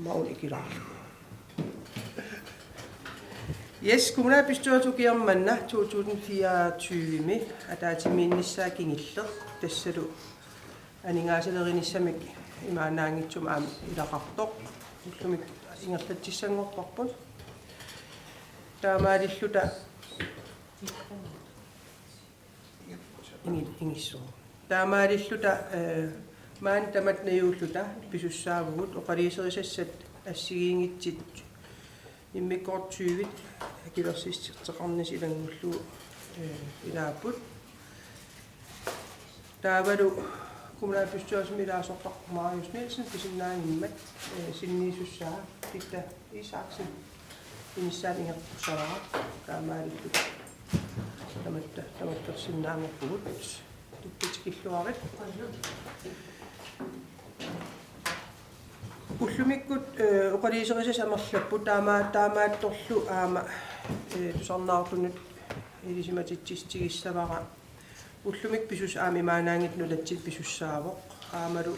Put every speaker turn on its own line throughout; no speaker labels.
maun ikilaarlu. Yes, kommunalbestyrelseskiarmanna 2024 ataatimiinnissaa kingiller tassalu aningaasaleerinnissamik imaanaangitsum aami ilaqartoq ullumik ingerlatissanngorparput taamaalilluta ingissuu taamaalilluta maan tamatnayuulluta pisussaavugut oqaliiserisassat assigiingitsit immikkortuivit akilersisserteqarnis ilangullu ilaaput taavalu kommunalbestyrelsen ilaasortaq Marius Nielsen pisinnaangimmat sinniisussaa Britta Isaksen inissaan ingerpussavarat taamaalillut tamattersinnaangorpugut tuppitskilluarit ullumikkut oqaliiserisas amerlappu taamaattorlu aama tusarnaartunut ilisimatitsistigissavara ullumik pisus aami maanaangitnulatsit pisussaavoq aamalu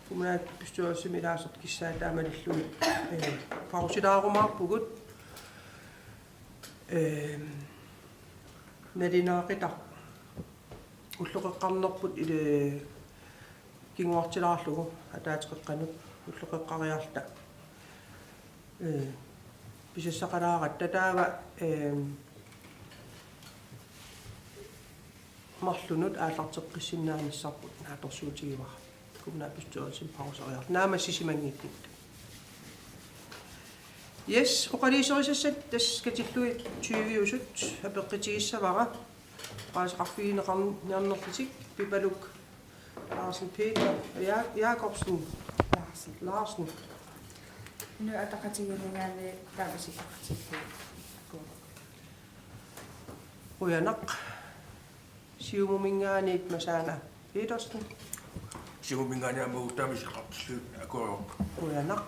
kommunalbestyrelsen ilaasort kissaa taamalillumik pausilaarumaarpugut nalinaaqita ulluqeqqarnerput ile kinguartilaarlugu ataatiqeqqanut ulluqeqqariarta pisassaqalaarat tataava marlunut aallarteqqissinnaanissarput naatorsuutigivara kommunalbestyrelsen pausariart naamassisimangiittut yes oqaliiserisassat taskatillui 20 usut apeqqitigissavara qaasaqarfigineqarniarnerlitik pipaluk Larsen Peter Jacobsen Larsen
nu ataqatigilingaani taavasiqartillu
uyanaq siumumingaaniit masaana Petersen
siumumingaani amuutaamisiqartillu akuoq
uyanaq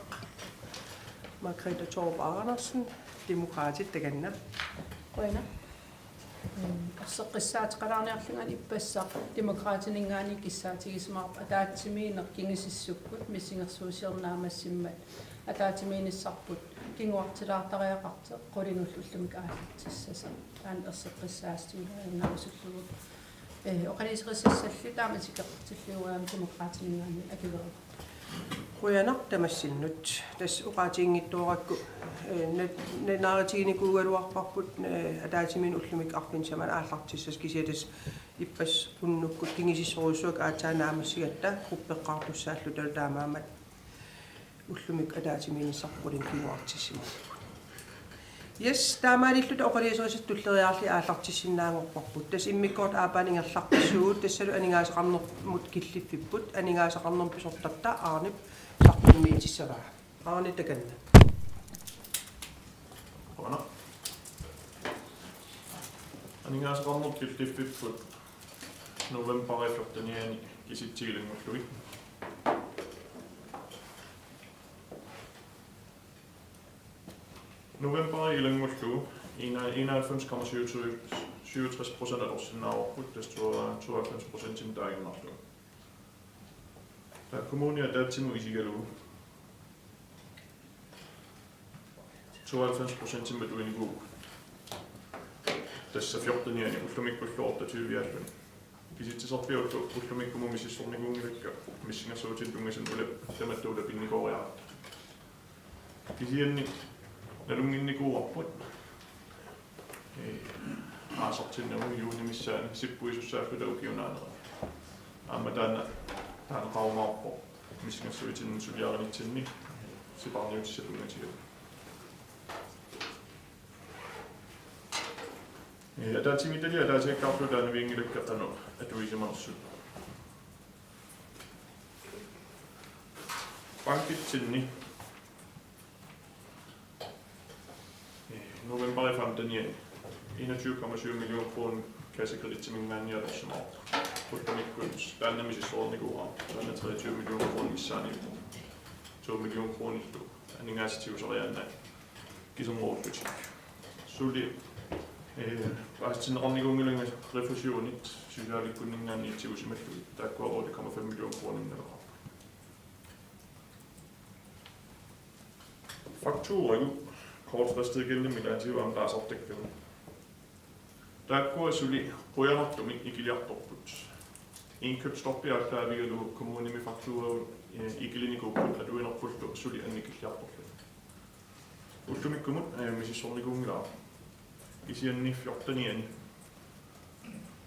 Margrethe Torp Andersen demokraatit taganna
qoina qissaaqissaatiqalaarniarlungan ippassaq demokraatiningaani kissaatigismaarp ataatimiineq kingisissukkut missingersuusiernaamassimmat ataatimiinissarput kinguartilaartariaqarte qulinullullumik aallatissasa taan erseqqissaastuulaannaasulluguk oqaliiserissallu taamatiqertilluugaam demokraatiningaani akiveru
uyanaq tamassinut tas uqaatiingittuorakku naaritiginikuugaluarparput ataatimin ullumik arpinsaman aallartissas kisiatas ippas unnukkut kingisissoruussuak aataanaamassigatta uppeqqaartussaallu talutaamaamat ullumik ataatimiinissarpulin kinguartissimu yes taamaalilluta oqaliiserisat tulleriaarli aallartissinnaangorparput tas immikkoort aapaningerlarpissuut tassalu aningaasaqarnermut killiffipput aningaasaqarnerpisortatta aarnip sarpummiitissavaa aarni takanna
Qona aningaasaqarnert killiffipput november 14 kisitsigilingullugit november ilangullugu 91,67% af orsinnaarorput tas 92% taaginnarlugu kommunia taatimu isigalugu 92% metuinigugu tassa 14 ullumikkulluorta 20 kisitsisarpiullu ullumikkumumississorniguungilakka missingersuutillungasan ula tamattuula pinnikooriarat kisianni nalunginnikuuarput aasartinnagu juunimissaani sippuisussaaffuta ukiunaanera aamma taana qaumaarpo missingersuutinnu suliaranitsinni siparniutissatungatigalu ataatimiitalia ataasiakkaarlu taanaviingilakka qanu atuisimarsut pankitsinni november 15 21,7 millioner kroner kassekredittimingaanniatorsumaar ultamikkuns taannamisissoorniguuraa taanna 23 millioner kroner missaani 2 millioner kroner aningaasitiusariaanna kisumruullutik suli Vaastinnerorniguungilunga refusionit sosiaalikkunningaanniitiusimallu taakkuaruuli 0,5 millioner kroner nalera Fakturer kortfristet gældende militativ taas artikkelun. Taakkua suli qujanartumi ikiliartorput. Indkøbstorpiaaltaavigalu kommunimi fakturer ikilinikkuupput atuinerpullu suli annikilliartorlu. Ullumikkumut misissornikuungilaa. Isianni 14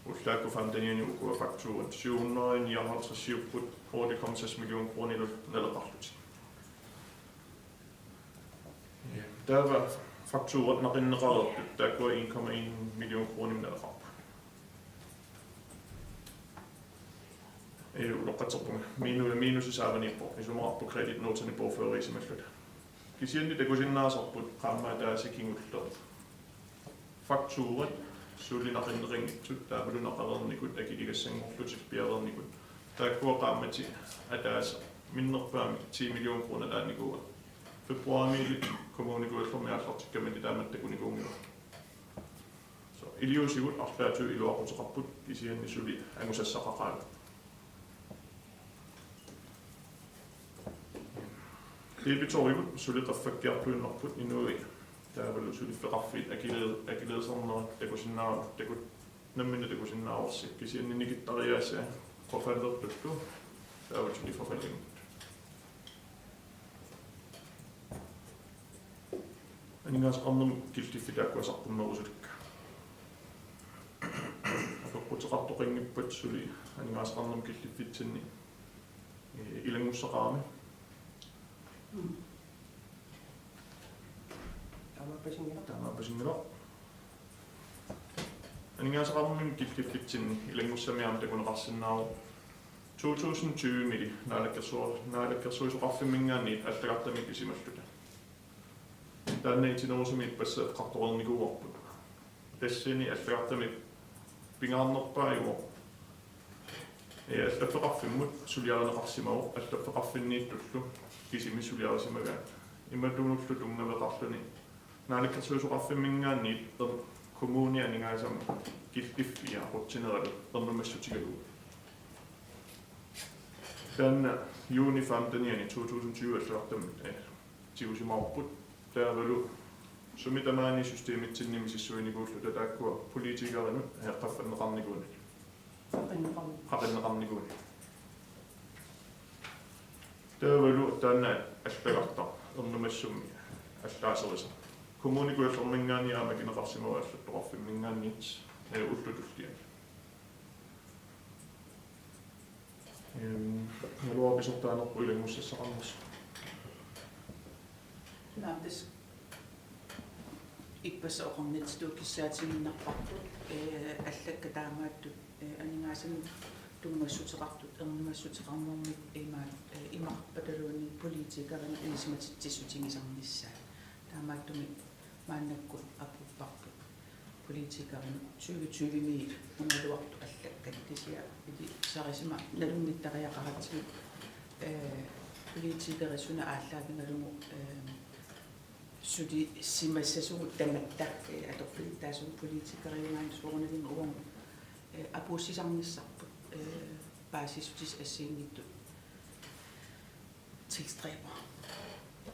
Ullaakku 15 ukua fakturen 759 8,6 millioner kroner nederparlut. Der var fakturen naqinneqarertut taakkua 1,1 million kroner nederparlut. Uloqqatserpunga miinusisaavaniippo isumararpu kreditnootani påføriisimallut. Kisianni takusinnaasarput qaammaa taasikingulleret. Fakturen sulinaqinneringitut taavulunaqalernikut akiligassangorlutik pialernikut. Taakkua qaammati ataas minnerpaami 10 million kroner taannikua. Februarmiili kommunikuullermiallartikkamati taamattakunikungilu. So iliusigut arlaatu iluaqutiqarput kisianni suli angusassaqaqaalu. Debitorikut suli qaffakkiarpuinnerput inui taavalu suli feqarfit akileesernerat takusinnaaru takut nammina takusinnaaruarsi kisianni nikittariaasa qofallertuttu taavalu suli forfallingut. Aningaas qarnum kiltiffitakkuasarpummerusulikka. Apaqquteqartoqinngippat suli aningaas qarnum kiltiffitsinni ilangussaqaami. Taamapasingila. Aningaas qarnum kiltiffitsinni ilangussamiaam takuneqarsinnaaru 2020 mili naalakkersuisuqarfimmingaanni allaqartamik isimalluta. Tänne itinerusumit passaat qartorernikuuarput. Tassini allaqartamik pingaarnerpaajuo. Allaqarfimmut suliareneqarsimau allaqarfinniittullu kisimi suliarisimagaa. Imatuunullu tungaveqarluni. Naalakkersuisuqarfimmingaanni kommuni aningaasam kiltiffia qutsineralu ernumassutigalu. Tänne juuni 15 2020 allaqartamik tiusimaarput taavalu sumitamaani systeemitsinnimisissuinikuullu taakkua politiikarinut qaffannеqarnikuuni. Qaqinneqarnikuuni. Taavalu taanna allaqarta ernumassummi allaaserisa. Kommunikuullermingaani aamakineqarsimua alluttoqarfimmingaanniit ullutulliani. Naluapisortaanerpu ilangussasaqarnersu.
Naamtis ikpassa oqornitituukissaatiginnarpartut allakka taamaattut aningaasani tungassuteqartut ernumassuteqarnermik imarpataluuni politiikarina iisimatittissutingisarnissaa taamaattumi maannakkut appupparput politiikarina 2020 ungaluartu allakkat tisia iti sarisima nalunnittariaqaratsigit politiikarisuna ааllaакингалугу суди симассасугу таматта аторфилтаасугу политикариугаан суорналин угон апуссисарниссарпут баасисутис ассиингиттут текстрэпа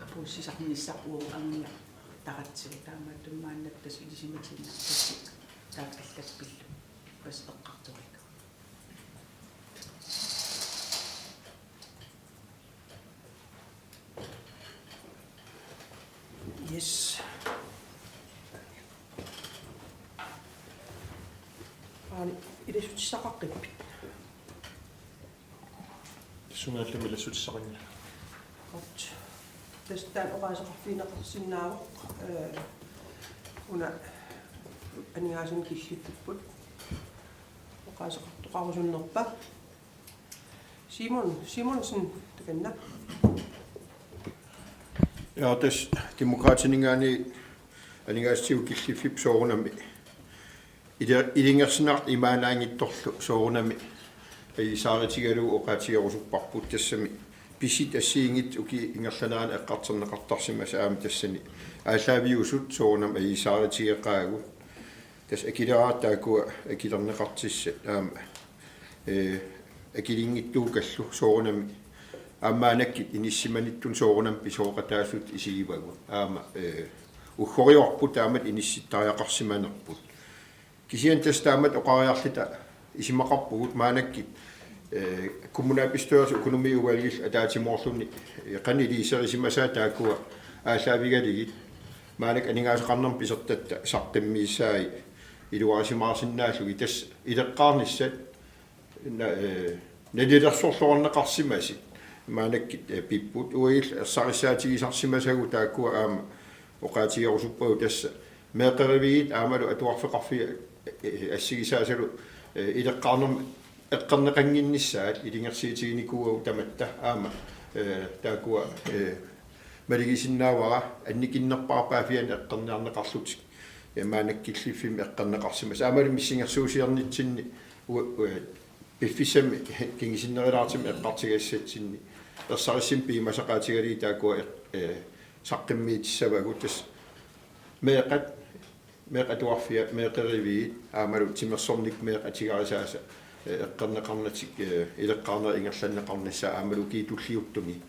апуссисарниссарпуу ангиа таратсиг таамааттуммааннаттас илисиматинна тасси таак алласпиллу пас эққарторика.
Yes. Ilisutissaqaqqippi.
Sungaallamilassutissaqinna.
Godt. Tästä oqaasaqarfiineqarsinnaavoq una aniaasin killipput. Oqaasaqartoqarusunnerpa. Simonsen takanna.
Ja, das demokraatinigaani aningaastiu killifip soorunami ilingersinart imaanaangittorlu soorunami saaritigalu oqaatigerusupparput tassami pisit assiingit uki ingerlanaana eqqarterneqartarsimas aami tassani aalaaviusut soorunam saaritigeqqaagu tas akileraataakua akilerneqartissa aama akilingittuukallu soorunami аммаанаккит иниссиманиттун соорунам писооqataasут исигивагу аама уггориорпут таамат инисситтариақарсиманерпут кисиан тастаамат оқариарлита исимақарпугут маанаккит коммунабистуарс экономиугалгил атаатимоорлуни қани лисерисимасаа таакуа ааллаавигалигит маанак анигаасеқарнерм писертатта саққиммииссааи илуарисимаарсиннааллуги тас илеққарниссат налилерсорлуарнеқарсимаси маанаккит пиппут уил сарисаатигисарсимасагу таакуа аама оқаатигерусуппагу тасса меэқеривигит аамалу атуарфеқарфи ассигисаасалу илеққарнерм эққарнеқангинниссаат илингерсиитигиникуугу таматта аама таакуа малигисиннаавара анникиннерпарпаафиан эққарниарнеқарлутик маанаккиллиффим эққарнеқарсимас аамалу миссингерсуусиарнитсинни пиффисами кингисиннерилаартим эққартигассатсинни ерсарисим пимасақаатигалии таакуа саққиммиитиссавагу тас меэқатуарфиа меэқеривиит аамалу тимерсорник меэқатигарисааса эққарнеқарнатик илеққарнер ингерланнеқарнissaа аамалу киитуллиуттуги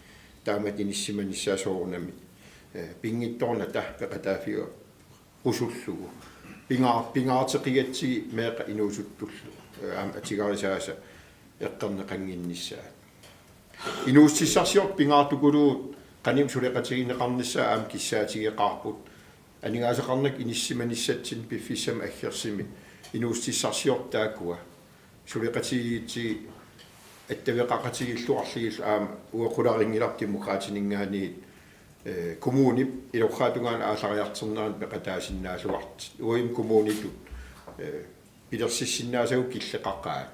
таамат иниссиманиссаасоорунами пингитторна тахпеқатаафига русуллугу пингаартеқигатсиги меэқа инуусуттуллу аама атигарисааса эққарнеқангинниссаа инуустиссарсиор пингаартукулуут каним сулеқатигинеқарниссаа аама киссаатигеқарпут анигаасеқарнак иниссиманиссатсин пиффиссам аггерсими инуустиссарсиор таакуа сулеқатигиитсиги аттавеқақатигиллуарлигил аама уақуларингилар демократинингаани коммуни илорхаатунгаан аалариартернеран пеқатаасиннаасуарт уим коммунитут пилерсиссиннаасагу киллеқақаа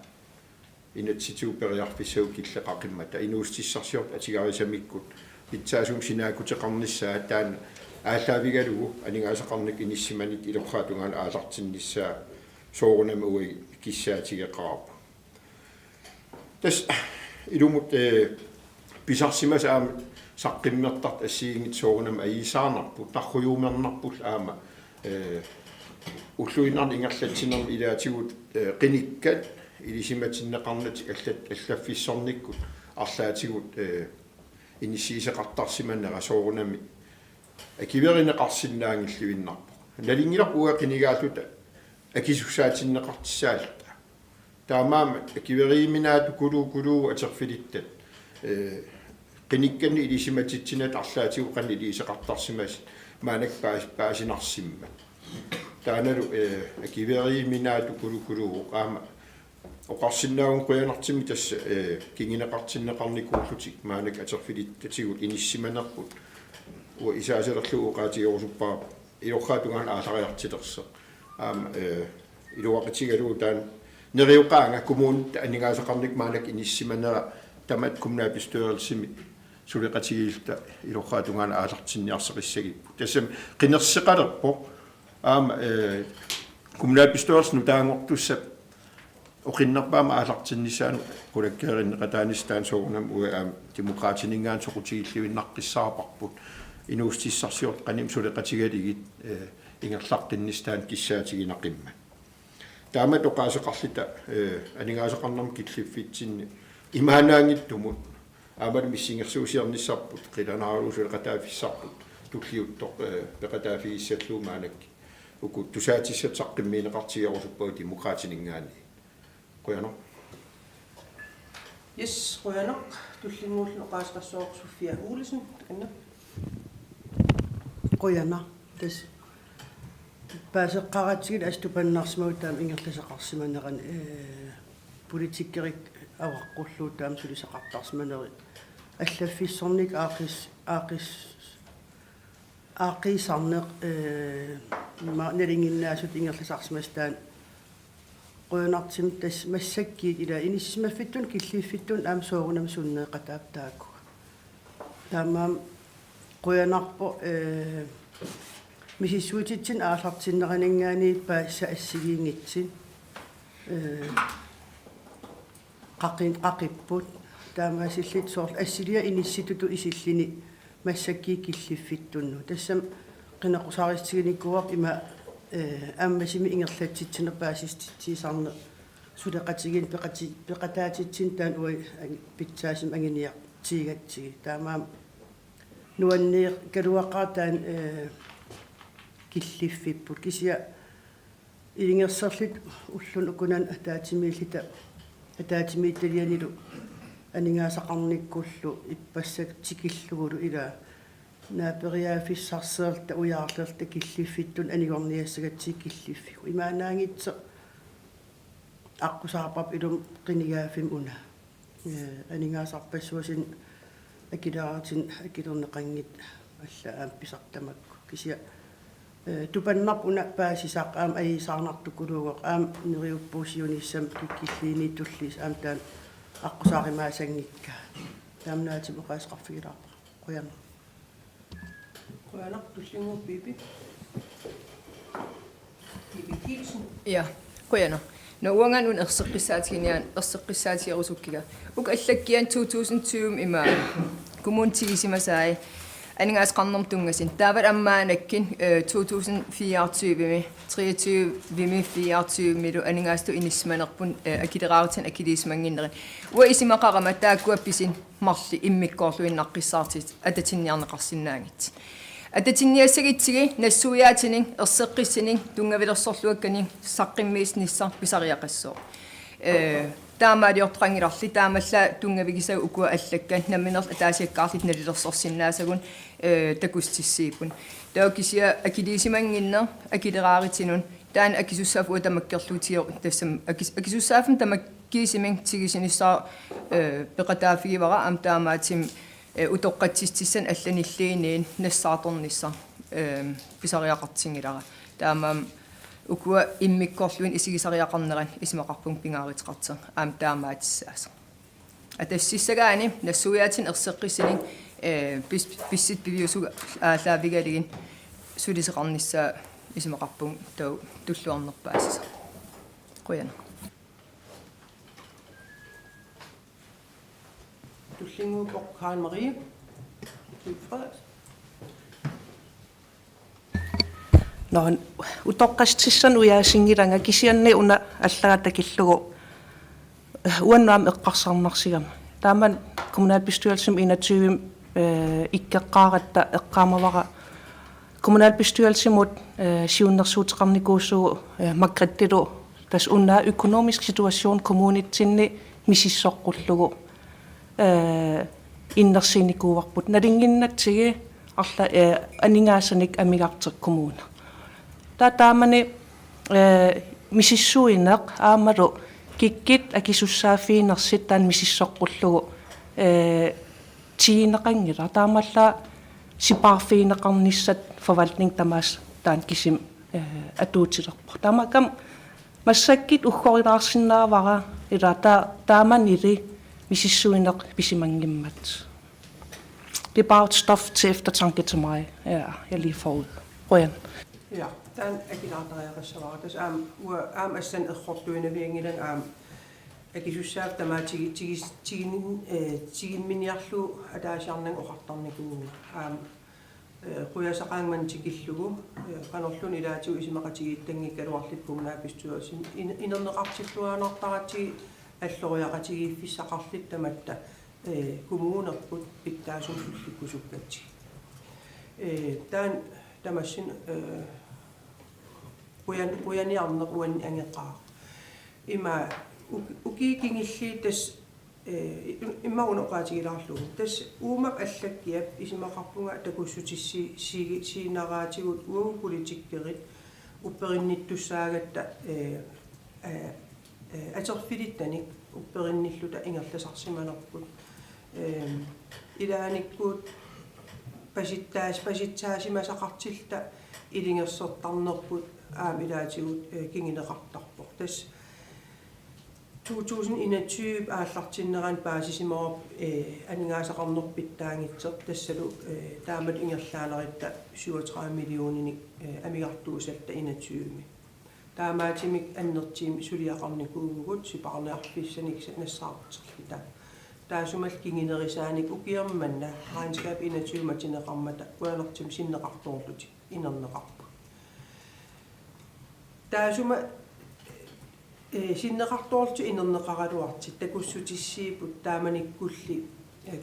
инатситуу периарфиссагу киллеқақиммата инуустиссарсиорт атигарисамиккут питсаасум синаакутеқарниссаа таана ааллаавигалугу анигаасеқарник иниссиманит илорхаатунгаан аалартинниссаа соорунами уи киссаатигеқарапу тас илумут писарсимас аама саққиммертарт ассиингит соорунам аисаарнарпут тархуюумернарпул аама уллуинарни ингерлатсинерми илаатигут қиниккат илисиматиннеқарнати аллаффиссорниккут арлаатигут иниссиисеқартарсиманнера соорунами акиверинеқарсиннаангиллуиннарпо налингиларпуга қинигаалута акисусаатиннеқартиссаалта таамаама акиверииминаату кулуу атерфилиттат qinikkani ilisиматитсинат арлаатигу qanni илисеқартарсимас маанак паасинарсимма тааналу акиверииминаату кулуу qaama оқарсиннаагун қуянартими тасса кингинеқартиннеқарникууллутик маанак атерфилиттатигут иниссиманерпут уа исаасерерлугу qaатигорусуппаа илорхаатунгаан аалариартилерсеқ аама илуақатигалуу таан нериуқаанга коммуун анигаасеқарник маанак иниссиманера тамат коммунабистуерилсими сулеқатигиилта илорхаатунгаан аалартинниарсеқиссагиппу тассам қинерсеқалерпо аама коммунабистуерилсну таангортуссап оқиннерпаама аалартиннисаану қулаккеериннеқатаанистаан соорунам уа аама демократинингаан соқутигиллуиннаққиссаарпарпут инуустиссарсиорт қаним сулеқатигалигит ингерлартиннистаан киссаатигинақимма таамат оқаасеқарлита анигаасеқарнерм киллиффитсинни имаанаангиттумут аамал миссингерсуусиарниссарпут қиланаарулусулеқатаафиссарпут туллиуттор пеқатаафигиссаллуумаанакки уку тусаатиссат саққиммиинеқартигерусуппаа демократинингаани қуяно
Yes, қуянақ туллингууллу оқаасеқарсуоқ София Улесен анна
қуяна тас паасеққаратсигил аступаннарсимаутаам ингерласеқарсиманеран политиккерик аваққуллуу таам сулисеқартарсиманери аллаффиссорник аақисарнеқ налингиннаасут ингерласарсимастаан қуянартим тас массаккиит ила иниссимаффиттун киллииффиттун аам соорунам суннеқатаап таакку таамаам қуянарпо мисиссуутитсин аалартиннеранингаани паасса ассигиингитсин қақиппут таамаасиллит соор ассилиа инисситуту исиллини массакки киллиффиттунну тассам қинеқусааристигиниккуап има аммасими ингерлатситсинерпаасиститсисарне сулеқатигин пеқатаатитсин таан уи питсаасим ангиниақ tiigatsi taama nuanneer kaluaqataan killiffipput kisia ilingerserlit ullun ukunan ataatimiillita ataatimiittalianilu aningaasaqarnikkullu ippassat tikillugulu ila naaperiaafissarseerta ujaarlerta killiffittun anigorniassagatsik killiffigu imaanaangitse аққусаарпап илум қинигаафим уна анигаасарпассуасин акилааратин акилернеқангит алла аам писартамакку кisia тупаннарп уна паасисаақ аам аисаарнартукулуугоқ аам нериуппуусиунissam киккиллиини туллис аам таан аққусааримаасангикка таамнаати меқаасқарфигилаарпа қуяна
Qujana tullinguu Bibi. Bibi Kielsen.
Ja, qujana. No uangan erseqqissaatigian erseqqissaatigerusukkiga uk allakkian 2020 ima kommuntiisimasai aningaasqarnerm tungasin taavat ammaanakkin 2024 23 24 milu aningastu inismanerpun akileraartin akilismanginnerin ua isimaqarama taakkuappisin marli immikkoorluinnaqqissaartit atatinniarneqarsinnaangit ататинниассагитсиги нассуяатинин ерсеққиссинин тунгаvilерсорлуаккани саққиммииснissar писариақассоо таамаалиортарангиларли таамалла тунгавигисаг укуа аллаккан намминерл атаасиаккаарлит налилерсорсиннаасагун такустиссииппун таокисиа акилисимангиннер акилерааритинун таан акисуссааф уатамаккерлуутио тассам акисуссаафм тамаккиисимин тигисиниссаа пеқатаафигивара ам таамаатим утоққатсистиссан алланиллиинин нассааторнисса писариақартингилара таамаам укуа иммиккорлуин исигисариақарнеран исмақарпун пингааритеқартер аам таамаатиссаас атассиссагаани нассуяатин ерсеққиссинин писсит пивиусуга аалаавигалигин сулисеқарнissaa исмақарпун тау туллуарнерпаасса қуяна
Tullinguu Karen Marie. Frederik.
No utoqqastissan uyaasingilanga kisianni una allagatakillugu uannuam eqqarsarnarsigama taaman kommunalbestyrelsen 21 ikkeqqaaratta eqqaamavara kommunalbestyrelsemut siunnersuuteqarnikuussugu makrittilu tas unnaa økonomisk situation kommunitsinni misissoqqullugu иннерсинникууарпут налингиннатсиги арла анингаасаник амигартерк коммуна таамани мисиссуинеқ аамалу киккит акисуссаафиинерсит таан мисиссоққуллугу тиинеқангила таамалла сипаарфиинеқарниссат фавалтнинг тамаас таан кисим атуутилерпа таамакам массаккит уггорилаарсинаавара ила тааманили misissuineq pisimangimmat. Det er bare et stof til eftertanke til mig. Ja, jeg lige forud. Røen.
Ja, den akilaateriaqassavara tas aam assan erqorluinaviangilan aam akissussaaf tamaa tigiminiarlu ataasiarnan oqartarnikugu aam quyasaqaangman tikillugu qanorlun ilaatiu isimaqatigiittangikkaluarlit kommunaalbestyrelsen inerneqartilluaanartarati аллориақатигииффиссақарлит таматта коммунерпут питтаасунсулликкусуккатси таан тамассин уяниарнеқ уан ангеққаа има укиикингилли тас иммауноқаатигилаарлугу тас уумап аллаккиап исимақарпунга такуссутисси сиинараатигут уун политиккерит упперинниттуссаагатта атерфилиттаник упперинниллута ингерласарсиманерпут илааниккуут паситсаасимасақартилта илингерсертарнерпут аам илаатигут кингинеқартарпор тас 2021 ааллартиннеран паасисиморуп анингаасақарнерпиттаангитсер тассалу таамат ингерлаанеритта 37 миллиониник амигартуусалта 21 таамаатимик аннертиими сулиақарникуугут сипарнеарфиссаникса нассаартерлита таасумал кингинерисааник укиерманна раанскаап 21 матинеқармата уанертим синнеқарторлути инернеқарпу таасума синнеқарторлути инернеқаралуарти такуссутиссиипут тааманиккулли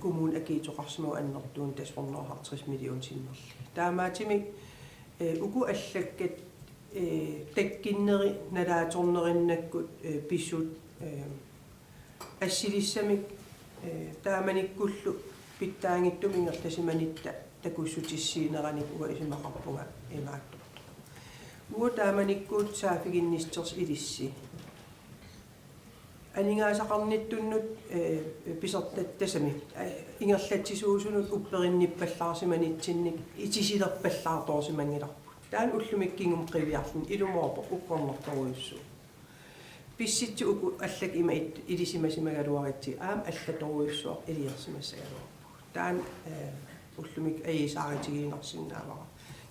kommunen agiitoqarsimo annertuun tasornerha 60 million sinnerli taamaatimi uku allakkat takkinneri nalaatornerinnakkut pissut assilисsamик тааманиккуллу питтаангиттум ингерласиманиtta такуссутиссиинераник уга исимақарпунга имаатту уа тааманиккуут саафигиннистерс илисси анингаасақарниттуннут писертаттасами ингерлатсисуусунут упперинниппаллаарсиманитсинник итисилерпаллаарторсимангиларпут таан уллумиккингум қивиарлун илумоорпо уккорнерторуйуссу писситсу уку аллак има илисимасимагалуаритси аам аллаторуйуссуар илиерсимассагалуарпу таан уллумик аисааритигиинерсиннаавара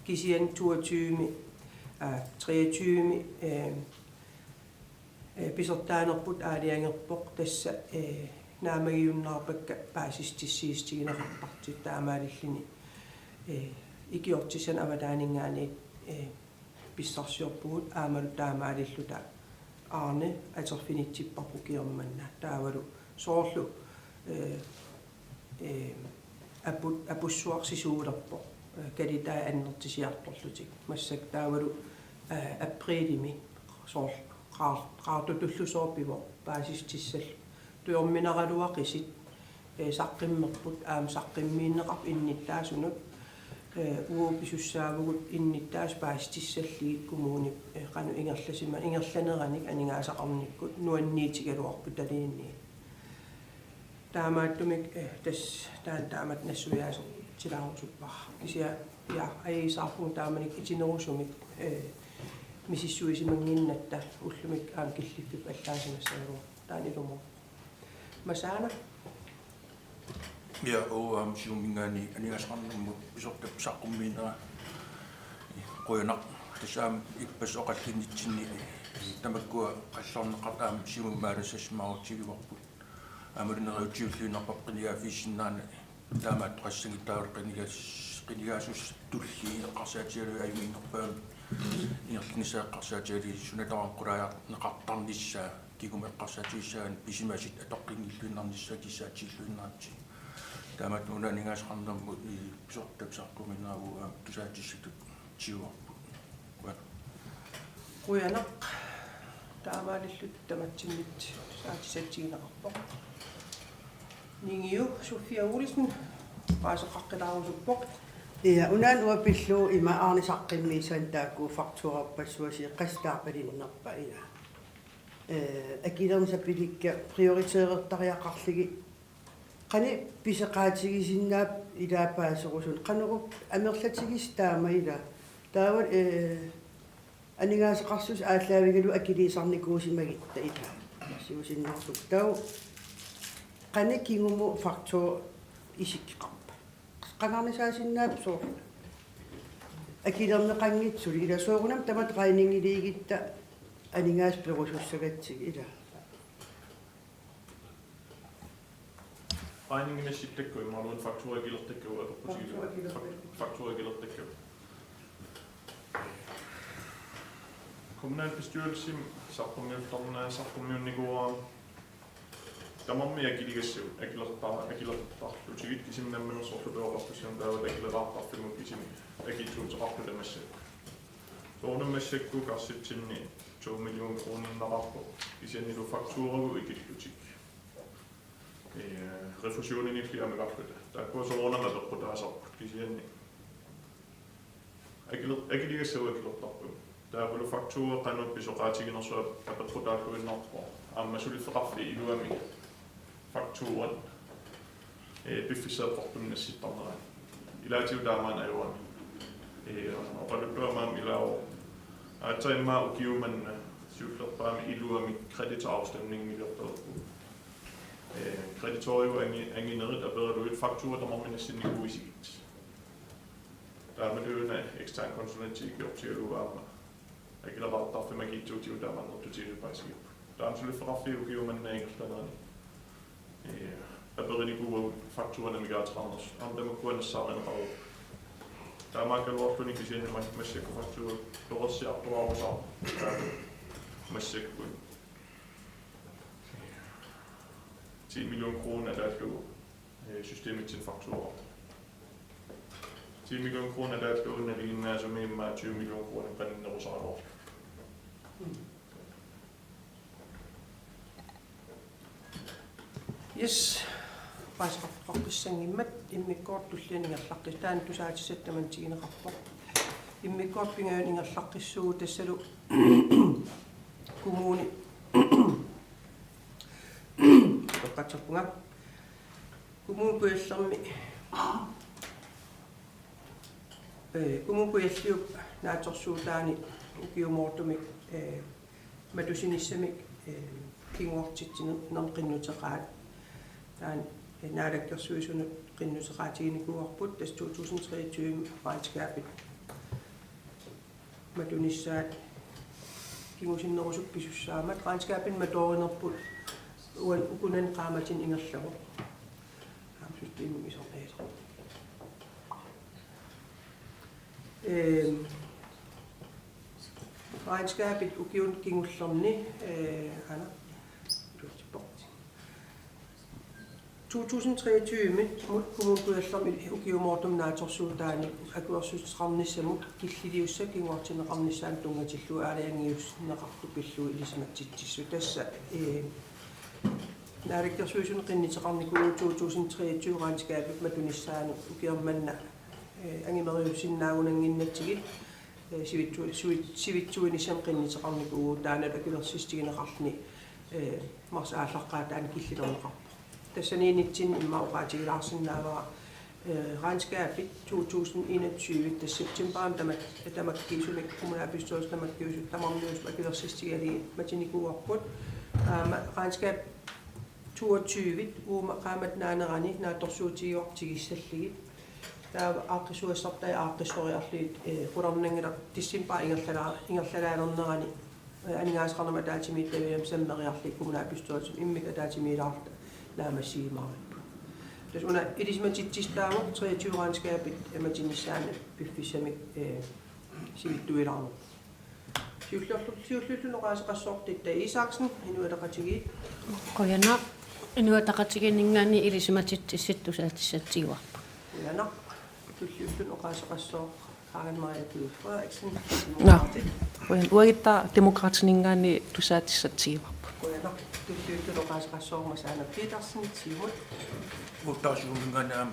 кисиан 22ми 23ми писертаанерпут аалиангерпоқ тасса наамагиуннаарпакка паасистиссиистигинеқарпарти таамаалиллини икиортисан авалаанингаани писсарсиорпугут аамалу таамаалиллута Arne атерфинитсиппарпу киорманна таавалу соорлу апуссуарсисуулерпо калитаа аннертисиарторлутик массак таавалу априлими соор qaartutullusoorpivo paasistissall tuormineraluaqissit saqqimmerput aam saqqimmiinneqarp innittaasunut uupisussaavugut innittaas paastissalligit kumuuni qanu ingerlaneranik aningaasaqarnikkut nuanniitigaluarput taliinni taamaattumik tas taamat nassuyaas tilaarusuppar kisia ja aisaarpun taamanik itinerusumik misissuisimanginnatta ullumik aam killiffiп аллаасимассагалуа таанилумо масаана
Ja, siumingani anigasqarnermut pisortap saqqummiinera qoyunaq tasaam ippasoqallinitsinni tamakkua qallarneqartaam siumumaalasasmaarutsigivorput amalinerutiulliunerpap qinigaafissinnaana taamaat qassagitaaru qinigaasus tulli eqqarsaatialu ayuinnerpaan ingerlinisaeqqarsaatiali sunataram qulaajarneqartarnissaa kigum eqqarsaatiissaan pisimasit atoqqingilluinnernissaa kissaatiilluinnaatsi taamat unaningaasqarnermut pisortapsarkuminaaruga tusaatissitut tiuarput
quyanaq taamaalillut tamatsinnik saatisatsigинеқарпоқ нигиу София Улисен паасеқаққилаарусуппоқ
Ia unan uapillu ima aarnisaqqimmиисан таакку фактураппассуаси қастаарпалиннерпа ила акилернсаппиликка приоритеерертариақарлиги qani piseqaatigisinnaap ilaappaasерусун qanerup амерлатигис таама ила таавал анигаасеқарсус ааллаавигалу акилиисарникуусимагитта ила сиусиннэрсук тау qani kingumу фактур исиккиқарпа qanarnisaasinnnaap соо акилернеқангитсули ила соорунам тамат qainingiligиtta анигаас перусуссагатсиг ила
Regningimassittakku imaaluun faktuuragilertakku atorpusigilu faktuuragilertakku kommunalbestyrelsen sarpummiunnikua tamammi akiligassu akilertarlutigit kisimnammanersorlupeoqartussiun taavat akileraartarfimut kisim akituuteqartulamassak soornammassakku karsitsinni 2 million kronernararpo kisiannilu faktuuragu ikillutik refusionen i flere megakrydder. Der går så under, at der er så kisienni. Ikke se ud af der er vel faktorer, der nu bisoratigene så at der tror der går ind op. Am så lidt frafle i luami faktoren. Befisat for dem sit der. I lativ der man er jo og det bør man i lave. At tage mig og give man cykler bare med i luami kreditafstemning i løbet af kreditorio angineret der bedre du et faktura der må man sin niveau i sit. Der er med det en ekstern konsulent i gjort til at du var med. Jeg kan da bare der for magi til der man når du til det bare siger. Der er absolut for at få giver man en enkelt der. Der bedre de gode fakturer når vi gør træners. Om dem er kun sammen og der er mange lort kun ikke sige man med sikker fakturer. Der også ser på vores af. Med sikker 10 million kroner der blev systemet til fakturer. 10 millioner kroner der er uden at ligne altså med 20 millioner kroner brændende rosarår.
Yes. Paisqartoqqissangimmat immikkuort tullianingerlaqqistaan tusaatisattaman tigineqarpoq. Immikkuort pingaaniingerlaqqissuu tassalu kumuuni toqqatserpunga kumuun kujallermi kumuun kujalliup naatorsuutaani ukiumortumik matusinissamik kinguartitsinu nerqinnuteqaat taan naalakkersuisunut qinnuteqaatiginikuarput tas 2023 regnskabet matunissaat kingusinnerusuk pisussaamat regnskabet matorinerput ukunan qaamatin ingerlagu systeemim isornaata regnskabet ukiun kingullerni ana 2023 kommunkujallermi ukiumortum naatorsuutaani akuersusqarnissamut killiliussa kinguartineqarnissaan tungatillu aaliangius neqartu pillu ilismatsitsissu tassa naalakkersuisun qinniteqarniku 2023 regnskabet matunissaanu ukiarmanna angimeriusinnaagunanginnatigit sivitsuinissam qinniteqarniku taanat akilersistigineqarni mars aallarqaataan killilerneqarpu tassaniinitsin immauqaatigilaarsinnaavara regnskabet 2021 tas septemberam tamakkiisumik kommunalbestyrelsen tamakkiusut tamarnius akilersistigali matinikuarput regnskab 22 uuma qaamat naanerani naatorsuutigiortigissalligi taa aaqqisuassartai aaqqissoriarliit qularnangila tissinpaa ingerlalaalernerani aningaasqarnama taatimiittaviam sammeriarli kommunalbestyrelsen immik ataatimiilaarta laamassiimaarippu tas una ilismatitsistaamu 23 regnskabet amatinnissaana piffissamik sivittuilaarnu siullullunoqaasaqassortitta Isaksen inuataqatigiit
qoyana inuataqatiginningaani ilismatitsissittusaatissatiuarpu
uana tullullunoqaasaqassoo Karen Maria Frederiksen
qoyan uagittaa demokraatsinningaani tusaatissatiuarpu
uana tullullunoqaasaqassoormasaana Petersen timut
Uttaasuumingaanaam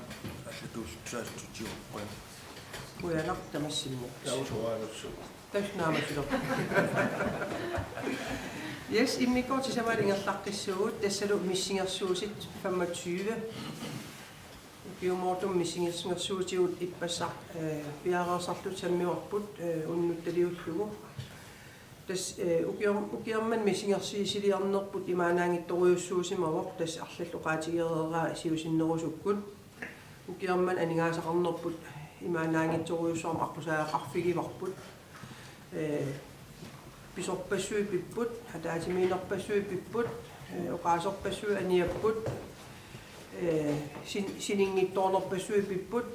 allatuussutaasutiuq
uana tamassimmu Täysnaamasilo. Yes, immikkoort samaalingerlaqqissugut tassalu missingersuusit 25. Ukiumortum missingersuutigut ippassaq piaraasarlut sammiorput unnuttaliullugu. Tas ukiarman missingersiisiliarnerput imaanaangittoriussuusimavoq tas arlalluqaatigereeraa siusinnerusukkut. Ukiarman aningaasaqarnerput imaanaangittoriussuarma aqusaaqarfigivarput. Pisorpassuipipput hataatimiinerpassuipipput oqaasorpassui aniapput siningittoornerpassuipipput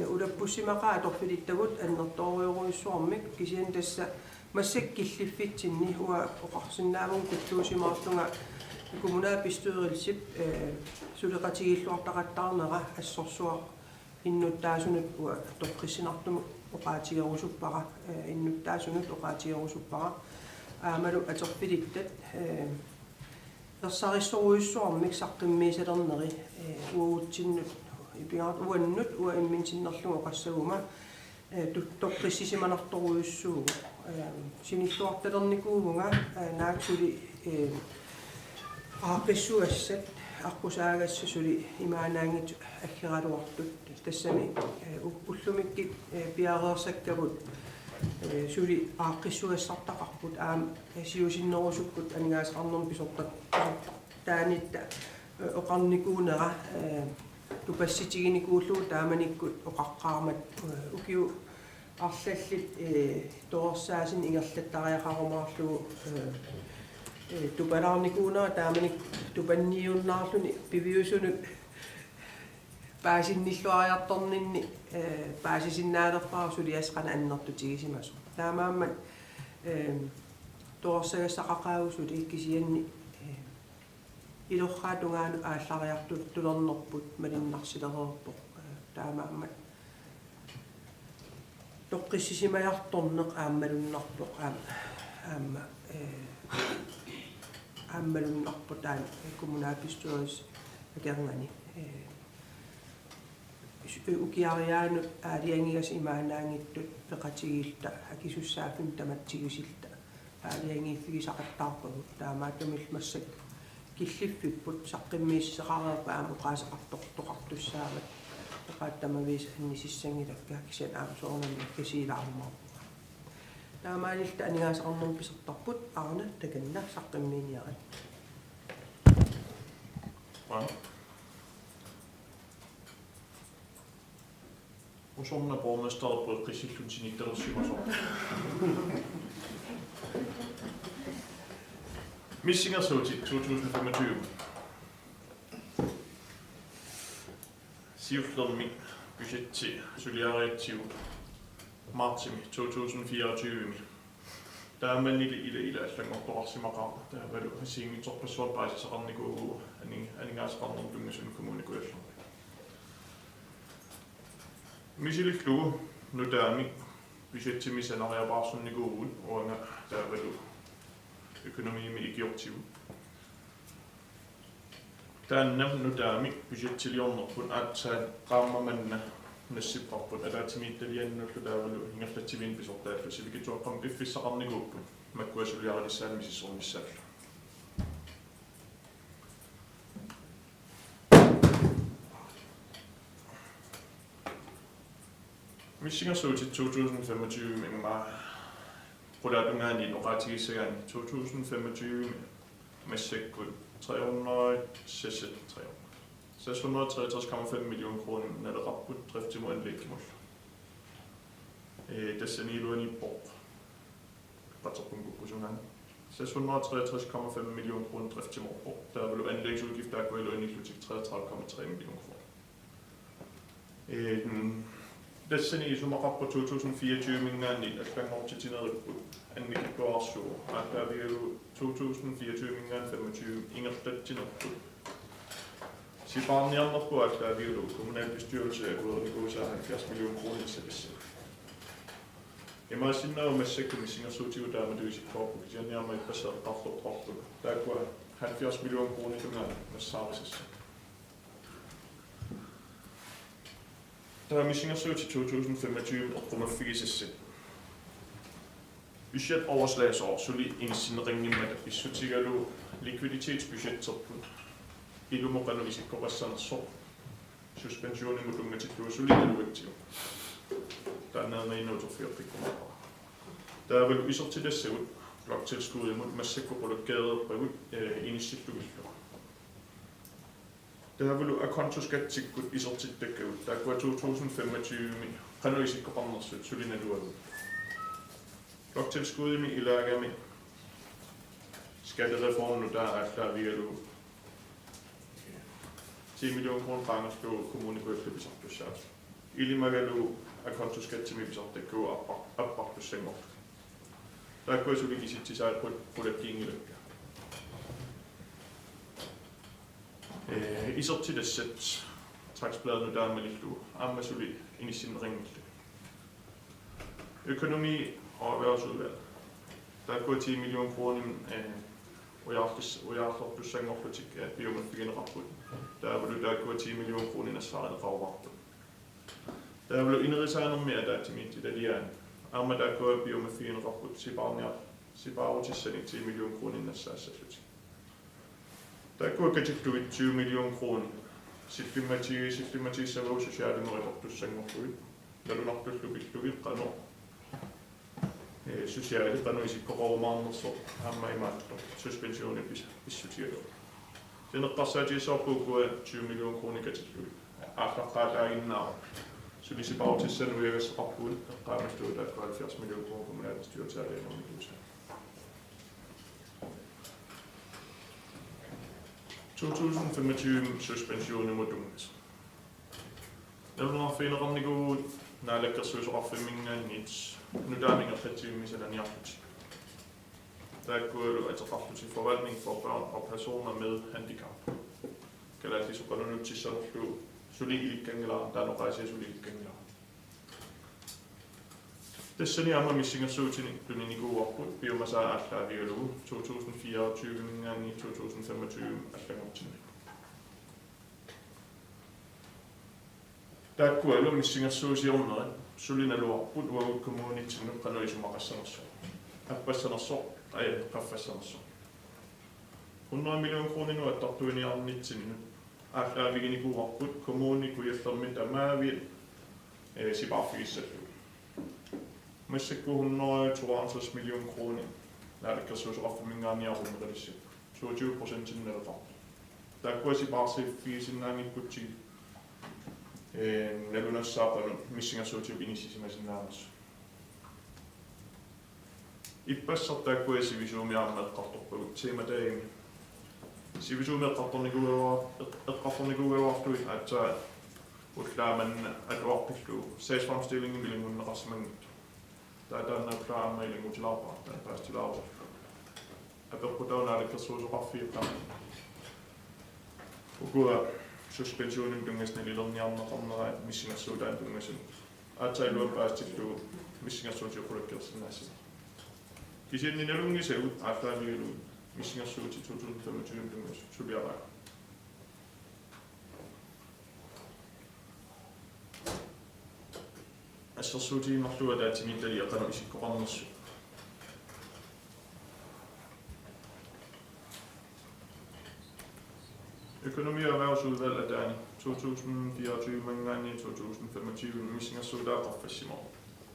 ulappussimaqa atorfilittagut annertoriuruissuarmik kisian tassa massakkilliffitsinni ua oqarsinnaavun kulluusimaartunga kommunalbestyrelsip suleqatigilluartaqattaarnera assorsuar innuttaasunut ua toqqissinartumuk oqaatigerusuppara innuttaasunut oqaatigerusuppara aamalu aterpilittat ersarissoruissuarmik saqqimmiisalerneri uuutsinnut ipigaat uannut ua imminsinnerlugu qassaguma toqqissisimanartoruissuugu sinilluartalernikuugunga naaksuli aaqissuassat аққусаагасса сули имаанаангит аггераалуартут тассами уллумиккит пиареерсаккавут сули ааққиссуассартақарпут аама сиусиннерусуккут анингаасақарнерми писортат таанитта оқарникуунера тупасситигиникууллуу тааманиккут оқаққармат укиу арлаллит тоорсаасин ингерлаттариақарумаарлугу tupalaarnikuunera taamanik tupanniunnaarluni piviusunut paasinilluariartorninni paasisinnaaleqpara suliasqana annertutigissimasu taamaammat toorsagassaqaqaagusuli ikkisianni илорраатунгаanu ааллариартут тулернерпут малиннарсилерерпоқ таамааммат тоққиссисимаярторнеқ ааммалуннарпоқ аама ааммалуннарпут таан коммунаапистуарис акернгани укиариаанут аалиангигас имаанаангиттут пеқатигиилта акисуссааффин таматсигисилта аалиангииффигисақаттаарпагут таамаатамил массак киллиффиппут саққиммииссеқареерпа аама уқаасеқартортоқартуссаамат пеқааттамавис аннисиссангилакка кисат аама соорнами касилаармаа таамаанилта анигаасақарнер писертарпут аарна таканна саққиммииниарат
Usunna borgmesteret på Kristiklundsini, der siger så. Missinger så til 2025. Sivslån min budget til solidaritet marts 2024. Der er man lille at slænge op på Rassimaram. Der er vel at sige, at vi på sort bejse, så rende gå en gang skræmmer om Dungesøn Kommune går efter. Missil klue, nu der er min budget til misser, når jeg bare sådan går ud, og der er vel økonomi med ikke optiv. Der er nemt nu der er min budget til jorden, på at rammer man næste på, at der er til mit delien, nu der er vel ingen flere til vind, så der er så vi kan jo komme det så rende gå på. Man kunne så lære det selv, misser som selv. Missinger så til 2025 med mig. Produktionen i Noratigiseren 2025 med sækkul 663,5 millioner kroner når der rapport drift til mål læggsmål. Det sender i lån i bort. Patterpunkt 663,5 millioner kroner drift til mål. Der er vel anlægsudgifter, der går i lån i 33,3 millioner kroner. Det sender i som rapport 2024 millioner i at fem år til tinere en mikkel på årsjå. At der er jo 2024 millioner 25 ingen støt til noget. Så bare nærmere på, at der er jo kommunalbestyrelse af gået og gå så 70 millioner kroner i CBC. Jeg må sige noget med sektormissinger så til, der er med det i sit korpus. Jeg nærmer ikke baseret på der er gået 70 millioner kroner i med services. Der er missinger så til 2025 og kommer fysisk set. Budget overslagsår, så lige en sin ringe med det. Så tænker du likviditetsbudget så på. I du må rende i sit korpus så. Suspensionen må du med til du så lige det du ikke til. Der er noget med en autofyr på kommer. Der er vel viser til det se ud. Bloktilskud imod med sikkerprodukeret på initiativ. Det har vel af kontoskat til godt viser til det ud. Der går 2025 kan du ikke komme og så lige når du er. Bloktilskud i lager med skattereformen der er der vi er 10 millioner kroner fra skal kommunen gå efter hvis du siger. I lige magalu af kontoskat til mig så det går op på sengen. Der går så lige sit til sig på det gænge. I så til det sæt træksbladet nu der med lidt lu. Amma så lige ind i sin ring. Økonomi og erhvervsudvalg. Der går 10 millioner kroner og jeg har du sænger politik at vi må fik en rapport. Der går 10 millioner kroner ind af svaret fra rapport. Der vil indrigserne mere der til mit det er. Amma der går vi må fik en rapport til bare til sending 10 millioner kroner ind af svaret. Der går til 20 millioner kroner. Systematisk så var sociale noget du sænger for. Når du nok du vil brænde. Sociale brænde i sit corona så har man meget suspension hvis du siger det. Den er passage så på 20 millioner kroner til slut. Efter der er en navn. Så de ser bare til sende ud af rapport. Der er stået der 70 millioner kroner på kommunalbestyrelse af det nogle huse. 2025 suspension mod dunges. Når man finder om det går, når jeg lægger søs op for mine nits. Nu der er mine 30 misser den hjertet. taakkualu ataqartusi forvaltning for børn og personer med handicap. Kalati suqanunutissarlu suligilikkangelaa taanoqaisia suligilikkangelaa. Tassani amma missingersuutini tuninikuuarput biomasaa allaavigalugu 2024 mingaani 2025 allangortini. Taakkualu missingersuusiornerit sulinaluarput uagut kommunitsinnu qanuisumaqassanersu. Appassanersoq qaffassanersoq. 100 million kroner attartuiniarnitsinnu allaaviginikuuarput kommuni kuyallermi tamaavi siparfigissallu. Masakku 152 million kroner naalakkersuusoqarfumingaaniarummeqalissi 22% nalaqar. Taakkuasi parsifiisinnaangikkutsi nalunassaaqanu missingersuutiuk inissisimasinnaarnersu. Ippassar taakkuasi visuumiarmeeqqartorpagut siimataimi. Sivisuumeeqqartornikuugaruartuit aatsaa ullaaman atuarpillu sagsfremstillingen ilingunneqarsimangit. Taataannaaqlaarma ilingutilaarpaa paastilaarusarlu. Apeqqutaunaalikersuusoqarfiiqqama. Ukua suspensionin tungasnalilerniarneqarneraa missingersuutaan tungasun. Aatsailua paastillu missingersuutiuqulakkersinnaassi. Kisiinninalungisagut aallaamigalu missingersuuti 2025 tungas suliaraa. Assersuutiinnerlua taatimittali aqanu isikkoqarnersu. Økonomi- og erhvervsudvalg er der 2024 mangaani 2025 missingersuutaaqarfassimor.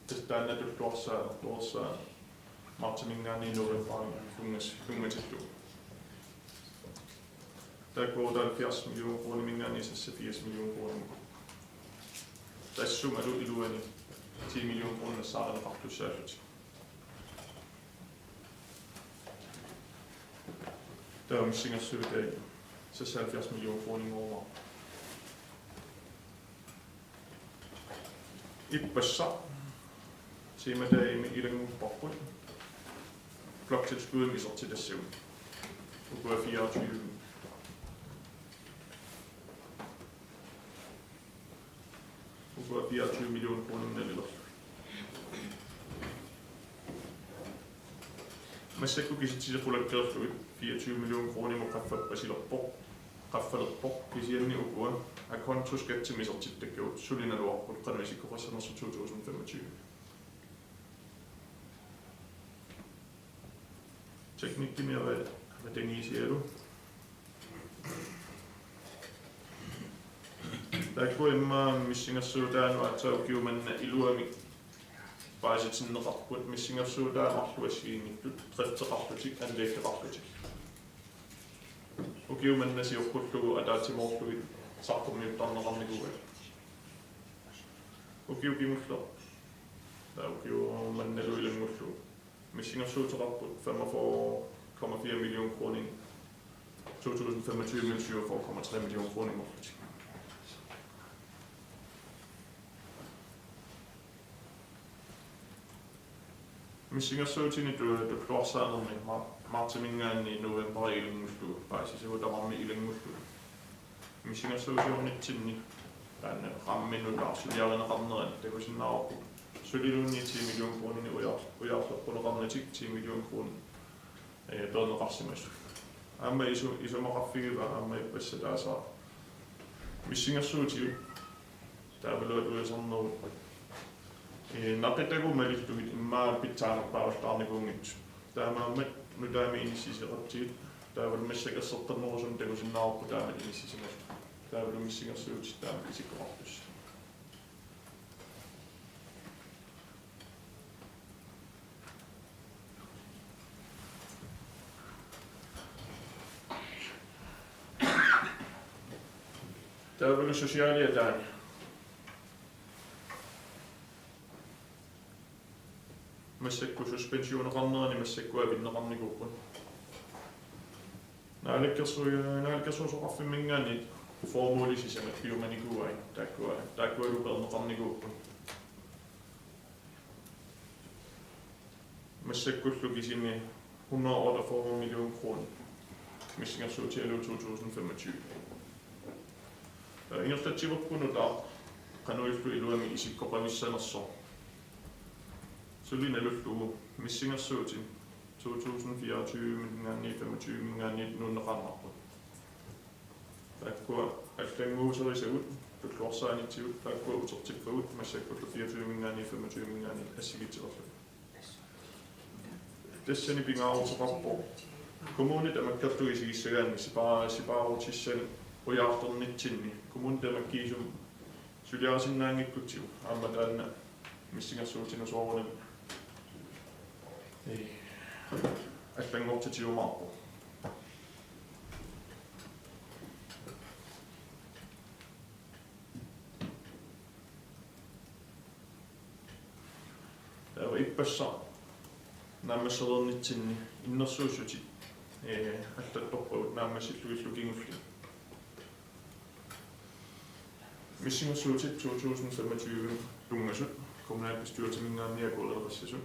Tastaanna tulluarsaa martimingaani november fungatillu. Taakkuuta 70 million kroner mingaani sassa 80 million kroner. Tassumalu iluani 10 million kroner saarneqartussaalluti. Der missingersuutai 76 million kroner over. Ippassaq tiimataimi ilangupparput bloktilskuuden isortitassuun ukua 24 ukua 24 million kroner nalilor. Massakku kisitsisaqulakkerluit 24 million kroner muqaffappasilerpoq qaffaleqpoq kisianni ukua akontuskatimisortittakkuut sulinaluarput qanuisikkoqassanersu 2025. Teknikkimiavat matangisialu. Taakkuimmaa missingersuutaanu atsaukiumanna iluami paasitsinneqarput missingersuutaanarluassiingittut qatteqarlutik anleekkeqarlutik. Ukiumanna siuqqullugu ataatimorluit sarqummiuttarneqarnikuugat. Ukiukimulleq ukiumannalu ilangullugu missingersuuteqarput 45,4 million kroner 2025 med 47,3 million kroner morlutik. Missingersuutini tulluarsaanermi martimingaani november ilangullugu paasisuutamarmi ilangullugu. Missingersuutiornitsinni taanna qamminullaarsuliareneqarneran takusinnaarpu sulilunni 10 million kroner ujaarlerpuneqarnatik 10 million kroner perneqarsimassu. Amma isumaqarfigiva amma ippassa missingersuutiu taaveluat uisernerut naqitagumalillugit immaa pitsaanarpaaraltaarnikuungit taamaammat nutaamiinissisiqartigit taavalu massakasserternerusum takusinnaarpu taamat inissisimassu taavalu missingersuutit taamat isikkoqartussa. Taavalu sosiaalia taani massakku suspensioneqarnerani massakkua pinneqarnikuuppun. Naalakkersuusoqarfimmingaani formuulisisamat piumanikuuai taakkualu perneqarnikuuppun. Massakkullu kisinni 148 millioner kroner. Missingersø til 2025. Ingertattivappunut qanuillu iluami isikkoqavissanerso. Sulinalullu missingersuutin 2024 mingaanni 25 mingaanni nunneqarnarpu. Takkua аллангуусерисагут туллуарсааниттигут тааккуа утерсиппагут массаккуллу 24 мингаани 25 мингаани ассигитсерлу. Тассани пингаарутеқарпо коммуни тамаккертугисигиссагаанни сипаарутиссани уяарторнитсинни коммуни тамаккиисум сулиарасиннаангиккутсигу ааматаанна миссингерсуутина суорунами аллангортитиумаарпо. Иппасса наамассерернитсинни иннерсуусути аллатторпагут наамассиллуиллукингулли миссингерсуутит 2025 тунгасут kommunalbestyrelsemingaanniakuulererassasut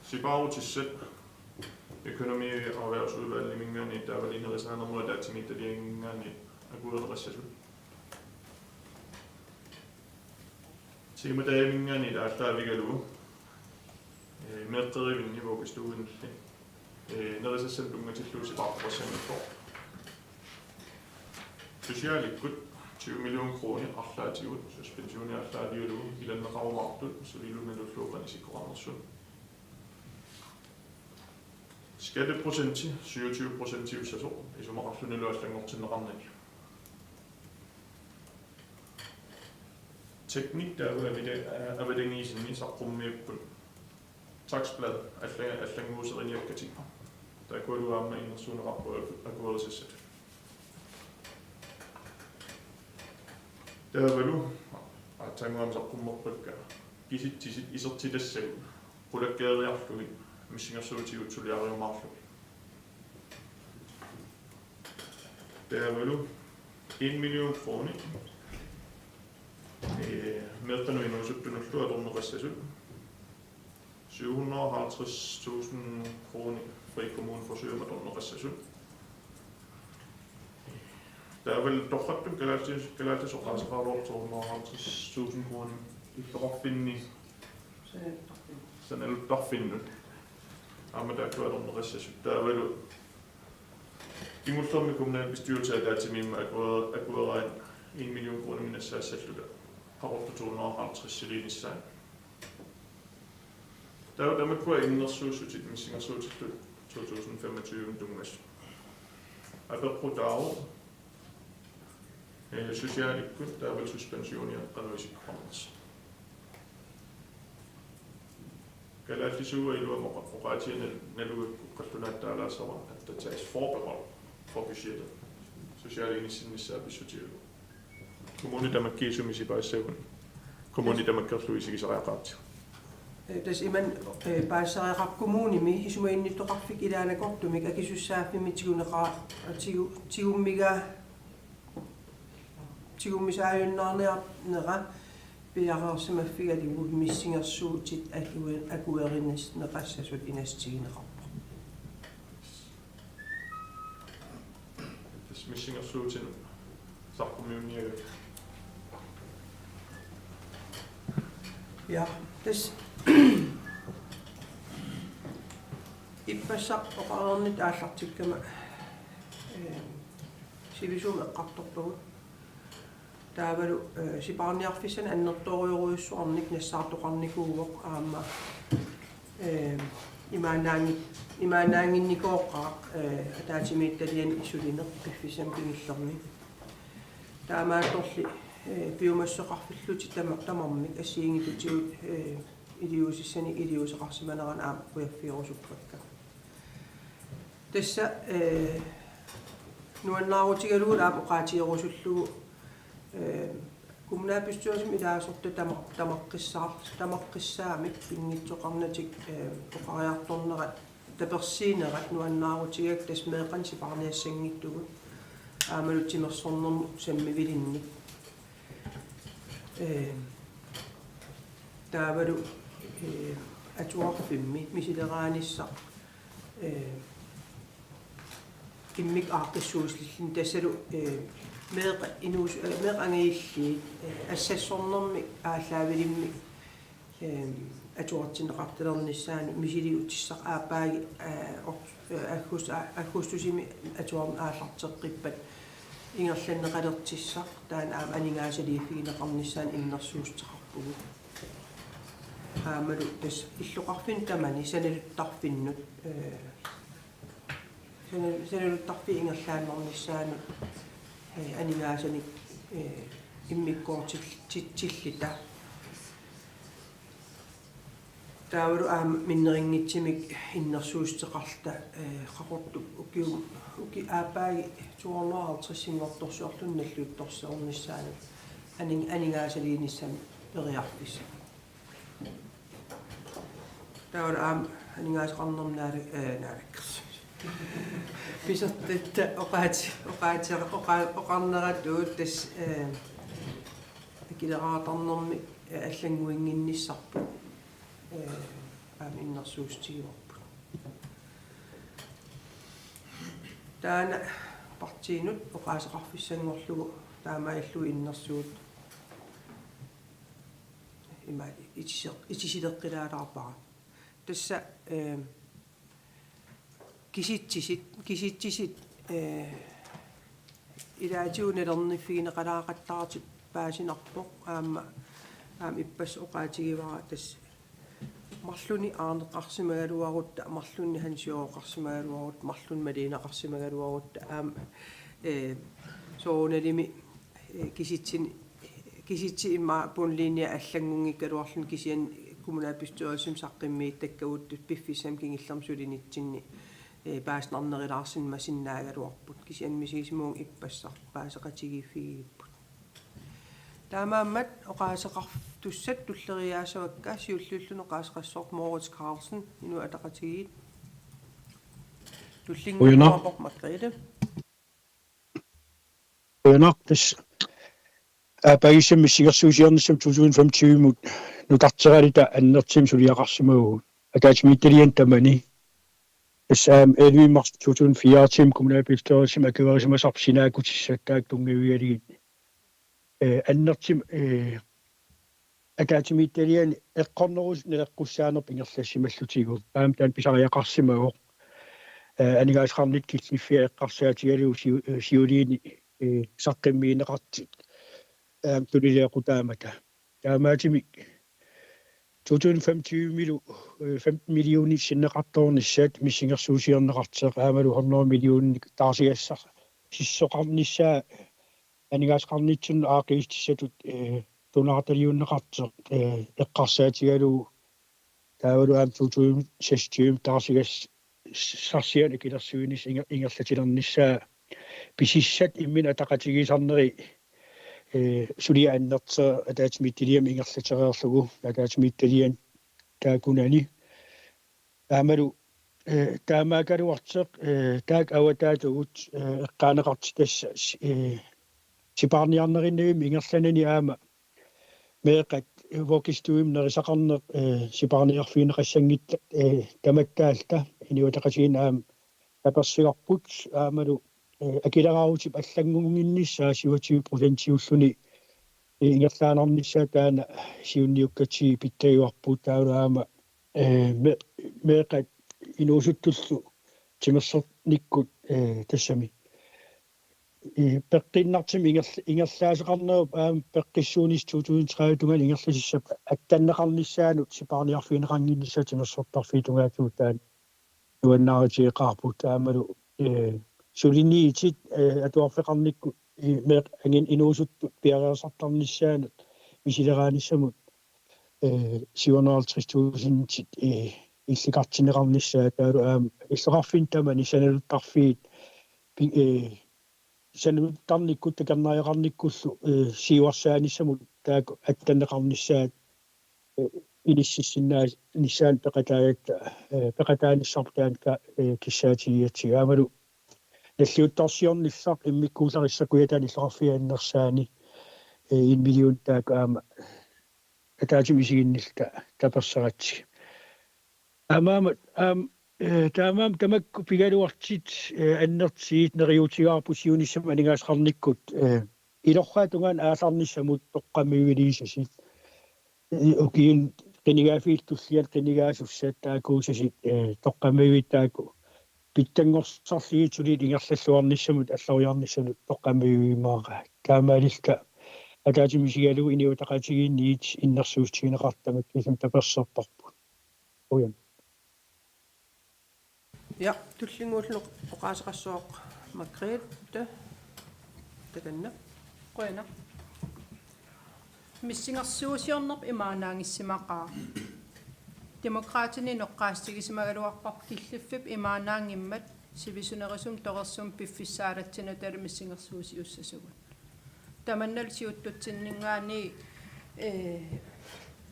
sipaarutissat økonomi- og erhvervsudvalget mingaanni taavalinerisaanarmua taatimiittaliangingaanni akuulererassasut Siimadayamingaanni taallaavigalugu meeqqerivinni vuukistuuginnulli nerisassan tungatilluusipaarporsannikko sosiaalikkut 20 millioner kroner arlaatigut suspensioni arlaatiulugu ilanneqarumartut sulilunalulluuqanisikkoqarnersut skatteprocenti 27% ussaso isumaqarlunaluallangortinneqarnani teknik der avadangiisinni saqqummiipput taksblad allanguuserinniakkatikku takualuaamma innersuuneqarpu akuerissat taavalu atsanguam saqqummerpakka kisittisit isertilassagu qulakkeeriarlugi missingersuutigut suliariumaarlugi taavalu 1 million kroner meeqanuinuusuttunullu atorneqassasut 750.000 kroner Fri Kommune forsøger med atorneqassasut taaval torrattu kalaatissoqaasaqaruartu 750.000 kroner illerarfinni sanaluttarfinnut aamataakku atorneqassasut taavalu kingullermi kommunalbestyrelse taatimiimma akuerain 1 million kroner minassaassalluta qarortu 250 silinissaan taamakkua innersuussutit missingersuutillu 2025 tungas aperqutaaru sosiaalikkut taaval suspensioonia qanuisikkoqarners kalaallisuua iluamoqa oqaatiana nalugakku qallunaataalaasawa attataas forbehold for budgettet sosiaaliinissinnissaapissutiulu kommuni tamakkiisumisipaassavun kommuni tamakkerluisigisariaqaartiu
tas iman paasariaqar kommunimi isumainnittоqarfik ilaanakortumik akisussaaffimitiguneqaa tigummiga tigummisaajunnaarnera piaqaarsimaffigalugu missingersuutit akuerinnis neqassasut inastigineqarpa
tas missingersuutin saqqummiunniaga
ja tas ippassaq oqarernit aallartikkama sivisum eqqartorpagut taavalu sipaarniarfissan annertoriuruissuarnik nassaartoqarnikuuvoq aamma imaanaanginnikoqqaq ataatimiittalian isulineq piffisam pingillermi taamaatorli piumassoqarfilluti tamarmik assiingitutigut iliusissani iliuseqarsimaneran aam uaffiorusuprakka tassa nuannaarutigalugut aam oqaatierusullugu kommunalbestyrelsem ilaasortu tamaqqissaamik pingitsoqarnatik oqariartornerat tapersiinerat nuannaarutigaak tas meeqan siparniassangittugut aamalutimersornermu sammivilinnik taavalu atuarfimmi misileraanissaq immik aaqissuuslillin tassalu meeq inuus meeq angiilli assassornermi ааllaавилимми atuartinneqartilernissaani misiliu tissaq aapaagi аггустусими atuarn aallarteqqippat ингерланнеқалертиссақ таан аама анигаасалииффигинеқарниссаан иннерсуустеқарпугу аамалу тас иллоқарфин тамани саналуттарфиннут саналуттарфи ингерлааннернissaanут анигаасаник иммиккоортиллита таавру аама миннерингитсимик иннерсуустеқарта қақорту уки аапааги 250 наллуутторсеорнissaanут анигаасалииниссами периарфисса таавру аама анигаасеқарнернаали наалаккерс писертта оқарнератуут тас акилераатарнерми аллангуингинниссарпу иннерсуустигиорпут таана партиинут оқаасеқарфиссангорлугу таамааллуи иннерсуут има итисилеққилаалаарпара тасса киситсисит илаатиунелерниффигинеқалаақаттаратип паасинарпоқ аама иппас оқаатигивара тас марлуни аанеқарсимагалуарутта марлунни хансиооқарсимагалуарут марлун малинеқарсимагалуарутта аама соонелими киситси имма пунлиния аллангунгиккалуарлун кисиан kommunalbestyrelsen saqqimmii takkavuttut piffissam kingillermsulinitsinni paasnarnerilaarsинма синнаагалуарпут кисианмисигисимуун иппассар паасеқатигиффигииппут таамааммат оқаасеқар туссат туллериаасавакка сиуллуллуно қаасеқассоорт Moritz Carlsen ину атақатигиит туллингуапоқ Маргретhe
Naqtas апагисэмми сигарсуусиорнissam 2025 мут нутартералита аннертим сулиақарсимагуу акаатимитталиан тамани эсаам 11 марс 2004 kommunalbestyrelsen акиварисимасарпсинаакутиссааттаак тунгавиалигит аннертим акаатимитталиан эққорнерус нелеққуссаанерп ингерлассималлутигу аам таан писариақарсимагоо анигаасқарнит киллиффиа эққарсаатигалу сиулиини саққиммиинеқартит тулилеэқутаамата таамаатимик 2025 милу 15 миллиони синнеқарторниссаат миссингерсуусиорнеқартеқ аамалу 100 миллиони таарсигассар сиссоқарниссаа анигаасқарнитсун аақиистиссатут тунаарталиуннеқартеқ эққарсаатигалу таавалу аам 2026 таарсигас сарсиани килерсуинис ингерлатилерниссаа писиссат иммин атақатигисарнери сулиааннерта атаатимиттилиам ингерлатереерлугу атаатимитталиан таакунани аамалу таамаакалуартеқ таак аватаатугут эққаанеқартитасса сипаарниарнериннагим ингерланани аама меэқат вокистуим нерисақарнеқ сипаарниарфиинеқассангитта таматтаалта иниутақасиин аама таперсигарпут аамалу акилараутип аллангунгинниссаа 27% ингерлаанерниссаа таана сиунниуккати питтагуарпут таулаама меэқат инуусуттуллу тимерсерниккут тассами пеққиннартим ингерлаасеқарнеруп аама пеққиссуунис 2030 тунгал ингерласиссап аттаннеқарниссаанут сипаарниарфиинеқангинниссаа тимерсертарфиитунгаатуу таан нуаннааритиеқарпут таамалу сулиниитит атуарфеқарникку меқ ангин инуусутту пиареерсартарниссаанут мисилерааниссамут 750,000 илликартинеқарниссаа таалу аама иллеқарфин тамани саналуттарфиит саналуттарникку такернааяқарниккуллу сиуарсааниссамут таак аттанеқарниссаат илиссиссиннаа ниссаан пеқатааниссартаан киссаатигиатсига аамалу наллиуттарсиорнissaq иммиккуулариссакуятаан иллеқарфиааннерсаани 1 миллион таак аама атаатимисигиннилта таперсаратси амаама Tamakku pigaluartit annertiit neriutigaarpusiunissam aningaasqarnikkut ilorraatungaan aallarnissamut toqqamiuiliisasit ukiin qinigaafiiltulliat qinigaasussat taakuusasit toqqamiuittaaku pittangorсарлигитуlit ингерллуарнissamут аллариарнissamут тоққамиуимаагаа таамаалилка атаатимисигалу иниутақатигиинниит иннэрсуустигинеқартамак кисам таперсерпарпут уян
Ja, tullinguullu oqaasaqassuoq Margrethe takanna.
qoyana missingersuusiornerp imaanaangissimaqaa demokraatini noqqaastigisimagaluarpar killiffip imaanaangimmat sivisunerisum toqersum piffissaalatinu talu missingersuusi ussasugut tamannal siuttutsinningaani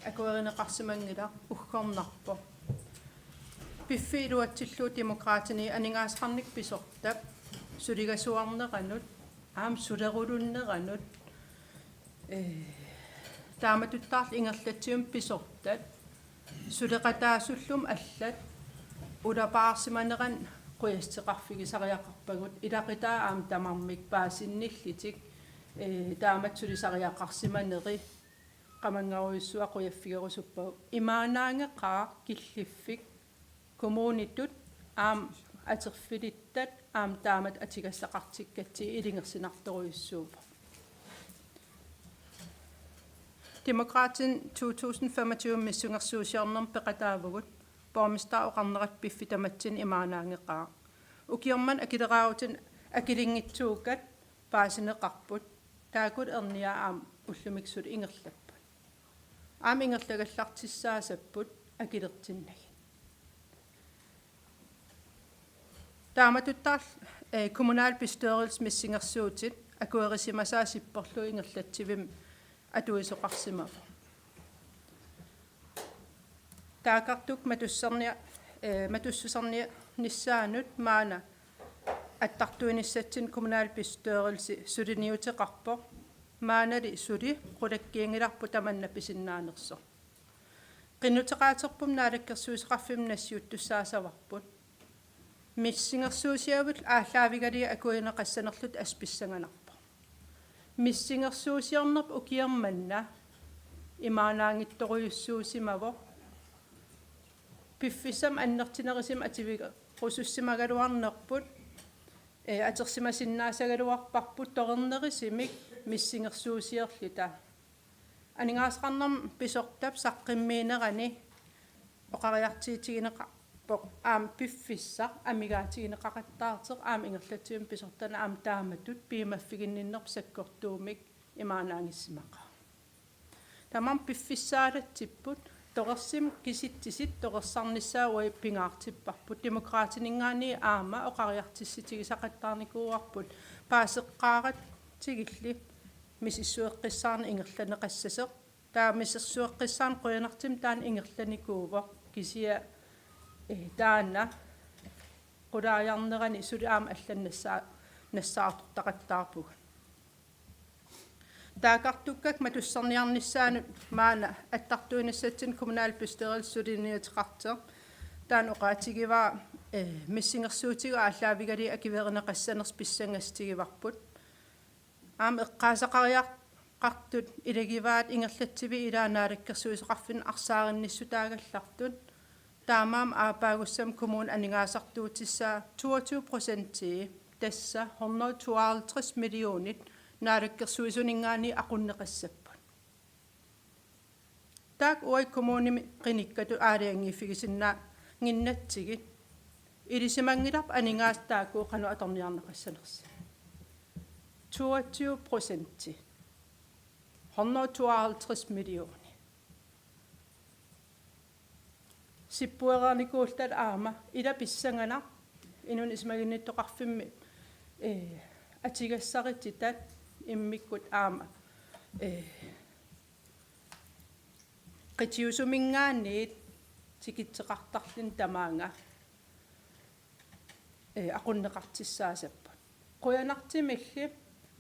akuerineqarsimangila uggornarpo piffiiluatsillu demokraatini aningaasqarnik pisortap suligasuarneranut aam sulerulunneranut taamatuttaarl ingerlatsium pisortat suleqataasullum allat ulapaarsimaneran quyastiqarfigisariaqarpagut ilaqitaa aam tamarmik paasinnillitik taamat sulisariaqarsimaneri qamangaruissua quyaffigерусуппагу имаанаангеқаа киллиффик коммуниттут аам атерфилиттат аам таамат атигассақартиккатси илингерсинарторуйуссуупа Demokraten 2025 missungersuusiornerm peqataavgut borgmester oqarnerat piffitamatsin imaanaangeqaa ukierman akileraautin akilingitsuukat paasineqarput taakut erniaa aam ullumiksut ingerlapput aam ingerlagallartissaasapput akilertinnagi taamatuttaarl kommunalbestørelsesmissingersuutit akuerisimasaasipporlu ingerlatsivim atuisoqarsimava taakartuk matussernia nissaanut maana attartuinissatsin kommunalbestørelse suliniuteqarpo maanali suli qulakkiingilarpu tamanna pisinnaanerso qinnuteqaaterpum naalakkersuuseqarfim nassiuttussaasavarput missingersuusiavut ааллаавигалиа акуинеқассанерлут асписсанганарпа missingersuusiornerp ukiermanna имаанаангитторуйуссуусимаво пиффисам аннертинерисим ативига qussussimagaluarnerput атерсимасиннаасагалуарпарпут торернерисимик missingersuusiерлита анингаасқарнерм писортап саққиммиинерани оқариартиитигинеқа аам пиффиссақ амигаатигинеқақаттаартеқ аам ингерлатсиум писортана аам тааматут пиимаффигинниннерп саккортуумик имаанаангиссимақа тамам пиффиссаалатсиппут тоқерсим киситтисит тоқерсарниссаауи пингаартиппарпут демократинингаани аама оқариартисситигисақаттаарникууарпут паасеққаарат тигилли мисиссуеққиссаарни ингерланеқассасеқ таа миссерсуеққиссаан қуянартим таан ингерланикууво кисия таана qulaajarnerani suli aama nassaatortaqattaarpug taakartukkak matussarniarnissaanut maana attartuinassatsin kommunalbestørelsessuliniuteqarteq taan oqaatigivaa missingersuutigu aalлаавигали акивеернеқассанерс писсангаstigivarput аама эққаасақариаққартут илагиваат ингерлатсиви илаанаалаккерсуисеқарфин арсааринниссутаагаллартут таамаам аапаагуссам коммун анингаасартуутисsaa 22% тасса 152 миллионит наалаккерсуисунингаани aqunneqassapпут таак уай коммуними қиниккату аалиангиффигисиннаа гиннатсигит илисимангиларп анингаастаакуу қану аторниарнеқассанерси 22% 152 миллион сиппуерааникуултал аама ила писсангана инун исмагинниттоқарфимми атигассарититат иммиккут аама qitiusuminggaanniit tikitseqartarlin tamaanga aqunneqartissaasapput quyanartimilli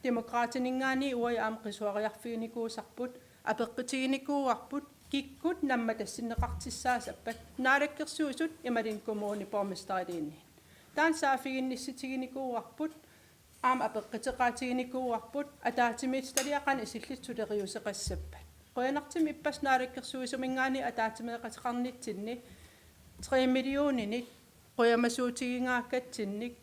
demokraatiningaani uai aam qisuariarfiginikuusarput apeqqitiginikuuarput kikkut namma tassinneqartissaasappat naalakkersuusut imalin kommuni pormestariliinni taan saafiginnissitiginikuuarput aama apeqqiteqaatiginikuuarput ataatimiitstaliaqan isillitsuleriuseqassappat qoyanartim ippas naalakkersuisumingaani ataatimeeqatiqarnitsinni 3 millioninit qoyamasuutigingaakatsinnik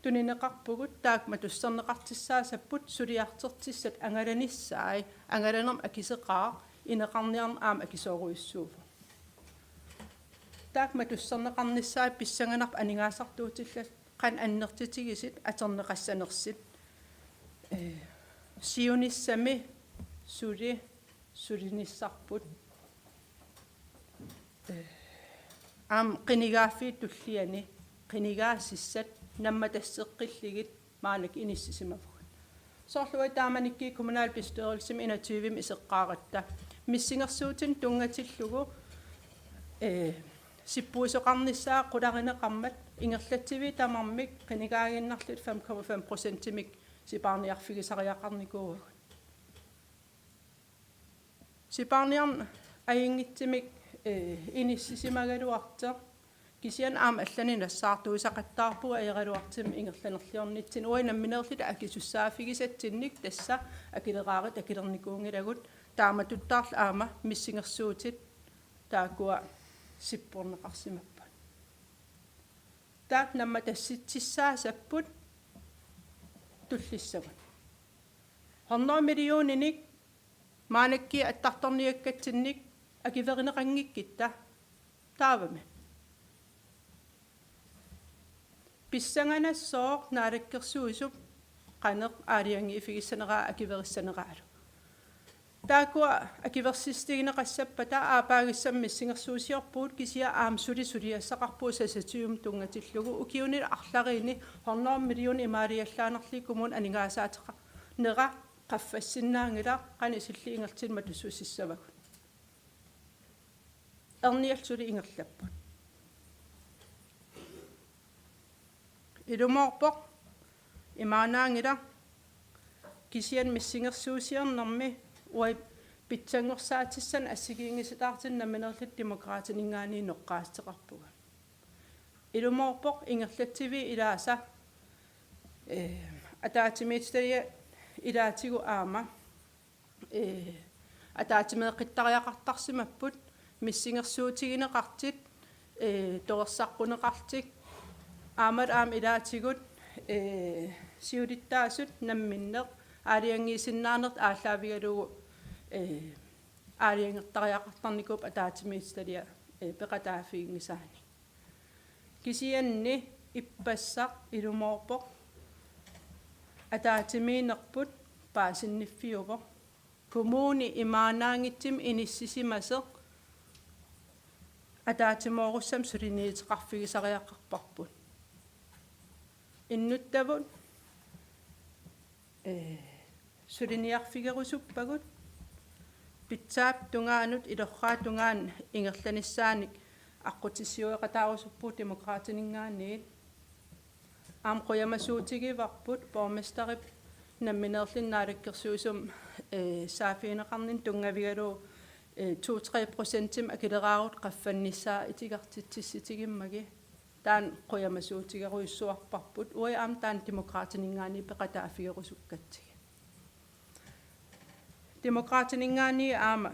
tunineqarpugut taakma tusserneqartissaasapput suliartertissat angalanissaai angalanerm akiseqaa ineqarniarm aam akisooruissuuvu taakma tusserneqarnissaai pissanganarp aningaasartuutillat qan annertitigisit aterneqassanersit siunissami sulinissarput aam qinigaaffiit tulliani qinigaassissat namma tasseqqilligit maanak inissisimavun soorluwa taamanikki kommunalbestørelsim 21 iseqqaaratta missingersuutin tungatillugu sippuisoqarnissaa qularineqarmat ingerlatsivi tamarmik qinigaaginnarlut 5,5% timik sipaarniarfigisariaqarnikuugut sipaarniarn ayingitsimik inissisimagaluarter kisian aam allani nassaartuisaqattaarpu aeraluartim ingerlanerliornitsin uinamminerlit akisussaaffigisatsinnik tassa akileraaqit akilernikuungilagut taamatuttaarl aama missingersuutit taakua sipporneqarsimappat taak namma tassitsissaasapput tullissagun 100 millioninik maanakki attartorniakkatsinnik akiverineqangikkitta taavame pissanganassoo naalakkersuusup qaneq aaliangi ifigissaneraa akiverissaneraalu taakua akiversistigineqassapata aapaagissam missingersuusiorpuut kisia aam suliassaqarpuu sasatium tungatillugu ukiunil arlariini 100 million imaaliallaanerlikumun aningaasaatiqa nera qaffassinnaangila qanisilli ingertilma tussussissavagut ernialsuli ingerlapput ilumorpoq imaanaangila kisian missingersuusiarnermi uai pitsangorsaatиссан ассигиингиситаартиннаминерли демократиningaani noqqaasteqarpuga ilumorpoq ingerlatsivi ilaasa ataatimiitstalia ilaatigu aama ataatimeeqittariaqartarsimapput missingersuutigineqartit torersaqquneqartik aamat aam ilaatigut siulittaasut namminneq aaliangiisinnaanert ааллаавигалугу аалиангертариақартарникуп атаатимиитсталиа пеқатааффигнисаани кисианни иппассақ илумоорпоқ атаатимиинерпут паасинниффиувоқ коммуни имаанаангитсим иниссисимасеқ атаатимооруссам сулиниитеқарфигисариаққарпарпут иннуттавут сулиниарфигерусуппагут питсаап тунгаанут илорраа тунгаан ингерланиссааник аққутиссиуеқатаарусуппут демократинингаанниит аам қоямасуутигиварпут порместарип намминерлиннаалаккерсуусум саафиинеқарнин тунгавигалуу 2-3% акилераарут qaffannисsaa итигартитсисситигиммаги таан қоямасуутигеруйссуарпарпут уи аам таан демократинингаани пеқатаафигерусуккатсиг демократинингаани аама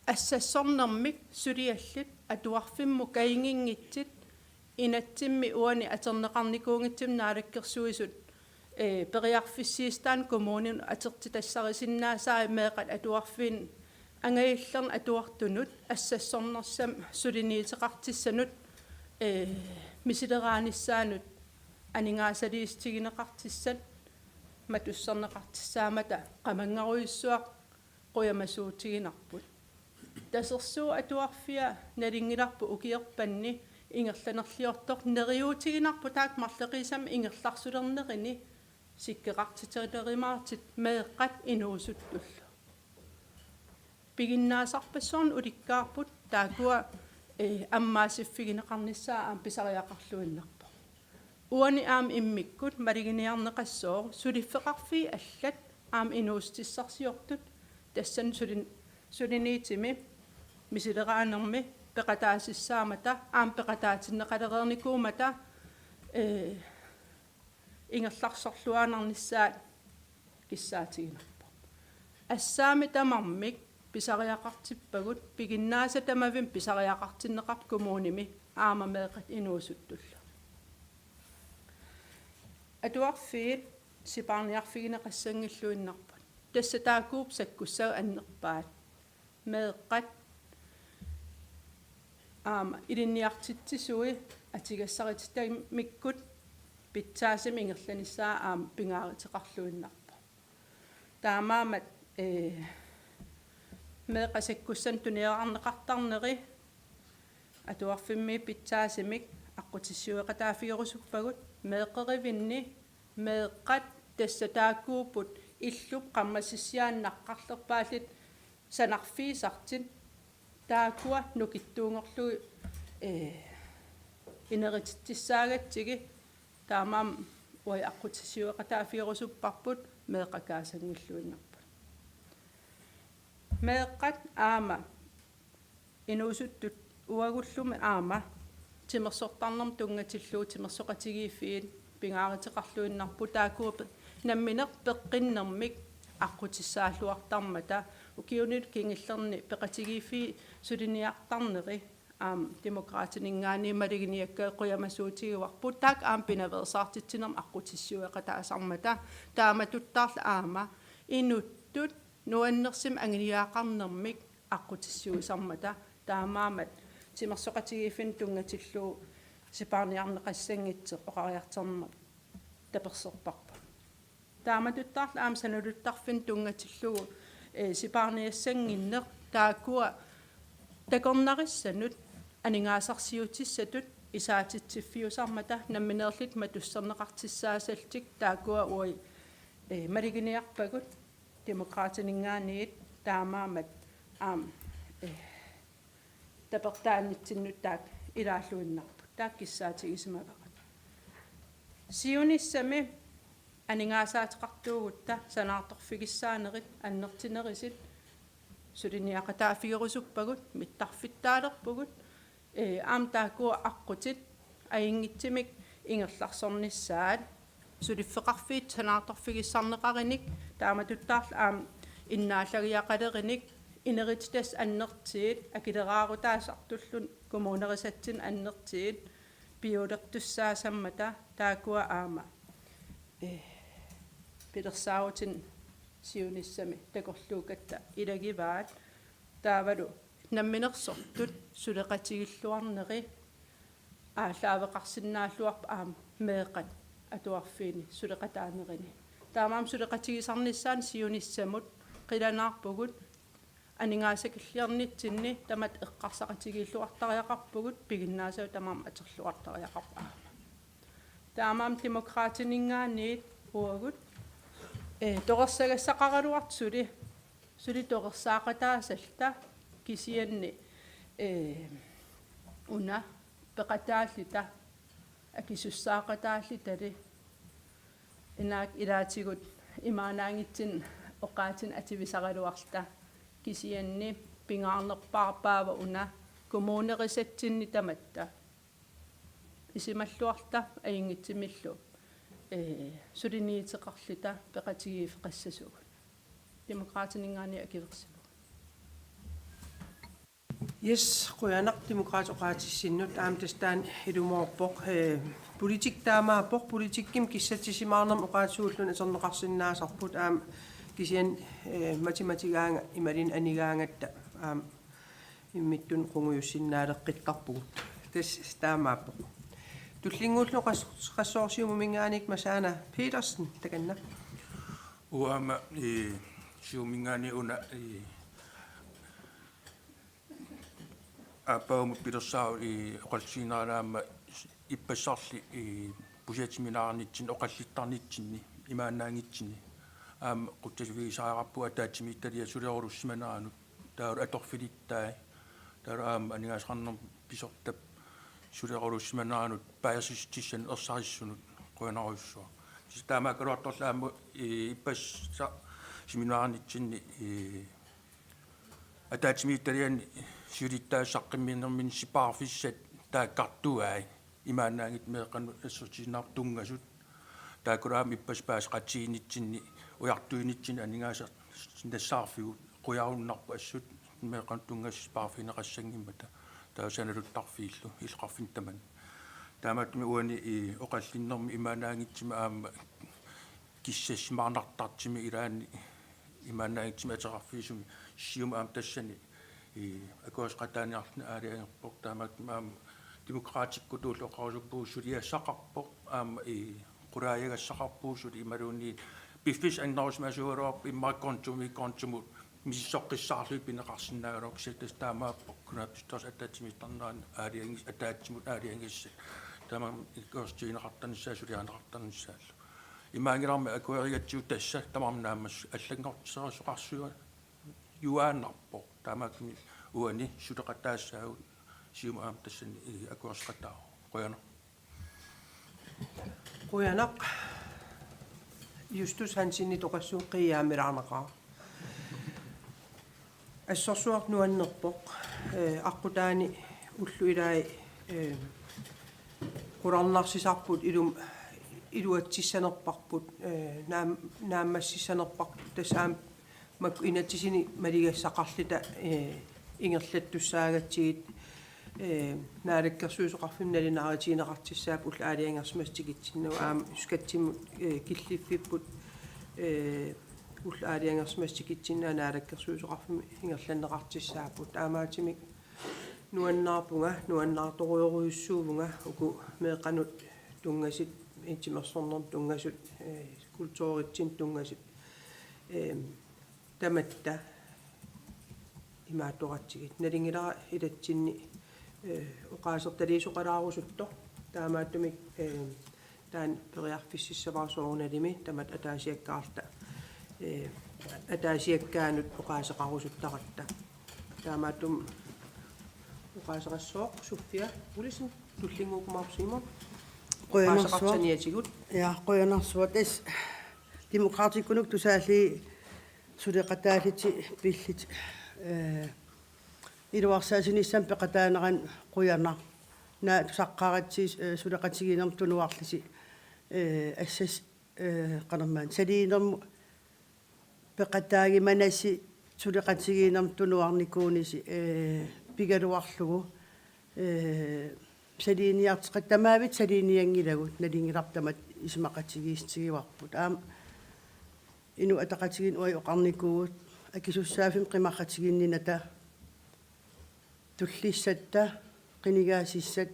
ассассорнэрмик сулиаллит атуарфимму каингингитсит инатсимми уани атернеқарникуунгитсим наалаккерсуисут периарфиссиистаан коммунин атертитассарисиннаасаа меэқат атуарфин ангаиллерн атуартунут ассассорнерсам сулиниитеқартиссанут мисилерааниссаанут анингаасалиистигинеқартиссат матуссернеқартиссаамата қамангаруйссуақ қуямасуутигинарпут тасерсуу атуарфиа налингиларпу укиерпанни ингерланерлиортоқ нериуутигинарпу таак марлеқисам ингерларсулернерини сиккеқартитерилеримаартит меэққат инуусуттуллу пигиннаасарпассуарн уликкаарпут таакуа аммаасиффигинеқарниссаа аам писариақарлуиннарпо уани аам иммиккут малигиниарнеқассоо сулиффеқарфи аллат aam inuustissarsiortut tassan suliniitimi misileraannermi peqataasissaamata aam peqataatinneqalereernikuumata ingerlarsorluaanarnissaat kissaatiginaarpo assaami tamarmik pisariaqartippagut piginnaasa tamavim pisariaqartinneqart kumuunimi aama meeqat inuusuttulla atuarfiit sipaarniarfigineqassangilluinnarput tassa taakuup sakkussaga annerpaat meeqqat aama ilinniartitsisui atigassaritta mikkut pitsaasim ingerlanissaa aama pingaariteqarluinnarpa taamaamat meeqasakkussan tuniaqarneqartarneri atuarfimmi pitsaasimik aqutissiueqataafigerusuppagut meeqqerivinni meeqqat tassa taakuuput illup qammassissiaannaqqarlerpaallit sanarfiisartit taakua nukittuungorlu ineritittissaagatsigi taamaam uai aqutissiueqataafigerusupparput meeqqakaasangilluinnarput meeqqat aama inuusuttut uagullumi aama timersortarnerm tungatilluu timersoqatigiiffiin pingaariteqarluinnarpu taakuup nammineq peqqinnermik aqutissaalluartarmata ukiunit kingillerni peqatigiiffi suliniartarneri aam demokraatiningaani maliginiakkaa qoyamasuutigiuarpu taak aam pinaversaartitsinerm aqutissueqataasarmata taamatuttaarla aama inuttut nuannersim anginiaaqarnermik aqutissuisarmata taamaamat timersoqatigiiffin tungatilluu sipaarniarneqassangitseq oqariarterma taperserparpa taamatuttaarla aam sanuluttarfin tungatillugu sipaarniassanginneq taakua takornarissanut aningaasarsiutissatut isaatitsiffiusarmata nammineerlit matusserneqartissaasaltik taakua uai maliginiarpagut demokraatiningaaniit taamaamat aam tapertaannitsinnut taak ilaalluinnarpu taakkissaatigisimavaqat siunissami aningaasaateqartuugutta sanaartorfigissaanerit annertinerisit suliniaqataafigerusuppagut mittarfittaalerpugut aam taakua aqutit aingitsimik ingerlarsornissaat suliffeqarfiit sanaartorfigissarneqarinik taamatuttaarla aam innaallagiaqalerinik ineritas annertiit akileraaruutaasartullun kumuunerisatsin annertiit piulertussaasammata taakua aama pilersaarutin siunissami takorluukatta ilagivaat taavalu namminersortut suleqatigilluarneri ааллаавеқарсиннааллуарпа аама меэқат атуарфиини сулеқатааnerini таамаам сулеқатигисарниссаан сиуниссамут қиланаарпугут анингаасакиллиарнитсинни тамат эққарсақатигииллуартариақарпугут пигиннаасау тамаам атерлуартариақарпа таамаам демократинингаанниит уагут торерсагассақаралуартсули сули торерсаақатаасалта кисианни уна пеқатааллита акисуссаақатааллитали инаак илаатигут имаанаангитсин оқаатин ативисаралуарта кисианни пингаарнерпаарпаава уна коммуунерисатсинни таматта исималлуарта аингитсимиллу сулиниитеқарлита пеқатигииф қассасугу демократинингаани акиверсиму
Yes, qoyanaq demokraatoqaatissinnut aamtastaan ilumorpoq politik taamaapoq politikkim kissatisimaarnerm oqaatsuullun aserneqarsinnaasarput aam kisian matematigaanga imalin anigaangatta aam immittun qunguyussinnaalerqittarpugut tas taamaapoq tullinguullu qassoorsiumumingaanik masaana Petersen takanna
uama siumingaani una апаумут пилерсаау оқалсиинераама иппассарли пусиатиминаарнитсин оқаллиттарнитсинни имаанаангитсини аама қуттасугисаараппуа таатсими итталиа сулеорулуссиманераанут таа аторфилиттаа таа аама анигаасарнер писортап сулеорулуссиманераанут паасистиссан ерсариссунут қуянаруйссуа таамаакалуарторлаама иппасса симинаарнитсинни атаатимиитталиани сулиттаассаққимминермин сипаарфиссат тааккартуаи имаанаангит меэқану ассутиннаартунгасут таакулаами иппас паас qatiinitsinni уяртуинитсин анингааса нассаарфигу қуяруннарпу ассут меэқан тунгас паарфинеқассангиммата таасаналуттарфииллу илеқарфин таман таамаатми уани и оқаллиннэрми имаанаангитсима аама киссассимаарнартартими илаани имаанаангитсима атерарфиисуми сиума аам тассани и акуасқатааниарлна аалиангерпоқ таамаатми аама демократиккутуул оқарусуппуу сулиассақарпоқ аама и quraayaгассақарпуусули ималуунни пиффис аннерусмасуалуарп иммакконтумикконтумут миссоққиссаарлуи пинеқарсинаагалук сатас таамааппоқ кунаппистос атаатимиттарнеран аалиангис атаатсимут аалиангисса таама иккорстиинеқартаниссаасулиаанеқартаниссааллу имаангиларми акуэригатсиу тасса тамарнаамас аллангортисерасоқарсуа юааннарпоқ таамаакми уани сулеқатаассаагут сиума аам тассани акуэрсқатаа қояна
Quyanaq justus hansinni toqassuun qiyaamiraarnaqaa assorsuaq nuannerpoq aqutaani ullu ilai qurarnarsisarput iluatsissanerparput naammassissanerparput tassaam makku inatsisini maligassaqarlita ingerlattussaagatigit naalakkersuusoqarfim nalinaaritинеqartissaap ullaaliangersmastigitsinnu aam uskatsimut killiffipput ullaaliangersmastigitsinna naalakkersuusoqarfim ingerlanneqartissaaput aamaatimik nuannaartoruyoruissuuvunga uku meeqanut tungasit itimersorner tungasut kultuuritsin tungasit tamatta imaattoqatsigit nalingilaa ilatsinni uqaasertaliisuqalaarusutto taamaattumik taan periarfississavaarsoorunalimi tamat ataasiakkaarta ataasiakkaanut uqaaseqarusuttaqatta taamaattum uqaaseqassooq Sofia ulisin tullinguukumaarsiimo uqaaseqartaniatigut
qoyanarsuat as demokraatikkunuk tusaalli suleqataalliti pillit iluarsaasinissan peqataaneran quyanna naa tusaqqaaratsis suleqatigiinerm tunuarlisi assas qanermaan saliinermu peqataagimanassi suleqatigiinerm tunuarnikuunisi pigaluarlugu saliiniartiqattamaavit saliiniangilagut nalingilartamat ismaqatigiistigiwarput aam inu ataqatigin uai oqarnikuut akisussaaffim qimaqatiginninata tullissatта qinigaasissat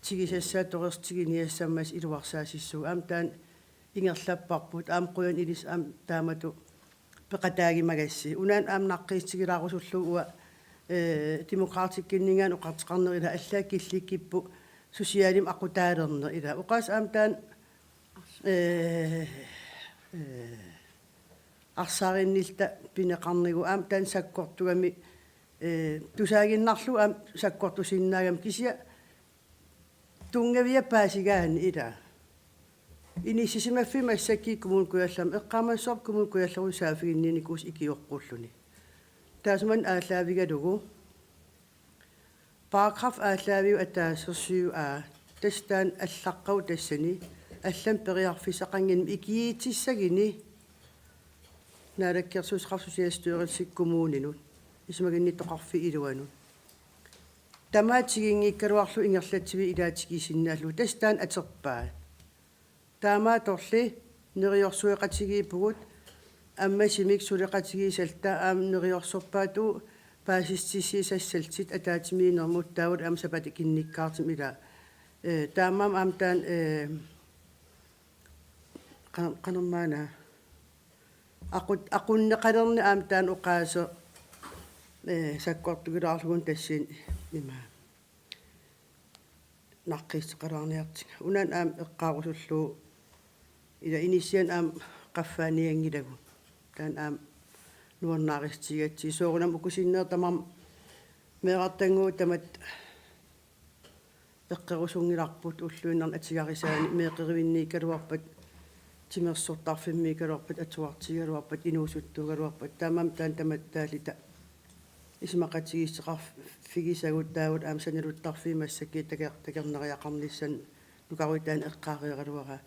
tigisassaat toqertiginiassammas iluarsaasissugu aam taan ingerlapparput aam quyan ilis aam taamatu peqataagimagassi unaan aam naqqiistigilaarusullugu ua demokraatikkinningaan oqartiqarnerila allaakillikkippu susiaalim aqutaalerner ila uqaas aam taan арсаариnnilta пинеқарнигу аам таан саккортугами тусаагиннарлу аам саккортусиннаагам кисия тунгавиа паасигаани ила инисисимаффима иссаккиккумун куяллам эққамассоорп кумун куяллеру саафигинниникуус икиоққуллуни таасман ааллаавигалугу параграф ааллаавиу атаассерсиу тастаан аллаққау тассани аллам периарфисақангин икиитиссагини naalakkersuusqarsusiastøeritsikкumuuninut ismaginniттоqarfi iluanut tamaatiginngikkaluarlu ingerlatsivi ilaatigisinnaаллу тастаан атерпаа таамааторли нериорсуеqatigiipugut аммасимик сулеqatigiisalta аам нериорсорпаату паасистисисассалтит атаатимиинермут таавут аам сапати кинниккаартим ила таамаам аам таан qanermaana aqunneqalerni aam taan uqaasa sakkortugilaarlugun tassin ima naqqiisteqalarniartiga unan aam eqqaarusullu ila inissian aam qaffaaniangilagu taan aam nuarnaaristigatsi soorunam ukusinneertamam meeqartanguu tamat eqqerusungilarput ulluinnerna atigaarisaani meeqerivinniikkaluarpat тимерсортарфиммикалуарпат атуартигалуарпат инуусуттугалуарпат таамам таан таматтаалита исмақатигиссеқарф фигисагут таавут аамсаналуттарфимассакки такернериақарнissan нукаруитаан эққаариералуара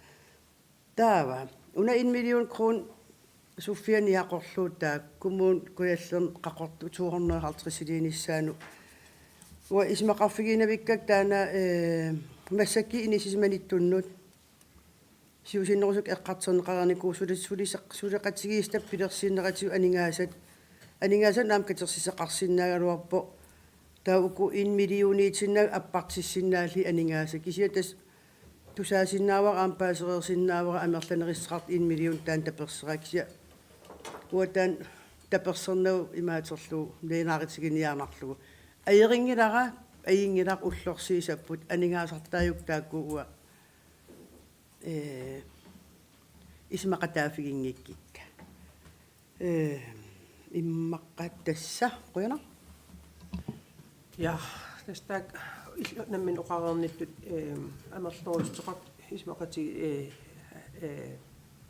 таава уна 1 миллион крон суффианиақорлуут таа кумуун куяллерн қақорту 250 силиниссаану уа исмақарфигинавиккак таана массакки инисисманиттуннут сиусиннерусук эққартернеқарникуу сулеқатигиистап пилерсииннератиу анингаасат наам катерсисеқарсиннаагалуарпо таа уку 1 миллиониитиннаг аппартиссиннаалли анингааса кисиатас тусаасиннаавара аампаасереерсиннаавара амерланериссақарт 1 миллион таан таперсераксия уатаан таперсернау имаатерлуу лeenaaritsiginiaarnarlugu аерингилара аингилар уллорсиисаппут анингаасартааюк тааккууа исмақатаафигингиккикка иммаққаттасса қуяна
Ja, tästä nämmin oqarernittut амерлорустеқарт исмақати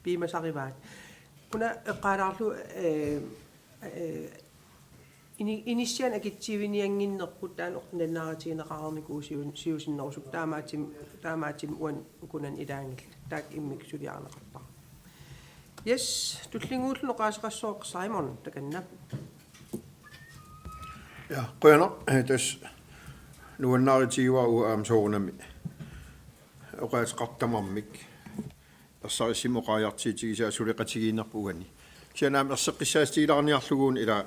пимасариваат куна эққалаарлу инисиан акитсивиниангиннерпут таан орнанааратигинеқарерникуу сиусиннерусук таамаатим уан кунан илаангил таак иммик сулиарнеқартар yes туллингууллу qaasaqassooq Simon таканна
Ja, quyana tas nuannaaritigiwa soornami oqaasqartamammik тассарисимоqaajartiitigisaa suleqatigiinnerpugani sianaam erseqqissaastiilarniarluguun ila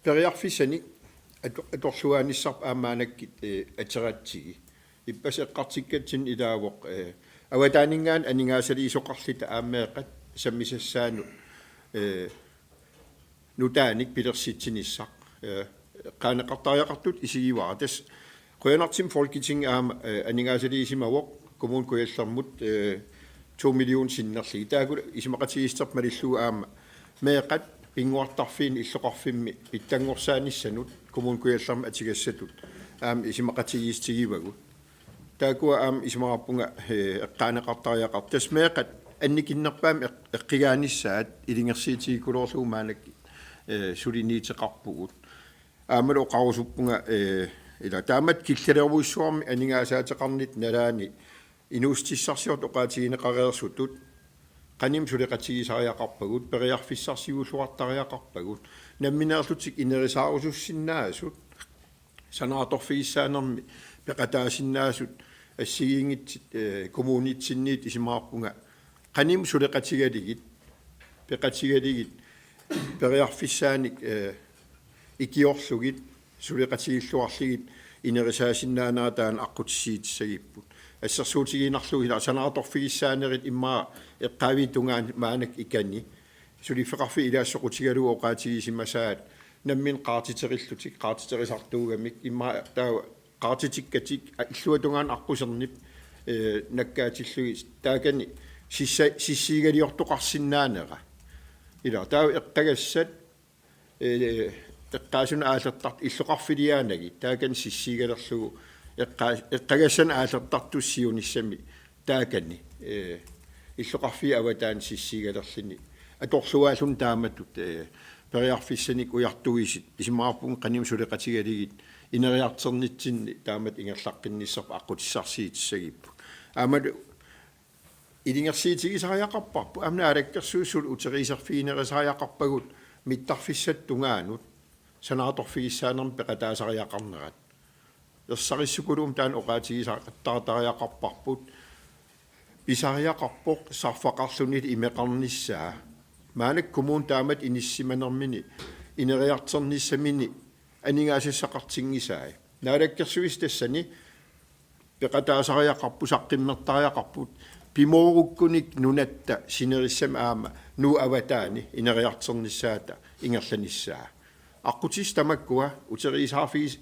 periarfissani atorluaanissarp aammaanakkit ateratigi ippas eqqartikkatsin ilaavoq awataaningaan aningaasaliisoqarlita aammeeqat sammisassaanu nutaanik pilersitsinissaq qaanaqartariaqartut isigivara tas qoyanartim folketing aama aningaasaliisimawoq kommunen kujallermut 2 million sinnerligi taakula isimaqatigisterp malilluu aama meeqat pinguartarfiin illoqarfimmi pittangorsaannissanut kommunen kujallerma atigassatut aama isimaqatigiistigivagu taakua aama isimaqarpunga eqqaanaqartariaqart tas meeqat annikinnerpaam eqqigaannissaat ilingersiitigikulorluu maanakki suliniiteqarpugut aamalo qarusuppunga ila taamat killaleruissuarmi aningaasaateqarnit nalaani inuustissarsiort oqaatigineqareersutut qanim suleqatigisariaqarpagut periarfissarsigulluartariaqarpagut nammineerlutik inerisaarusussinnaassut sanaatorfigissaanermi peqataasinnaassut assigiingitsit kommunitsinniit isimaqarpunga qanim suleqatigaligit peqatigaligit periarfissaanik ikiorlugit suleqatigilluarligit inerisaasinnaanaataan aqqutissiitsagipput ассерсуутигинарлугила санааторфигиссаанерит иммаа эққавиитунгаан maanak ikani сулифеқарфи илаассоқутигалуу оqaатигисимасаат наммин qaatiterillутик qaatiterisartuugamik иммаа таа qaatitikkatик иллуатунгаан аққусернип наккаатиллуги таакани сиссиигалиортоқарсинаанера ила таа эққагассат эққаасуна аалертарт иллоқарфилиаанаги таакани сиссиигалерлугу эққагасан аалертартуссиунissami таакани иллоқарфи аватаан сиссиигалерлини аторлуаалун тааматут периарфиссаник уяртугисит исимаарпун каним сулеқатигалигит инериартернитсинни таамат ингерлаққинниссерп аққутиссарсиитиссагиппу аамалу илингерсиитигисариақарпарпу амна алаккерсуусул утерисерфиинерисариақарпагут миттарфиссат тунгаанут санааторфигиссаанерм пеқатаасариақарнерат ерсариссукулуум таан оqaатигисаартаратариақарпарпут писариақарпоқ сарфақарлунит имеқарниссаа маанак коммун таамат иниссиманермини инериартерниссамини анигаасиссақартингисаа наалаккерсуис тассани пеқатаасариақарпу саққиммертариақарпут пимооруккуник нунатта синериссам аама нуу аватаани инериартернissaата ингерланиссаа аққутис тамаккуа утерисаарфигис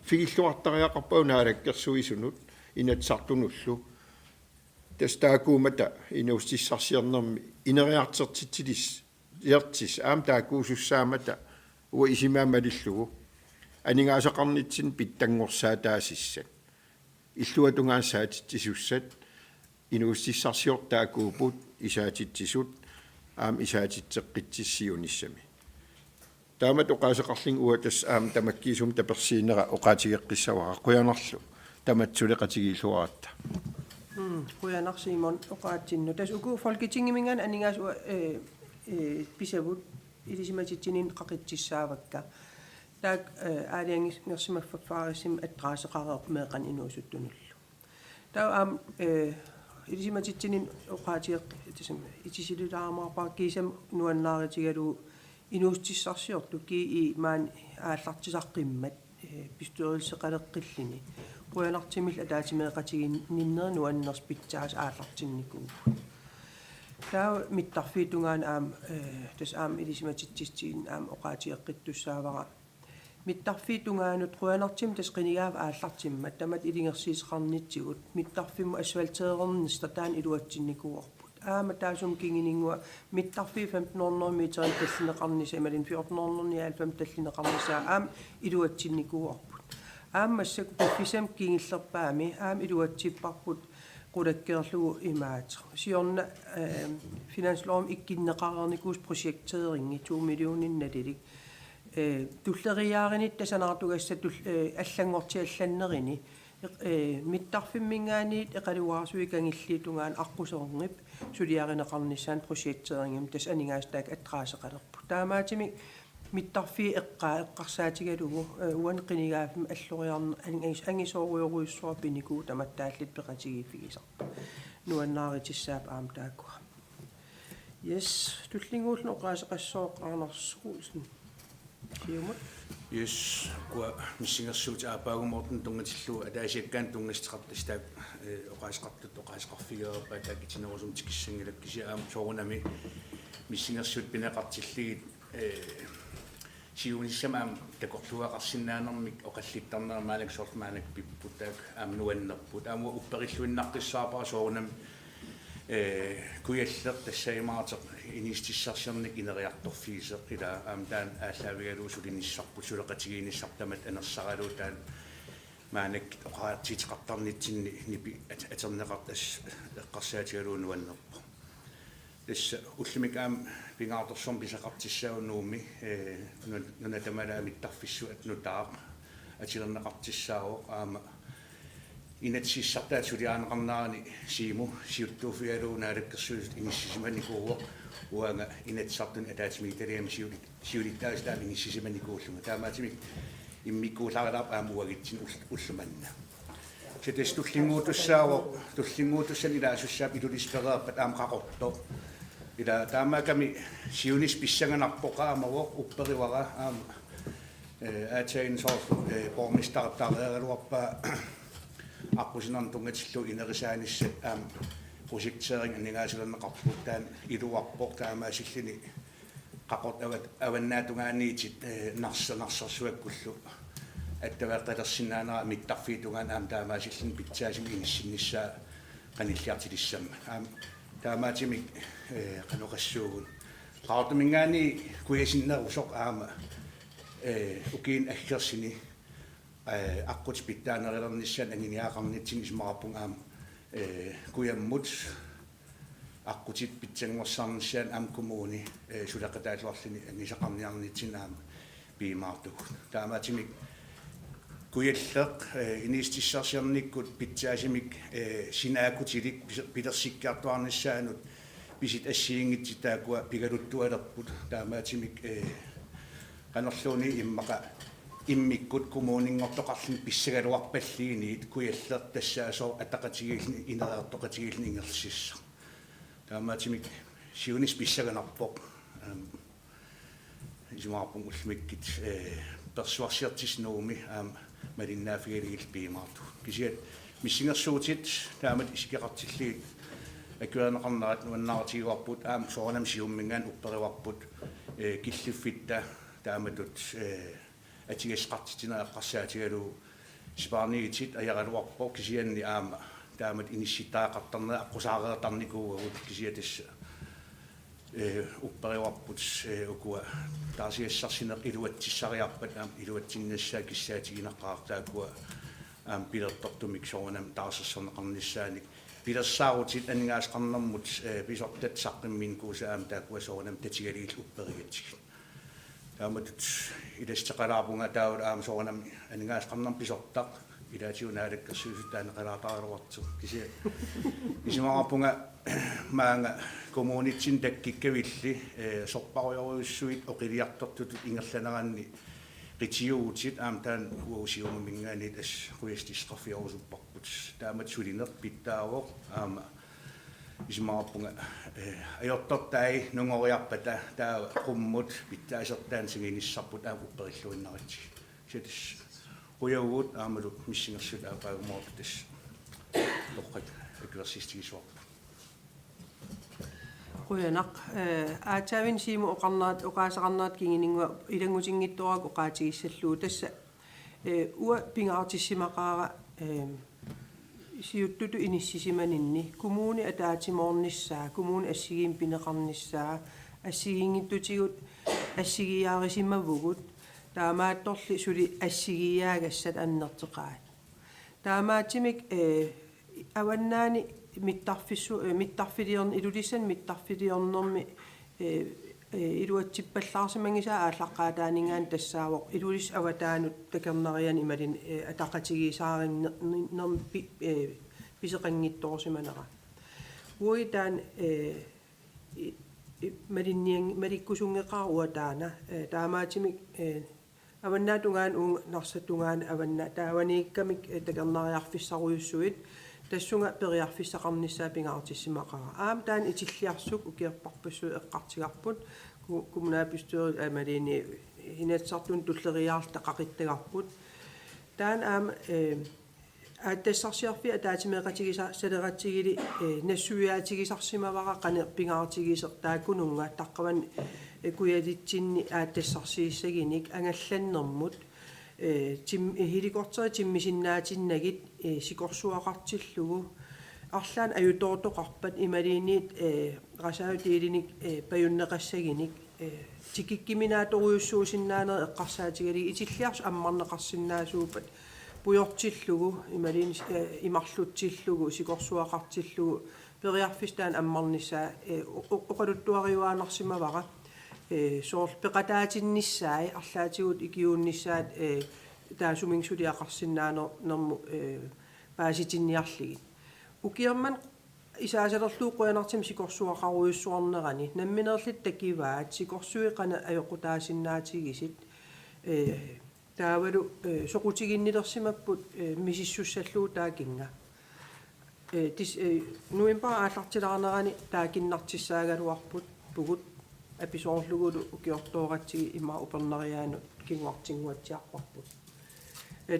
фигиллуартариақарпау наалаккерсуисунут инатсартунуллу тастаакуумата инустиссарсиернерми инериартертитилис яртис аам таакуусуссаамата уа исимаамалиллугу анигаасақарнитсин питтангорсаатаасиссат иллуатунгаассаатитсуссат inuussissarsior taakuuput isaatitsisut isaatitseqqitsisiunissami taamat oqaasaqarling uatas tamakkiisum tapersiinera oqaatigeqqissavara quyanarlu tamat suleqatigiilluaratta
quyanarsiimon oqaatsinnu tas uku folketingimingan aningaas pisavut ilisimatitsinin qaqitsissaavakka taak aaliangis ngersimaffaffaarissim attraasaqareerp meeqan inuusuttunullu taa ilisimatitsinin oqaatigeq tisam itisilulaarmaarpaa kiisam nuannaaritigalu inuustissarsiortu kii maan aallartisaqқиммат пистуерилсеқалеққиллини quyanartimil ataatimeeqatigin ninneri nuanners pitsaas aallartinnikuu taa mittarfiitungaan tas ilisimatitsistiin oqaatigeqqittussaavara mittarfiitungaanut quyanartim tas qinigaava aallartimmat tamat ilingersiisqarnitsigut mittarfimmu asfalteerernis tataan iluatsinnikуорпут таасум кингинингуа mittarfi 1500 метрин таллинеқарниса ималин 1495 таллинеқарнисаа илуатсинникуорпут массак пиффисам кингиллерпаами илуатсиппарпут qulakkeerlugu imaat siorna finansloom ikkinneqarernikkuus projekteeringi 2 millioninnatik tulleriaarinit tasanartugassat allangortiallannerini mittarfimmingaaniit eqaluarsuikangilliitungaan aquserngip suliarineqarnissaan projekteeringim tas aningaastak attraaseqalerpu taamaatimi mittarfi eqqarsaatigalugu uan qinigaafim alloriarna angisooruyoruissuarpinikuu tamattaallit peqatigiiffigisarpa nuannaaritissaaap taakua yes tullinguullu oqaaseqassooqqaarnersuusin kiumut
yes kwa missingersuut aapagumortun tungatillu ataasiakkaan tungastiqartista oqaasqarfigeerpa taakitinerusum tikissangalakkisi soorunami missingersuut pineqartilligit siunissamaam takorluaqarsinnaanermik oqallittarnermaanak soormaanak pipputtaak nuannerput upperilluinnaqqissaapara soorunam kuyalleq tassaimaarteq inistissarsiarnik ineriartorfiiseq ila taan ааllaавигалуусулинissarput suleqatigiinissartamat anersaraluutaan maanak oqaatiiteqartarnitsinni nipi aterneqartas eqqarsaatigaluunuannerpu tassa ullimik pingaartorsorm pisaqartissaaunnuumi nunatamalaamitarfissu atnutaaq atilerneqartissaaoq inatsissartaat suliaaneqarnaarani siimu siuttuufialuunaalakkersuusut inissisimannikuuoq uanga inatsartun ataatimiitaliam siulittaastaan inissisimannikuullunga taamaatimik immikkuularilaap uagitsin ullumanna sites tullinguutussan ilaasussaap ilulispereerpat qaqorto ila taamaakami siunis pissanganarpoqaamawoq upperiwara aatain soorlu bormistartaareeruarpaa аққусинарн тунгаtillu инерисаанissat projektering анингаасулернеқарпут таан илуарпоқ таамаасиллини қақорт аваннаатунгаанниитит нарсарсуаккуллу аттавааққалерсинаанера миттарфиитунгаан таамаасиллин питсаасим иниссиннissaa qanilliartilissамма таамаатимик qanuqassuugun qaartumингаани куясиннерусоқ укиин аггерсини аққут питтаанерилернissaан ангиниаақарнитсин исмараппун куяммут аққутит питсангорсаарнissaан коммуни сулақатаалуарлини ангисақарниарнитсин пиимаартуг таамаатимик куяллеқ инистиссарсиарниккут питсаасимик синаакутилик пилерсиккаартуарнissaанут писит ассиингитситаакуа пигалуттуалерпут таамаатимик канерлууни иммақа иммиккут коммунингортоқарлин писсагалуарпаллииниит куяллеқ тассаасоо атақатигиилни инериартоқатигиилни ингерсисса таамаатимик сиунис писсаганарпоқ исмаарпун уллмиккит персуарсиартиснууми малиннаафигалигил пиимаарту кисиат миссингерсуутит таамат исикеқартиллигит акуанеқарнерат нуаннааратигуарпут соорнам сиуммингаан уппериварпут киллуффитта тааматут атигасқартитинеэққарсаатигалу сипаарнигитит аягалуарпо кисианни таамат инисситаақартарнеа аққусаареертарникуугут кисиатасса уппериварпут укуа таасиассарсинеқ илуатсиссариарпат илуатсиннассаа киссаатигинеққаартаакуа пилертортумик соорнам таасерсернеқарнissaani Pilassaarutit aningaasqarnermut pisortatsaqimmin kuusaam taakkuasoornam tatigalil upperigatsigit. Taamatut ilastaqalaapunga taawul aam soornam aningaasqarnam pisortaq ilaatiunaalakkersuusutaaneqalaataaruartu kisimaqapunga maanga kommunitsin takkikkavilli sorparioriussuit oqiliartortutut ingerlaneranni qitiuutit aam taan uusiumamingaanit as quistisqarfiorusupparput taamat sulineq pittaaroq aama kisimaqapunga ajortortai nungoriarpata taa qummut pittaasertaan singinissarput aapupperilluinnaritsi sitis Kuyavuut aamalu missingersut aapaagumoortas toqqat ekversistigissuarpu.
Quyanaq aataavin siimu oqarnaat oqaasaqarnaat kinginingua ilangutinngittorak oqaatigissalluu tassa ua pingaartissimaqaara siuttutu inississimaninni kumuuni ataatimornissaa kumuuni assigiin pineqarnissaa assigiingittutigut assigiyaarisimavugut taamaattorli suli assigiyaagassat annerteqaat taamaatimik awannaani mittarfiliorn ilulisan mittarfiliornermi iluatsippallaarsimangisaa ааllaqqaataaningaan тассаавоq ilulis awataanut takernarian imalin ataqatigisaarinnerm piseqanngittorsimanera uitaan malikkusungeqaa uataana taamaatimik аваннаатунгаан нарсатунгаан аванна тааванииккамик такернариарфиссаруйуссуит тассунга периарфиссақарниссаа пингаартиссимақара аам таан итиллиарсук укиерпарпуссу эққартигарпут кумунаапистуери амалини инатсартун туллериаарта қақиттагарпут таан аам аттассарсиарфи атаатимеқатигиса салератигили нассуяатигисарсимавара қане пингаартигисер тааккунунга таққаван куялитсинни ааттассарсииссагиник ангалланнэрмут тим хиликортери тиммисиннаатиннагит сикорсуақартиллугу арлаан аютоортоқарпат ималиниит расаутиилиник паюннеқассагиник тикиккиминааторуйуссуусиннаанери эққарсаатигалиги итиллиарс аммарнеқарсинаасуупат пуйортиллугу ималин имарлутсиллугу сикорсуақартиллугу периарфистаан аммарнissaa оқалуттуариуаанарсимавара соорл пеқатаатиннissaai арлаатигут икиууннissaат таасумингсулиақарсинаанернэрму пааситинниарлигит укиерман исаасалерлуу қуянартим сикорсуақаруйуссуарнерани намминерлит такиваат сикорсуиқана аёқутаасиннаатигисит таавалу соқутигиннилерсимаппут мисиссуссаллуу таакинга тис нуемпа ааллартилаарнерани таакиннартиссаагалуарпут пугут эпизоорлугулу укиортооратсиги има упернериаанут кингуартингуатсиарпарпут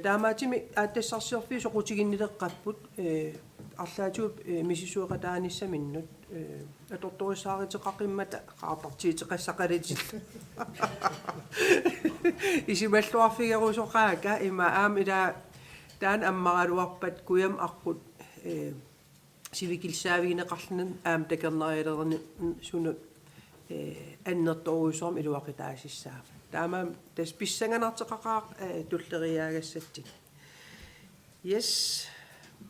таамаатими ааттассарсиорфи соқутигиннилеққаппут арлаатиуп мисисуэқатааниссаминнут аторторисааритеқақиммата qaartartiiteqassaqalitsit исималлуарфигерусоқаака има аам ила таан аммаралуарпат куям арпут сивикилсаавигинеқарлунан аам такернериалерни сунут аннерторуусорм илуақитаасиссаа таамаам тас писсанганартеқақаа туллериаагассатсик yes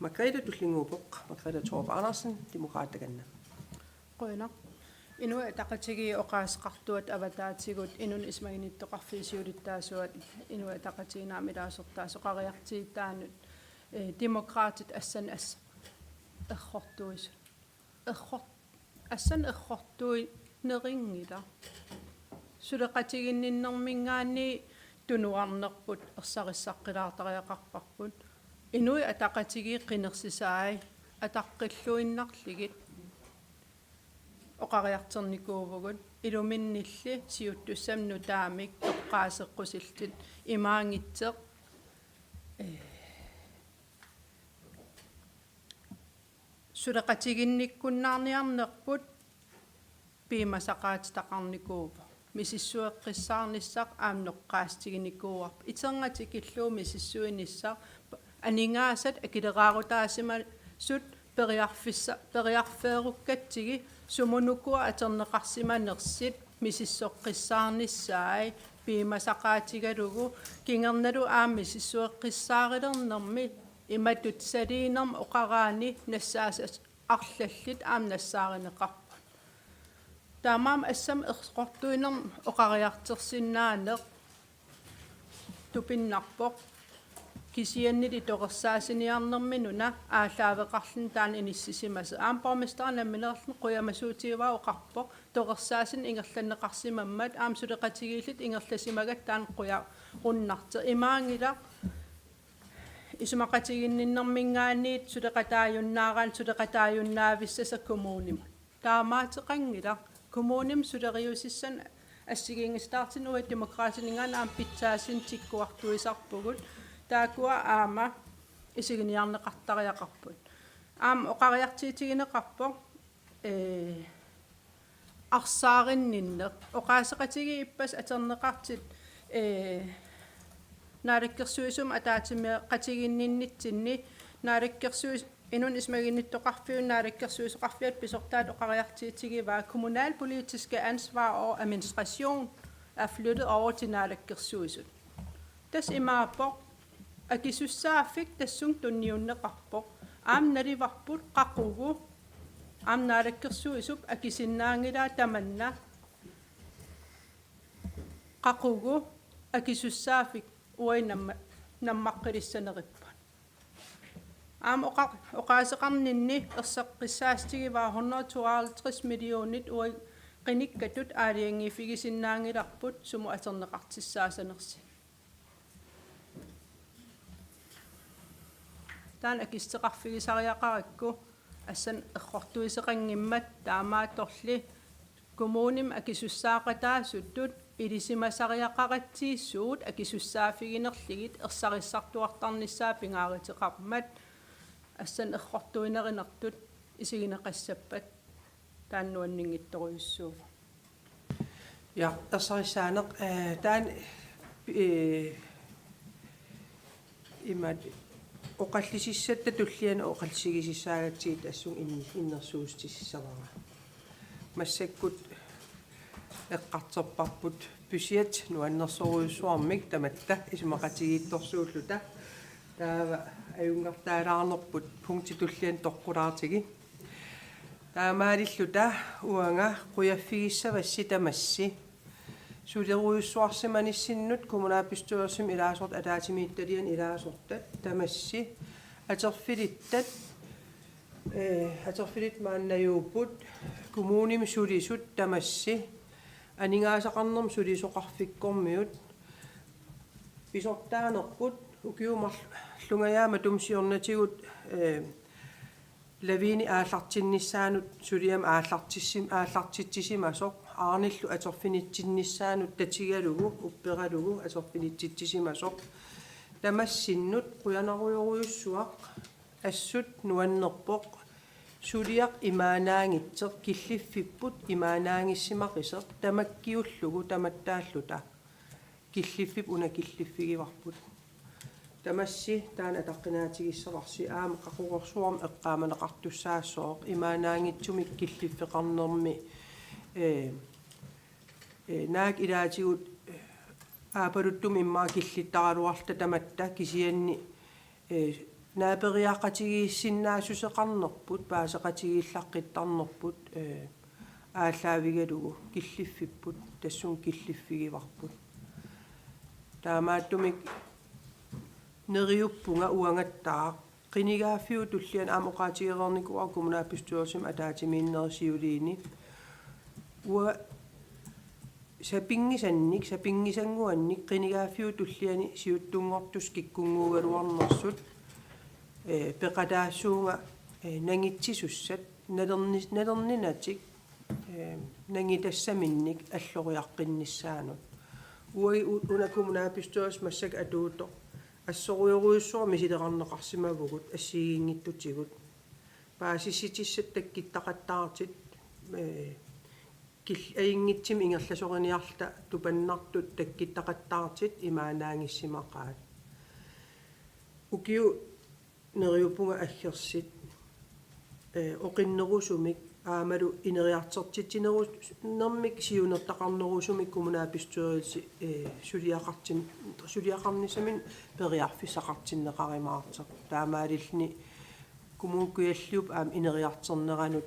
Margrethe Dullingubuk, Margrethe Torp Andersen, Demokraterkanna.
Quyanaq inu taqatigi oqaasqartuat avataatigut inun ismaginittoqarfiisiulittaasuat inu taqatiinaamilaasortaasoqariartiittaanut demokraatit assan errortuis assan errortui neringila suleqatiginninnermingaanni tunuarnerput ersarissaqqilaateriaqarparput inui ataqatigi qinersisaai ataqqilluinnarligit oqariarternikuuvugut iluminnilli siuttussamnu taamik toqqaaseqqusiltit imaangitseq suleqatiginnikkunnaarniarnerput piimasaqaatitaqarnikuuvu misissueqqissaarnissaq aamnoqqaastiginikuuarp iterngatiqilluu misissuinissaq aningaasat akileraarutaasima sut periarfeerukkatigi sumunukua aterneqarsimanersit misissoqqissaarnissaai piimasaqaatigalugu kingernalu aammisissueqqissaarillernermi иматут салиинерм оқараани нассаасас арлаллит аам нассааринеқарпа таамаам ассам ерсқортуинерм оқариартерсиннаанеқ тупиннарпоқ кисианнит иторерсаасиниарнэрминуна аалаавеқарлун таан иниссисимаса аам пармистарнамминерлун қуямасуутигиваа оқарпоқ торерсаасин ингерланнеқарсимаммат аам сулеқатигииллит ингерласимагат таан қуя руннарте имаангила исумақатигинниннэрмингаанниит сулеқатааюннаараан сулеқатааюннаависсаса коммууним таамаатеқангила коммууним сулериусиссан ассигингистаартинуа демократинингаан аам питсаасин тиккуартуисарпугут таакуа аама исигиниарнеқартариақарпут аам оқариартиитигинеқарпо арсаариннинне оқаасеқатиги иппас атернеқартит наариккерсуисум атаатимиа қатигинниннитсинни наариккерсуис инун исмагинниттоқарфиун наариккерсуисоқарфиат писортаат оқариартиитигиваа kommunalpolitiske ansvar og administration er flyttet over til naalakkersuisut tas imaappo akisussaaffik tassung tunniunneqarpo aam nalivarput qaqugu aam naalakkersuisup akisinnaangilaa tamanna qaqugu akisussaaffik uinamma nammaqqilissaanerippa aam oqaaseqarninni ersaqqissaastigivaa 152 millionit ui qinikkatut aaliangiifigisinnaangilarput sumu aterneqartissaasanersi taan akisteqarfigisariaqarakku assan erqortuiseqanngimmat taamaatorli kommunim akisussaaqataasuttut ilisimasariaqaqatsiissuut akisussaafiginerligit ersarissartuartarnissaa pingaariteqarmat assan erqortuinerinertut isigineqassappat taannuanningittoruissuuva
ja ersarissaaneq taan imat oqallisissatta tulliana oqallisigisissaagatsigit assung innersuustissavara massakkut eqqarterparput pysiat nuannersoruissuarmik tamatta isumaqatigiittorsuulluta taava ajungartaalаарnerput punktitullian toqqulaartigi taamaalilluta uanga quyaffigissavassi tamassi suleruissuarsimanissinut kommunalbestyrelsen ilaasort ataatimiittalian ilaasortat tamassi aterfilit maannajuuput kommunim sulisut tamassi aningaasaqarnerm sulisoqarfikkormiut pisortaanerput ukiumarlungayaama tumsiornatigut lavini aallartinnissaanut suliam aallartitsisimasoq aarnillu aterfinitsinnissaanut tatigalugu upperalugu aterfinititsisimasoq tamassinut quyanaruyuruissuaq assut nuannerpoq suliaq imaanaangitseq killiffiput imaanaangissimaqiseq tamakkiullugu tamattaalluta killiffip una killiffigivarput tamassi taana taqqinaatigissavarsi aama qaqugorsuarm eqqaamaneqartussaassooq imaanaangitsumik killiffeqarnermi naak ilaatigut aapaluttum immaa killittaraluarta tamatta kisianni naaperiaqatigiissinnaasuseqarnerput paaseqatigiillaqqittarnerput ааллаавигалугу киллиффиппут тассун киллиффигиварпут таамааттумик нериуппунга уангаттаа qinigaafiu tullian aamoqaatigeernikua kommunalbestyrelsen ataatimiinnersiuliini ua sapingisanguannik qinigaafiu tulliani siuttungortus kikkunguugaluarnersut peqataassuunga nangitsisussat nalerninatik nangitassaminnik alloriaqqinnissaanut uai una kommunalbestyrelse massak atuuto ассоруйоруйуссуар мисилеқарнеқарсимавгут ассигингиттутигут паасисситиссат таккиттақаттаартит кил аингитсим ингерласориниарта тупаннартут таккиттақаттаартит имаанаангиссимақаат укиу нериупунга аггерсит оқиннерусумик аамалу инериартертитинеру нэрмик сиунертақарнерусумик коммунаапистуерилси сулиақарнисамин периарфисақартиннеқаримаартақ таамаалилни коммункуяллиуп аам инериартернеранут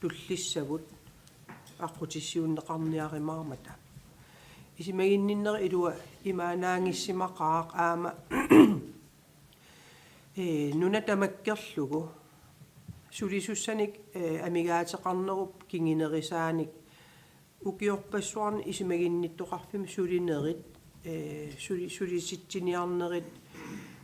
туллиссавут аққутиссиуннеқарниаримаармата исимагинниннери илуа имаанаангиссимақаақ аама нуна тамаккерлугу сулисуссаник амигаатеқарнеруп кингинерисааник укиорпассуарни исимагинниттоқарфим сулинерит сулиситсиниарнерит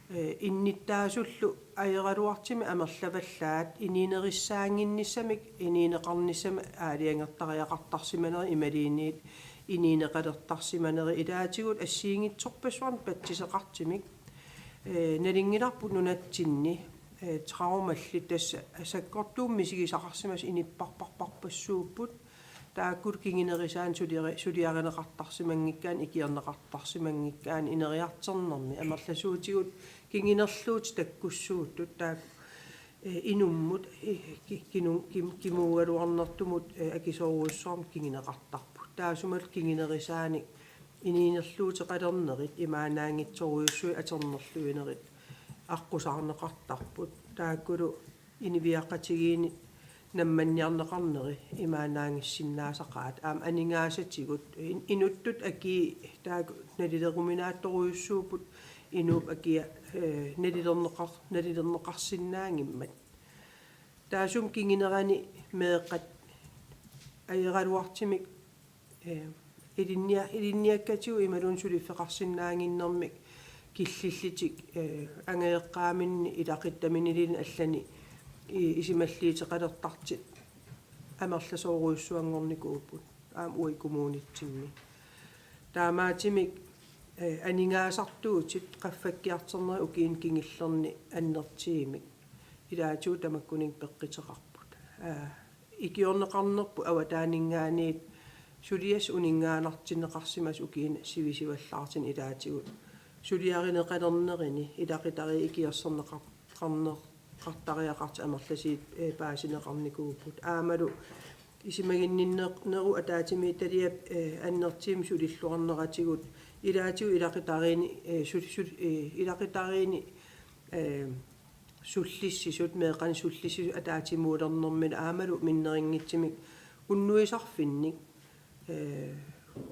инниттаасуллу аералуартими амерлаваллаат ининериссаангинниссамик ининеқарниссама аалиангертариақартарсиманери ималииниит ининеқалертарсиманери илаатигут ассиингитсорпассуарни патсисеқартимик налингиларпут нунатсинни трауmalli тасса асаккортуумми сигисақарсимас иниппарпарпарпассууппут тааккут кингинерисаан сулиаринеқартарсимангиккаан икиернеқартарсимангиккаан инериартернерми амерласуутигут кингинерлуут таккуссууттут таак инуммут кимуугалуарнертумут акисоруйссуарм кингинеқартарпут таасумал кингинерисааник ининерлуутеқалернерит имаанаангитсоруйуссуи атернерлуинерит аққусаарнеқартарпут тааккулу инивиақатигиини намманниарнеқарнери имаанаангиссиннаасақаат аам анингаасатигут инуттут аки таак налилеруминаатторуйуссуупут инууп акия налилернеқарсинаангиммат таасум кингинерани меэққат аералуартимик илинниаккатигу ималун сулиффеқарсинаангиннэрмик киллиллитик ангеэққааминни илақиттаминилин аллани исималлиитеқалертартит амерласооруйуссуангорникууппут аам уи коммунитсинни таамаатимик анингаасартуутит qaffakkiarterneri ukiin kingillerni annertiimik ilaatuu tamakkuning peqqiteqarput ikiorneqarnerpu awataaningaaniit sulias uningaanartinneqarsimas ukiin sivisivallaartin ilaatigut suliarineqalernerini ilaqitari ikiorserneqartariaqart amerlasiit paasineqarnikuupput aamalu isimaginninneru ataatimiittaliap annertiim sulilluarneratigut ilaatigu ilaqitariini sullissisut meeqani sullissisut ataatimuulernermin aamalu minneringitsimik unnuisarfinnik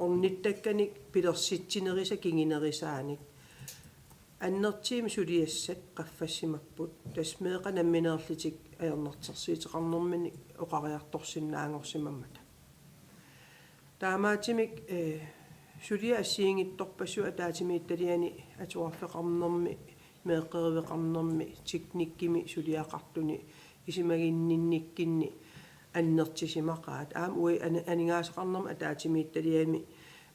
ornittakkanik pilersittinerisa kinginerisaanik аннертиим сулиассат qaffassimapпут тасмеэqa намминеерлитик аернартерсиитеқарнэрмини оқариарторсинаангорсимаммата таамаатимик сулиа ассиингитторпассу атаатимиитталиани атуарфеқарнэрми меэққеривеқарнэрми тикниккими сулиақартуни исимагиннинниккинни аннертисимақаат аам уи анигаасеқарнэрми атаатимиитталиами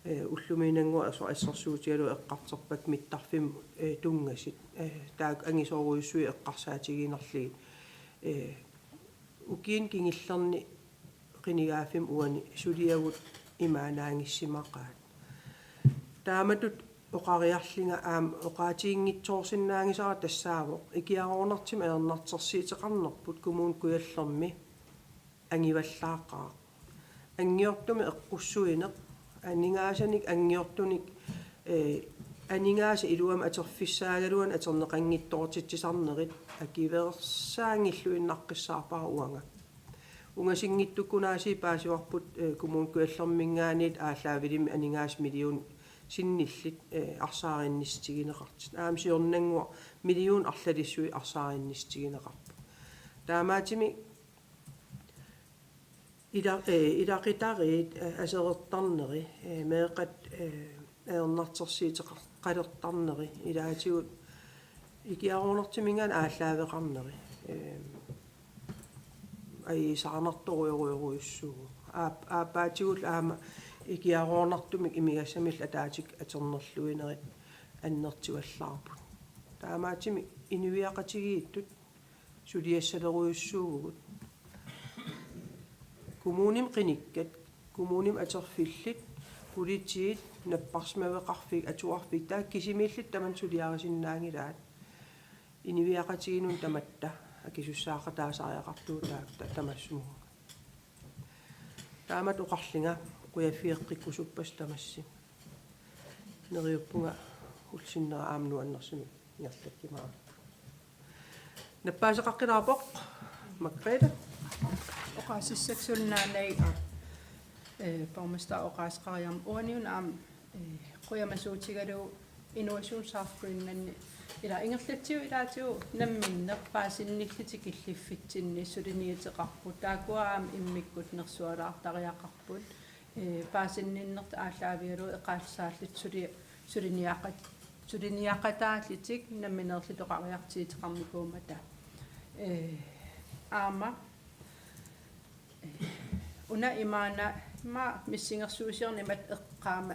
уллуминангуа ассерсуутиалу эққартерпак миттарфим тунгасит таак ангисооруйуссуи эққарсаатигинерлигит укиин кингиллерни qinigaaffim uani suliagut imaaнаангиссимақаат тааматут оқариарлинга аам оқаатиингитсоорсиннаангисара тассаавоқ икиаруунартим аернартерсиитеқарнерпут коммун куяллерми ангиваллааққаа ангиортуми эққуссуинеқ анингаасаник ангиортуник анингааса илуама атерфиссаагалуан атернеқангиттоортитсисарнерит акиверсаангиллуиннаққиссаарпара уанга унгасингиттуккунааси паасуарпут коммун куяллермингаанит ааллаавилими анингаас миллион синниллит арсаариннистигинеқартит аамсиорнангуа миллион арлалиссуи арсаариннистигинеқарпу таамаатими илақитариит асерертарнери меэқат аернартерсиитеқалертарнери илаатигут икиаруунартимингаан ааллаавеқарнери ай саарнарторуйоруйоруйуссуугу аапаатигул аама икиаруунартумик имигассамил атаатик атернерлуинерит аннертигаллаарпут таамаатими инуиақатигииттут сулиассалеруйуссуугут kommunim qinikkat kommunim aterfillit politiit napparsmavеқарфиг атуарфиг таа кисимииллит таман сулиарисиннаангилаат иниviaqatiginun tamatta акисуссаақатаасариақартуу таак тамассуму таамат оқарлинга куяфиэққиккусуппас тамасси нериуппунга улсиннера аамну аннерсуни ингерлаккимаа наппаасеқаққинарпоқ маккреда
Oqaasissaksuunnaanai pormester oqaasqariam uaniun aam quyamasuutigalu innovationssaarpuinnanni ila ingerlatsiu ilaatiu namminnerpaasinniglitik illiffitsinni suliniiteqarpu taakuaam immikkut nersualaartariaqarput paasinninnert aallaavialu eqaassaallit suliniaqataallitik namminerlitoqariartiiteqarnikuumata aama una imaana ma missingersuusiornimat eqqaama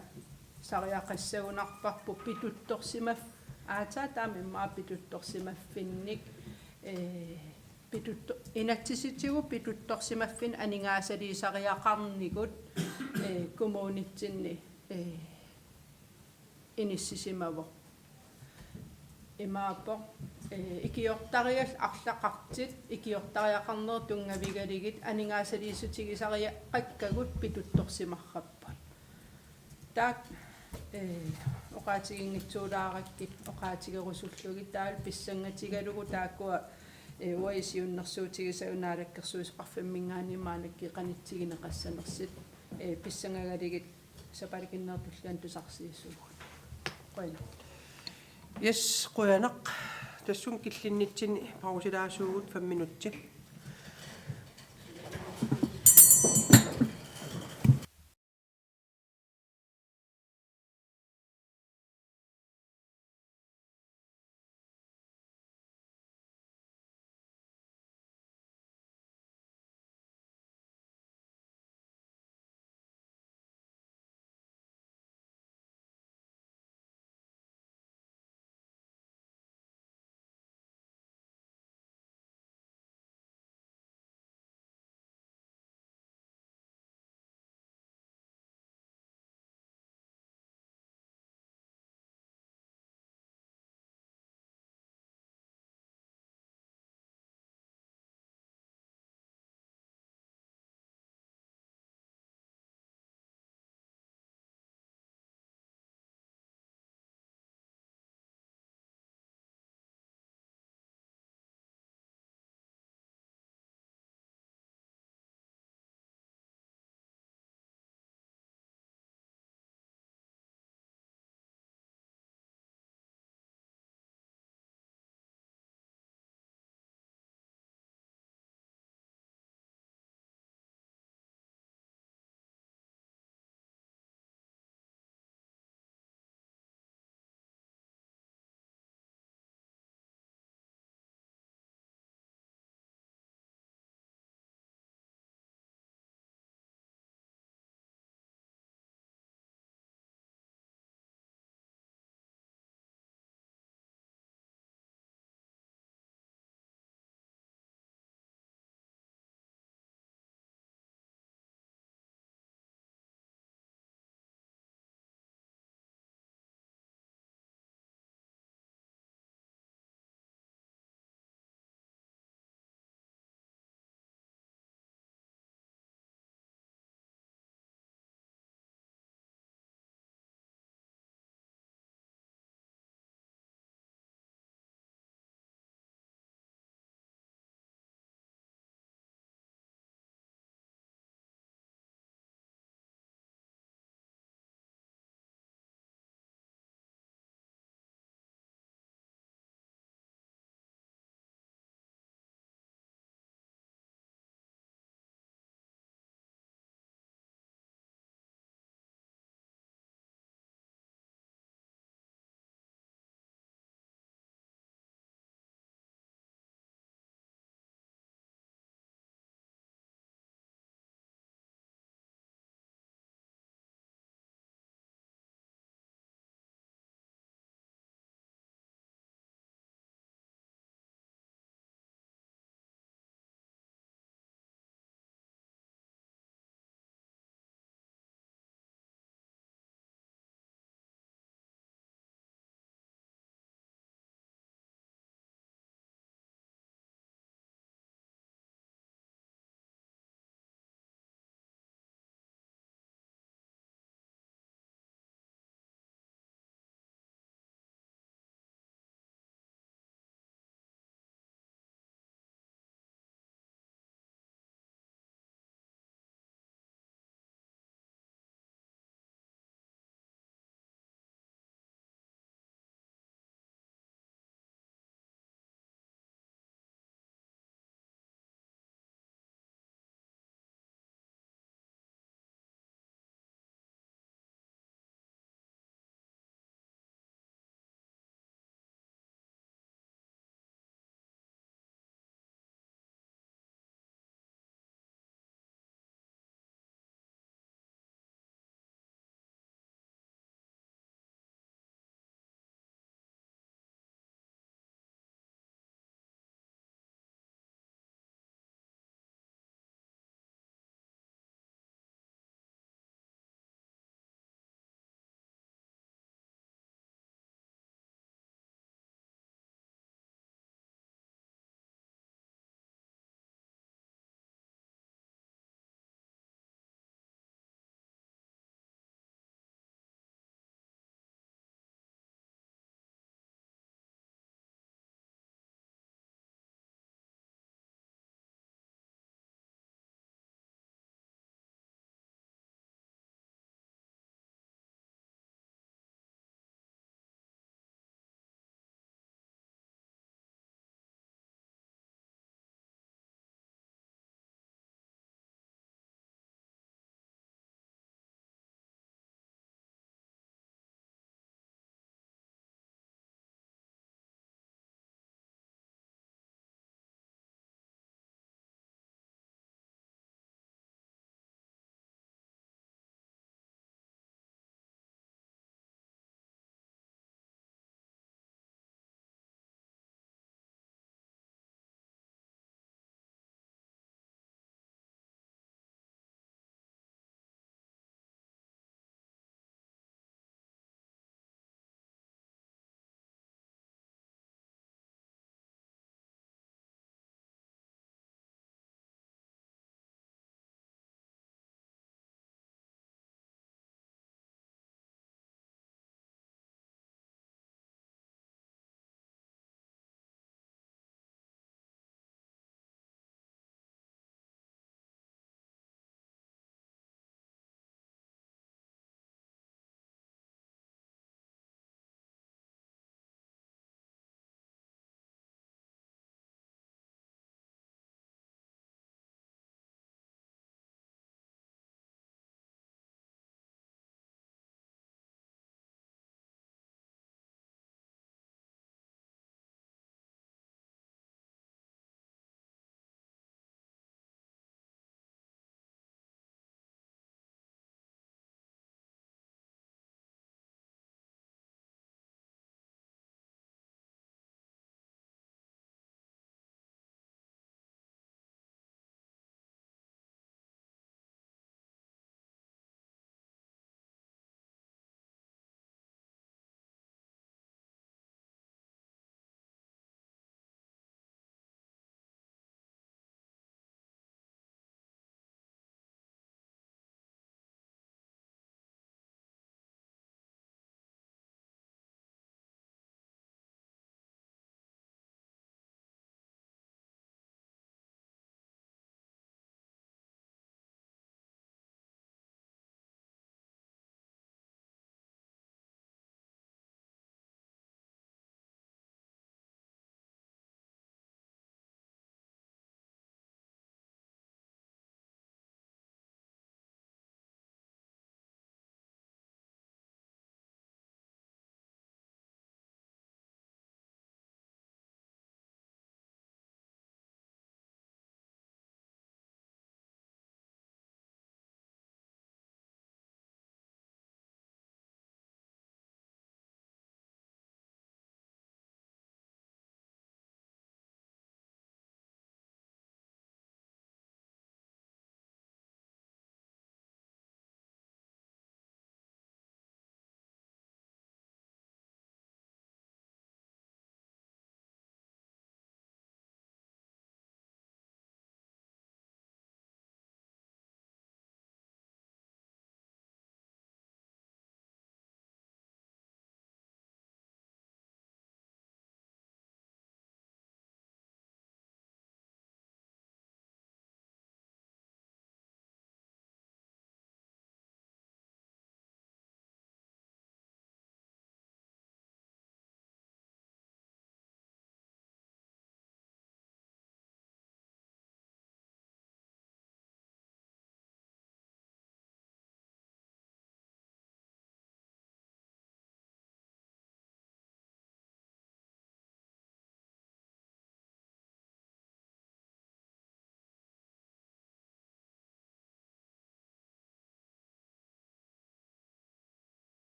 sariaqassagunarparpu pituttorsimaf aataataami maa pituttorsimaffinnik inatsisitigu pituttorsimaffin aningaasaliisariaqarnigut kumuunitsinni inissisimavo imaapo ikiortarial арлақартит ikiortariaqarner tungavigaligit aningaasaliisutigisaria qakkagut pituttorsimarrappat taak oqaatiginnitsuulaaраkkит oqaatigerusullugi taal pissangatigalugu taakkua uaisiunnersuutigisaunaалаккерсуисеқарфаммингааннимаанакки qanitsigineqassanersit pissangagaligit sapalikinnertullaan tusarsiissuugu qoina
yes quyanaq tassun killinnitsini pausilaasuugut 5 minutti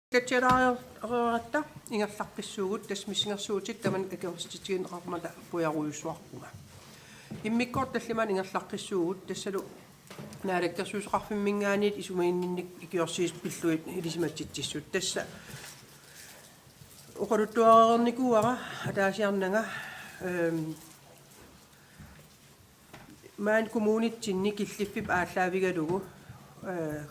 Katjaraarta ingerlarpissuugut tasmissingersuutit taman akeorstitigineqarmata puyaruissuarpunga. Immikkort talliman ingerlarqissuugut tassalu naalakkersuusoqarfimmingaaniit isumainninnik ikiorsiis pilluit ilisimatsitsissut tassa uqaluttuareernikuara ataasiarnanga maan kommunitsinni killiffi aalлаавигалугу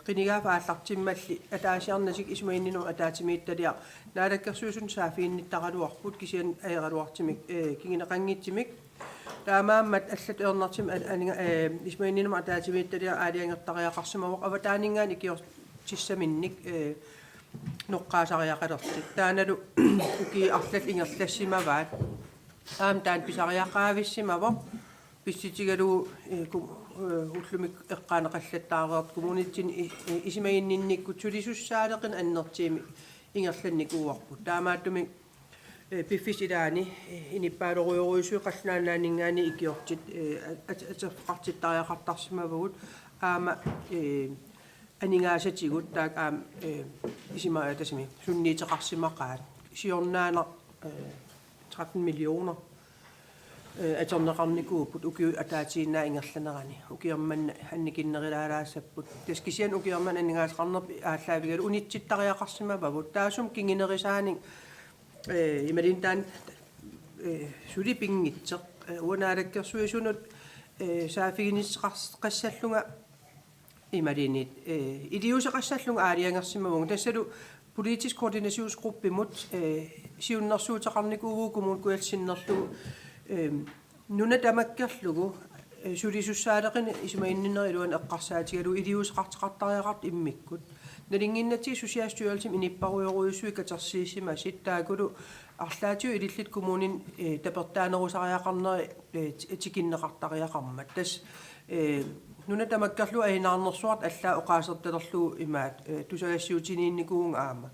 qinigaaf aallartimmalli ataasiarnasik isumainninum ataatimiittalia naalakkersuusun saafiinnittaqaluarput kisian aeraluartimik kingineqanngitsimik taamaammat allat eernartim aninga isumainninum ataatimiittalia aaliangertariaqarsimavoq avataaningaan ikior tissaminnik noqqaasariaqalertit taanalu uki arlal ingerlassimavaat aam taan pisariaqaavissимavoq pissitigalu ullumik eqqaaneqallattaareert kommunitsin isimainninnikkut sulisussaaleqin annertiimi ingerlannikuuarput taamaattumi piffis ilaani inippaaloruyuruisui qalnaanaaningaani ikiortit aterqartittariaqartarsimavagut aama aningaasatigut taak aam isimaaatasimi sunniiteqarsimaqaat siornaana 13 millioner aterneqarnikuuput ukiu ataatiinnaa ingerlanerani ukiormanna hannikinnerilaalaassapпут taskisian ukiorman aningaasqarnerpi aalлаавигалу unitsittariaqarsimavavut taasum kinginerisaani imalintaan sulipingitseq uanaalakkersuisunut saafiginisqassallunga imalinit idiuseqassallunga aaliangersimavung tassalu politisk koordinationsgruppimut siunnersuuteqarnikuugukumut kualsinnerlugu nuna tamakkerlugu sulisussaaleqin isumainninneriluan eqqarsaatigalu idiuseqarteqartariaqart immikkut nalinginnati sosiaalstyrelsen inipparuyoruisui katersiissimasit taakulu арлаатиу илиллит коммунин таперtaanерусариақарнери тикиннеқартариақармат тас нуна тамаккерлу аинаарнерсуарт аллаа оқаасерталерлуу имаат тусагассиутиниинникуунга аама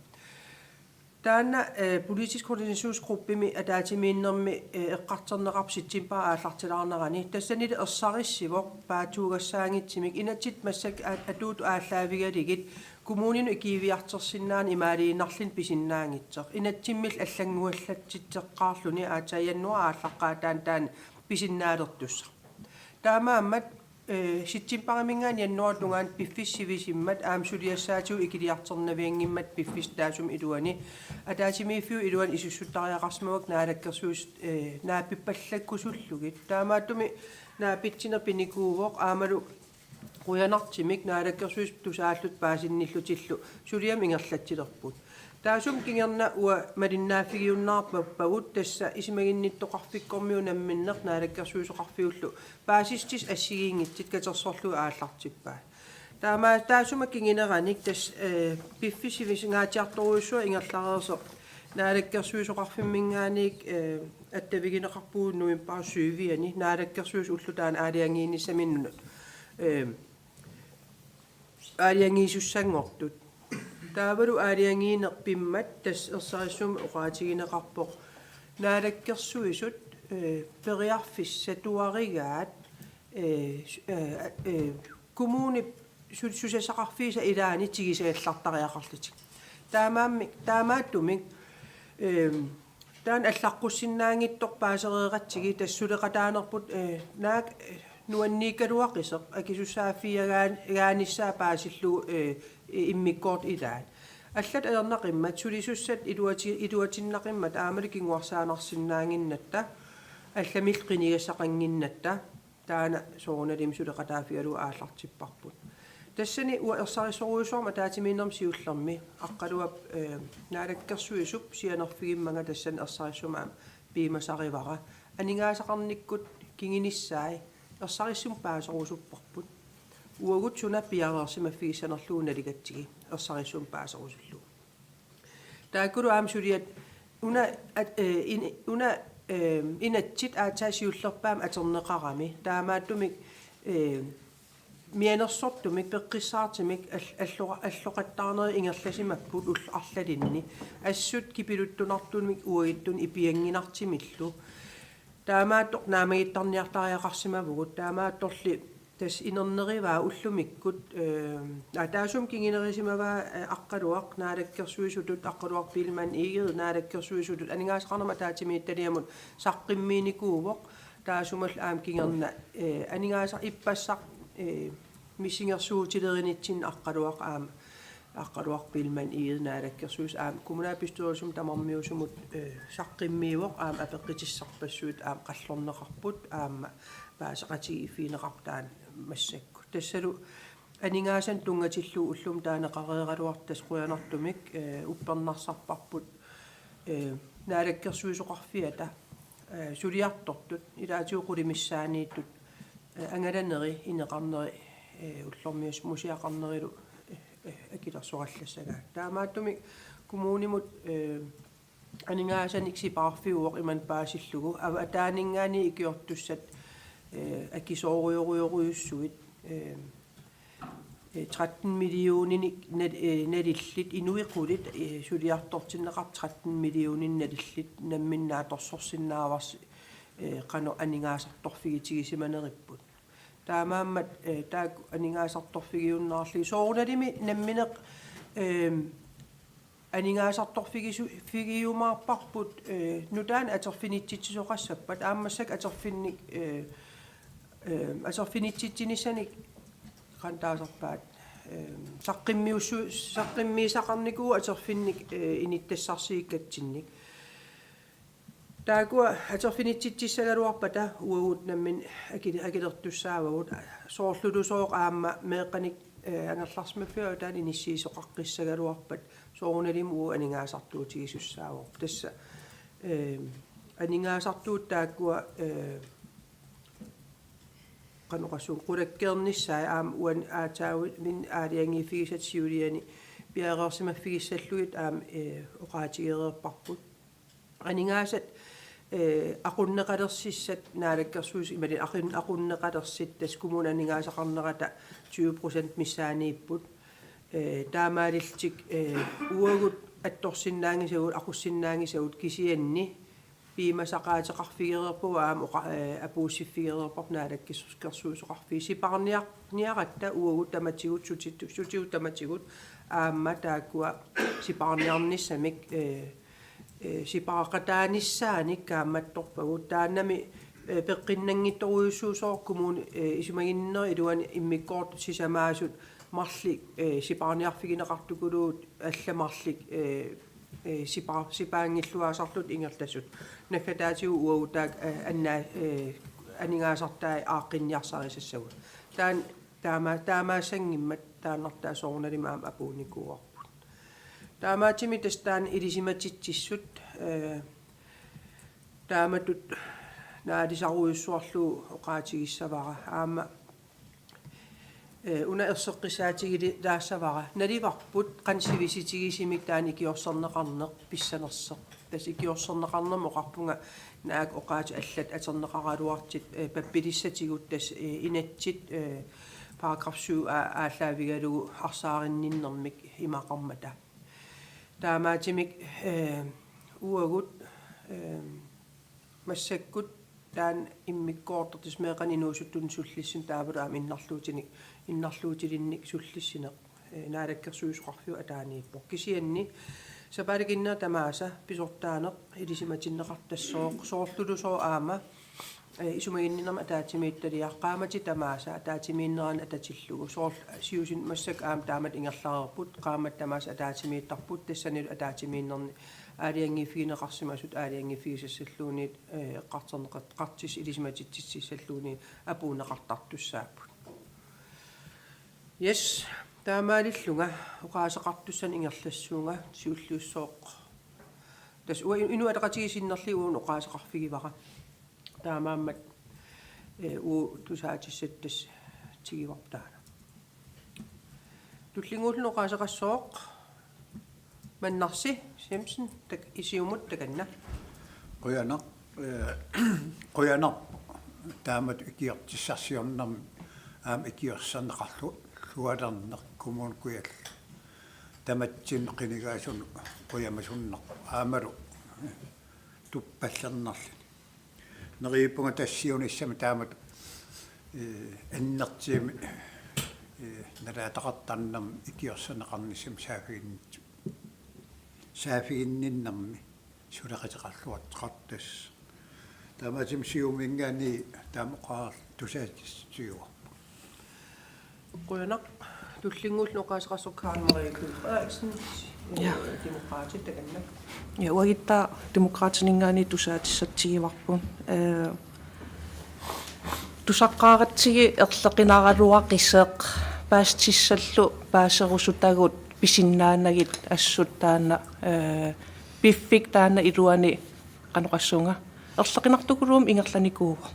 таана политtisk koordinationsgruppими атаатимииннерми эққартернеқарп ситсимпаа ааллартилаарнерани тассанили ерсариссивоқ паатуугассаангитсимик инатсит массак атуут ааллаавигалигит kommunin ikiviartersinnaani imaaliinarlin pisinnaangitseq inattimmil аллангуаллатситсеққаарлуни аатаяннуа ааллаққаатаан таан писиннааlertussa таамааммат ситсимпарамингаан яннуарлунгаан пиффиссивисиммат аамсулиассаатиу икилиартернавиангиммат пиффис таасум илуани атаатимииффиу илуан исуссутариақарсмавак наалаккерсуус наапиппаллаккусуллугит таамааттуми наапитсинерпиникуувоқ аамалу quyanartimik naalakkersuis tusaallut paasinillutилlu suliam ingerlatsilerput taasum kingerna ua malinnaaffigiunnaarpappagut tassa isimaginnittoqarfikkormiu namminneq naalakkersuisoqarfiullu paasistis assigiingitsit katersorlu aallartippaa taasuma kingineranik tas piffisivisingaatiartoruissua ingerlareerso naalakkersuisoqarfimmingaaniik attavigineqarpuunnuimpaa syyviani naalakkersuis ullutaan aaliangiinissaminunut аалиангиисуссангортут таавалу аалиангиинерпиммат тас ерсарissum оqaatigineqarpoq naalakkersuisut periarfis satuarigaat kommuni susasaqarfiisa ilaani tigisagallartariaqarlutik taamaattumik taan аллаққуссиннаангиттор паасереератсиги тассулеқатаанерпут наак nuanniikaluaqiseq akisussaafiagaanissаа paasilluu immikkoort ilaat аллат аернақиммат сулисуссат илуатиннақиммат аамали кингуарсаанарсиннаангиннатта алламил қинигассақангиннатта таана соорналим сулеқатаафиалу ааллартиппарпут тассани уа ерсарисоруисуарма таатимиинерм сиуллерми аққалуап наалаккерсуисуп сианерфигиммага тассан ерсариссумаам пиимасаривара анингаасақарниккут кингиниссаи ерсарissum паасерусуппарпут уагут суна пиареерсимаффигисанерлууналигатсиги ерсарissum паасерусуллу тааккулу аамсулиат уна инатсит аатаасиуллерпаам атернеқарами таамааттумик мианерсортумик пеққиссаартимик аллоқаттаарнери ингерласимаппут арлалинни ассут кипилуттунартунмик уагиттун ипиангинартимиллу таамааттор наамагиттарниартариақарсимавгут таамаатторли тас инернериваа уллумиккут таасум кингинерисимаваа аққалуақ наалаккерсуисутут аққалуақ пилман игер наалаккерсуисутут анигаасақарнама таатимиитталиамут саққимминикуувоқ таасумал аам кингерна анигаасақ иппассақ миссингерсуутилеринитсин аққалуақ аама аққалуақ пилман игер наалаккерсуис аама коммунапистуусум тамармиусумут саққиммиивоқ аама апеққитиссарпассуут аама қаллорнеқарпут аама паасақатиги финеқартаан массакку тассалу анигаасан тунгатиллу уллум таанеқареералуартас қуянартумик уппернарсарпарпут наалаккерсуисоқарфиата сулиартортут илаатиуқулимиссаанииттут ангаланери инеқарнери уллормиус мусиақарнерилу акилерсораллассагаа таамааттумик коммунимут анигаасан иксипаарфиуоқ иман паасиллугу ава атаанингаани икиортуссат акисоориориориуссуит 13 миллионин налиллит инуиқулит сулиартортиннеқар 13 миллионин налиллит намминнааторсорсиннааварс қано анигаасарторфигитигисиманериппут таамааммат таак анигаасарторфигиуннаарли соорналими намминеқ анигаасарторфигиумаарпарпут нутаан атерфинитситсоқассаппат ааммассак атерфинник атерфинитситсинissаник qantaasarpaat saqqimmiisaqarnikuu aterfinnik inittassarsiikatsinnik taakua aterfinitsitsissagaluarpata uagut nammin akilertussaavagut soorlulusooq aamma meeqqanik angerlarsmaffiu taan inissiisoqaqqissagaluarpat soorunalimu aningaasartuutigisussaavoq tassa aningaasartuut taakkua qanoqassuun qulakkeernissai aam uan aataawi min aaliangiifigisatsiuliani piareersimaffigissalluit aam oqaatigereerparput aningaasat aqunneqalerssissat naalakkersuus imali aqunneqalersit tas kumun aningaasaqarnerata 20% missaaniipput taamaaliltik uagut attorsinnaangisagут aqussinnaangisagут kisianni piimasaqaateqarfigereerpu aam apuussifigereerpar naalakkisuskersuusoqarfi siparniaqniaratta uagut tamatigut sutigut tamatigut aamma taakkua siparniarnissamik siparaqataanissaani kaammattorpagut taannami peqqinnangittoruissuusoorkumun isumaginner iluani immikkoort sisamaasut marli siparniarfigineqartukuluut allamarlik sipaangilluaasarlut ingertasut nakataasiu uagutaak annaa aningaasartaa aaqqinniarsarisassagut taan taamaassangimmat taannartaa soornalimaam apuunikuuarput taamaatimi tastaan ilisimatitsissut taamatut naalisaruissuarlu oqaatigissavara aamma una erseqqisaatigili taassavara nalivarput qansivisitigisiimik taani ikiorserneqarneq pissanerseq tas ikiorserneqarnerm oqarpunga naak oqaati allat aterneqaraluartit pappilissatigut tas inatsit paragraf 7 ааллаавигалугу арсааринниннэрмик имақармата таамаатимик уагут массаккут таан иммиккоортертис меэқанинуусуттун суллиссин таавалаам иннарлуутилинник суллиссинеқ наалаккерсуусоқарфиу атаанииппо кисианни сапаликиннаа тамааса писортаанеқ илисиматиннеқартассооқ соорлулусоо аама исумагиннинерма атаатимиитталиаққаамати тамааса атаатимииннеран ататиллугу соорл сиусин массак аам таамат ингерлаарерпут qaamат тамааса атаатимииттарпут тассанилу атаатимииннерни аалиангифигинеқарсимасут аалиангифигисассаллуунит қартис илисиматитсиссаллууни апуунеқартартуссааппут yes таамаалиллунга оqaасеқартуссан ингерлассуунга сиуллуссооқ тас уа атақатигисиннерли уун оqaасеқарфигивара таамааммат уу тусаатиссаттас тигивартаана туллингууллу оqaасеқассооқ маннарси симсен так исиумут таканна
qoyana taamat ikiartissarsiornam aam ikiorsanneqarlu lualarneq kumun kuyal tamatsin qinigaasun qoyamasunneq aamalu tuppallernerli neriippunga tassiunissama taamat эннертиими налаатақартарнам икиорсанеқарнисим саафигинниннарми сулеқатеқарлуаттеқартас тааматим сиумингаани таамоқар тусаатиссиуа
Quyanaq tullingullu qaasaqassukkaarmeri Frederiksen demokrati takannak.
Ja uagittaa demokraatiningaani tusaatissatsigivарпун тусаққааратсиги ерлеқинаагалуа қисеқ паастиссаллу паасерусутагут писиннаанагит ассут таана пиффик таана илуани каноқассунга ерлеқинартукулуум ингерланикууга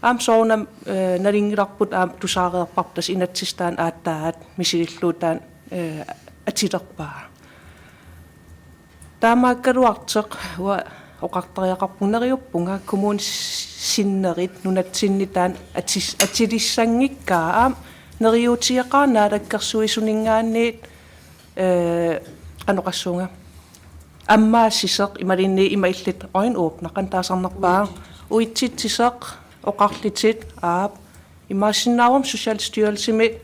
аам соонам налингиларпут аам тусаареерпартас инатсистаан ааттаат мисилиллуутаан атилерпаа таамааккалуартеқ уа оқартариақарпунериуппунга коммун синнерит нунатсиннитаан атилиссангиккаа аам нериутиақарнаалаккерсуисунингаанниит каноқассунга аммаассисеқ ималинни имаиллит оинуупнақан таасарнерпаа уитситсисеқ оқарлитит аап имаасиннаавам социалстyrelsimi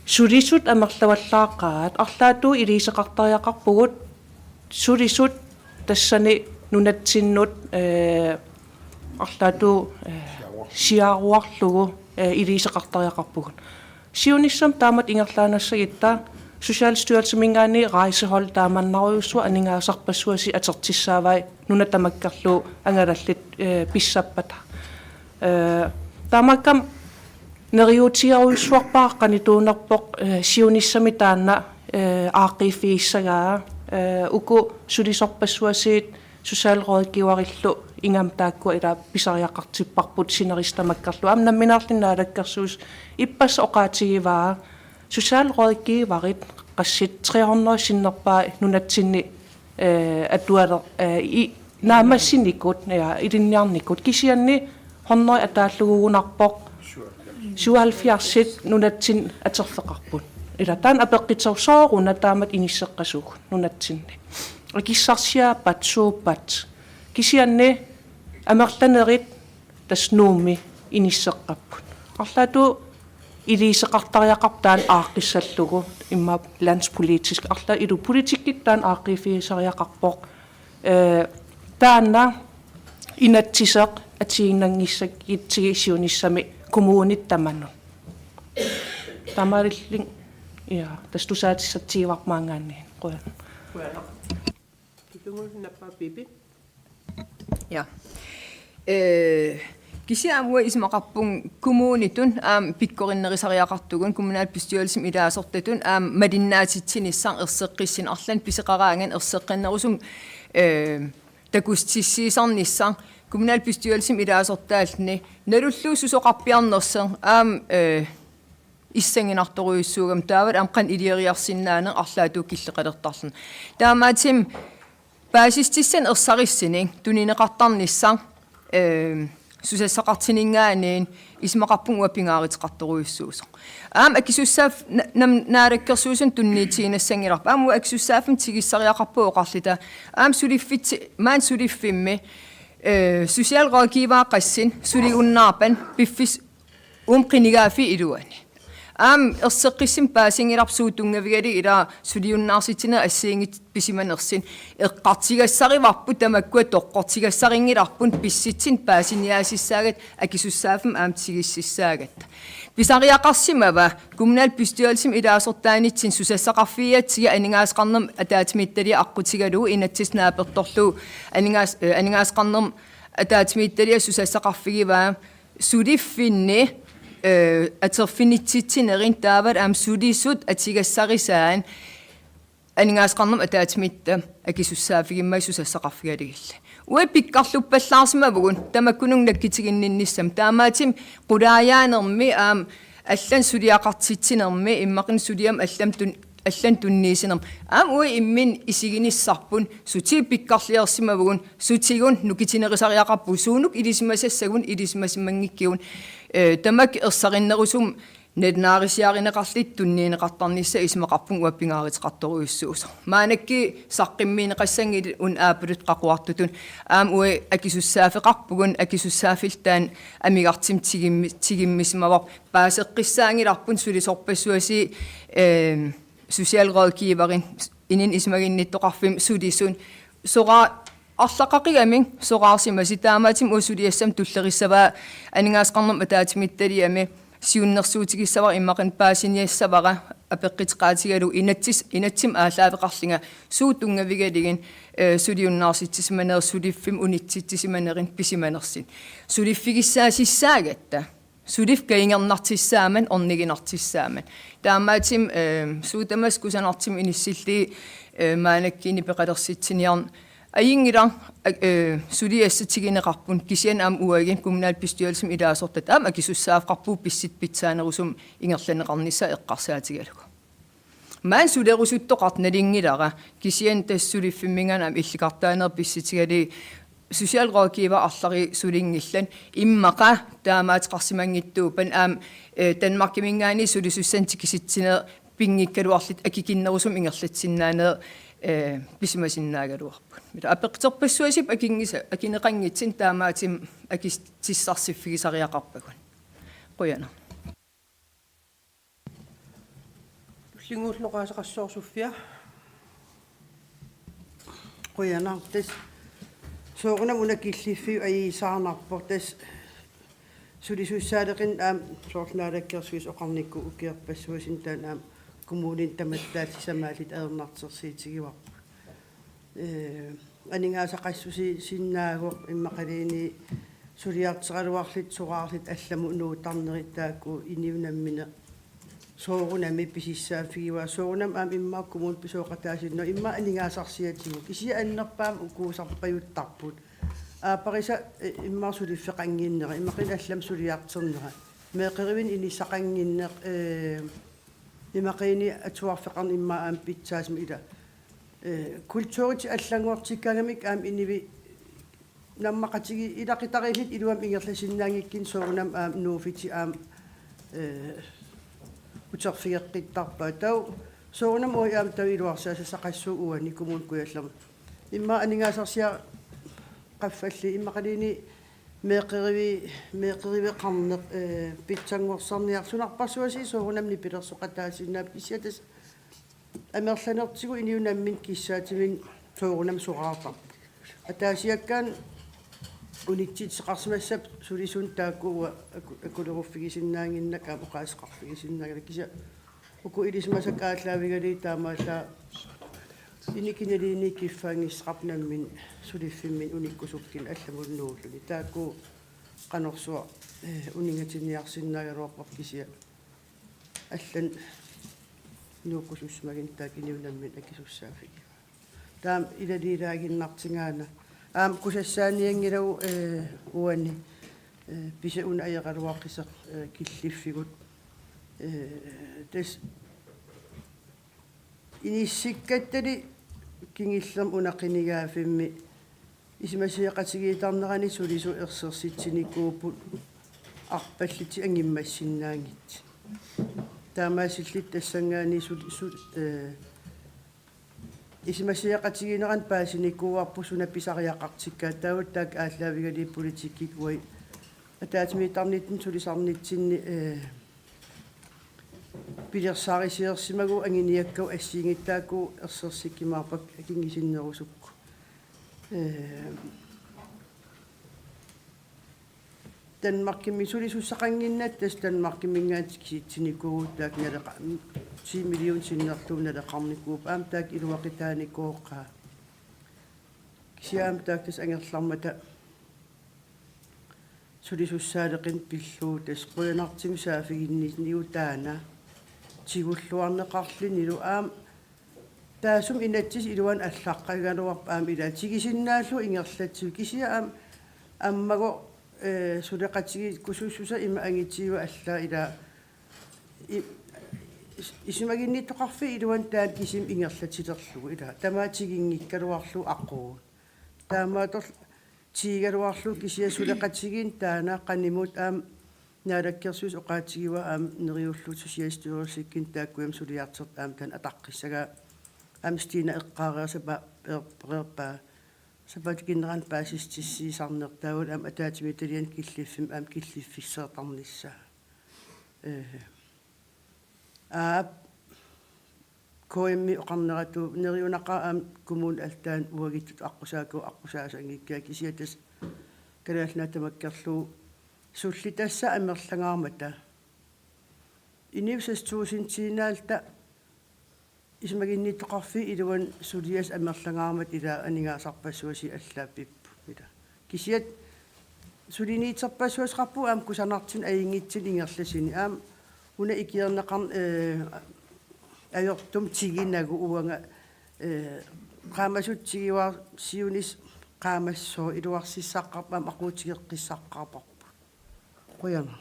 сулисут амерлаваллааққаат арлаатуу илисеқартариақарпугут сулисут тассани нунатсиннут арлаатуу сиааруарлугу илисеқартариақарпугут сиуниссам таамат ингерлаанассагитта социалстyrelsимингаани райсехол тааманнаруйуссуа анингаасарпассуаси атертиссаавай нунатамаккарлуу ангалаллит писсаппата таамаккам нериутиаруйуссуарпааққани туунерпоқ сиуниссами таанна аақифииссагаа уку сулисорпассуасиит социалrådgiverиллу ингам тааккуа ила писариақартиппарпут синеристамаккарлу амнамминаарлиннаалаккерсуус иппас оқаатигиваа социалrådgiverит qassит 300 синнерпаа нунатсинни атуалер и наамассиникут я илинниарникут кисианни 100 атааллугуунарпоқ 77 нунатсин атерфеқарпут ила таан апеққитсорсооруна таамат иниссеққасуг нунатсинни акиссарсиааппат сууппат кисианни амерланерит таснуумми иниссеққаппут арлаату илисеқартариақартаан ааққиссаллугу имма landspolitisk арла илу политиккиттаан ааққифиисариақарпоқ таанна инатсисеқ атигиннангиссаккитсигисиуниссами коммунит таману тамариллин я тастусаатиссатсигивармаангаанни қуя
Tullingullu Bibi.
Ja. Kisiamua ismaqarpun kommunitun pikkorinnerisariaqartugun kommunalbestyrelsen ilaasortatun madinnaatitsinissaan erseqqissin arlan piseqaraangan erseqqannerusum takustissiisarnissaan kommunalbestyrelsen ilaasortaalni nalulluususoqarpiarnerser issанginartoruissuugam taavat amqan ilieriarsinnaane arlaatu killeqalertarlun taamaatim baasistissan ersarissinning tunineqartarnissaan susassaqartiningaaniin ismaqarpunga pingaariteqartoruissuuso akisussaaf naalakkersuusun tunniitiinassangilarpa akisussaafum tigissariaqarpu oqarlita suliffit maan suliffimmi socialrådgiver qassin suliunnaarpan piffis qinigaafi iluani erseqqissim paasingilarsuutungavigali ila suliunnaarsitina assiingit pisimanersin eqqartigassarivarpu tamakkua toqqortigassaringilarpun pissitsin paasiniaasissaagat akisussaafum tigississaagat pisariaqarsimava kommunalbestyrelsen ilaasortaanitsin susassaqarfiatsiga aningaasqarnerm ataatimiittali aqqutigaluu inatsisnaapertorlu aningaasqarnerm ataatimiittali susassaqarfigivaa suliffinni aterfinitsittinerin taavat sulisut atigassarisaан aningaasqarnerm ataatimiitta akisussaafigimmai susassaqarfigaligilla ue pikkarluppallaarsmavugun tamakkunung nakkitiginninnissam taamaatim qulaajaanermi аллан сулиақартитсинерми иммақин сулиам аллан тунниисинерм ue иммин исигиниссарпун сути пиккарлиерсимавгун сутигун нукитинерисариақарпу суунук илисимасассагун илисимасиммангиккиун тамак ерсариннерусум нетнаарисиаринеқарлит тунниинеқартарнisса исмеқарпун уаппингааритеқарторуйуссуусо маанакки саққиммиинеқассангили ун аапулут қақуартутун аам уи акисуссаафеқарпугун акисуссаафилтаан амигартим тигиммисмавар паасеққиссаангиларпун сулисорпассуаси социалrådgiverin inin ismaginnittоқарфим сулисун сора арлақақигамин сораарсимаси таамаатим усулиассам туллерissavaa анингаасқарнам атаатимитталиами сиуннерсуутигиссавар иммақин паасиниассавара апеққитеқаатигалу инатсим аалаавеқарлинга суутунгавигалигин сулиуннаарситсиманер сулиффим унитситсиманерин писиманерсин сулиффигиссаасиссаагатта сулиф каингернартиссааман орнигинартиссааман таамаатим суутамас кусанартим иниссилли маанаккини пеқалерситсиниарн аингила сулиассатигинеқарпун кисиан аам уагин коммунаал пистиалсим илаасортат аама кисуссаафқарпуу писсит питсаанерусум ингерланеқарнисса эққарсаатигалугу маан сулерусуттоқарт налингилара кисиан тассулиффимминганаам илликартаанер писситигали социалrådgiver арлари сулингиллан иммақа таамаатеқарсимангиттуупан аам Danmark-мингаани сулисуссантикиситсинер пингиккалуарлит акикиннерусум ингерлатсиннаанер писимасиннаагалуарпут мила апеқтерпассуасип акингиса акинеқангитсин таамаатим акистиссарсиффигисариақарпагун қуяна
лингууллоқаасеқассоорсуффиа
Qujana tas sooruna munakilliffi aissaarnarpo tas sulisuussaaleqin aam soorlaalaakkersuis oqarnikku ukiarpassuasin taan aam kommunin tamattaallissamaалит аернартерсиитигивар анигаасақассуси синнаагоқ иммақалиини сулиартералуарлит сураарлит алламу нуутарнеритаакку иниунаммина соорунами писиссаафигива соорунам аам иммааккумуут писооқатаасинно имма анигаасарсиатигу кисия аннерпаам укуусарпаюттарпут аапариса иммаарсулиффеқангиннера иммақин аллам сулиартернера меэқеривин инissақангиннеқ имақини атуарфеқарни имма аам питсаасми ила культурити аллангуартиккагамик аам иниви наммақатиги илақитарилит илуам ингерласиннаангиккин соорунам аам нууфити аам утерфиеққиттарпаа тау соорунам ояам тавилуарсааса сақассуу уани кумун куяллама имма анигаасарсиа qaffalli immaqalini meeqeriveqarneq pitsangorsorniarsunarparsuasi soorunamni pilersoqataasiinnaap isiatas amerlanertigu iniunammin kissaatimin soorunam suqaartar ataasiakkaan unitsit seqarsimassap sulisun taakkuwa akuleruffigisinnaanginnak amoqaasqarfigisinnaagala kisa uku ilismasakaallaavigали таамаалла иникинелини киффаангиссақарнаммин сулиффиммин униккусуккин алламуннууллуни таакку канорсуа унингатинниарсиннаагалуарпар кисия аллан нууккусуссмагин таак иниунаммин акисуссаафиги таам илалилаагиннартингаана аам кусассааниангилагу уани писа уна аяқалуаққисеқ киллиффигут тас иниссиккаттали кингиллам унаққинигаафимми исмасиақатигиитарнерани сулису ерсерситсиникуупут арпаллити ангиммассиннаангит таамаасиллит тассангаани исмасиақатигинеран паасиникууарпу сунапписариақартиккаа таавут таак ааллаавигали политиккикуи атаатимиитарниттин сулисарнитсинни пилерсаарисиерсимагу ангиниаккау ассиингиттаакку ерсерсиккимаарпак акингисиннерусукку Danmark-кимми сулисуссақангиннат тас Danmark-киммингаатик ситсиникуу таак налеқа 10 миллион синнерлууналеқарникууп аам таак илуақитааникооққаа кисиаам таак тас ангерлармата сулисуссаалеқин пиллуу тас қуянартими саафигиннисниу таана тигуллуарнеқарлинилу аам таасум инатсис илуан аллаққагалуарп аам ила тигисиннааллу ингерлатсу кисиа аам аммаго сулеқатиги кусуссуса има ангитсиуа аллаа ила исмагинниттоқарфи илуан таан кисим ингерлатилерлугу ила тамаатигингиккалуарлу аққуу таамаатор тигалуарлу кисиа сулеқатигин таана қанимут аам наалаккерсуус оqaатигива аама нериуллут сусиалистиорсиккин тааккуям сулиартер аама тан атаққиссага амстина эққаариасапа перпаа сапатикиннеран паасистиссиисарнертаавал аама атаатимиталиан киллиффим аама киллиффиссеэртарниссаа коимми оқарнерату нериунақаа аама кумун алтаан уагиттут аққусааса ангиккаа кисиатас канаалнаа тамаккерлуу суллитасса амерлангаармата инивсас туусинтиинаалта исмагинниттоқарфи илуан сулиас амерлангаармат ила анигаасарпассуаси аллааппиппу ила кисиат сулиниитсерпассуасқарпу аам кусанартин аингитсин ингерласини аам уна икиернеқар ajortum tiginagu uanga qamasuttigiwar siunis qaamassoo iluarsissaqqarpam aquutigeqqissaqqarparpu quyana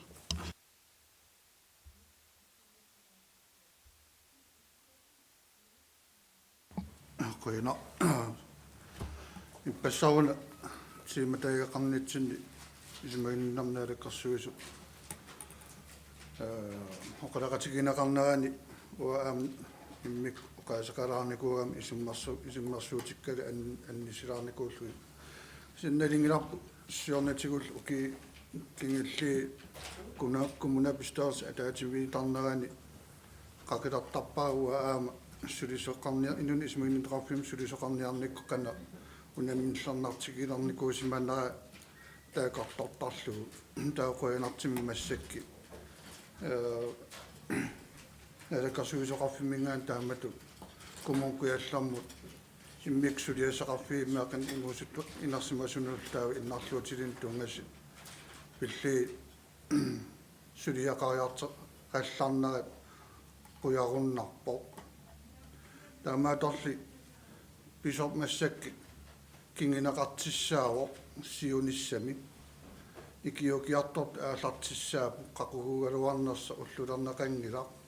quyana ippassaruna siimataigaqarnitsinni isimaginnarnaalakkarsuisu oqalaqatiginaqarnerani وأم إمك وكاسكاراني كوام إسمارسوتيكال أنيسراني كولوي سنة لينغراب سيونة تقول أوكي كينغلي كنا بستارس أتاتي تانراني قاكدا تابا وأم سوريسو قامني إنون اسمين نترافيم سوريسو قامني أنك كنا ونمن سنارتيكي لاني كوسي مانا تاكا تطلو تاكوي ناتيم مسكي Kasuisaqarfimmingaan taamatu kumunkuiallarmut immiksuliasaqarfi meaqan imuusuttu inarsimasunultaawi innarluutilin tuungasi pilli suliaqariarta qallarnarat quyarunnarpo taamaatorli pisort massakki kinginaqartissaawo siunissami ikiokiartort aallartissaapu qaqugugaluarnersa ullulerneqangilaq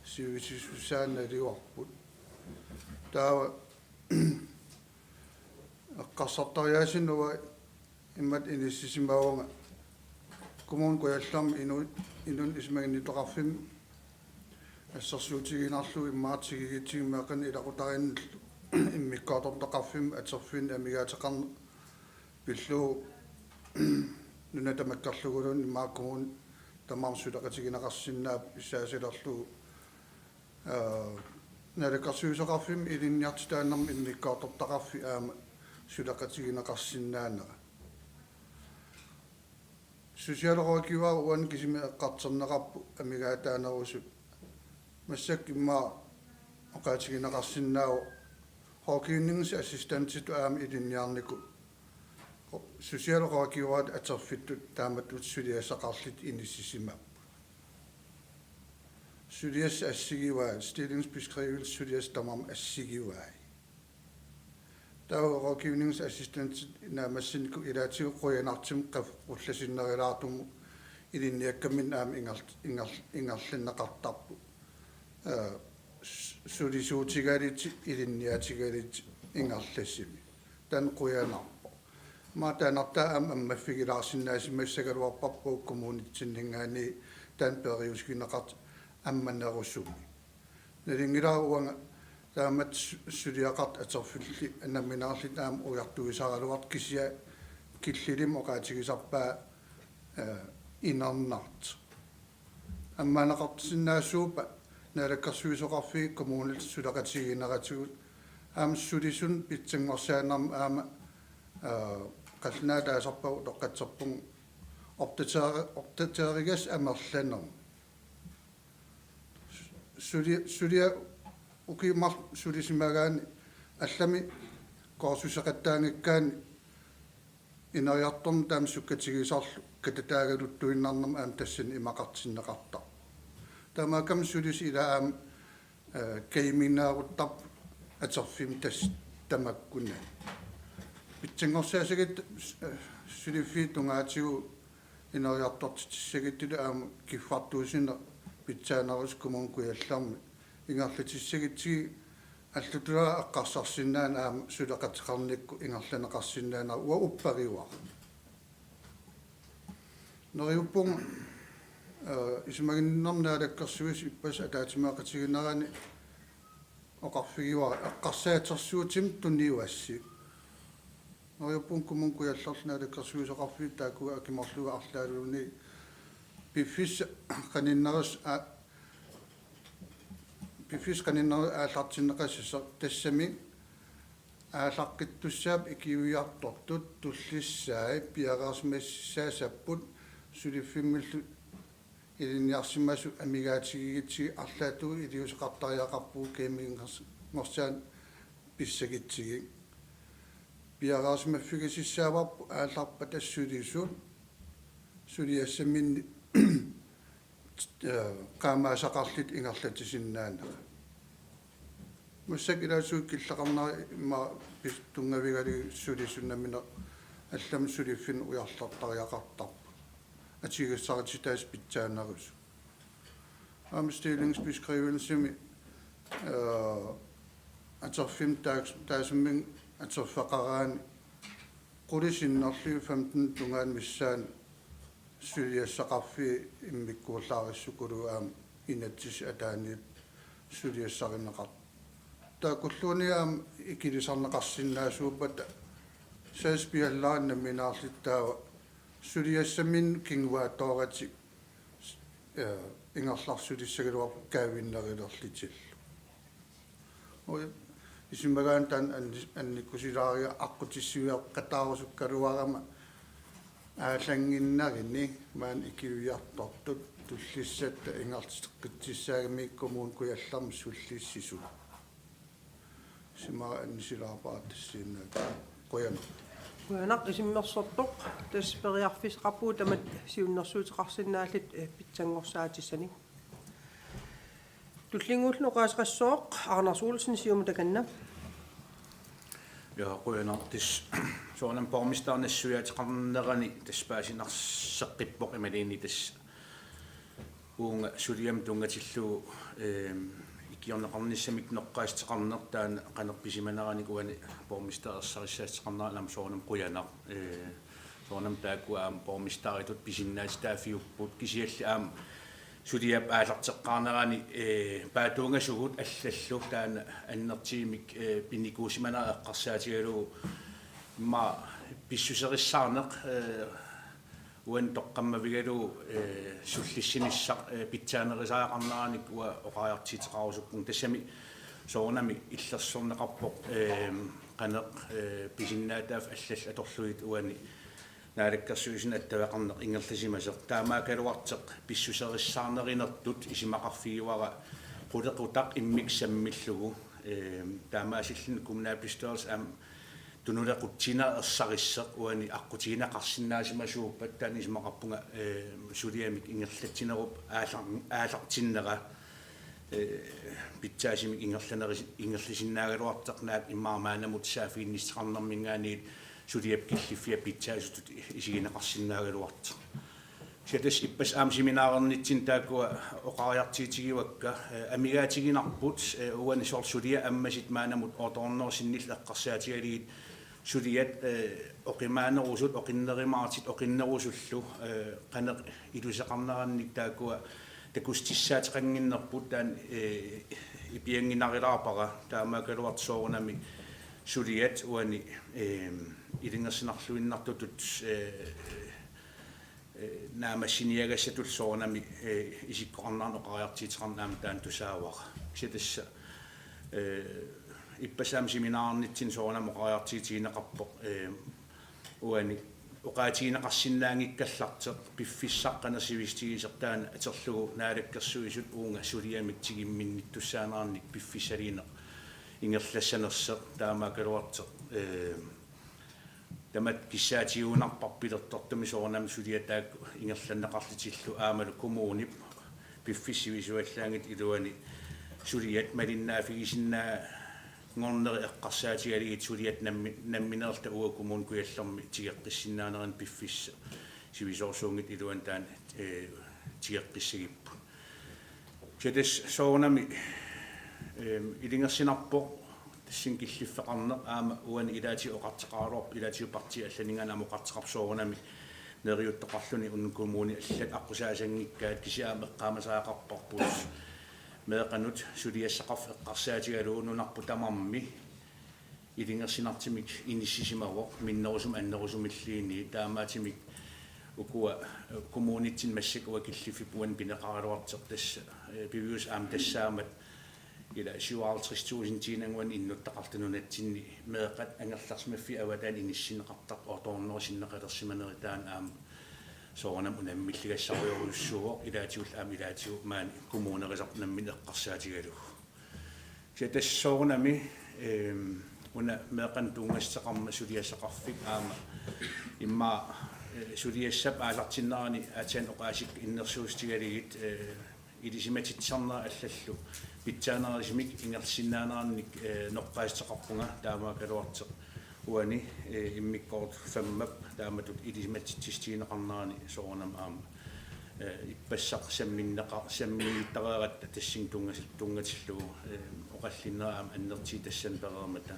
siusisussaanna liuarput taawa qassartariaasinnuva immat inissisimauanga kumun kuallarmi inun ismaginnitoqarfim assarsuutiginarlu immaartigigitigimaaqan ilaqutarinnallu immikkaartortoqarfim aterfin amigaataqarna pilluu nunatamakkarlugulun immaakkumun tamarsulaqatiginaqarsinnaap issaasilarlu nalakkarsuusaqarfim ilinniartitaannarmi immikkaartortaqarfi aama sulaqatiginaqarsinnaanera sosiaalorookiwa uan kisimi eqqarterneqarpu amigaataanerusut massak immaa oqaatiginaqarsinnaawo hookiinningsi assistantitu aama ilinniarniku sosiaalorookiwaat aterfittut taamatut suliassaqarlit inissisima Sulias assigiwaa stillingsbeskrivelse Sulias tamam assigiwaa tawa rådgivningsassistent naamassinniku ilaatiu qoyanartim qaf ullasinnerilaatum ilinniakkamin aam ingerlinneqartarpu sulisuutigalit ilinniatigalit ingerlassimi tan qoyanarpo maataanarta aam ammaffigilaarsinaasimassagaluarparpu kommunitsinningaani tan periuskinneqart амманерусуми налингилааруанга таамат сулиақарт атерфилли аннамминарлит аама уяртуисаралуарт кисия киллилим оqaатигисарпаа инарнарт амманеқартсиннаасуупа налаккарсуисоқарфи коммунил сулақатигинератигут аама сулисун питсангорсаанарма аама қалнаалаасарпагу тоққатсерпун оптатеригас амерланерм sulia ukimar sulisimagaani allami korsusaqattaangikkaani inariartorm taam sukkatigisarlu katataagalutuinnarnam aam tassin imaqartinneqarta taamaakam sulis ila aam kaiminnaaruttar aterfim tas tamakkunna pitsangorsaasigit suliffi tungaatigu inariartortissagittilu aam kiffartuusinne pitsaanarus kumunkuiallarmi ingerlatissagitigi allutula eqqarsarsinnaan aama sulaqatiqarnikku ingerlaneqarsinnaana ua uppariuar neriuppunga исмагиннэрнаалаккэрсуис иппас атаатимаақатигинерани оқарфигивара эққарсаатэрсуутим тунниуасси ноёппун кумункуяллернаалаккэрсуис оқарфи таакуа акиморлуга арлаалууни пиффис каниннерас ааллартиннеқассасер тассами аалаққиттуссаап икиуиартортут туллиссаи пиараарсимассаасаппут сулиффиммиллу илинниарсимасу амигаатигигитсиги арлаатугу илиусеқартариақарпуу кемингерс ngorсаан писсагитсиги пиараарсимаффигисиссааварпу аалларпа тассулиусуут сулиассаминни qaamaasaqarlit ingerlatissinnaanaq mussак илаасуут киллақарнери имма пистунгавигали суlisunnamina аллам сулиффин уярлартариақартарпу атигассарититаас питсаанерус амстилингсбискривэлсими атерфим таасуммин атерфақараани qulisinnarliu 15 tungaan missaan suliassaqarfi immikkuullaarissukkulu aam inatsis ataaniit suliassarineqart taakulluuniaam ikilisarneqarsinnaasuuppat saaspiallaanna minaarlittaawa suliassamin kinguaatoorati ingerlarsulissagaluar kaavinnerillerlitillu isimagaan tan annikkusilaaria aqutissiuia qataarusukkaluarama аалангиннарини маан икиуиарторто туллиссатта ингартиққитсаагами коммун куялларми суллиссису сима аннисилаарпаат тассииннаат қояна
Kuanak isimmersortoq tas periarfisqarpuu tamat siunnersuutiqarsinnaаллит питсангорсаатиссани туллингуулну qaasqassooq Arnarsuulsen siumu takanna
ja qoyanartis soonam pormistarnassuyaatiqarnerani taspaasinarseqqippoq imaliini tas uunga suliam tungatillu ikiorneqarnissamik noqqaasteqarnertaana qanerpisimanerani kuani pormistarerssarissaatiqarnera lam soonam quyanaq soonam taakuaam pormistaritut pisinnaatitaafiupput kisialli aam suliap aalarteqqaarnerani paatuungasugut allallu taana annertiimik pinnikuusimana eqqarsaatigaluu ma pissuserissaaneq uan toqqammavigaluu sullissinissaq pitsaanerisaaqarneranik ua oqaartiteqarusukkum tassami soornami illersorneqarpoq qaneq pisinnaataaf allall atorluit uani naalakkersuisin attavaqarneq ingerlasimaseq taamaakaluarteq pissuserissaanernertut isimaqarfigiwara qulequtaq immiksammillugu taamaasillin kommunalbestyrelse am tunulequttina erssarisseq uani aqqutiinaqarsinnaasimassuuppat taani isimaqarpunga suliamik ingerlatsinerup aallartinnera pitsaasimi ingerlisinnaaгаluarteqnaak immaarmaanamut saafiinnisteqarnermingaaniit suliap killifia pitsaasutut isigineqarsinnaagaluarteq siatas ippas aam seminaarernitsin taakua oqariartiitigiwakka amigaatiginarput uani soor sulia ammasit maanamut otornersinnil eqqarsaatigaligit suliat oqimaanerusut oqinnerimaartit oqinnerusullu qaneq iluseqarnerannik taakua takustissaatiqanginnerput taan ipianginarilаарpara taamaakaluart soorunami suliat uani ilingersinarluinnartutut naamassiniagassatut soorunami isikkoqarnarn oqariartiiteqarnaam taan tusaawaq sitassa ippasaam seminaarnitsin soorunam oqariartiitigineqarpoq uani oqaatigineqarsinnaangikkallarteq piffissaqqanersivistigisertaana aterlugu naalakkersuisut uunga suliamik tigimminnittussaanerarnik piffissaliineq ingerlassanerseq taamaakaluarteq tamat kissaatigunarparpilertortumi soornam suliataak ingerlanneqarlitillu aamalu kumuunip piffissivisuallaangit iluani suliat malinnaafigissinnaa ngorneri eqqarsaatigaligit suliat namminerta uakumun kuyallermi tigeqqissinnaaneren piffissa sivisorsuungit iluan taan tigeqqissagippu siatas soornami ilingersinarpoq tassin killiffeqarneq aama uani ilaati oqarteqaaruarp ilaatiuparti allaningan amoqarteqarsoorunami neriuttaqarluni unnukumuni allat aqusaasangikkaat kisiaameqqaamasaqarparpus meeqanut suliassaqarf eqqarsaatigaluununarpu tamarmi ilingersinartimik inissisimaruq minnerusum annerusumilliini taamaatimik ukua kommunitsin massik uakillifipuan pineqaraluarteq tassa pivius aam tassaamat ila 57.000 tiinanguan innuttaqartununatsinni meeqat angerlarsmaffi avataan inissinneqartaq otornersinneqalersimaneritaan aam soornam unammilligassariorussuuq ilaatiul aam ilaatigu maani kommunerisarnammin eqqarsaatigalu kiatassoornami una meeqan tuungasseqarma suliassaqarfik aama imma suliassap aalartinnerani ataan oqaasik innersuustigaligit ilisimatitsarnera allallu pitsaanerasimik ingersinnaaneranik noqqaastaqarpunga taamaakaluarteq uani immikkoort fammap taamatut ilisimatittistiineqarnerani soornam aama ippassaq samminniittareerat tassing tungatillu oqallinnera aama annertii tassan pereermata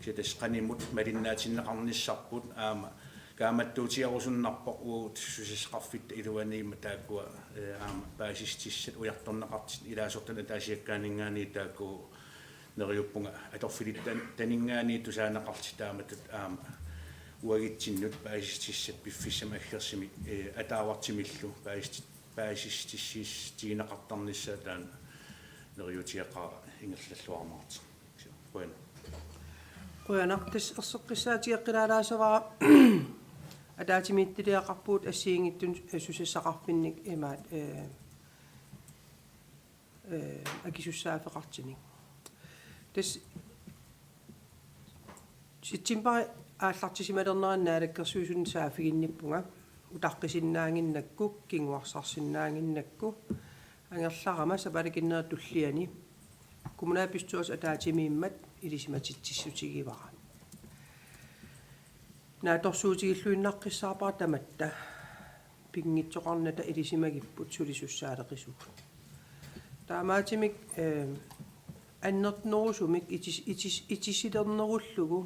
kiatas qanimut malinnaatinnaqarnissarput aama kaamattuutiarusunnarpoq uut susisqarfitta iluaniima taakkua aama paasistissat ujartornaqartit ilaasortana taasiakkaaninggaani taakku neriuppunga atorfilittan taningaani tusaanaqarti taamatut aama uagittinnut paasistissat piffissama aggersimi ataawartimillu paasistissiineqartarnissa taan neriutiaqaa ingerlalluarmaart bueno
quyanartas erseqqissaatigeqqilaalaaseraa ataatimiittiliaqarpuut assiingittun susissaqarpinnik imaat akisussaaфеqartinik tas sittimpari aallartisimalernerannaалаккерсуусун саафигинниппунга утаққисиннаангиннакку кингуарсарсиннаангиннакку ангерларама сапалакиннертуллиани kommunalbestyrelse ataatimiimmat ilisimatitsissutigivaqa naatorsuutigilluinnaqqissaapara tamatta pingitsoqarnata ilisimagipput sulisussaaleqisugu taamaatimik annertnerusumik itisilernerullugu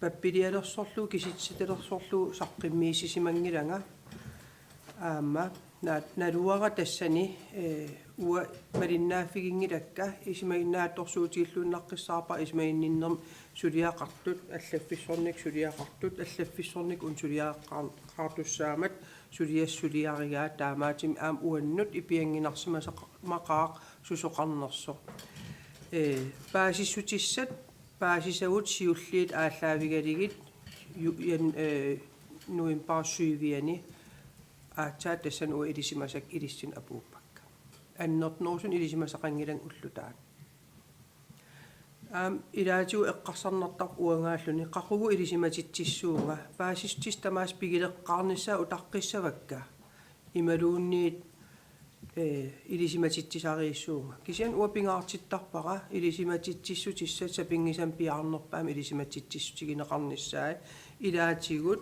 pappilialersorlu kisitsitelersorlu saqqimmiissisimangilanga aamma naluara tassani ua malinnaaffigiнгилакка исимагиннаатторсуутигиллууннаққиссаарпа исмагинниннерм сулиақартут аллаффиссорник сулиақартут аллаффиссорник ун сулиаққартуссаамат сулиассулиаригаа таамаатим аам уаннут ипиангинарсимасақ мақаақ сусоқарнерсо паасиссутиссат паасисагут сиуллиит ааллаавигалигит нуимпаарсуивиани аачаа тассан уа илисимасак илиссин апууппакка аннертнерусун илисимасақангилан уллутаат илаатиу эққарсарнартар уангааллуни қақугу илисиматитсиссуунга паасистис тамаас пигилеққарнissaа утаққиссавакка ималуунниит илисиматитсисарииссуунга кисиан уапингаартиттарпара илисиматитсиссутиссат сапингисам пиаарнерпаами илисиматитсиссутигинеқарнissaа илаатигут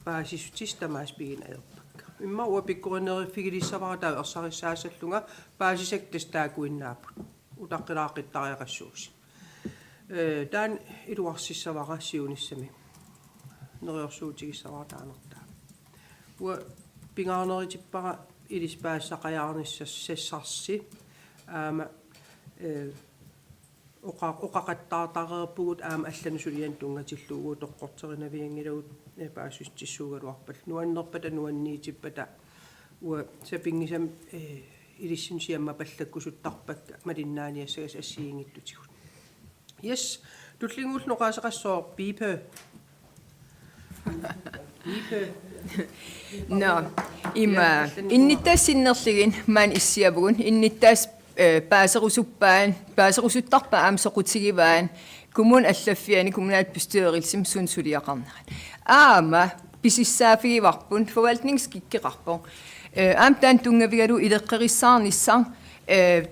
паасиссутис тамаас пигинаерпа имма уапиккоринериффигилиссавара таа ерсариссаасаллунга паасисак тастаакуиннаапут утаққилааққиттариақассууси таан илуарсиссавара сиуниссами нериорсуутигиссавара таанертаа уа пингаарнеритиппара илиспаассақаяарниссас сассарси аама оқақаттаартареерпугут аама аллану сулиан тунгатиллуугу тоққортеринавиангилагут паасустиссуугалуарпал нуаннерпата нуанниитиппата уа сапингисам илиссим сиамма паллаккусуттарпакка малиннааниассагас ассиингиттутигут yes тутлингуул ноқаасеқассоо бипе
no има инниттаассиннерлигин маан иссиавгун инниттаас паасерусуттарпа аамсоқутигиваан коммун аллаффиани kommunalbestyrelsen sun suliaqarnerat аама писиссаафигиварпун forvaltningskikkeqarpor аамтаан тунгаvigalu илеққерissаарнissaar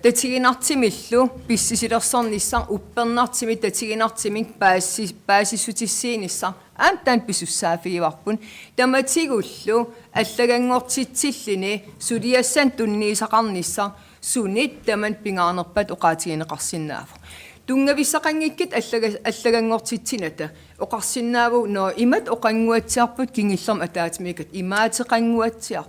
татигинартимиллу писсисилерсорнissaar уппернартими татигинартимик паассисутиссиинissaar аамтаан писуссаафигиварпун таматигуллу аллагангортитсиллини сулиассан тунниисақарнissaar сунит таман пингаарнерпат оқаатигинеқарсинаафо тунгависсақангиккит аллагангортитсината оқарсиннааву но имат оқангуатсиарпут кингиллерм атаатимикат имаатеқангуатсиар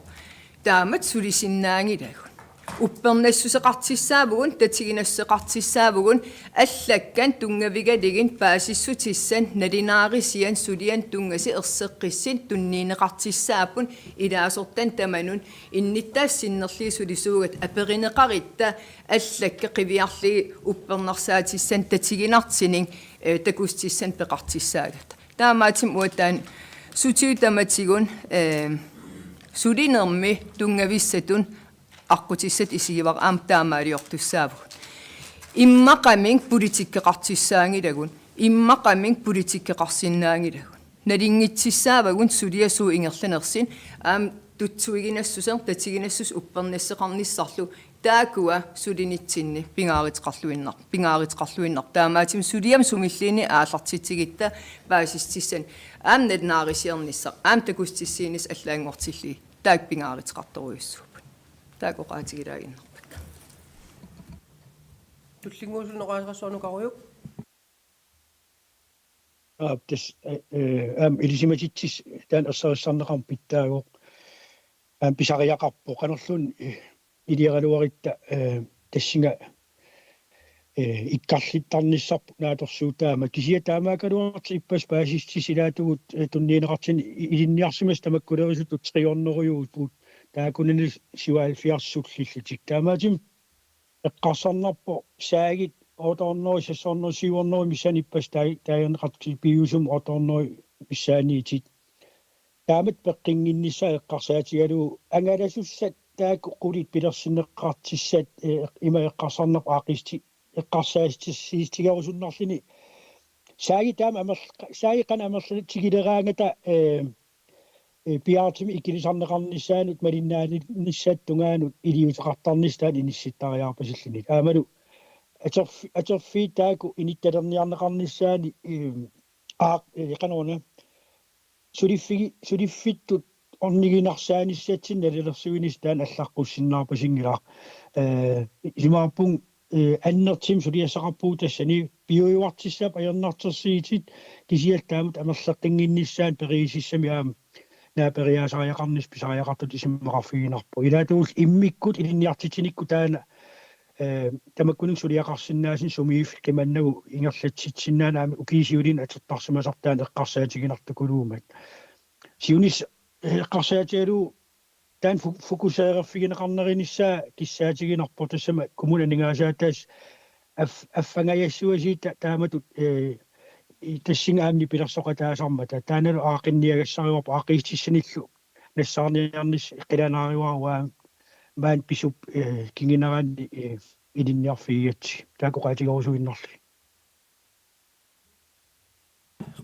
таамат сулисиннаангилагун уппернассусеқартиссаавгун татигинассеқартиссаавгун аллаккан тунгавигалигин паасиссутиссан налинаарисиан сулиан тунгаси ерсеққиссин тунниинеқартиссааппун илаасортан таманун инниттаассиннерли сулисуугат аперинеқаритта аллакка қивиарлиги уппернарсаатиссан татигинартсинин такустиссан пеқартиссаагат таамаатим уатаан сутиутаматигун сулинерми тунгависсатун аққутиссат исигивар аамтаамаалиортуссааву иммақамин политиккеқартиссаангилагун иммақамин политиккеқарсиннаангилагун налингитсиссаавагун сулиасуу ингерланерсин аам тутсуигинассусер татигинассус уппернассеқарниссарлу таакуа сулинитсинни пингааритеқарлуиннар таамаатим сулиам сумиллиини ааллартитсигитта паасистиссан аам налнаарисиерниссар аам такустиссиинис аллаангортилли таак пингааритеқарторуйуссу таакоqaатигилаагиннарпак
туллингуусунеqaasqassuarnukarujuk
тас илисиматитсис таан ассариссарнеқарм питтаагоо писариақарпо канерлун илиаралуаритта тассинга иккарлиттарниссарпу нааторсуутаама кисия таамаакалуарти иппас паасистисилаатугут тунниинеқартин илинниарсимас тамаккулерисут триорнеруйуут таакунини сиваалфиарсуллиллитик таамаатим эққарсарнарпо саагит оторноо сассорноо сиуорноо мисаниппас таайернеқарти пиусум оторноо миссааниитит таамат пеққингиннисса эққарсаатигалу ангаласуссат таакку қулит пилерсинеққартиссат има эққарсарнарпо аақисти эққарсаастиссиистигарусуннарлини сааги таама амер сааги қана амерлатигилераангата пиаартими иккилисарнеқарниссаанут малиннаанинниссаат тунгаанут илиутеқартарнистаат инисситтариаарпасиллини аамалу атерфи тааку инитталерниарнеқарниссаани эқанорна сулиффиттут орнигинарсааниссаатсин налерсуинистаан аллаққуссиннаарпасингилаа имаарпун аннертим сулиассақарпуу тассани биуюартиссаап аернартерсиитит кисиалтаамут амерлеққингинниссаан периисиссами аама наапериаасариақарнис писариақартут исиммақарфигинарпу илаатуул иммиккут илинниартитиникку таана тамаккунин сулиақарсинаасин сумииф киманнагу ингерлатситсиннаanaami укисиулин атертарсимасартаан эққарсаатигинартукулуумат сиунис эққарсаатиалу таан фокусеерфигинеқарнеринissaa киссаатигинарпу тассама коммунанигаасаатаас аффангаяссуасиит тааматут тассингаамни пилерсоқатаасармата тааналу аақинниагассариуарпу аақиистиссаниллу нассаарниарнис қиланаариуаруаа маан писуп кингинераанни илинниарфигиатси таакоқаатигорусуиннарли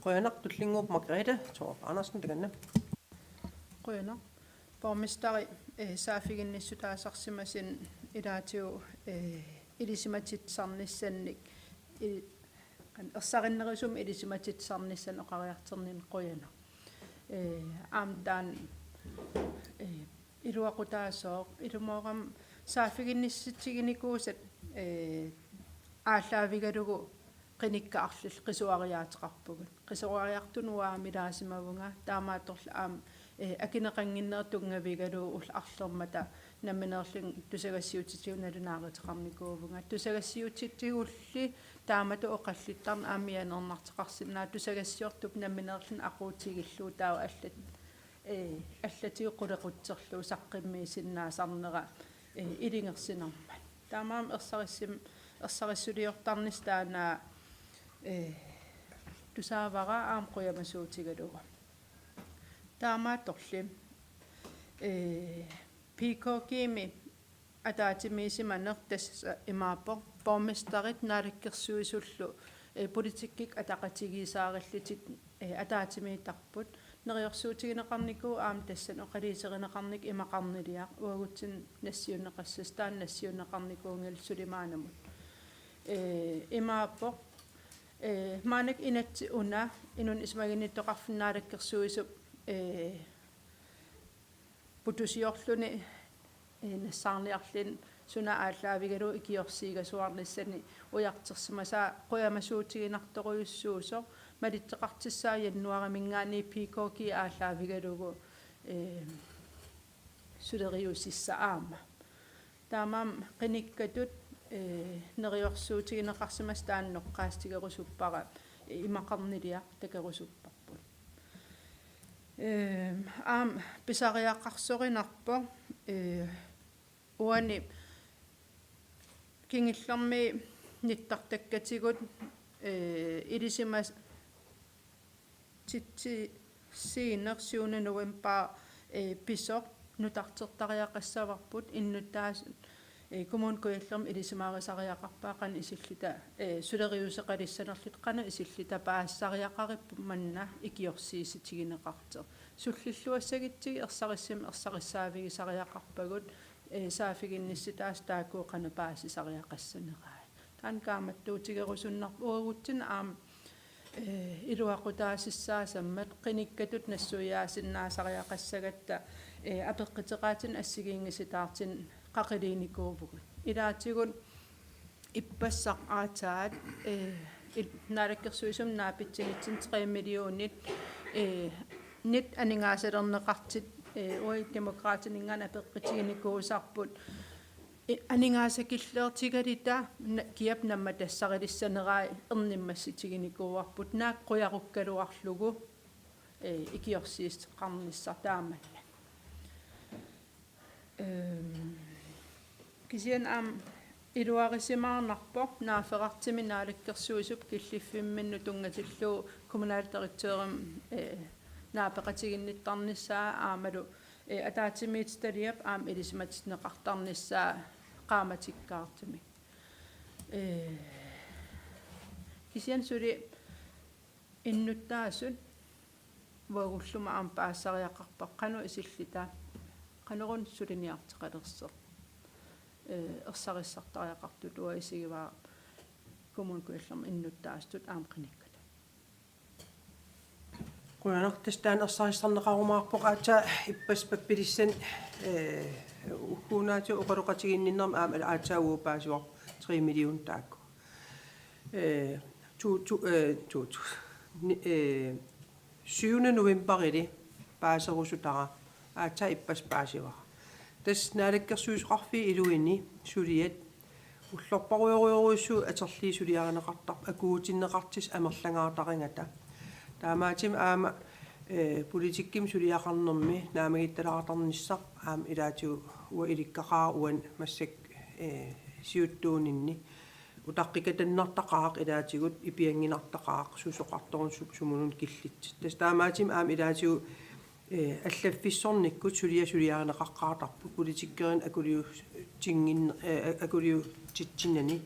qoyanaq tullinguup Margrethe Torp Andersen taganna
qoyanaq bormestari saafiginnissutaasarsimasin ilaatiu ilisimatitsarnissannik ersarinnerisum ilisimatitsarnissan oqariarternin qoyanaq aamtaan iluaqutaasoq ilumooqam saafiginnissitsiginiikuusat ааллаавигалугу qinikka'arlull qisuariaatеqarpugut qisuariartunuaamilaasimavunga taamaatorla aam akineqanginnertungavigaluu ullarlermata namminerlung tusagassiutitiunalunaareteqarnikuuvunga tusagassiutittigulli taamatu oqallittarna aamianernerteqarsinnaa tusagassiortup namminerlun aquutigilluu taawa allat аллатиу qulaqutserluu saqqimmiisinnaasarnera ilingersinerma taamaam ersarissuliortarnis taanaa tusaavara aam quyamasuutigaluga taamaatorlim pikokiimi ataatimiisimaner tassa imaappo bormestarit naalikkersuisullu politikkik ataqatigiisaarallitit ataatimiitarput neriorsuutigineqarniku aam tassan oqaliiserineqarnik imaqarniliaq uagutsin nassiunneqassastaan nassiunneqarnikuungil sulimaanamut imaappo maanak inatsi una inun ismaginittoqarfinnaalakkersuisup putusiorluni nassaarniarlin suna ааllaавигалу икиорсигасуарлиссани уяртерсимаса қуямасуутигинарторуйуссуусо малиттеқартиссаа яннуарамингаани пикоки ааллаавигалугу сулериусисса аама таамаам қиниккатут нериорсуутигинеқарсимас таанноққаастигерусуппара имақарнилиа такерусуппарпут аам писариаққарсоринарпо уани кингиллэрми ниттартаккатигут илисимас титси сиинерсиуна новембар писоқ нутартертариақассаварпут иннуттаас коммун коиллерм илисимаарисариақарпаақан исиллита сулериусеқалиссанерлит қана исиллита паассариақариппу манна икиорсииситигинеқартер суллиллуассагитсиги ерсариссим ерсариссаавигисариақарпагут саафигиннисситаас таакуоқана паассисариақассанераа таан кааматтуутигерусуннар уагутсин аам илуақутаассаасаммат қиниккатут нассуяасиннаасариақассагатта апеққитеқаатин ассигиингиситаартин қақилиникуувгут илаатигут иппассақ аатаат налаккерсуисум наапитсигитсин 3 миллионит нит анингаасалернеқартит уи демократинингаан апеққитигиникуусарпут анингаасакиллеертигалита киап намма тассарилиссанераа эрниммасситигиникууарпут наак қуяруккалуарлугу икиорсиистеқарниссартаамалла кисиан аам илуарисимаарнарпо нааферартими наалаккерсуисуп киллиффимминну тунгатиллуу коммунаалтеритсеерим наапеқатигинниттарниссаа аамалу атаатимиитсталиап аам илисиматинеқартарниссаа qaamatikkaartimi kisian suli innuttaasut vaagulluma aam paassariaqarpaqqanu isillita qanerun suliniarteqalerser ersarissartariaqartulua isigivaa kommun kuillerma innuttaastut aam qinikkat
quyanartastaan ersarisarneqarumaarpoq aata ippas pappilissan uhunaatu uqaluqatiginninnerma aam aataauupaasuor 3 million taakku tu 7. novemberili paaserusutara aata ippas paasivara tas naalakkersuusqarfi iluini suliat ullorparuyoruyorussu aterliisuliareneqartar akuutinneqartis amerlangaartaringata taamaatim aama politikkim suliaqarnermi naamagittalaartarnissaq aam ilaatiu ua ilikkaqaa uan massak siuttuuninni utaqqikatannartaqaaq ilaatigut ipianginartaqaaq susoqartorun sumunun killit tas taamaatim aam ilaatiu аллаффиссорниккут сулиасулиаанеқаққаартарпут политиккерин акулиу тингин акулиу титсиннани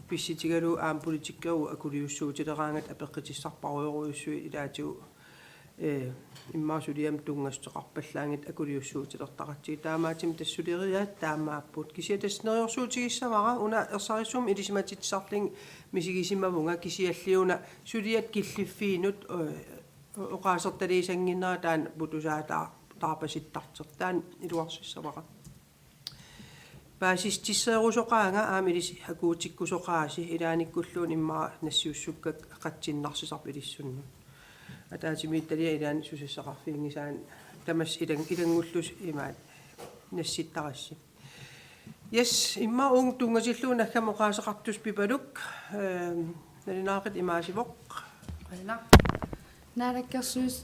писситигалу аам политиккеру акулиуссуутилераангат апеққитиссарпаруйоруйуссуи илаатигу иммаасулиам тунгастеқарпаллаангат акулиуссуутилертақатсиги таамаатим тассулериаат таамааппут кисиа таснериорсуутигиссавара уна ерсарисум илисиматитсарлин мисигисимавунга кисиаллиуна сулиат киллиффиинут оqaasерталисангиннера таан путусаатаа таапаситтартертаан илуарсиссавара паасистиссеерусоqaanga аамилис акуутиккусоqaasi илааниккуллуун иммаа нассиуссуккак qatsinnarsisarp ilissunnu атаатимиитталиа илаан сусиссақарфиингисаан тамас илангуллус имаат насситтарасси yes имма унг тунгасиллуун аккам оqaасеқартус пипалук налинаақит имаасивоқ
qina naalakkersuus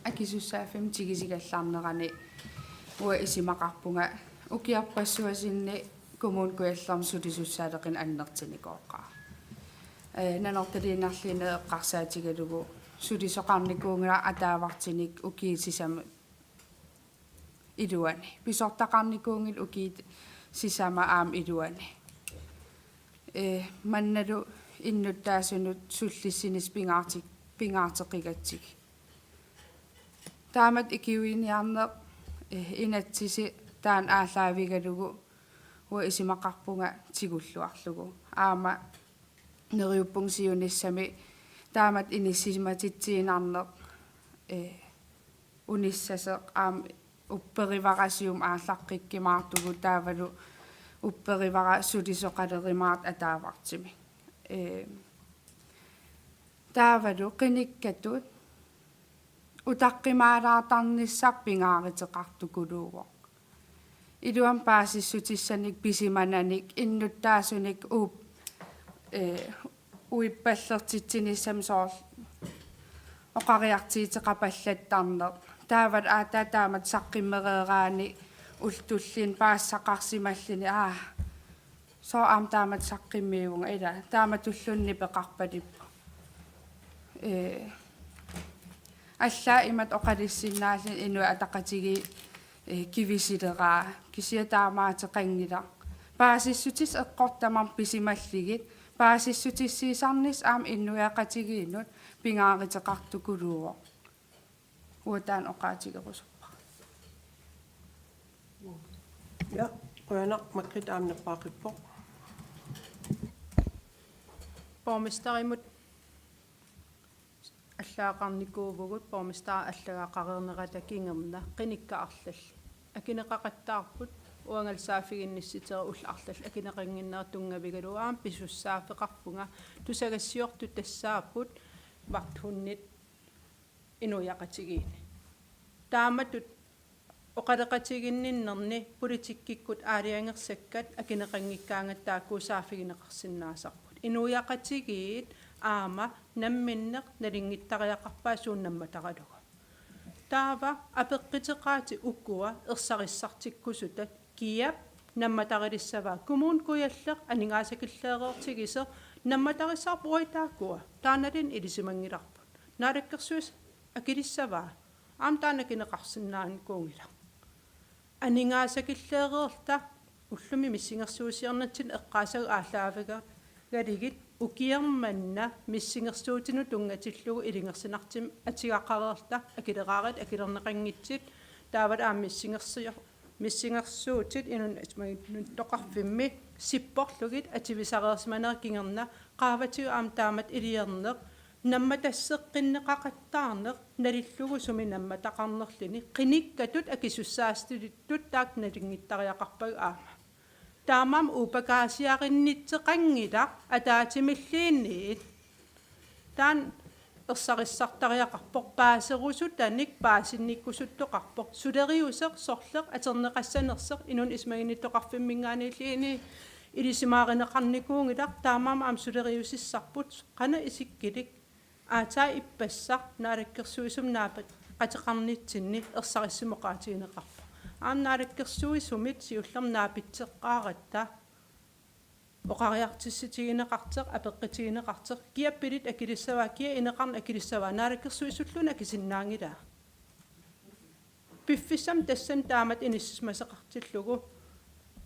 akisussaaffim tigisigallarnerani uа isimaqarpunga ukiarpassuasinni kommun kuallarm sulisussaalеqin annertinikooqqaa nanortaliinarline eqqarsaatigalugu sulisoqarnikuungila ataavartinik ukiisisama iluani pisortaqarnikuungil ukiit sisama aam iluani mannalu innuttaasunut sullissinis pingaarteqigatsik taamat ikiuiniarneq inatsisi taan aallaavigalugu ua isimaqarpunga tigulluarlugu aama neriuppungsiunissami taamat inissimatitiinarneq unissaseq aam upperivarasium aallaqqikkimaartugu taavalu upperivara sulisoqalerimaart ataavartimi taavalu qinikkatut utaqqimaalaatarnissaq pingaariteqartukuluugo iluam paasissutissaniik pisimananik innuttaasunik uippallertitsinissam soor oqariartiiteqapallattarneq taavat taamat saqqimmereeraani ultullin paassaqarsimallini so am taamat saqqimmiugunga ila taamatulluunni peqarpalippa аллаа имат оқалиссиннаалин инуа атақатиги кивисилеraa кисиатаамаатеқангила паасиссутис эққортамар писималлигит паасиссутиссиисарнис аам иннуяақатигииннут пингааритеқартукулуо уутаан оқаатигерусуппа
Ja, qoyanaq makrit aamneppaaqippoq.
Borgmesterimut аллаақарникуугут пормистаа аллагаақарернерата кингерна qinikkaарлал акинеқақаттаарпут уангалсаафигиннисситера уллаарлал акинеқангиннертунгавигалуаам писуссаафеқарпунга тусагассиорту тассааппут вартхуннит инуяқатигиини тааматут оқалеқатигинниннерни политиккиккут аалиангерсаккат акинеқангиккаангаттааккуусаафигинеқарсинаасарпут инуяқатигиит аама намминнеқ налингиттариақарпаа сууннамматаралуга таава апеққитеқаати уккуа ерсариссартиккусутат киап намматарилиссаваа кумуун куяллеқ анингаасакиллеереертигисер намматарissarpu уайтааккуа тааналин илисимангиларпут наалаккерсуис акилиссаваа аам таанакинеқарсинаан куунгила анингаасакиллеереерта уллуми миссингерсуусиарнатсин эққаасаг ааллаавага галигит укиерманна миссингерсуутину тунгатиллугу илингерсинартим атигаққареерта акилераарат акилернеқангитсит таават аам миссингерсуутит инун асмагиннун тоқарфимми сиппорлугит ативисареерсманер кингерна qaavatigu aam taamat iliернеқ намматассеққиннеқақаттаарнеқ налиллугу суми намматақарнерлини qinikкатут акисуссаастулиттут таак налингиттариақарпаг аама таамам упакаасиариннитсеқангила атаатимиллиинниит таан ерсариссартариақарпоқ паасерусутаник паасинниккусуттоқарпоқ сулериусеқ сорлеқ атернеқассанерсеқ инун исмагинниттоқарфиммингааниллиини илисимааринеқарникуунгилар таамаама аам сулериусиссарпут қана исиккилик аатаа иппассақ наалаккерсуисум наапат қатеқарнитсинни ерсариссимоқаатигинеқарпа аам наалаккерсуисумит сиуллерм наапитсеққааратта оқариартисситигинеқартеқ апеққитигинеқартеқ киаппилит акилиссаваа киа инеқарна акилиссаваа наалаккерсуисуллуна акисиннаангилаа пиффисам тассан таамат иниссмасеқартиллугу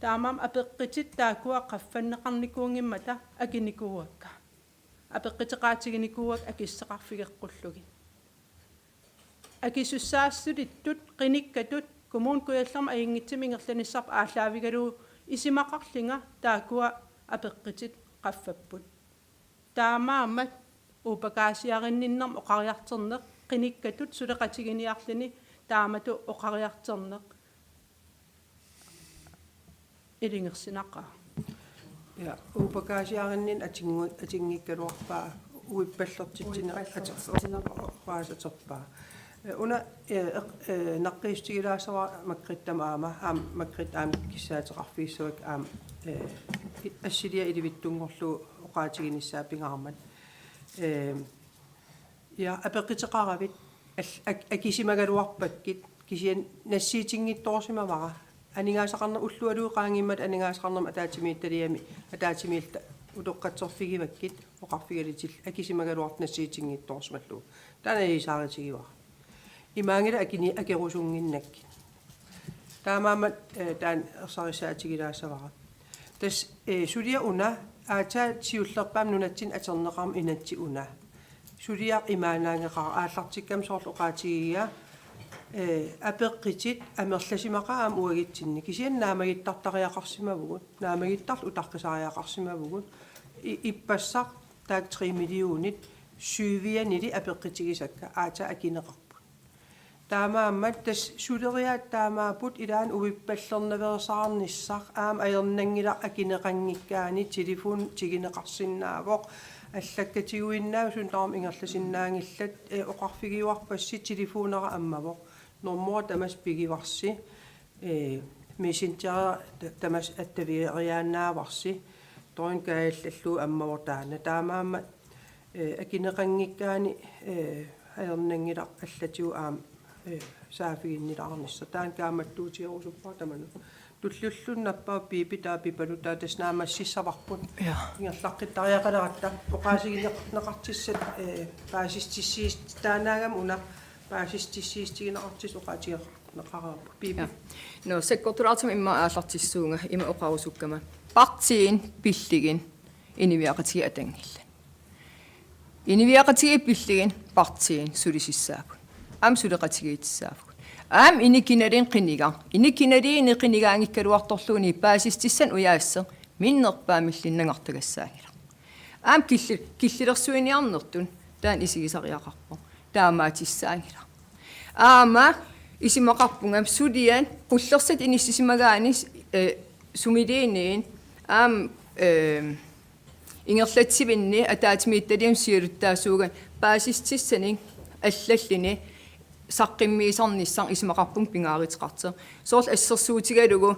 таамам апеққитит таакуа қаффаннеқарникуунгиммата акиникууакка апеққитеқаатигиникууак акиссеқарфигеққуллуги акисуссаассулиттут qinikкатут коммун куяллерма аингитсимингерланиссарп ааллаавигалуу исимақарлинга таакуа апеққитит qaffapпут таамаамат упакаасиаринниннерм оқариартернеқ qinikкатут сулеқатигиниарлини таамату оқариартернеқ илингерсинақаа
Ja, упакаасиариннин атингиккалуарпаа уиппаллертитсинеққаасатерпаа уна наққиистигилаасава макриттамаама аам макрит аам киссаатеқарфииссуак аам ассилиа иливиттунгорлу оқаатигиниссаа пингаармат я апеққитеқаравит акисимагалуарпаккит кисиан нассиитингитторсимавара анингаасақарна уллуалуеқаангиммат анингаасақарнерма атаатимиитталиами атаатимиилта утоққатсорфигиваккит оқарфигалитил акисимагалуартнассиитингитторсмаллу танаисааритигивара имаангила акерусунгиннакки таамаамат таан ерсарисаатигилаассавара тас сулиа уна аатаа тиуллерпаам нунатсин атернеқарм инатси уна сулиа имаанаангеқар ааллартиккам соорлоқаатигиа апеққитит амерласимақаам уагитсинни кисиан наамагиттартариақарсимавгут наамагиттарл утарқисариақарсимавгут иппассақ таак 3 миллионит сювианили апеққитигисакка аата акинеқарпут таамааммат тас сулериаат таамаапут илаан увиппаллернаверсаарнissaq аам аернангила акинеқангиккаани телефон тигинеқарсинаавоқ аллаккатигуиннаа сун таам ингерласиннаангиллат оқарфигиуарпасси телефонера аммавоқ нормуа тамас пигиварси мессенджер тамас аттавиериааннааварси тоин кааллаллу аммавортаана таамаама акинеқангиккаани аернангила аллатигу аам саафигиннилаарнисса таан кааматтуутиерусуппаа таману туллуллуннаппаа пипитаа пипалутаа таснаамассиссаварпут ингерлаққиттариақалератта оқаасигинеқартиссат паасистиссиис таанаагам уна паасистиссиистигинеқартис оқаатиеқарнеқараарпу пипи
no sekkortulaartum imma aallartissuunga ima oqarusukkama partiin pilligin iniviaqatigi atangilla iniviaqatigi pilligin partiin sulisissaapun am suleqatigiitissaapu am inikinalin qiniga inikinaliini qinigaangikkaluartorluuni paasistissan uyaassa minnerpaamillinnangartagassaangila am killilersuiniarnertun taan isigisariaqarpo taamaatissaangila aama isimaqarpungam sulian qullersat inissisimagaani sumiliiniin am ingerlatsivinni ataatimiittalium siuluttaasuugan paasistissanin allallini saqqimmiisarnissar isimaqarpung pingaariteqarter soorl assersuutigalugu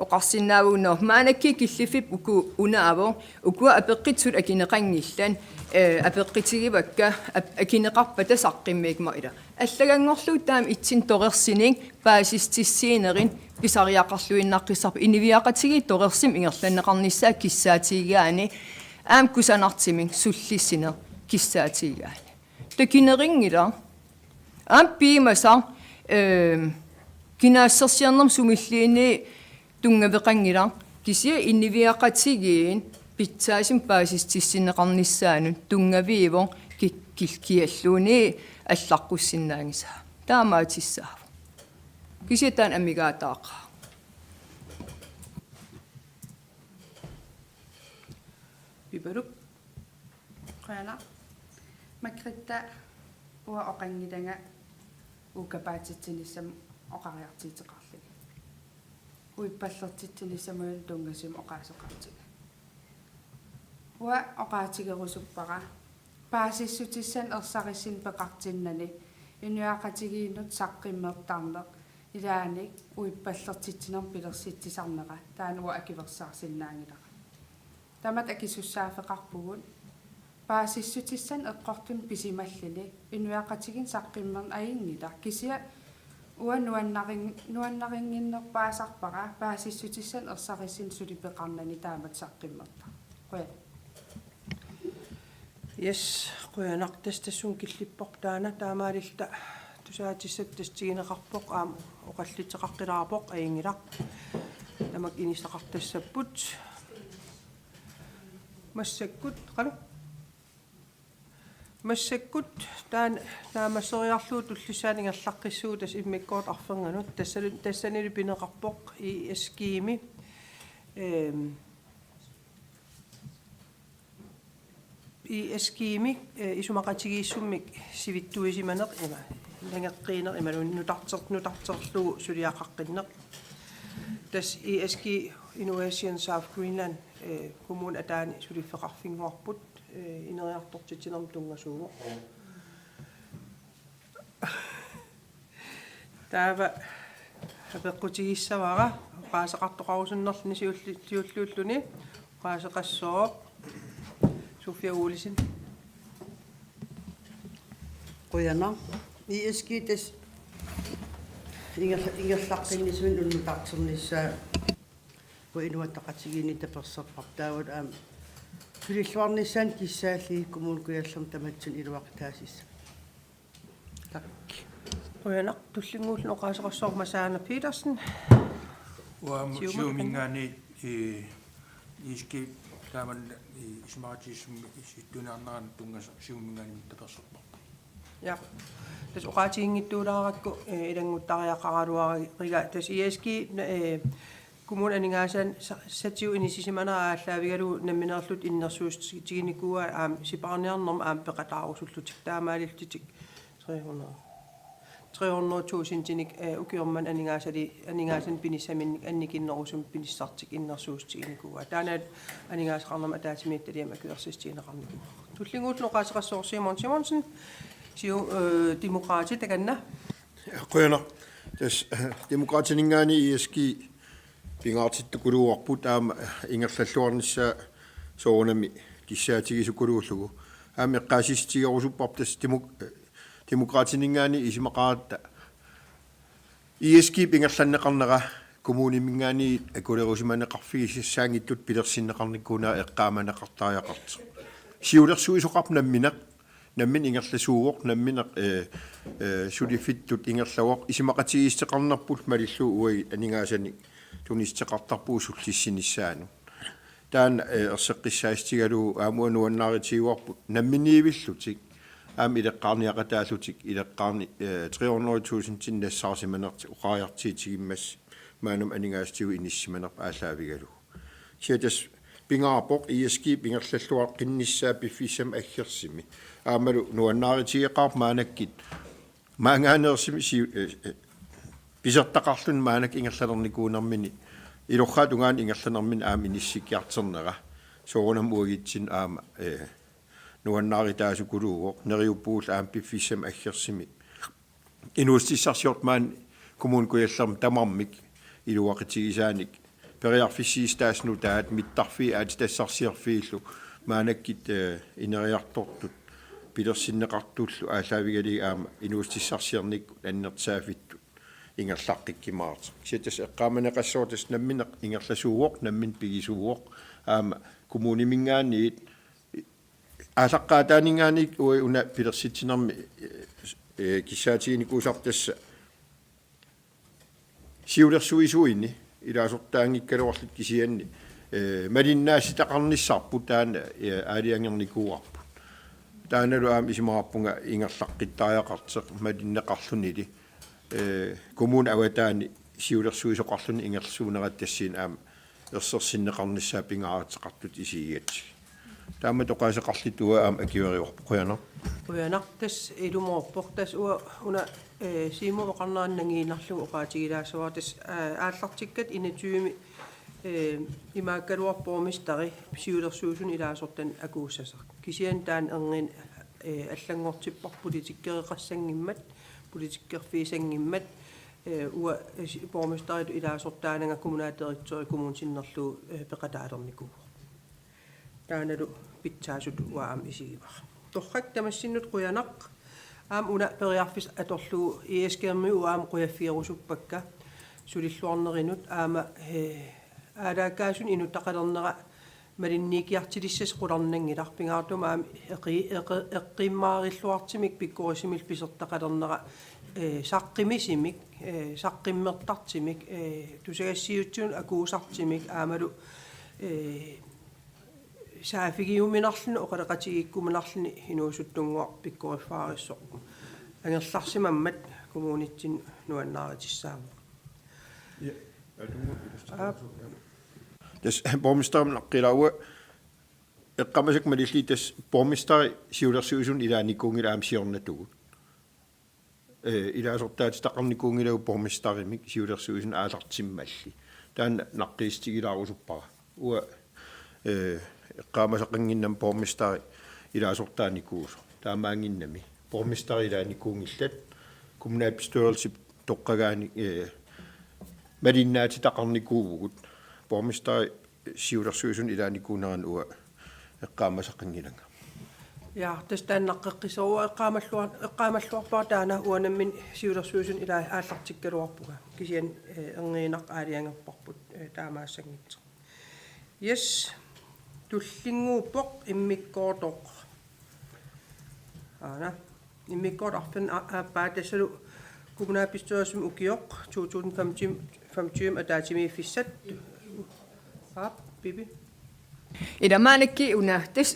oqarsinnaavuunner maanakki killifip uku unaavo ukua apeqqitsut akineqangillan apeqqitigivakka akineqarpata saqqimmiikma ila аллагангорлуу таам итсин торерсинин паасистиссиинерин писариақарлуиннаққиссарпа инивиақатиги торерсим ингерланнеқарниссаа киссаатигаани аам кусанартимин суллиссинер киссаатигаани такинерингила аам пимасар кинаассерсиарнерм сумиллиини тунгавеқангила кисия инивиақатигиин питсаасим паасистиссинеқарниссаанут тунгавиивон килкиаллууни аллаққуссиннаангиса таамаатиссаав кисиатаан аммигаатаақа
пипалук
qana makritta uа oqangilanga ukapaatsitsinissam oqariartiiteqarligi uippallertitsinnissamuun tungasum oqaasoqartiga uа oqaatigerusuppara paasissutissan ersarissin peqartinnani inuaqatigiinnut saqqimmertarneq ilaanik uippallertitsiner pilersitsisarneqa taan uа akiversaarsinnaangilaqa tamat akisussaaфеqarpugut paasissutissan eqqortun pisimallini inuaqatigin saqqimmern aingila kisia uа nuannaringinnerpaasarpara paasissutissan ersarissin sulipeqarnani taamat saqqimmerta qoya
yes qoyanartas tassun killipportaana taamaalilta tusaatissat tastigineqarpoq aam oqalliteqaqqilaapoq aingilaq tamak inisaqartassapput massakkut qalu massakkut taan naamasseriarluu tullissaanigerlaqqissuu tas immikkoot arferganut tassanilu pineqarpoq I eskiimi I eskiimi isumaqatigiissummik sivittuisimaneq ima langeqqiineq imalun nutarterlugu suliaqaqqinneq tas I eski Innovation South Greenland kommune ataani sulifeqarfinguarput ineriartortitinerm tungasuugu taava apeqqutigiissavara qaasaqartoqarusunnerluni siulluulluni qaasaqassooq Sofia Olesen
qoyana iskites ingerlaqqinnismin unnutarternissa uinuattaqatigiini taperserpartaavut aam pililluarnissaan kissaalli kommun kuyallerm tamatsun iluaqtaasissa tak
qoyana tullinguullun oqaaseqarsoormasaana Petersen
siumingaani iski taaman ismaatiissum isittunaarnaran tungas siumingaani taperserparta
ja tas oqaatiginnittuulaarakku ilanguttariaqaraluariga tas ISG kommune aningaasaan satiu inisisimana aalaavigalu namminerlut innersuustiginikua aam siparniarnerm aam peqataarusullutik taamaaliltitik 300 300,000 tinik ukiorman aningaasan pinissaminnik annikinnerusum pinissartik innersuustiginikkua taana aningaasqarnama ataatimiittaliam akuersistiineqarniku tullinguutloqaasеқассоорсимон Simonsen siu demokrati takanna
qoyana tas demokratiningaani iski pingaartittukuluarput aama ingerlalluarnissa soornami kissaatigisukkuluullugu aami qaasistigerusupparp tas demokratiningaani isimaqaatta iski pingerlanneqarnera kommunimingaani akulerusimaneqarfigissaangittut pilersinneqarnikkuuna eqqaamaneqartaajaqartu siulersuisoqarp nammineq nammin ingerlasuugoq nammineq sulifittut ingerlawoq isimaqatigiisteqarnerput malillu uai aningaasani tunisteqartarpuu sullissinnissaanu taan erseqqissaastigalu aamuanuannaaritiuarput namminiivillutik aam ileqqaarniaqataallutik ileqqaarni 300,000 tinnassarsimanerti uqaariartiitigimmas maanum aningaastiu inissimanerp aalaavigalu siatas pingaarpoq iski pingerlalluar qinnissaa piffissam aggersimi aamalu nuannaaritigeqaarp maanakkit maangaaneersimi pisertaqarlun maanak ingerlalernikuunermini ilorraat ungaan ingerlanermin aam inissikiarternera soorunam uagitsin aama nuannaaritaasukuluugoq neriuppuul aam piffissam aggersimi inuustissarsiort maan kommunkujallerm tamarmik iluaqitigisaanik periarfissiistaasnu taat mittarfi aat tassarsiarfiillu maanakkit ineriartortut pilersinneqartullu aalaavigali aama inuustissarsiarnikku annertsaafittu ingerlaqqikkimaart siatas eqqaamaneqassoortas nammineq ingerlasuugoq nammin pigisuugoq aama kommunimingaaniit aalaqqaataaningaani una pilersitsinermi kissaatiginikuusartassa siulersuisuini ilaasortaangikkaluarlut kisianni malinnaassitaqarnissarput taana aaliangernikууarput taanalu aam isimaarpunga ingerlaqqittaajaqarteq malinneqarlunili kommun awataani siulersuisoqarluni ingersuunerat aam ersersinneqarnissaa pingaariteqartut isiigat taama toqaaseqarlitua aam akiweriorpu qoyana
uyanartas ilumorportas una simu oqarnaannangiinarlugu oqaatigilaassuartas aallartikkat inatyymi imaakkaluarpoomistari siulersuusun ilaasortan akuussasaq kisian taan erngin allangortipper politikkereqassangimmat politikkerfiisangimmat ua poomistaritu ilaasortaananga kommunaateritori kommunsinnerlu peqataalerniku taanalu pitsaasut uaam isigivar torrak tamassinnut quyanaq aam una periarfis atorlu ieskermi uaam quyaffierusuppakka sulilluarnerinut aama aalaakaasun inuttaqalernera malinniikiartilissas qularnangilar pingaartuma aam eqqimmaariluartimik pikkurissimil pisertaqalernera saqqimisimik saqqimmertartimik tusagassiutsuun akuusartimik aamalu saafigiuminarluni oqaleqatigikkuminarluni hinuusuttunguar pikkuriffaarissor angerlarsimammat kommunitsin nuannaaritissaava
tas borgmesteren qilaua eqqamasuk malillitas borgmesteri siulersuusun ilaanikkuungila aam siornatugut ilaasortaat taqarnikkuungilagu borgmesterimik siulersuusun aalartimmalli taan naqqiistigilaarusuppara ua eqqamasaqanginnam borgmesteri ilaasortaanikkuuso taamaanginnami borgmesteri ilaanikkuungillat kommunalbestyrelse toqqagaani malinnaati taqarnikkuuvugut borgmesteri siulersuusun ilaanikkuuneran ua eqqaamasaqangilanga
ja tas taannaqqeqqisorua eqqaamalluarpaa taana uanammin siulersuusun ilaa aallartikkaluarpuga kisian erniinaq aaliangerparput taamaassangitsa yes tullinguuppoq immikkoortoq ana immikkoortarfin aappaatasalu kommunalbestyrelsum ukioq 2025 ataatimiiffissat bibi
Idamaanakki una tas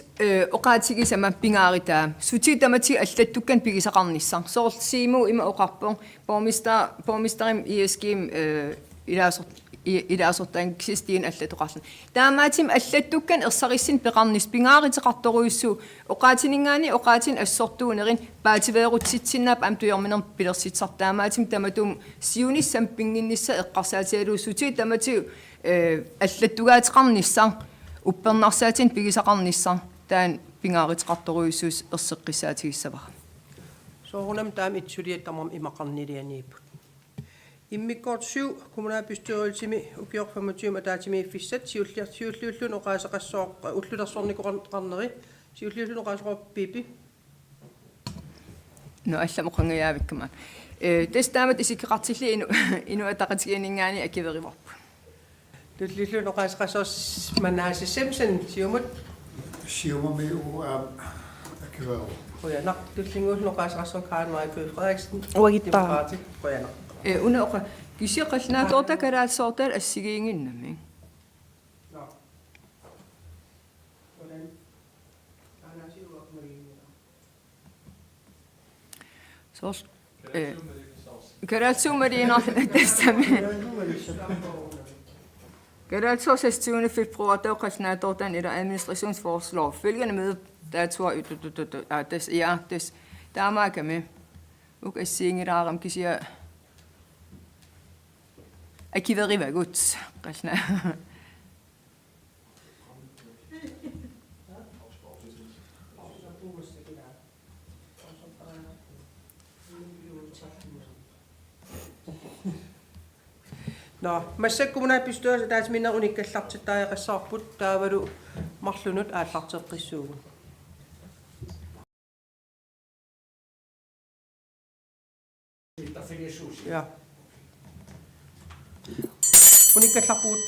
oqaatigisama pingaaritaa sutitamati allattukkan pigisaqarnissar soorsiimu ima oqarpon pormisterim ieskim илаасортаан кисистиин аллатоқарлун таамаатим аллаттуккан ерсарissин пеқарнис пингааритеқарторуйссуу оqaатинингаани оqaатин ассортуунерин паативеерутситсиннаап амтуйорминер пилерситсартаамаатим таматум сиуниссам пингиннисса эққарсаатиалууссути таматиу аллаттугаатеқарниссаа уппернарсаатин пигисақарниссаа таан пингааритеқарторуйссуус ерсеққиссаатигиссавара
соорунам таам итсулиаттармам имақарнилианииппут иммиккорт 7 kommunalbestyrelsemi ukior 25 ataatimi fissat siulliulluun oqaasaqassooq ullulersornikuqarneri siulliulluun oqaasaqorpipi
no алламоқангаяавиккама тестаамат исиккеқартилли ину атақатигианингаани акивериворпу
tulliulluun oqaasaqassoors mannaasissamsan siumut
siumami akivero
qoyanaq tullinguullu oqaasaqassoor Karen Marie Frederiksen
Uagittaa.
qoyanaq
унаоқа кисиақалнааторта калаатсоортаал ассигиингиннами соос караатсуумалиинер тассами караатсоорсастиуни фебруар таоқалнааторта ила administrationsforslag følgende mødedatoer des таамааками ук ассиингилаарам кисиа акиверивагут qalna
no massak kommunalbestyrelse taas minna unikkallartittaajaqqassarput taavalu marlunut aallarteqqissuugu ja unikkallarpuut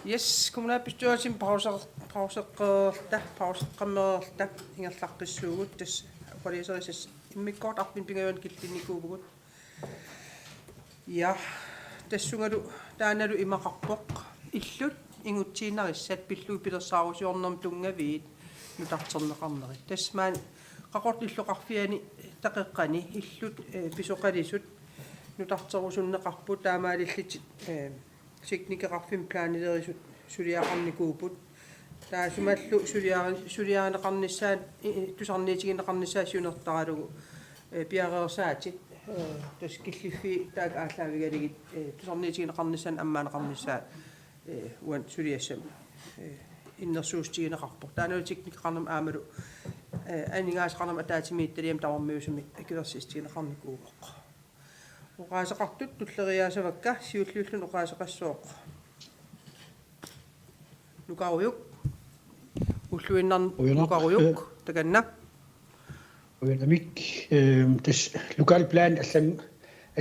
Yes, kommunalbestyrelsen pauseqammerta ingerlaqqissuugut tas qaliiserisis immikkort arpin pingayon killinikuugut. Ja tassungalu taanalu imaqarpoq illut inguttiinarissat pillu pilersaarusiornerm tungaviit nutarterneqarneri. Tasmaan qaqort illoqarfiani taqeqqani illut pisoqalisut nutarterusunneqarput taamaalillitit teknikeqarfim plaanilerisut suliaqarnikuuput taasumallu suliaaneqarnissaat tusarniitigineqarnissaa siunertaralugu piareersaatit tas killiffi taak ааllaавигалигит tusarniitigineqarnissan аммаанеқарнissaa уан сулиассам иннерсуустигинеқарпор тааналу teknikeқарнам аамалу анингаасеқарнам атаатимиитталиам тавармиусами акилерсистигинеқарникуугоқ уqaасеқартут туллериаасавакка сиуллиуллун уqaасеқассооқ нукаруйук уллуиннарн нукаруйук таканна
уянамик тас локалплан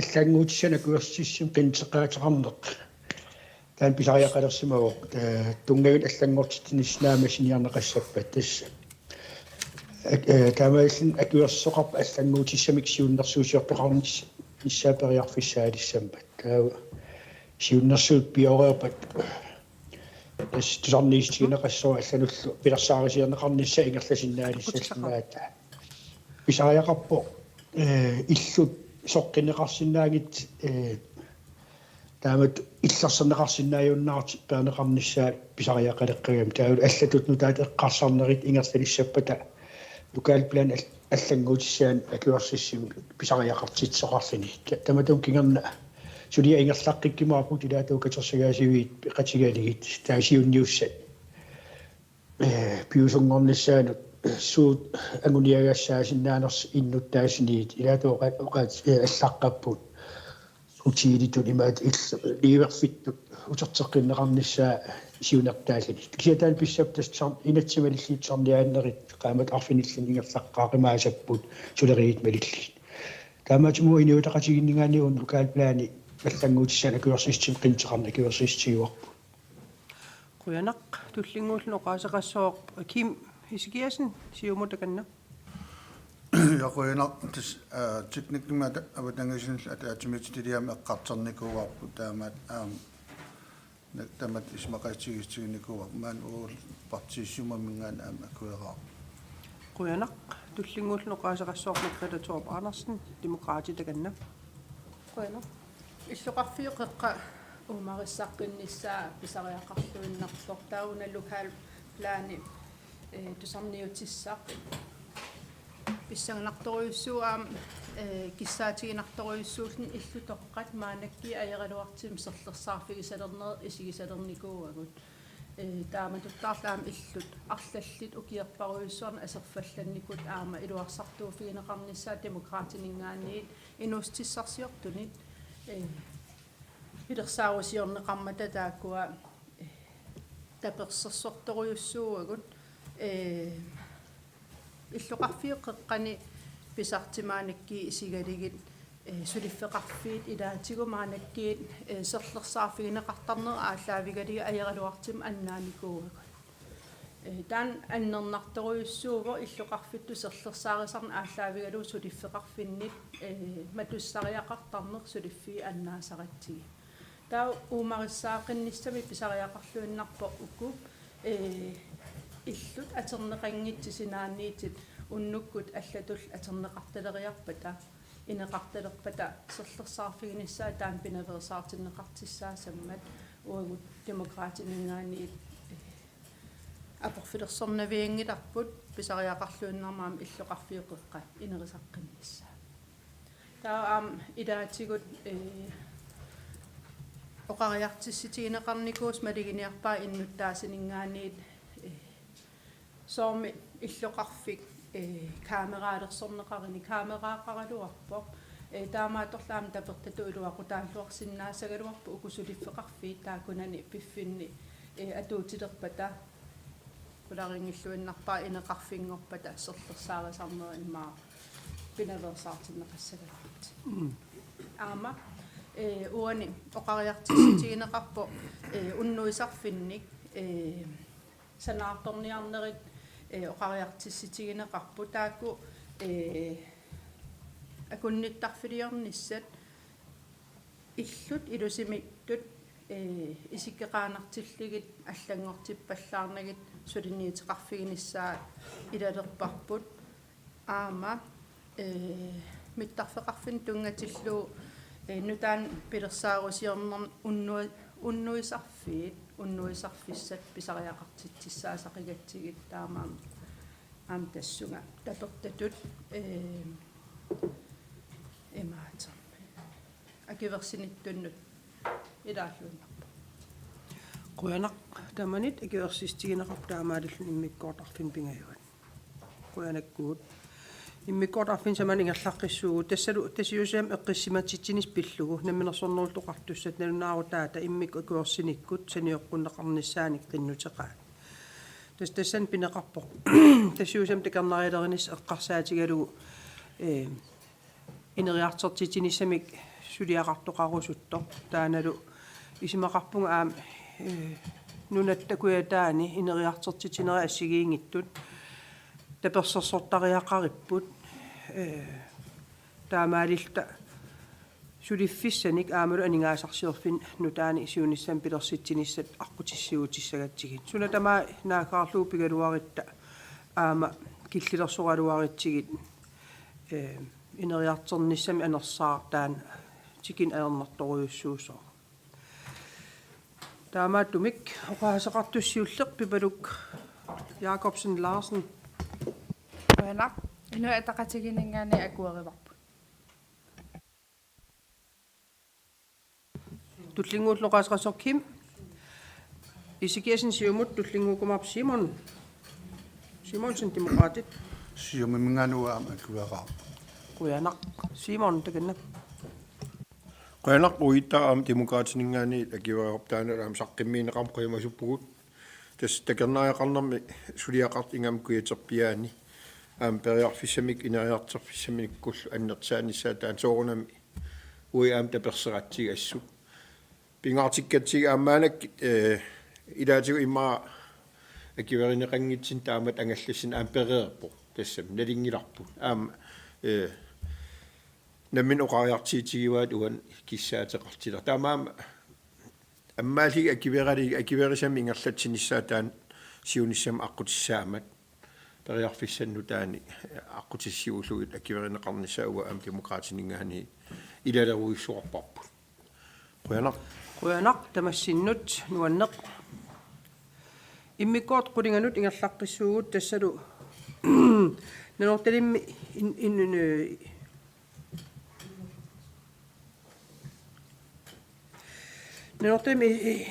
аллангуутиссана куерсиссим qinteqaataqarneq таан писариақалерсимавоқ тунгагут аллангортитиниснаама синиарнеқассаппат тас таамаиллин акуерсоқарп аллангуутиссамик сиуннерсуусиортоқарнис ниссаапериарфиссаалиссампат таа сиуннерсуут пиореерпат тас тусарниистигинеқассоо аллануллу пилерсаарисиернеқарнисса ингерласиннаалиссаллаата писариақарпо иллут соққинеқарсинаагит таамат иллерсернеқарсиннааюннаарти пеанеқарнissaа писариақалеққагам таавал аллатут нутаат эққарсарнерит ингерсалиссаппата локалплан аллангуутиссаан акуерсиссими писариақартитсоқарлини таматун кингерна сулиа ингерлаққиккимаапут илаатуу катерсагаасивиит қатигалигит таасиунниуссат пиусунгорнissaанут суут агуниагассаасиннаанерс иннуттаасиниит илаатуу оқаат аллаққаппут утилитут имаат ливерфиттут утертеққиннеқарнissaа сиунертаалини кисиатаан писсаптасчар инатсималиллиитсарниааннерит qaamат арфиниллин ингерлаққаақимаасаппут сулериит малилли таамаатимуу иниутақатигиннганиун локалплаани аллангуутиссана куерсистим qinteqarna куерсистиуарпу
quyanaq tullinguullu oqaasеqassooq Kim Hisikiasen siumutakanna
яқуинар тас техникмата аватангасин атаатимитилиам эққартэрникууарпу таамаат тамат исмақатигистигникууар маан уул партииссумамингаан аама куераа
quyanaq tullinguullu oqaasеqassooq Margrethe Andersen demokraatitakanna
quyanaq иллоқарфиоқеққа умарissaqqinnисsaa писариақарлуиннарпор тауна локал плаани тусарниутиссаа писсагнарторуйуссуаам киссаатигинарторуйуссуулни иллутоққат маанакки аералуартим серлерсаарфигисалернер исигисалерникууагут тааматуттаарлаам иллут арлаллит укиерпаруйуссуарна асерфалланникут аама илуарсартууфигинеқарнissaа демократинингаанниит инустиссарсиортунит пилерсаарусиорнеқармата тааккуа таперсерсорторуйуссууагут иллоқарфиоқеққани писартимаанакки исигалигит сулиффеқарфиит илаатигумаанаккиит серлерсаарфигинеқартарнер ааллаавигалига аералуартим аннааникууагут таан аннернарторуйуссууво иллоқарфитту серлерсаарисарна ааллаавигалу сулиффеқарфиннит матуссариақартарнер сулиффи аннаасаратсиги таа уумариссаақинниссами писариақарлуиннарпо уку иллут атернеқангитсисинаанниитит уннуккут аллатул атернеқарталериарпата инеқарталерпата серлерсаарфигиниссаа таан пинаверсаартиннеқартиссаасаммат уагут демократинингаанниит апорфилерсорнавиангиларпут писариақарлуиннармаам иллоқарфиоқеққа инерисаққинниссаа таа аам илаатигут оқариартисситигинеқарникуус малигиниарпаа иннуттаасинингаанниит сооми иллоқарфик камераалерсорнеқарини камераақаралуарпо таамааторлаам тапертату илуақутааллуарсиннаасагалуарпу укусулиффеқарфиит таакунани пиффинни атуутилерпата куларингиллуиннарпаа инеқарфингорпата серлерсаарисарнери имаа пинаверсаартиннеқассагалуарти аама uani oqariartissitigineqarpo unnuisarfinnik sanaartorniarnerit oqariartissitigineqarpu taakku akunnittarfiliornissat illut ilusimittut isikkeqaanartilligit аллангортиппаллаарнагит сулиниитеқарфигинissaa илалерпарпут аама миттарфеқарфин тунгатиллуу нутаан пилерсаарусиорнер уннуисарфиссат писариақартитсаасақигатсигит таамаам аам тассунга тапертатут эмаата акиверсиниттуннут илааллуиннарпа
Quyanaq tamanit akiversistigineqarp taamaalillun immikkoortarfin pingayuat. Quyanakkuut immikkoortarfin saman ingerlaqqissuugu tassalu tasiusiam eqqissimatittinis pillugu namminersornerultuqartussat nalunaaru immik akuersinikut sanioqqunneqarnissaanik qinnutеqaat. Tassan pineqarpo tasiusiam takarnarialerinis eqqarsaatigalugu ineriartertittinissamik suliaqartoqarusuttor taanalu isimaqarpunga aam nunattakuataani ineriartertitineri assigiingittut tapersersortariaqaripput taamaalilta suliffissanik aamalu aningaasarsiorfin nutaani isiunissam pilersittinissat aqutissiutissagatsigit suna tamaa naakaarluupigaluaritta aama killilersoraluaritsigit ineriarternissami anersaartaan tikin aernartoruyussuusoo taamaattumik oqaasaqartussiulleq pipaluk Jacobsen Larsen
Quyanaq inu ataqatiginingaani akuerivarpu
tullinguulloqaasqasor Kim isikiasin siumut tullinguukumarp Simonsen demokraatit
siumimminganuaam akueraarpa
Quyanaq Simon takanna
Quyanaq uitaa demokraatiningaani akiuaraptaanalaam saqqimmiineqarm qiimasuppugut tas takernaaqarnermi suliaqart ingam kuyaterpiaani periarfissamik ineriarterfissamikkullu annertsaanissaataan soorunami ui taperserattiga assut pingaartikkatsig aamaanak ilaatigu immaa akiuverineqanngitsin taamat angallassin periarpo tassam nalingilarpu nammin oqariartiitigiwaat uan kissaateqartila taamaama аммаалиги акиверисами ингерлатсиниссааtaan сиунissam аққутиссаамат периарфиссаннутаани аққутиссиуллугит акиверинеқарнissaауа ам демократинингаани илалеруиссуарпарпу
Quyanaq tamassinnut nuanneq immikkoort qulinganut ingerlaqqissuugut tassalu nanortalimmi Nanortami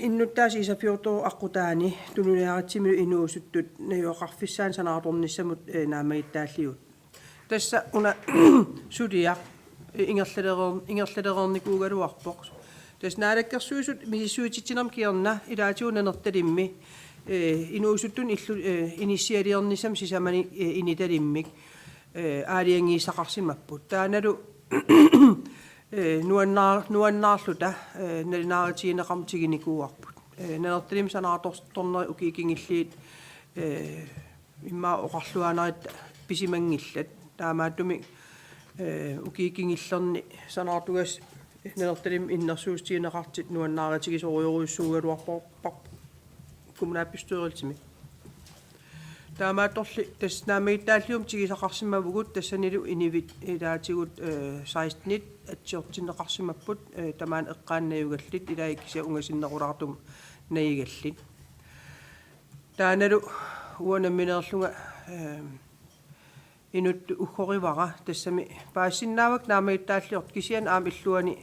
innuttaasi isafiorto aqutaani tununiaratsimilu inuusuttut nayoqarfissaan sanaatornissamut naamagittaalliut tassa una sudia ingerlalereernikuugaluarpoq tas naalakkersuusut misissuutitsinam kiarna ilaatiunanertalimmi inuusuttun illu initialiernissam sisamani initalimmik aaliangiissaqarsimapput taanalu nuannaarluta nalinaaritigineqarmtiginikuuarput nanertalim sanaatortorneri ukiikingilliit immaa oqarluaanarit pisimangillat taamaattumi ukiikingillerni sanaartugas nanertalim innersuustigineqartit nuannaaritigisoruyoruissuugaluarporpar kommunaappistueriltimi taamaattorli tas naamagitaallium tigisaqarsimavugut tassanilu inivit ilaatigut 16nit atsiortinneqarsimapput tamaan eqqaannayugallit ilaikisia ungasinnequlaartum nayigallit taanalu uanammineerlunga inut ukhorivara tassami paassinnaavak naamagitaalliort kisian aam illuani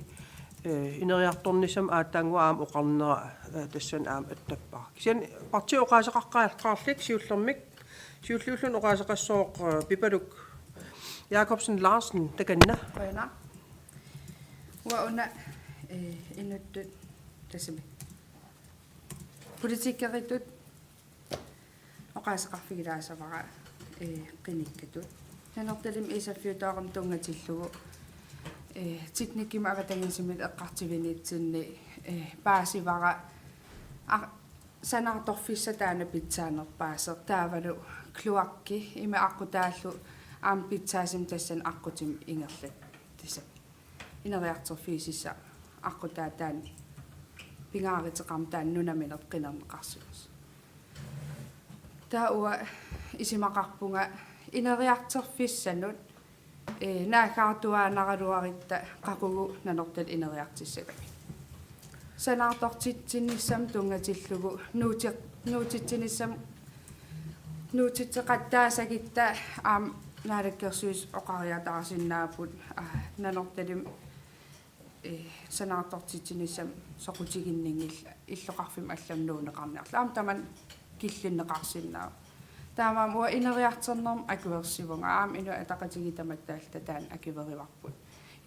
ineriartornissam aattaangua aam oqarnera tassan aam attappaa kisian parti oqaaseqaqqaartarlik siullermik siulluullun oqaaseqassooq pipaluk Jacobsen Larsen takanna
Quyanaq wauna inuttut tassami politikkeritut oqaaseqarfigilaasavara qinikkatut nanertalim isaffiutaaqam tungatillugu tiknikim avatangisimmit eqqartivinitsinni paasivara sanartorfissa taana pitsaanerpaaser taavalu kluakki ime aqutaallu aam pitsaasim tassan aqutim ingerlat tisa ineriartorfiisissa aqutaataan pingaariteqarm taannunamineq qinerneqarsugus taua isimaqarpunga ineriartorfissanut naakaartuaanaraluaritta qaqugu nanortat ineriartissagami sanaartortitsinissam tungatillugu nuutitsinissam nuutitseqattaasagitta aam naalakkersuus oqariatarasinnaaput nanortalim sanaartortitsinissam soqutiginningilla illoqarfim allam nuuneqarniarla aam taman killinneqarsinnaa taamaam ua ineriarternerm akuersivunga aam inu ataqatigitamattaalta taan akiverivarput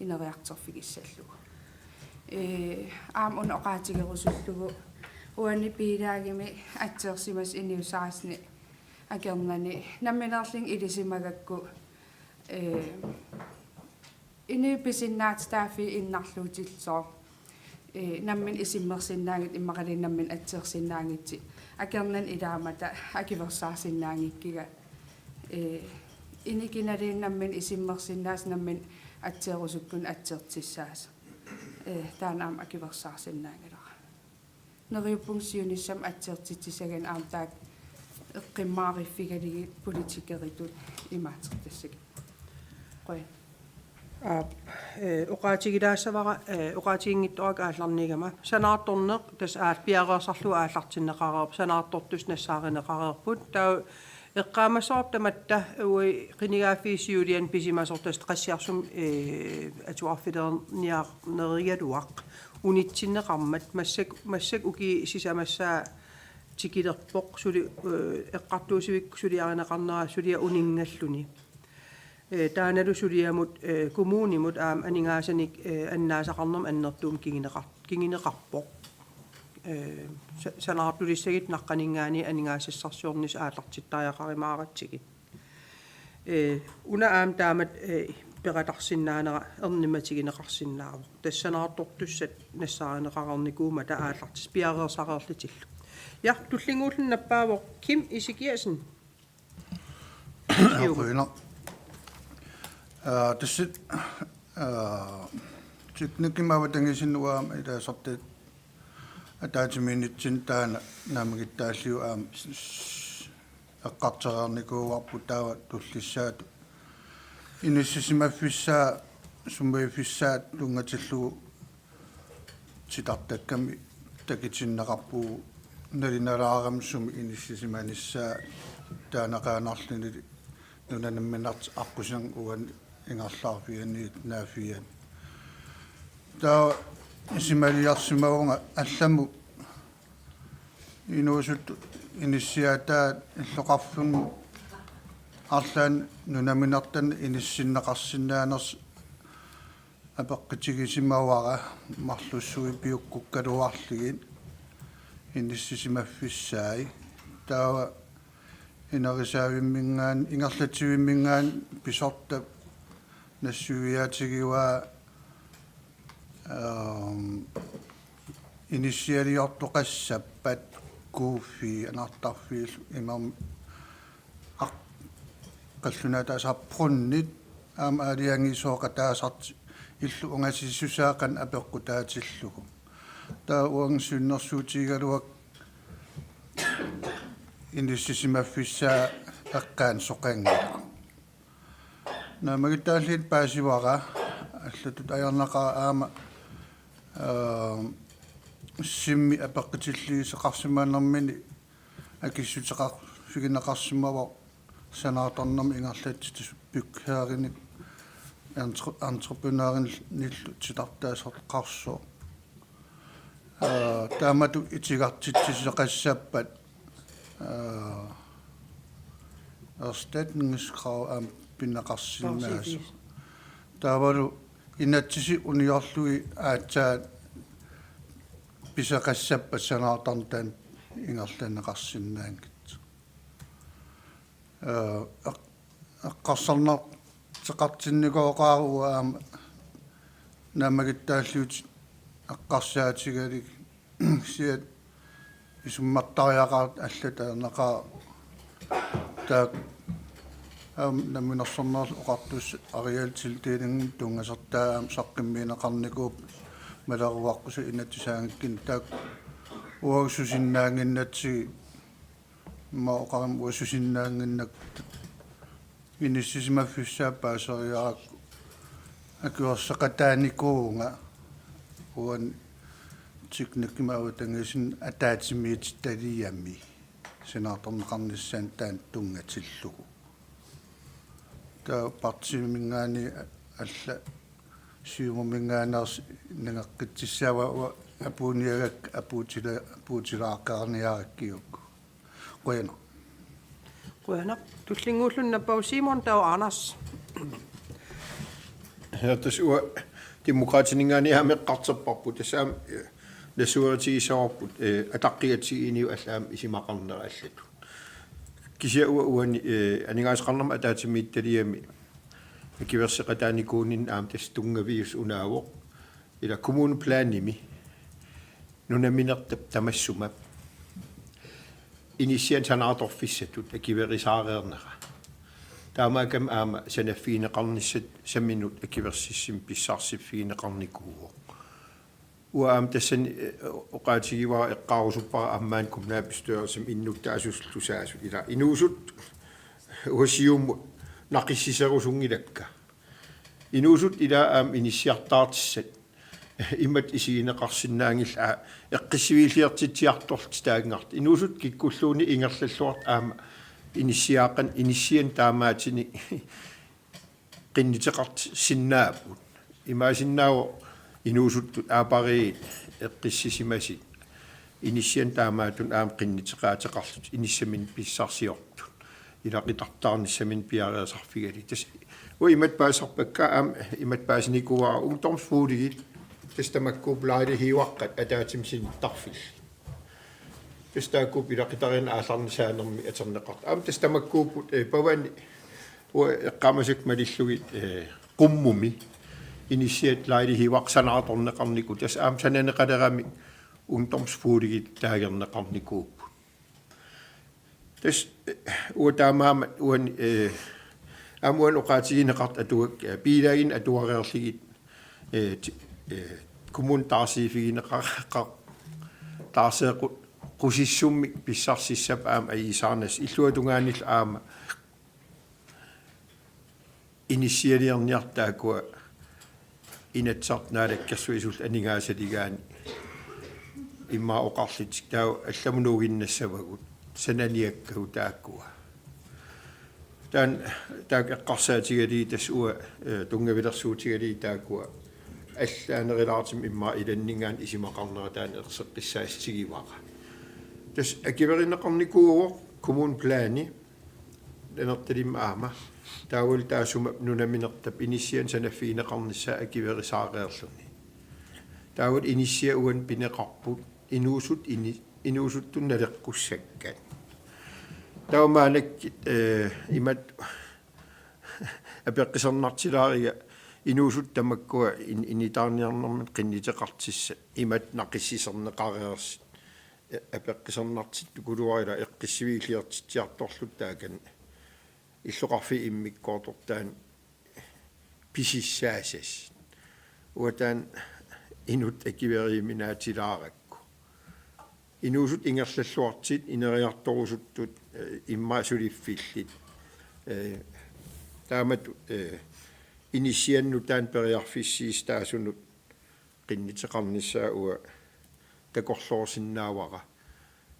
ineriarterfigissallugu aam un oqaatigerussullugu uani piilaagimi atseersimas iniusarasni akernani namminerling ilisimagakku iniupisinnaat staffi innarluutilloo nammin isimmersinnaangit immaqalinammin atseersinnaangitsi akernan ilaamata akiversaarsinnaangikkiga inikinaliinnammin isimmersinnaas nammin atseerusukkun atseertissaas taanaam akiversaarsinnaangilara neriuppunksiunissam atseertitsisagan aam taak eqqimmaariffigaligi politikeritut imaatertassagi qoy
uqaatigilaasavara uqaatiginngittoroq aallarnigama sanaartorneq tas aat piareersarlu aallartinneqareerp sanaartortus nassaarinneqareerput taa eqqaamassorp tamatta ui qinigaafiisiulian pisimasortast qassiarsum atuarfileerniarnerigaluaq unitsinneqarmat massak uki sisamassaa tikilerpoq suli eqqartuusivik suliarineqarnera sulia uningalluni taanalu suliamut kommunimut aam aningaasanik annaasaqarnerm annertuum kingineqarpoq sanaartulissagit naqqaningaani aningaasassarsuornis aallartittariaqarimaaratsigit una aam taamat peqatarsinnaanera ernimatigineqarsinnaaruq tassanaartortussat nassaarinneqarernikuuma ta aallartis piareersareerlitillu ja tullinguullun nappaavoq Kim Isikiasen
Tässä teknikin avatangisinuaam ilaasartat ataatiminitsin taana naamagitaalliu aam eqqartereernikuuarpu taava tullissaatu inissisimaffissaa summaifissaat lungatillugu sitartakkami takitinneqarpuu nalinalaaram sumi inissisimaanissaa taanaqaanarlini nunanamminart aqusan uan ingarlaarfianiit naafian taa isimaliarsimavunga allammu inuusut inissiataa illoqarfungu arlaan nunaminartan inissinneqarsinnaaners apeqqitigisimavara marlussui piukkukkaluarligin inissisimaffisaai taa inerisaavimmingaan ingerlativimmingaan pisorta nassuviaatigiwaa initialiortoqassappat kuuffi anartarfiil imam qallunaataasarprunnit aam aaliangisooqataasart illu ungasissusaaqan apeqqutaatillugu taa uangsunnersuutigaluak inissisimaffisaa eqqaan soqangila naamagitaalliit paasivara аллатут аярнақаа аама симми апеққитиллиисеқарсимаанермини акиссутеқар фигинеқарсимава санааторнерми ингерлаатситис пикхаарини антрепренерин ниллу титартаасеқарсоо таамату итигартитсисеқассааппат эрстатнингискрау аам пиннеқарсиннаас таавалу инатсиси униорлуи аатсаат писақассаппат санаартарнтаан ингерланеқарсиннаангит эққарсарнар теқартинникооқааруа аама наамагиттааллуут аққарсаатигалик сиат исуммартариақарт аллата нақа таак наминерсорнерс оқартус ариалтил тeeningin тунгасартаа саққиммиинеқарникууп малеруаққусу инатсаангиккин таак уагсусиннаангиннатсиги ма оқарам уассусиннаангиннак иниссисимаффиссааппаасериарак акуерсақатааникуунга уан тикниккимааватангасин атаатимиит талиами синаарторнеқарниссаан таан тунгатиллугу та партимингаани алла сиуммингаанаарс нагаққитсисаава апууниагак апуутилааққарниараккиук қуяна
Quena. Tullinguullunnappau Simon Tau Anas.
Tässä demokraattiningaani hameqqarterparpu tasaam nasuuritigisarput ataqqiatsiini allaam isimaqarneraallattu. Kisia uani aningaasqarnerma ataatimiittaliami akiverseqataanikuunin aam tastungavius unaawoq ila kommuneplaanimi nunaminertap tamassumap initian sanaatorfissatut akiverisaarernera taamaakam aama sanaffiineqarnissat saminut akiversissim pissarsifiineqarnikuuo uaam tassan oqaatigiwaa eqqaarusuppara ammaan kommunaalbestyrelsam innuttaasusllusaasu ila inuusut uasiummu naqissiserusungilakka inuusut ila aam inisiartaartissat иммат исигинеқарсинаангилла эққиссивиилиартитсиарторт таагнарт инуусут киккуллууни ингерллуарт аама инисиаақан инисиан таамаатини қиннитеқарт синнаапут имаасиннаава инуусут аапари эққиссисимаси инисиан таамаатун аама қиннитеқаатеқарлут иниссамин писсарсиортут илақитартаарниссамин пиариасарфигали тас уимат паасарпакка аама имат паасникуаа умтормсфуулигит тестамаккууплаари хиуаққат атаатимсин тарфил тестааккуп илақитарин аалларнисаанерми атернеқарт аам тестамаккууппут павани эққамасак малиллугит қуммуми инисиат лайри хиуақсанааторнеқарнику тас аам сананеқалерами унтормсфуулигит таагернеқарникууп тас уатаамаама уан амуан оqaatiginеқарт атуак пиилагин атуареерлигит коммун таасифигинеқар таасеқут qusissummi pissarssissap aama ayisaarnas illuatungaanis aama initialiarniartaakua inatsartnaalakkersuisul aningaasaligaani imma oqarlitik taa allamunuuginnassavagut sananiakkagu taakkua taan taaqeqqarsaatigali tasua tungavilersuutigali taakkua allaanerilaatim imma ilanningaan isimaqarnerataan erseqqissaastigivaqa tas akiverineqarnikuugo kommunplaani lanertalim aama taawul taasuma nunaminertap inisian sanaffiineqarnissaa akiverisaareerluni taawul inissia uan pineqarput inuusutun naleqqussakkат taumaanak imat apeqqisernartilaaria inuusut tamakkua initaarniarnermat qinniteqartissa imat naqissiserneqareersit apeqqisernartit tukuluarila eqqissiviiliartitiartorlut taakan illoqarfi immikkoortortaan pisissaasas uatan inut akiveriminaatilaaqakku inuusut ingerlalluartit ineriartorusuttut immaasuliffillit taamat inisiannutaan periarfissiis taasunut qinniteqarnissaa ua takorlorsinnaavara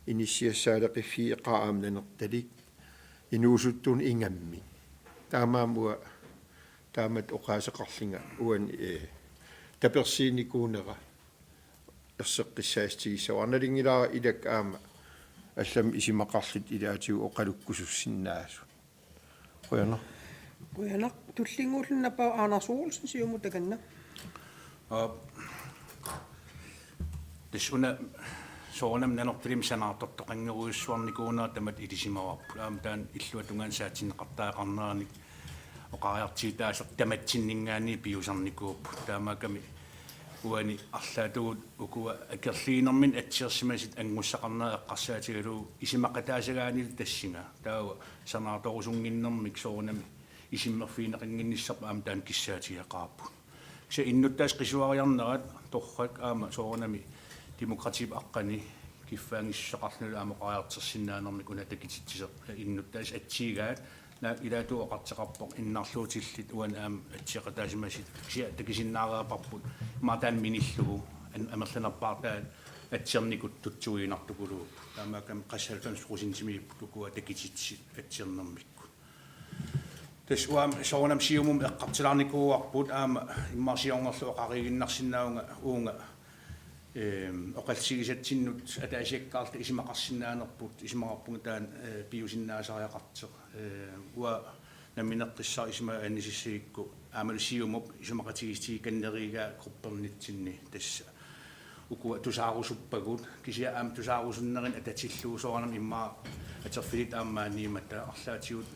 inisiassaaleqiffi eqaamnanertalik inuusuttun ingammi taamaamua taamat oqaaseqarlinga uan tapersiinikuunera erseqqissaastigissawa arnalingilaara ilak aama аллам исимақарлит илаатигу оқалуккусуссиннаасу қуяна
Quena. Tullinguullunnappau Anders Olsen siumutakanna.
Tissuna soonam nanortilim sanaartortoqangeruissuarnikuuna tamat ilisimawarpu aamtaan illuatungaan saatineqartaaqarneraanik oqariartiitaaser tamatsinningaani piusarnikuuppu taamakami уани арлаатугут укуа акерлиинермин атсиерсимасит ангуссақарнаа эққарсаатигалу исимақатаасагаанил тассинга таава санааторусунгиннэрмик соорнами исиммерфиинеқингинниссарпа аама таан киссаатиақарпут се иннуттаас қисуариарнерат торрак аама соорнами демократип аққани киффаангиссақарлула аама қаяртерсиннаанермик уна такититсисеқ иннуттаас атсигаат на илаату оқартеқарпоқ иннарлуутиллит уан аама атсиақатаасимасит сиа такисиннаараапарпут матаан миниллугу амерланерпаартаа атсерникут тутсуинартукулуу таамаакам qassaaltan срусинтимииппут укуа такититсит атсернэрмиккут тас уам соонам сиумум эққартилаарникууарпут аама иммарсиорнерлу оқаригиннарсинаунга уунга оқалсигисатсиннут атаасиаккаарта исимақарсинаанерпут исимақарпунга таан пиусиннаасариақартеқ уа наминеққиссаа исима аннисиссигикку аамалусиумуп исимақатигистии каннерига группернитсинни тасса укуа тусаарусуппагут кисиа аам тусаарусуннерин ататиллуусоорнам иммаа атерфилит ааммааниимата арлаатигут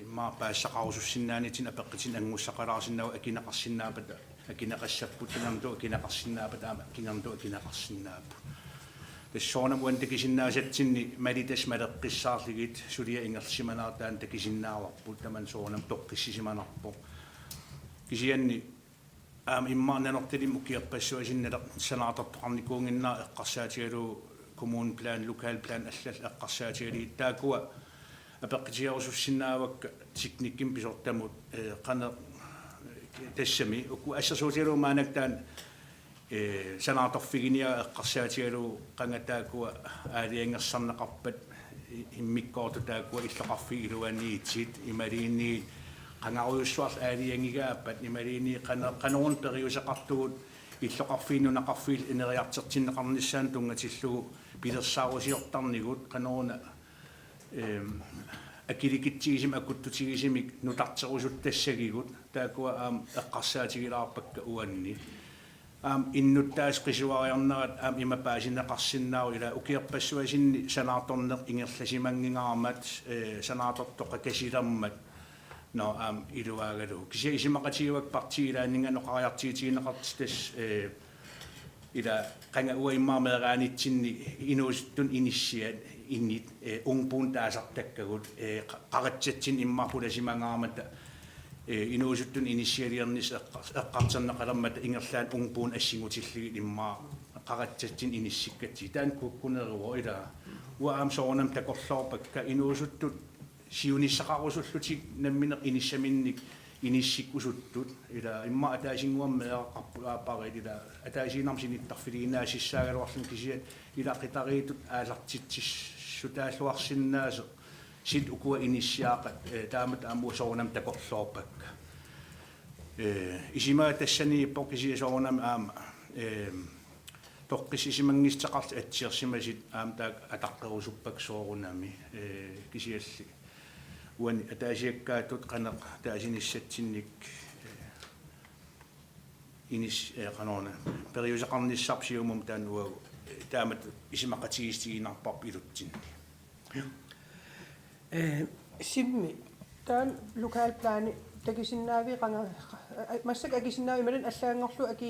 иммаа паассақарусуссиннаанитин апеққитин ангуссақалаарсиннау акинеқарсиннаапата акинеқассаппут кинамту акинеқарсиннаапата аама кинамту акинеқарсиннааппу тассоонам уан такисиннаасатсинни малитас малеққиссаарлигит сулия ингерсиманаартаан такисиннааварпут таман соонам тоққиссисиманарпо кисианни аама иммаарнанортилим укиерпассуасинналеқ санаатартоқарникуунгиннаа эққарсаатигалу коммун план локал план аллал эққарсаатигали таакуа апеққитиарусуссиннаавакка тикникким писортамут қана тассами уку ассасуутигалу маанактаан санааторфигиниа эққарсаатигалу қангатаакуа аалиангерсарнеқарпат иммиккоорту таакуа иллоқарфигилуаниитсит ималиинни qangaruussuar aaliangigaappat imaliini qanorun periusaqartugut иллоқарфиинунақарфиил инериартерсиннеқарниссаан тунгаtillugu пилерсааруsiortarnigut qanoruna акиликитсигисим акуттутигисимик нутартерусут тассагигут таакуа аам эққарсаатигилаарпакка уанни аам иннуттаас қисуариарнерат аам имапаасинеқарсиннаау ила укиерпассуасинни санаарторнеқ ингерласимангингаарамат санаартортоқа касилермат no iluagalu kisia isimaqatiuak partiilaaninga noqariartiitigineqartis ila qanga uimmaameraanitsinni inuusuttun inissiat innit ungpuun taasartakkagut qarattatsin immarpulasimangaamata inuusuttun inissialiarnis eqqarterneqalermata ingerlaan ungpuun assingutilligi immaa qarattatsin inissikkat taan kukkuneruo ila uaam soornam takorloorpakka inuusuttut siunissaqarusullutik nammineq inissaminnik inissik usuttut ila imma ataasinguamma eqqarpulaaparit ila ataasiinarsinittarfiliinaasissaagaluarlun kisiat ila qitariitut aalartitsissutaalluarsinnaaso sit ukua inissiaaqat taamat aamu soornam takorloorpakka isimaa tassaniippo kisia soornam aama toqqissisimangisteqart atsiersimasit aam taak ataqqerusuppak soorunami kisialli uan ataasiakkaatut qaneq taasinissatsinnik inis qanorna periusaqarnissarpsiumum taanuagu taamat isimaqatigistiginarparp ilutsin
simmi taan lokalplaani takisinaavi qanga massak akisinaavi malan allaangorlu aki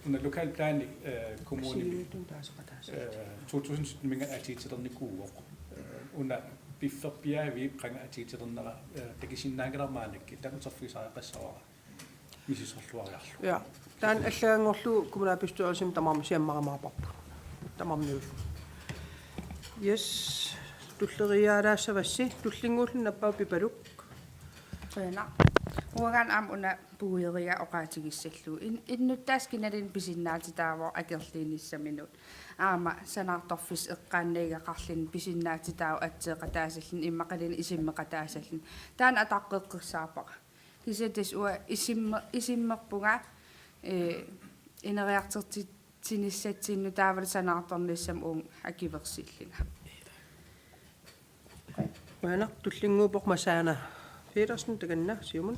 Under lokalplaani kommuni 2017 minga atiitsernikkuuq una pifferpiaavi qanga atiitsernerna takisinnaangalermaanakki takuterfisaaqassawara misisorluariarlu
ja taan allaangorlu kommunalbestyrelsen tamarma siammaramaarparpu tamarniullu yes tulleriaalaassavassi tullinguullun nappau pipaluk
qena uagan am una puuyeria oqaatigissallu innuttaas kinalin pisinnaatitaavo akerliinissaminut aama sanaartorfis eqqaanneigaqarlin pisinnaatitaavo atseeqataasallin immaqalin isimmeqataasallin taan ataqqeqqissaarpaqa kisatas ua isimmerpunga ineriartertinissatsinnu taaval sanaartornissam uung akiversillina
Bueno, tullinguupoq masaana Petersen taganna siumun.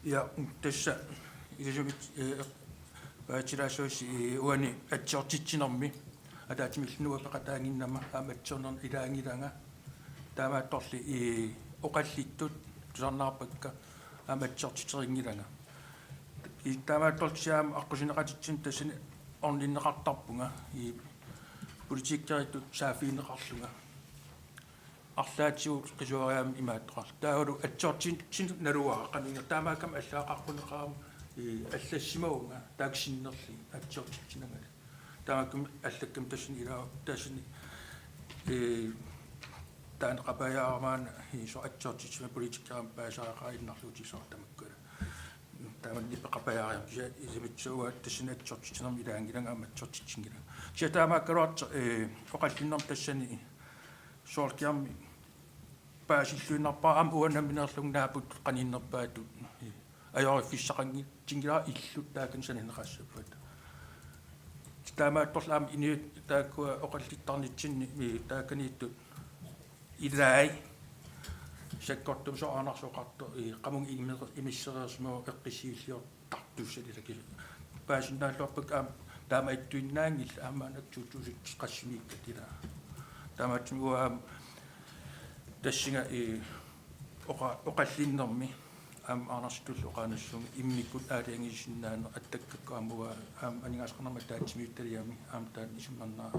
Ja, tässä isomit baachiraasuusi uani atsortitsinarmi ataatsimillunua peqataanginnama amatsorner ilaangilanga taamaattorli oqallittut tusarnaarpakka amatsortiteringilanga taamaattorsiaama аққусинеқатитсин тассани орниннеқартарпунга политиккеритут саафиинеқарлунга арлаатсуу қисуариаами имааттоқар таагулу атсортин налуаа қанинга таамааккам аллаақарпунеқарама аллассимаунга тааксиннерли атсортитсинангали таамааккам аллаккам тассани илаа тассани таанеқапаяармаана со атсортитсима политиккерам паасаақаиннарлуутисоо тамаккула тааманни пеқапаяариам кися исимитсууа тассани атсортитсинерми илаангиланга аматсортитсингилага кися таамааккалуарта оқаллиннерм тассани сооркиарми паасиллуиннарпаа ам уанаминерлугнаапут қаниннерпаатут ajorifissaqangi tingila illut taakan sanинеқассаппат таамаатторлаама иниут тааккуа оқаллиттарнитсинни тааканииттут илаай саккортум соорнарсоқарту қамун имиссериерсмоо эққисииллиор тартуссалилаки паасиннааллуарпак аам таама иттуиннаангил аамаанак туутусит қассимииккатила таамаатсимуаам тассинга оқаллиннэрми ам арнарстул оқаанассуми иммиккут аалиангисиннаана аттаккаккуамуа аам анигаасқарнарма таатсимиутталиами аам таан исуммарнаа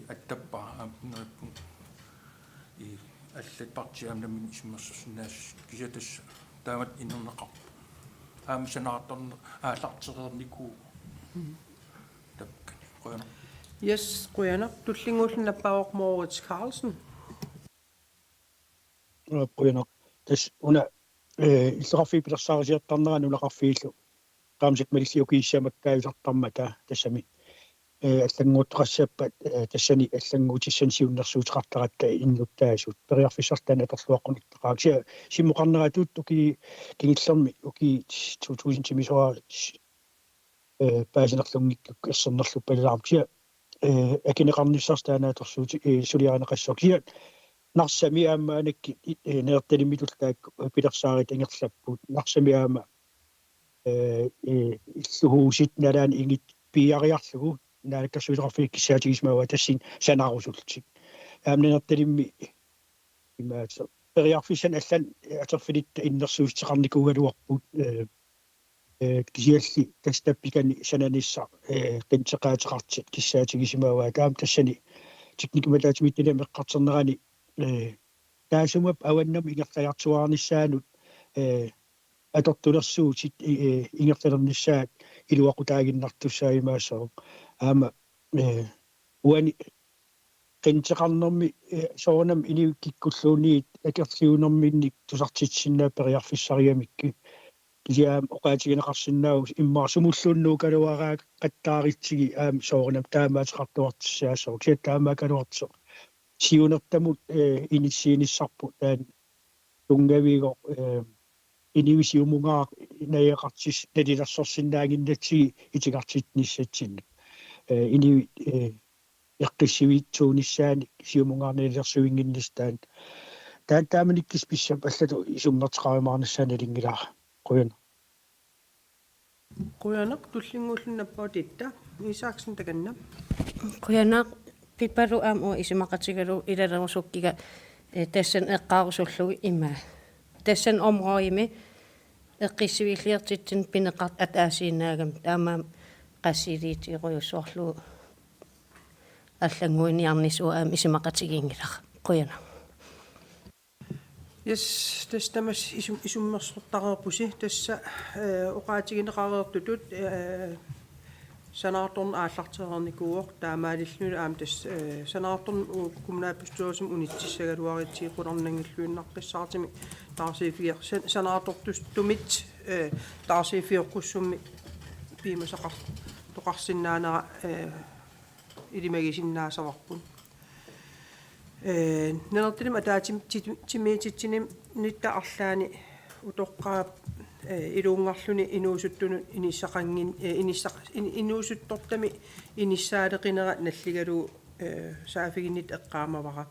аттаппа аам нериппун аллат партиаамнамин исуммерсерсинаас кисатас таамат иннернеқар аам санаартарне аалартерерникуу тапка қойна
Yes, qujana tullingullen appaqoq Moritz Carlsen.
Qujana tas una иллеқарфи пилерсаарисиартарнеран улақарфииллу qaamsik малиссиукииссамаккаависартармата тассами аллангуутеқассаппат тассани аллангуутиссан сиуннэрсуутеқартаратта иннуттаасут периарфиссартана торлуаққуниттақааксиа симмоқарнератут уки кингиллерми уки 2000 тимисуа паасинерлунгиккук эссернерлу палаарксиа акинеқарниссартаанаа торсуути сулиаринеқассоқсиа нарсами аамаанакки неэрталиммитуллаак пилерсаарит ингерлаппут нарсами аама иллугуусит налаан ингит пиариарлугу наалаккерсуилеқарфик киссаатигисмава тассин санаарусултик аамненерталимми имаатса периарфисан аллан атерфилитта иннерсуустеқарникугалуарпут кисиалли тастаппикани сананисса qinteqaateqartit киссаатигисмава таам тассани техникумалаатимиттали меққартернерани таасумап аваннам ингерлаяртуаарниссаанут атортулерсуутит ингерлалерниссаат илуақутаагиннартуссаимаасоо аама уани qinteqarnermi соонам иниуккиккуллуунниит акерлиунэрминник тусартитсиннаа периарфиссариамикки кисиаам оқаатигинеқарсиннаау иммаарсумуллууннуу калуараак қаттааритсиги аам соорнам таамаатеқартуартиссаасоо кисиа таамаакалуартсо сиунертамут иниссииниссарпут таан тунгавиго инивисиумунгаа наеқартис налилерсорсинаагиннатсиги итигартитниссатсинна иниви яққиссивиитсуунissaани сиумунгаарналилерсуингиннистаан таан тааманиккис писсап аллату исумнертеқаримаарнассаана лингилаа qujana
Qujanaq tullingullunnappautitta Isaksen taganna.
Qujana pipalu am o isimaqatigalu ilalerusukkiga tassan eqqaarusullugi imma tassan omroimi eqqissivilliertitsin pineqart ataasiinaagam taamaam qassiliitiiquyussorlu аллангуиниарнису аам исимақатигингилар qujana
Yes, tässä tämmöis isummersortarerpusi tässä oqaatigineqareertutut sanaartorn aallarteerernikuuq taamaalillunu aam tässä sanaartorn kommunaalbestyrelsum unitsissagaluaritsiiqulornangilluinnaqqissaartimi taarsiifier sanaartortustumit taarsiifiorqussummi piimasaqar toqarsinnaanera ilimagisinnaasavарпун нэртэлим атаатим тимиититсиним нитта арлаани утоққаап илуунгарлүни инуусуттуну иниссақангин инуусуттортами иниссаалеқинера наллигалу саафигиннит эққаамавара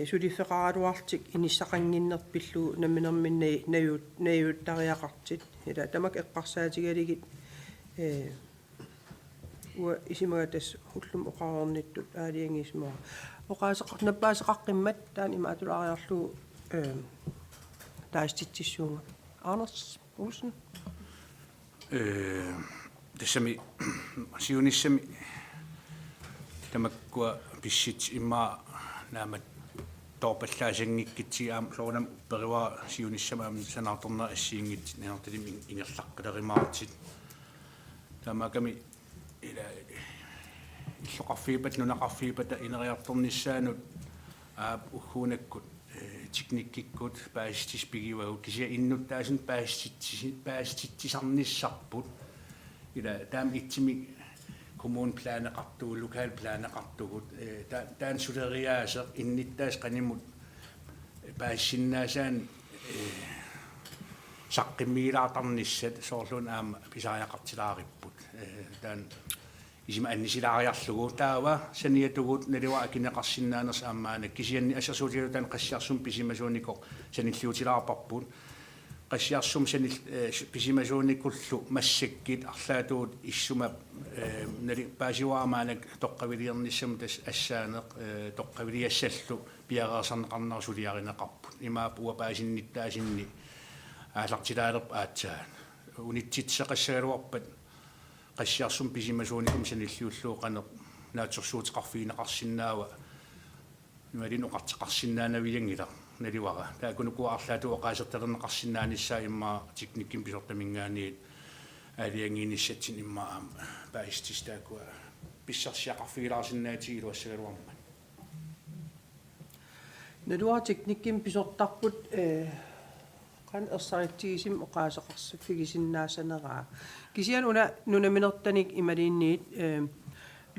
сулиффеқаруартик иниссақангиннерпиллу наминерминни наюуттариақартит ила тамак эққарсаатигалигит уа исимагатас хуллум оқарерниттут аалиангисмаа наппаасеқаққиммат таан имаатулаариарлу тааститсиссуунга Anders Olsen
тассами сиуниссами тамаккуа писсит имма наамат тоопаллаасангиккитсиаам соорнам перуа сиуниссамаам санаарторнера ассиингит неарталим ингерлаққилеримаартит тамаками ила иллоқарфиипат нунақарфиипата инериарторниссаанут аап уггуунаккут teknikkikut päästispigivau kisia innuttaasin päästitsisarnissarput ila taam itsimi kommunplaneqartugu lokalplaneqartugut taan suleriaaseq innittaas qanimut paassinnaasaan saqqimmiilaatarnissat soorlun aama pisaajaqartilaaripput taan isima annisilaariarlugu taava saniatugut naliwa akineqarsinnaanersa aammaana kisianni assersuutilutan qassiarsum pisimasuunikoq sanilluutilaarparput qassiarsum sanil pisimasuunikullu massakkit arlaatuut issuma nali paasiwaamaanak toqqaviliernissam tas assaaneq toqqaviliassallu piareersanneqarnersuliarineqarput imaapua paasinnittaasinni aallartilaalerp aatsaan unitsitseqassagaluarpat qassiarsum pisimasuunikum sanilluulluuqaneq naatsorsuutiqarfiineqarsinnaava nualin oqartiqarsinnaanaviangila naliwara taakunukua arlaatu oqaasertalerneqarsinnaanissa immaa tiknikkim pisortamingaaniit aaliangiinissatsin immaa paistis taakua pissarsiaqarfiilaasinnaatigilu assagaluarma
naluar tiknikkim pisortarput qan ersaritigisim oqaaseqarsifigisinnaassaneraa kisian nunaminertanik imaliinniit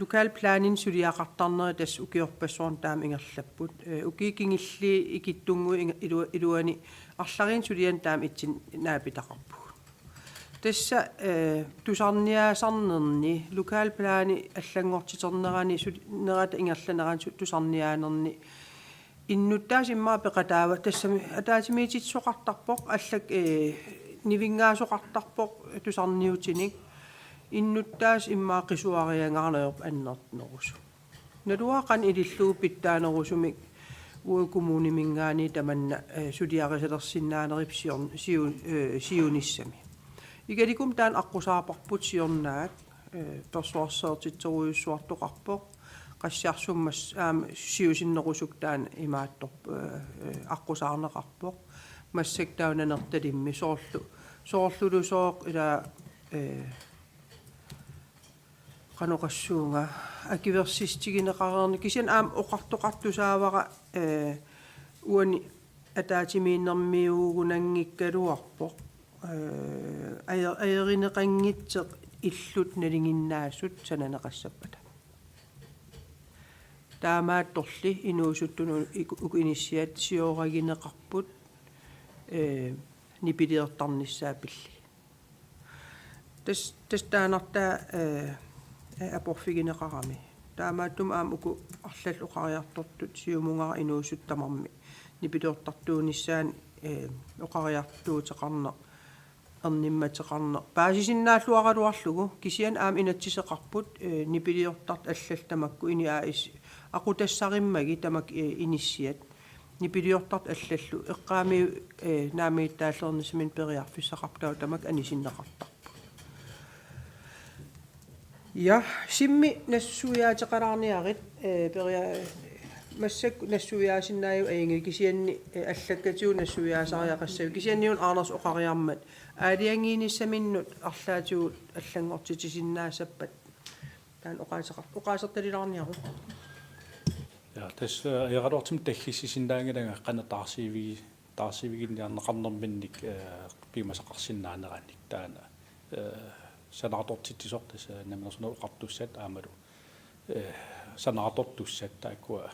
lokalplanin suliaqartarneri tas ukiorpassuarn taam ingerlapput ukiikingilli ikittungu iluani arlarin sulian taam itsin naapitaqarpu tassa tusarniaasarnerni lokalplani allangortiternerani nerata ingerlaneraan tusarniaanerni innuttaas immaa peqataava tassami ataatimiititsoqartarpoq allak nivingaasoqartarpoq tusarniutinik innuttaas immaa qisuariangaarnerp annertnerusu naluaqan ililluu pittaanerusumik uukumuunimingaani tamanna suliarisalersinnaanerip siunissami igalikum taan aqusaaparput siornaak persuarseertitseruyussuartoqarpoq qassiarsummas siusinnerusuk taan imaattorp aqusaarneqarpoq massak taunanertalimmi soorlulusooq ila qanoqassuunga akiversistigineqarerni kisian oqartoqartusaavara uani ataatimiinnermiugunangikkaluarpoq ayerineqanngitseq illut nalinginnaassut sananeqassapata taamaattorli inuusuttunu ukinissiat sioragineqarput nipiliortarnissaapilli tas taanartaa aporfigineqarami taamaattum uku arlall oqariartortut siumungara inuussuttamarmi nipiliortartuunissaan oqariartuuteqarneq ernimmaateqarneq paasisinnaаллуаралуарлугу кисиан inatsiseqarput nipiliortart аллалтамакку ini aais aqutassarimмаги тамак иниссиат nipiliortart аллаллу эққаами наамииттааллернисмин периарфиссақартау тамак анисиннеқартар ja simmi nassuyaatiqalaarniarit peria massak nassuyaasinnaayu aingi kisianni allakkatiu nassuyaasariaqassavi kisianniun Anders oqariarmat aaliangiinissaminnut arlaatigut allangortitisinnaasappat taan oqaasertalilaarniaru
ja tas iqalortum taggissisinndaangalanga qanataarsiviginniarneqarnerminnik pimasaqarsinnaanerannik taana sanaatortittisortas namersuno oqartussat aamalu sanaatortussat taakua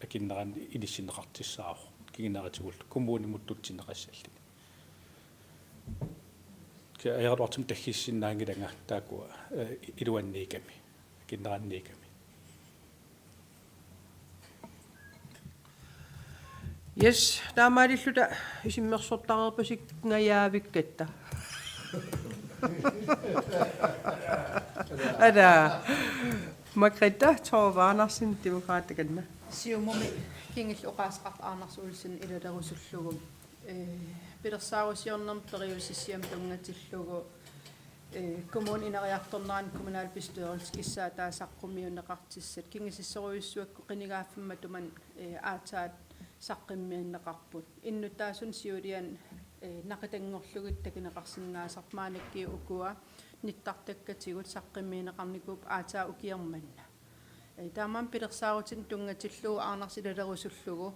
akinneran ilissinneqartissaaru kiginneratugul kommunimuttutsineqassalli ke ayarortum taggissinnaangilanga taakua iluanniikami akinneranniikami
Yes, taamarilluta isimmersortareerpasik ngajaavikkatta. Ada Margrethe Torvarnersen, demokraattikanna.
Siumumi kingil oqaasqart Arnarsulsen ilalerussullugu. Pilersaarusjornam periusissiam tungatillugu. Kommun inariartornaan kommunalbestyrelse taasaqqummiunneqartissat kingisissoruissuakku qinigaaffammatuman aataat saqqimmianneqarput innutaasun siulian naqitangorlugut takineqarsinnaasarmaanakki ukua nittartakkatigut saqqimmiineqarnikup aataa ukiermanna taamaan pilersaarutin tungatillugu aarnarsilalerusullugu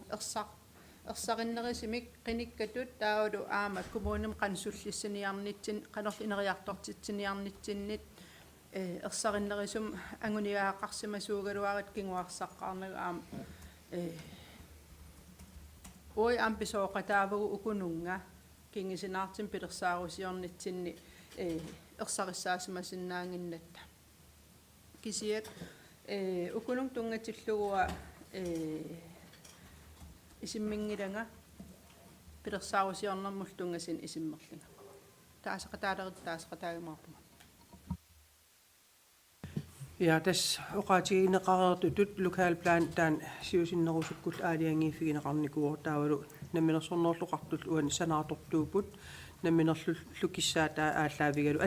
ersarinnerisimik qinikkatut taulu aama kommunum qansullissiniarnitsin qanorl ineriartortitsiniarnitsinnit ersarinnerisum anguniaaqarsimasuugaluarit kinguarsaqqaarnagu aama oi ampisooqataavugu ukununga kingisinaartin pilersaarusiornitsinni ersarissaasimasinnaanginnatta kisiat ukunung tungatillugua isimmingilanga pilersaarusiornermul tungasin isimmerlinga taasaqataalerit
Ja, tässä oqaatigineqareertutut lokalplan taan siusinnerusukkull aaliangiifigineqarnikuur taavalu namminersornerluqartul uani sanaatortuuput namminerlukissaata aallaavigalu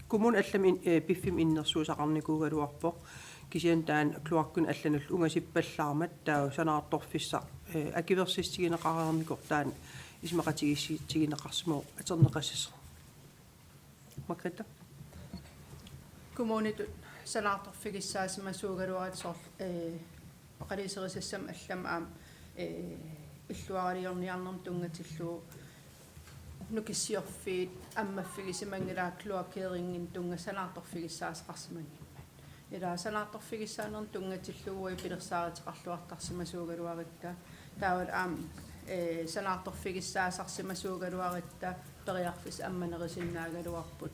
kumun allam piffim innersuusaqarnikuugaluarpo kisian taan kluakkun allanul ungasippallаарmat taa sanaartorfissa akiversistigineqareernikor taan ismaqatigissiitigineqarsimo aterneqassas Margrethe
kommunit sanaartorfigissaasimassuugaluarit sor oqaliserissam allam aam illuariorniarnerm tungatillu nukissiorfiit ammaffigisimangilaakluakeeringin tunga sanaartorfigissaasqarsimangimmat ila sanaartorfigissaanerm tungatilluui pilersaariteqarluartarsimasuugaluaritta taawal aam sanaartorfigissaasarsimasuugaluaritta periarfis ammanerisinnaaгаluarput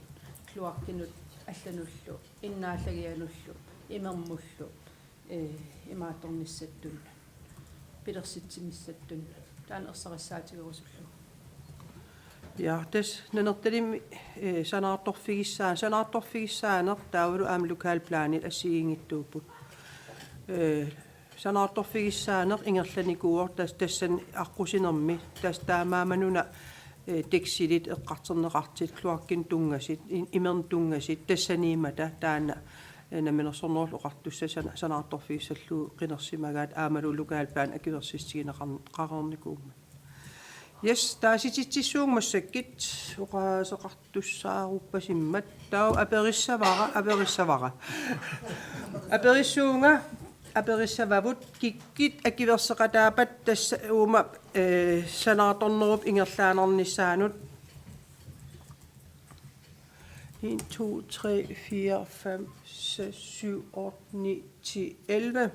kluakkinut аллануллу иннааллагиануллу имермуллу имааторниссаттунна пилерситсимиссаттунна таан ерсариссаатигерусуллу
Ja, tässä nenertalim sanaartorfigissaaner taavalu aam lokalplaanil assiingittuuput sanaartorfigissaaner ingerlanikuur tassan aqusinermi tas taamaamanuna teksilit eqqarterneqartit kluakkin tungasit imern tungasit tassaniimata taana naminersornerluqartussa sanaartorfigissallu qinersimagaat aamalu lokalplaan akiversistigineqarernikuumma Yes, taasititsissuungmassakkit oqaaseqartussaaruppassimmat tau aperissavara aperissuunga aperissavavut kikkit akiverseqataapat tassa uuma sanaatornerup ingerlaanernissaanut 1 2 3 4 5 6 7 8 9 10 11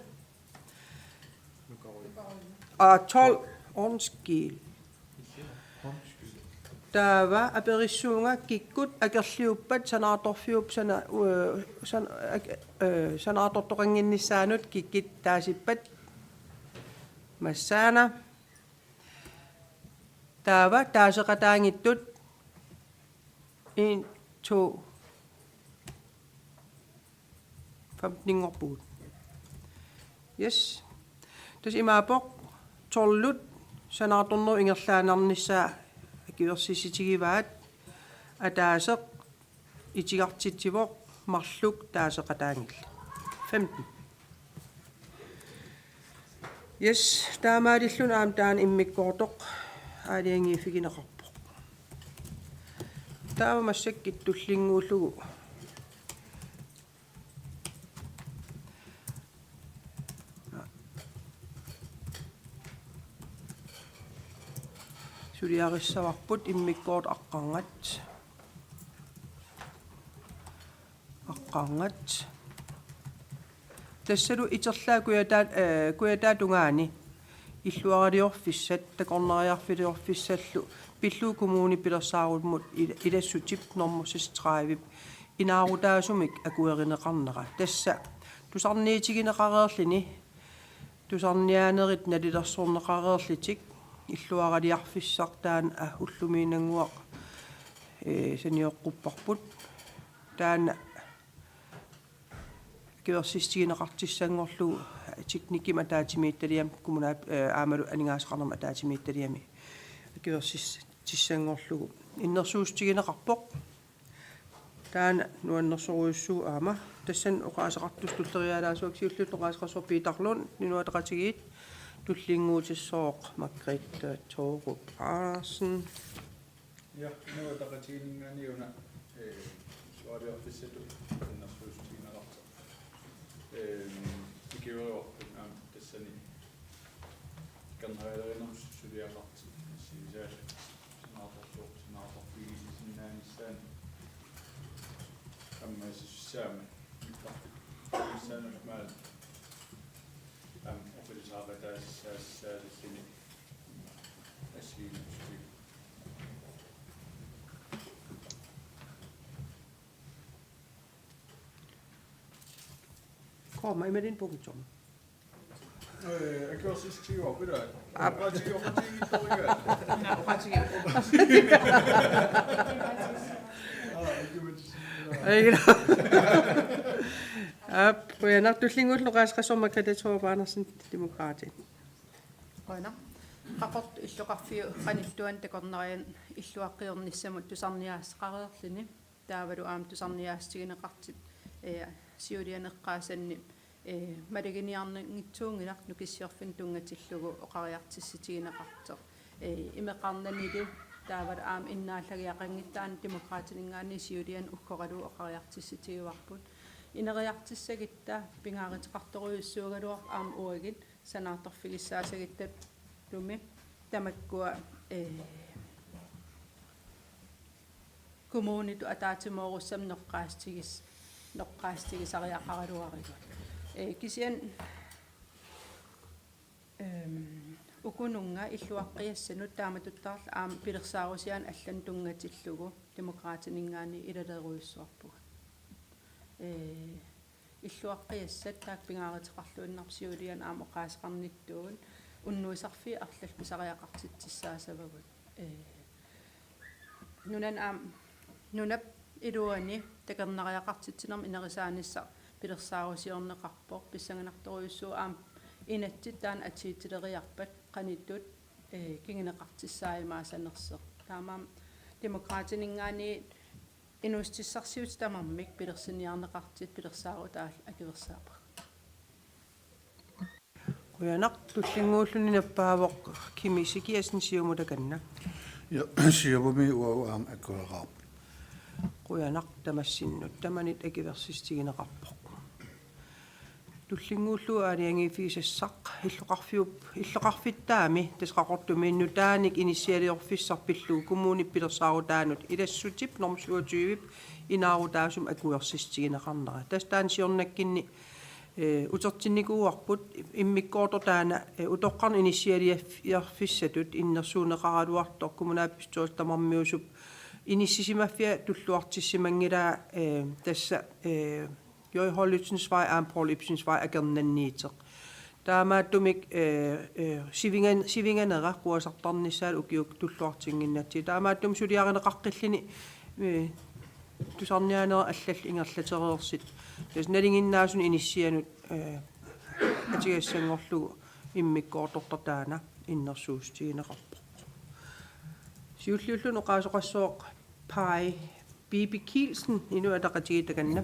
og 12 årskil Taava aperissuunga kikkut akerliuppat sanaatorfiup sanaatortoqanginnissaanut kikkit taasippat massaana taava taaseqataangittut 1 2 15 Yes tas imaapoq torlut sanaatorneru ingerlaanarnissaa kiversissitigivaat ataaseq itigartitsivoq marluk taaseqataangilla 15 Yes taamaalillun aam taan immikkoortoq aaliangiifigineqarpoq taavamassakki tullinguullugu Suliarissavaqput immikkoort aqqangat tassalu iterlaa kuyataatungaani illuaraliorfissat takorneriarfiliorfissallu pillu kommuni pilersaarulmut ilassutip normossis 30 inaarutaasumik akuerineqarnera tassa tusarniitigineqareerlini tusarniaanerit nalilersorneqareerlitik иллуаралиарфиссартаан уллумиинангуа саниоққуппарпут таана киверсистигинеқартиссангорлу техникима таатимиитталиам кумунаат аамалу анигаасеқарнерма таатимиитталиами киверсистиссангорлугу иннерсуустигинеқарпоқ таана нуаннерсоруйуссуу аама тассан оқаасеқартус туллериалаасуак сиуллут оқаасеқарсуар питарлун нинуатеқатигиит туллингуутиссооқ макрит тооруп аарсен
Ja, нуатеқатигиннганиуна суариорфиссату иннерсуустигинеқарта икиуаруарпун аама тассани канаалеринерс сулиақарти сивисаал синааторсууқ синааторфигисиннааниссаан аммасиссаама иппартиссаанусмаал офилисаапатаассаассааллини ассиинусти
Kom med din punktum.
Jeg kan også skrive op i dag.
Qoyanar tullingulluqaasqassorma Kretatorup-Andersen Demokraatin.
Qoyanar qaqort illuqarfiu qanilluan takornerian illuaqqiornissamut tusarniaassaqareerlini taavalu aam tusarniaastigineqartit siulianeqqaasanni malaginiarnangitsuungilaq nukissiorfin tungatillugu oqariartissitigineqarteq imeqarnanilu taavalu aam innaallagiaqanngittaan demokraatiningaani siulian ukkoralu oqariartissitigiuarput ineriartissagitta pingaariteqartoruyussuugaluaq aam uagit sanaartorfigissaasagittap lumi tamakkua kommunitu ataatimorussam noqqaastigisariaqaraluarigu kisian ukununga illuaqqiassanut taamatuttarla aam pilersaarusiaan allan tungatillugu demokraatiningaani ilaleeruyussuarpuga illuaqqiassat taak pingaariteqarluinnarsiulian aam oqaasqarnittuun unnuisarfi arlal pisariaqartitsissaasavagut nunan aam nunap iluani takernariaqartitsinerm inerisaanissa pilersaarusiorneqarpoq pissanganartoruyussuu aam inattitaan atiitileriarpat qanittut kingineqartissaaimaasanerseq taamaam demokraatiningaani inustissarsiut tamarmik pilersiniarneqartit pilersaaru taal akiversaapa
Qoyanar tullinguulluni nappaavoq kimisikiasen siumutakanna
Ja siavumi uau aam akkuaraap.
Qoyanar tamassinnut tamanit akiversistigineqarpoq tullinguullu aaliangiifiisassaq illoqarfittaami tasqaqortumiinnu taanik initialiorfissarpilluu kumuuni pilersaaru taanut ilassutip normsuutiivip inaarutaasum akuersistigineqarnera tastaan siornakkinni utertinnikuuarput immikkoortor taana utoqqarn initialiorfissatut innersuuneqaraluartor kommunaappistuustamarmiusup inissisimafia tulluartissimangilaa tassa Joi Hollytsensvej aam Paul Ibsensvej agernanniiteq taamaattumik sivinganera quasartarnissaal ukiuk tulluartinginnatsi taamaattum suliareneqaqqillini tusarniaanera allall ingerlatereersit tas nalinginnaasun inissianut atigassangorlugu immikkoortortor taana innersuustigineqarpoq siulliullu oqaasoqassooq pai Bibi Kielsen inuataqatigiitakanna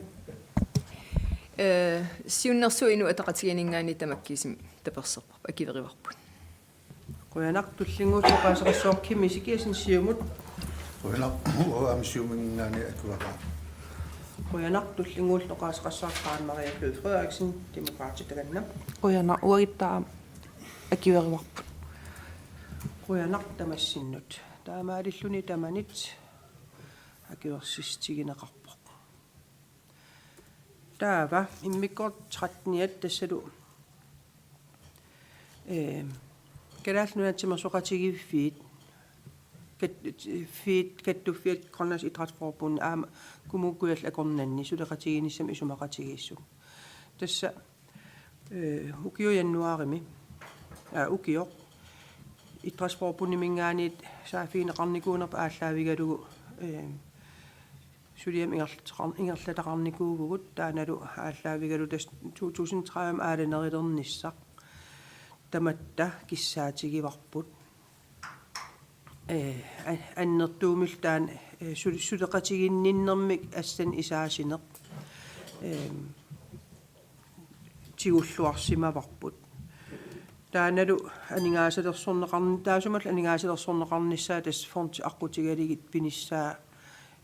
siunnersu inuataqatiginingaani tamakkiisim taperserpar akiverivarput
Qoyanar tullinguulluqaasaqassooq kimisikiasen siumut
Qoyanar aam siumingaani akkuaraap.
Qoyanar tullinguulluqaasaqassaartaan Maria Glød Frederiksen Demokraatitakanna
Qoyanar uagittaa akiverivarput
Qoyanar tamassinnut taamaalilluni tamanit akiversistigineqarpoq taava immikkoort 13 tassalu kalaalnunatsimersoqatigiffiit kattuffiat Grønlands Idrætsforbund aama kumukkuiall akornanni suleqatiginissam isumaqatigiissuk tassa ukio januarimi ukio итраспропунимингаанит саафигинеқарникуунерп ааллаавигалугу сулиам ингерлатақарникуугугут тааналу ааллаавигалу тас 2030 ааланерилерниссақ таматта киссаатигиварпут аннертуумил таан сулеқатигинниннэрмик ассан исаасинеқ тигуллуарсимаварпут тааналу анигаасалерсорнеқарни таасумал анигаасалерсорнеқарниссаа тас форнти аққутигалигит пиниссаа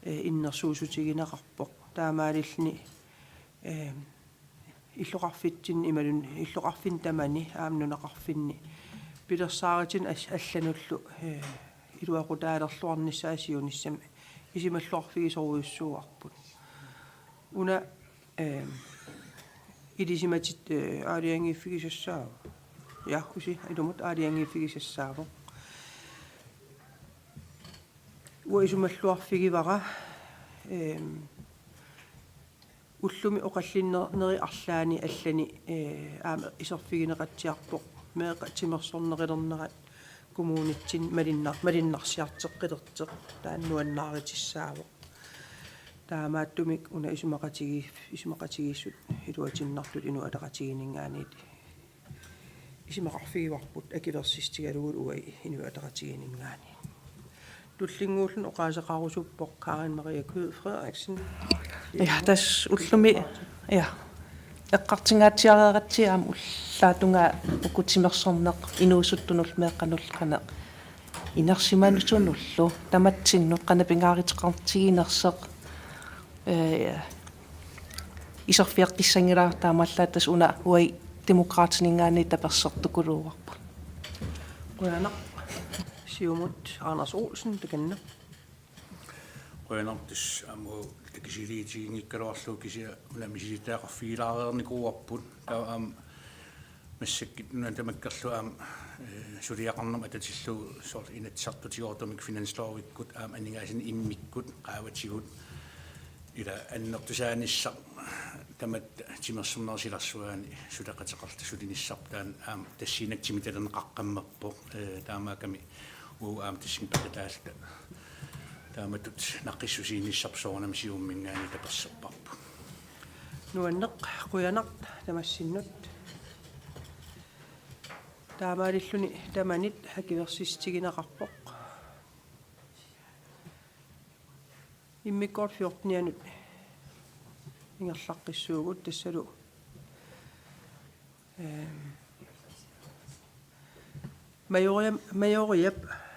иннерсуусутигинеқарпоқ таамаалиллни иллоқарфитсин ималун иллоқарфин тамани аамнунеқарфинни пилерсааритин аллануллу илуақутаалерлуарниссаасиунissam исималлуарфигисоруйуссууарпут уна илисиматит аалиангиффигисассаа яахуси илумут аалиангиффигисассаавоқ уисумаллуарфигивара уллуми оқаллиннери арлаани аллани аама исерфигинеқатсиарпоқ меэқа тимерсорнерилернерат коммунитсин малиннарсиартеққилертеқ тааннуаннааритиссаавоқ таамааттумик уна исумақатигиссут илуатиннарлут ину алеқатигинингаанит исимақарфигиварпут акилерсистигалугул уай ину алеқатигинингаани туллингууллун оқаасеқарусуппоқ Karin Maria Kød Frederiksen.
Ja, тас уллуми ja эққартингаатсиареератсиаам уллаатунга укутимерсорнеқ инуусуттунул меэққануллқана инерсиманусунуллу таматсиннут қанапингааритеқартигинерсеқ исерфиартиссангилаа таамаллаатас уна уай демократинингаани таперсертукулууарпу
Qujanaq siumut Anders Olsen takanna
Qujanartis amu takisiliitigiнгиккалуарлуу кися уламисилитаақарфигилаареерникууарпут таа аам массаккит нуна тамаккерлу аам сулиақарнам ататиллу соор инатсартутигоортумик финанслоовиккут аам анингаасини иммиккут qaаватигут ила аннертусааниссақ тамат тимерсумнерсиларсуаани сулеқатеқарта сулиниссартаан аам тассинактимиталернеқаққаммерпоқ таамааками уу аам тассинпататаалта тааматут наққиссусииниссарсуорнам сиуммингаани таперсерпарпу
nuanneq Qujanaq tamassinnut таамаалиллуни таманит хакиверсистигинеқарпоқ иммиккорт 14-нут ингерлаққиссуугут тассалу майориап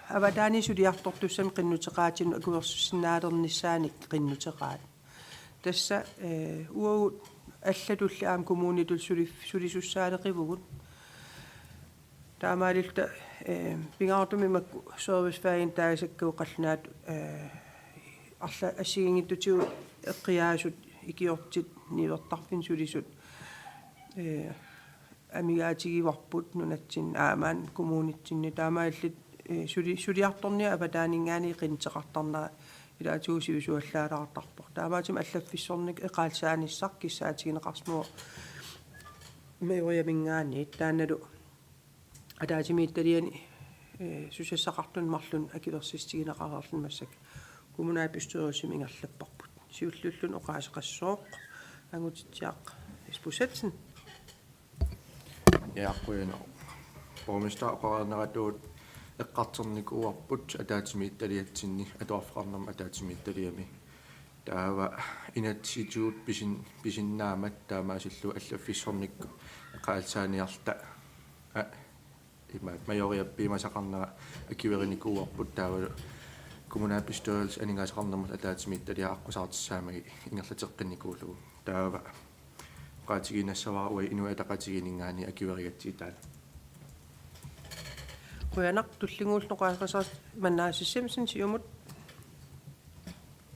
аватаани сулиартортуссами қиннутеқаатину акуерсуссинаалернissaаник қиннутеқаат тасса уагут аллатулли аам коммунитул сулисуссаалеқивугут таамаалилта пингаартуми макку сервисфаин таасаккуу қалланаат арла ассигингиттутигу эққиаасут икиортит нивертарфин сулисут амигаатигиварпут нунатсин аамаан коммунитсинни таамааллит сулиарторниа апатаанингаани қинтеқартарнера илаатигусивисуаллаалаартарпор таамаатим аллаффиссорник эқаалсааниссақ киссаатигинеқарсмуа меориамингаани тааналу атаатимиитталиани сусассақартун марлун акилерсистигинеқарерлун массак kommunalbestyrelsen ингерлаппарпут сиуллуллун оқаасеқассооқ ангутитсиақ испусатсен
яаққуина бормистер оқарнератуут эққартерникууарпут атаатимиитталиатсинни атуарфеқарнерма атаатимиитталиами таава инатситуут писиннаамат таамаасиллу аллаффиссорникку эқаалсааниарта имаат майориаппимасақарнера акивериникууарпут таавалу kommunalbestyrelse анингаасақарнермут атаатимиитталиа аққусаартиссаамаги ингерлатеққинникуулугу таава qaatigiinassavaa uai inuataqatiginingaani akiverigatiitaala
Qujanaq tullinguulnoqaaqasart mannaasissimsen siumut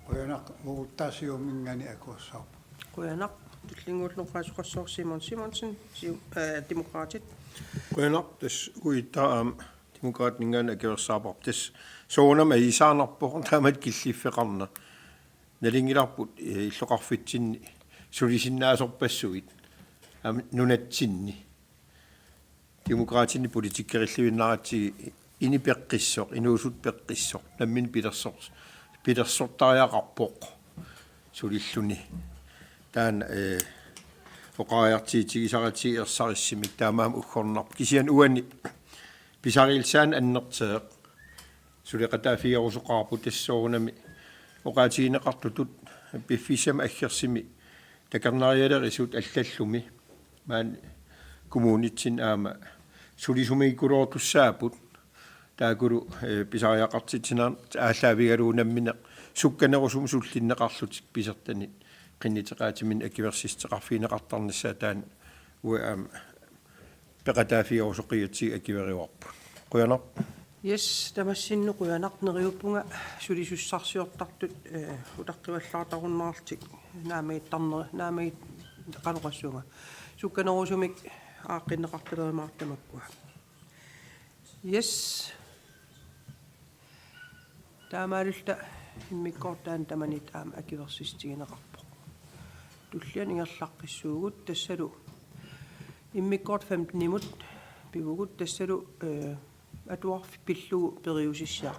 Qujanaq uuttaasiumingaani akuassarpu
Qujanaq tullinguulnoqaasuqassor Simonsen demokraatit
Qujanaq tas uittaam demokraatningaani akiversaapar tas soonama isaanarpoq taamat killiffeqarna nalingilarput illoqarfitsinni sulisinnaasорпассугит нунатсинни демократинни политиккериллуиннаратсиги ini peqqissoq inuusut peqqissoq nammin pilersortariaqarpoq sulilluni taan oqaajartiitigisarati erssarissimik taamaam uggornarp kisian uani pisarilsaan annerteeq suliqataafiarusoqarpu tassoorunami oqaatigineqartutut piffisama aggersimi takarnarialerisut allallumi maan kommunitsin aama sulisumigikuloortussaaput taakulu pisariaqartitsinaan ааллаавигалуунаммине сукканерусум суллиннеқарлутик писертани qinнитеқаатимин акиверсистеқарфинеқартарниссаа таан уаам пеқатаафиорусоқиатси акивериуарпу қуянар
Yes, tamassинну quyanarneriuppunga sulisussarsiortartut utaqqivallaartarunnaartik naamiittarneri qaluqassunga sukkanerusumik aaqinneqartalerimaartamakkua. Yes. Taamaalulta immikkortaan tamanit aam akiversistigineqarpo. Tullian ingerlaqqissuugut tassalu immikkort 15 minut pivugut tassalu atuarf pillu periusissaa.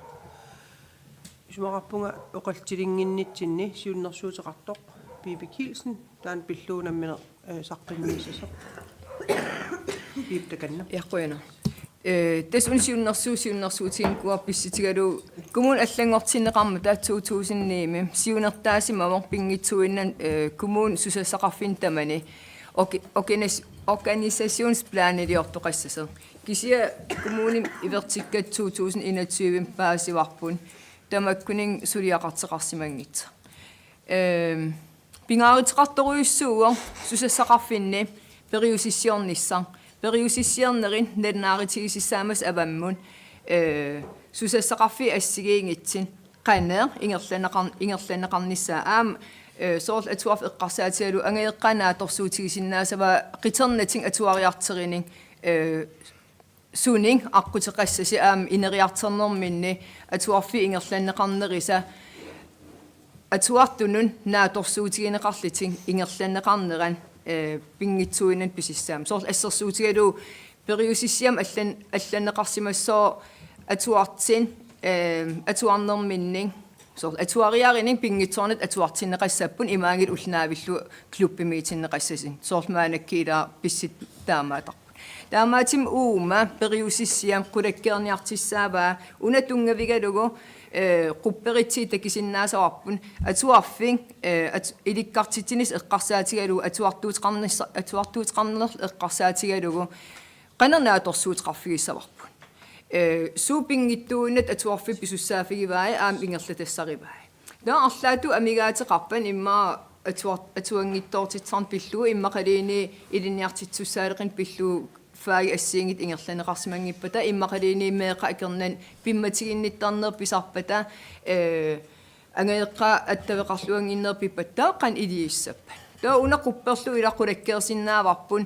Isumaqarpunga oqaltilinginnitsinni siunnersuuteqartoq Pibik Hilsen taan pilluunammine saqqinniisasaq. Piiptakanna.
Yaqquina. Tasun siunnersuutiginkua pissitigalu kumun allangortinneqarma taa 2009 siunertaasimamoq pingitsuinnan kumun susassaqarfin tamani organisationsplaaniliortoqassase kisia kommunin ivertikkat 2021 paasivarpun tamakkuning suliaqarteqarsimangitsa pingaariteqartoruissuuor susassaqarfinni periusissiornissar periusissiornerin nalnaaritigisissaamas avammun susassaqarfi assigiingitsin qanneer ingerlaneqarnissaa aam soorl atuarf eqqarsaatigalu angaeqqanaatorsuutigisinnaasava qiternating atuariarterinin suning aquteqassasi aam ineriarternerminni atuarfi ingerlaneqarnerisa atuartunun naatorsuutigineqarliting ingerlaneqarneran pingitsuinan pisissaam soorl assersuutigalu periusissiam allaneqarsimassoo atuartin atuarnerminning soorl atuariarinin pingitsornat atuartinneqassappun imaangil ullnaavillu klubbimiitinneqassasin soorl maanakkiila pissit taamaatarpun taamaatim uuma periusissiam qulakkeerniartissaavaa unatungavigalugu qupperitsi takisinnaasarpun atuarfing ilikkartitinis eqqarsaatigalu atuartuutqarnerl eqqarsaatigalugu qanernaatorsuutqarfigissavарпун суупингиттуунат atuarfi писуссаафигиваи аам ингерлатассариваи таа арлаату амигаатеқарпан иммаа atuangittoortitsarn pilluu иммақалиини илинниартитсуссаалеқин пиллуу фааги ассиингит ингерланеқарсимангиппата иммақалиини меэқа акернан пимматигинниттарнер писарпата ангаеққа аттавеқарлуангиннерпиппаттаа қан илииссаппа таа унақупперлу илаққулаккеерсиннааварпун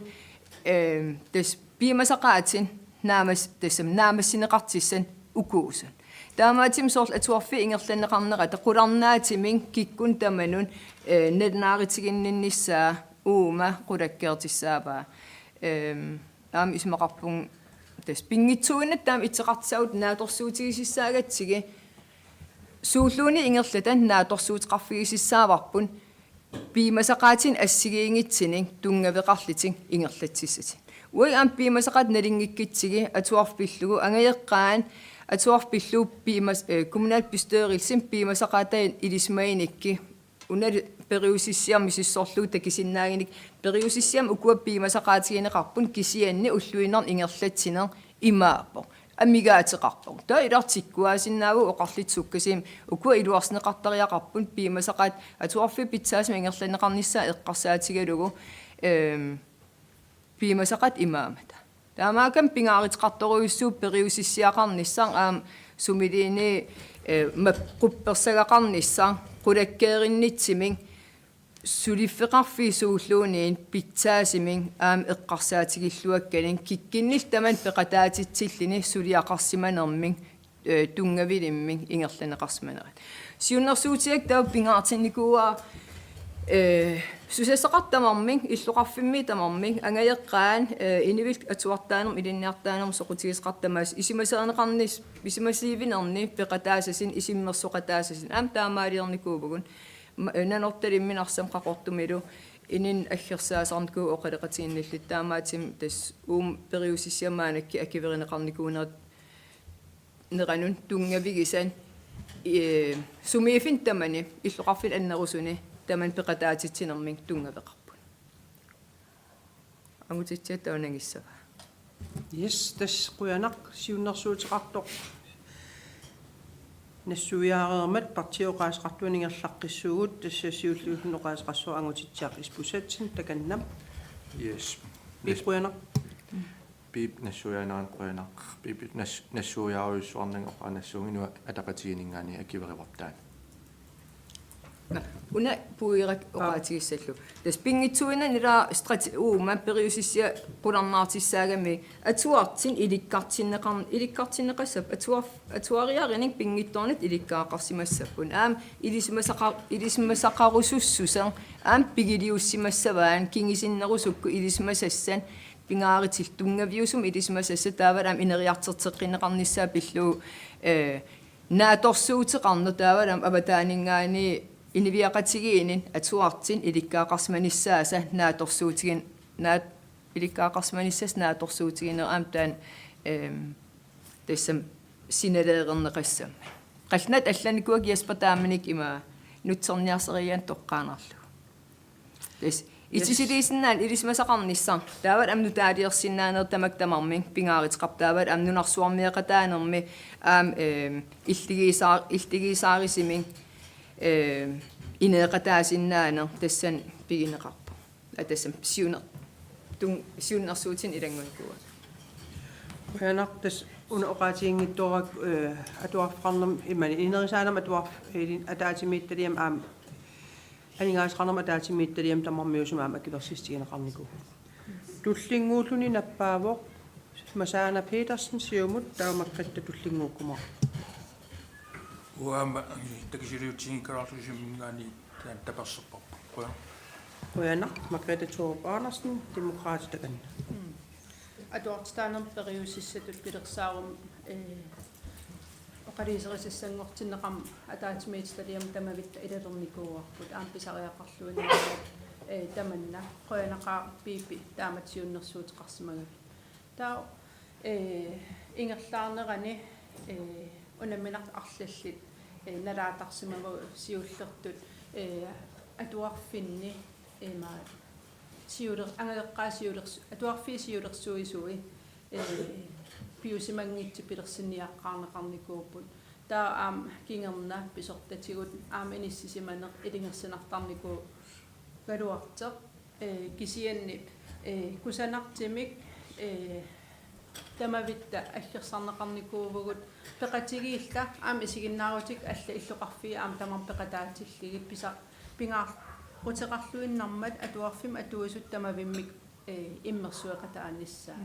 тас пимасақаатин наамас тассам наамассинеқартиссан укуусан таамаатим соорл atuarfi ингерланеқарнера тақуларнаатимин киккун таманун нернааритигинниннissaa уума қулаккеертиссаапаа аам исмақарпун тас пингитсуинат таам итсеқартсаут нааторсуутигисissаагатсиги сууллууни ингерлатан нааторсуутеқарфигисissааварпун пимасақаатин ассигиингитсинин тунгавеқарлитин ингерлатсиссати уи аам пимасақат налингиккитсиги atuarpillugu ангаеққаан atuarpillu пимас коммунал пистеерилсин пимасақаатаин илисмаиникки унали periusissiam misissorluu takisinnaaginik periusissiam ukua pimасақаатигинеқарпун кисианни уллуиннар ингерлатсинер имааппо амигааteqarpo таа илартиккуаасиннааву оқарлитсуккасим ukua илуарснеқартариақарпун пимасақаат atuarfi питсаасма ингерланеқарнissaa эққарсаатигалугу пимасақат имаамата таамаакам пингааритеқарторуйуссуу periusissiақарнissaa аам сумилиини мапқупперсагақарнissaa qulakkeerinnitsiming suliffeqarfiisuulluuniin pitsaasimin aam eqqarsaatigiluakkanin kikkinnil taman peqataatitsillini suliaqarsimanerming tungavilimmin ingerlaneqarsimanerat siunnersuutiak taa pingaartinnikuua сусасеқартамармин иллоқарфимми тамармин ангаяққаан инивил атуартаанерм илинниартаанерм соқутигисеқартамаас исимасеернеқарнис исимасиивинерни пеқатаасасин исиммерсоқатаасасин аам таамаалиерникуувгун нанорталимминарсам қақортумилу инин аггерсаасарнику оқалеқатигинналлит таамаатим тас периусиссиамаанакки акиверинеқарникуунерат неранун тунгавигисан сумиифин тамани иллоқарфил аннерусуни таман пеқатаатитсинермин тунгавеқарпут агутитсиат таунагиссава
Yes, тас қуянақ сиуннэрсуутеқартоқ нассуиаареермат партиоқаасеқартуанингерлаққиссуугут тассасиуллуусунеқаасеқассуа ангутитсаақ испусатсин таканнам.
Yes.
Пиқуянақ
Pip nassuyanaан quyanaq pip nassuyaaruissuarnang oqanassunginu ataqatiginingaani akiverivartaan
уна пуирак оqaатигиссаллу тас пингитсуина нила маппериусисsia qulарнаартиссаагами атуартин иликкартиннеқассап атуариаринин пингитторнит иликкаақарсимассаппун аам илисмасақарусуссусер аам пигилиуссимассаваан кингисиннерусукку илисмасассан пингааритил тунгавиусум илисмасасса таавалам инериартертеққинеқарниссаа пиллуу нааторсуутеқарна таавалам абатаанингаани инивиақатигиинин атуартин иликкаақарсманиссааса нааторсуутигин наат иликкаақарсманиссас нааторсуутигинер аамтаан тассам синалеернеқассам қалнат алланикуак яспатааманик има нутсерниарсериаан тоққаанерлу тас итисилисиннаан илисмасақарниссаа таават амнутаалиерсиннаанер тамактамармин пингааритеқартаават амнунарсуармиақатаанерми аам иллигисаарисимин инеқатаасиннаанер тассан пигинеқарпа атассам сиуннэрсуутин илангуикуа
қуянақ тас уна оqaатиингитторак атуарфарнерм имани инерисаанам атуар атаатимиитталиам аам анингаасқарнерма атаатимиитталиам тамармиусумаама акилерсистигинеқарнику туллингууллуни наппаавоқ масаана Петерсен сиумут таамаққатта туллингууккума
уама такисилиутсигиккалаартусимингаани таан таперсерпарпа
қуянақ Маргретhe Thorup Andersen демократ такан
атуартаанерм периусиссатут пилерсаарум оқалисерисассангортиннеқам атаатимиитсталиам тамавитта илалерникууарпут аам писариақарлуини таманна қуянақаа пипи тааматсиуннэрсуутеқарсимагав таа ингерлаарнерани унаминарт арлаллит налаатарсимагу сиуллертут атуарфинни маа сиулер ангалеққаа сиулерсу атуарфи сиулерсуисуи пиусимангитси пилерсинниаққарнеқарникууппут таа аам кингерна писортатигут аам иниссисиманеқ илингерсинартарнику галуартеқ кисианнип кусанартимик тамавитта аггерсарнеқарникуувгут пеқатигиилла аам исигиннаарутик алла иллоқарфи аам тамар пеқатаатиллигит писа пингаар qutеқарлуиннармат атуарфим атуисут тамавиммик иммерсуэқатааниссаа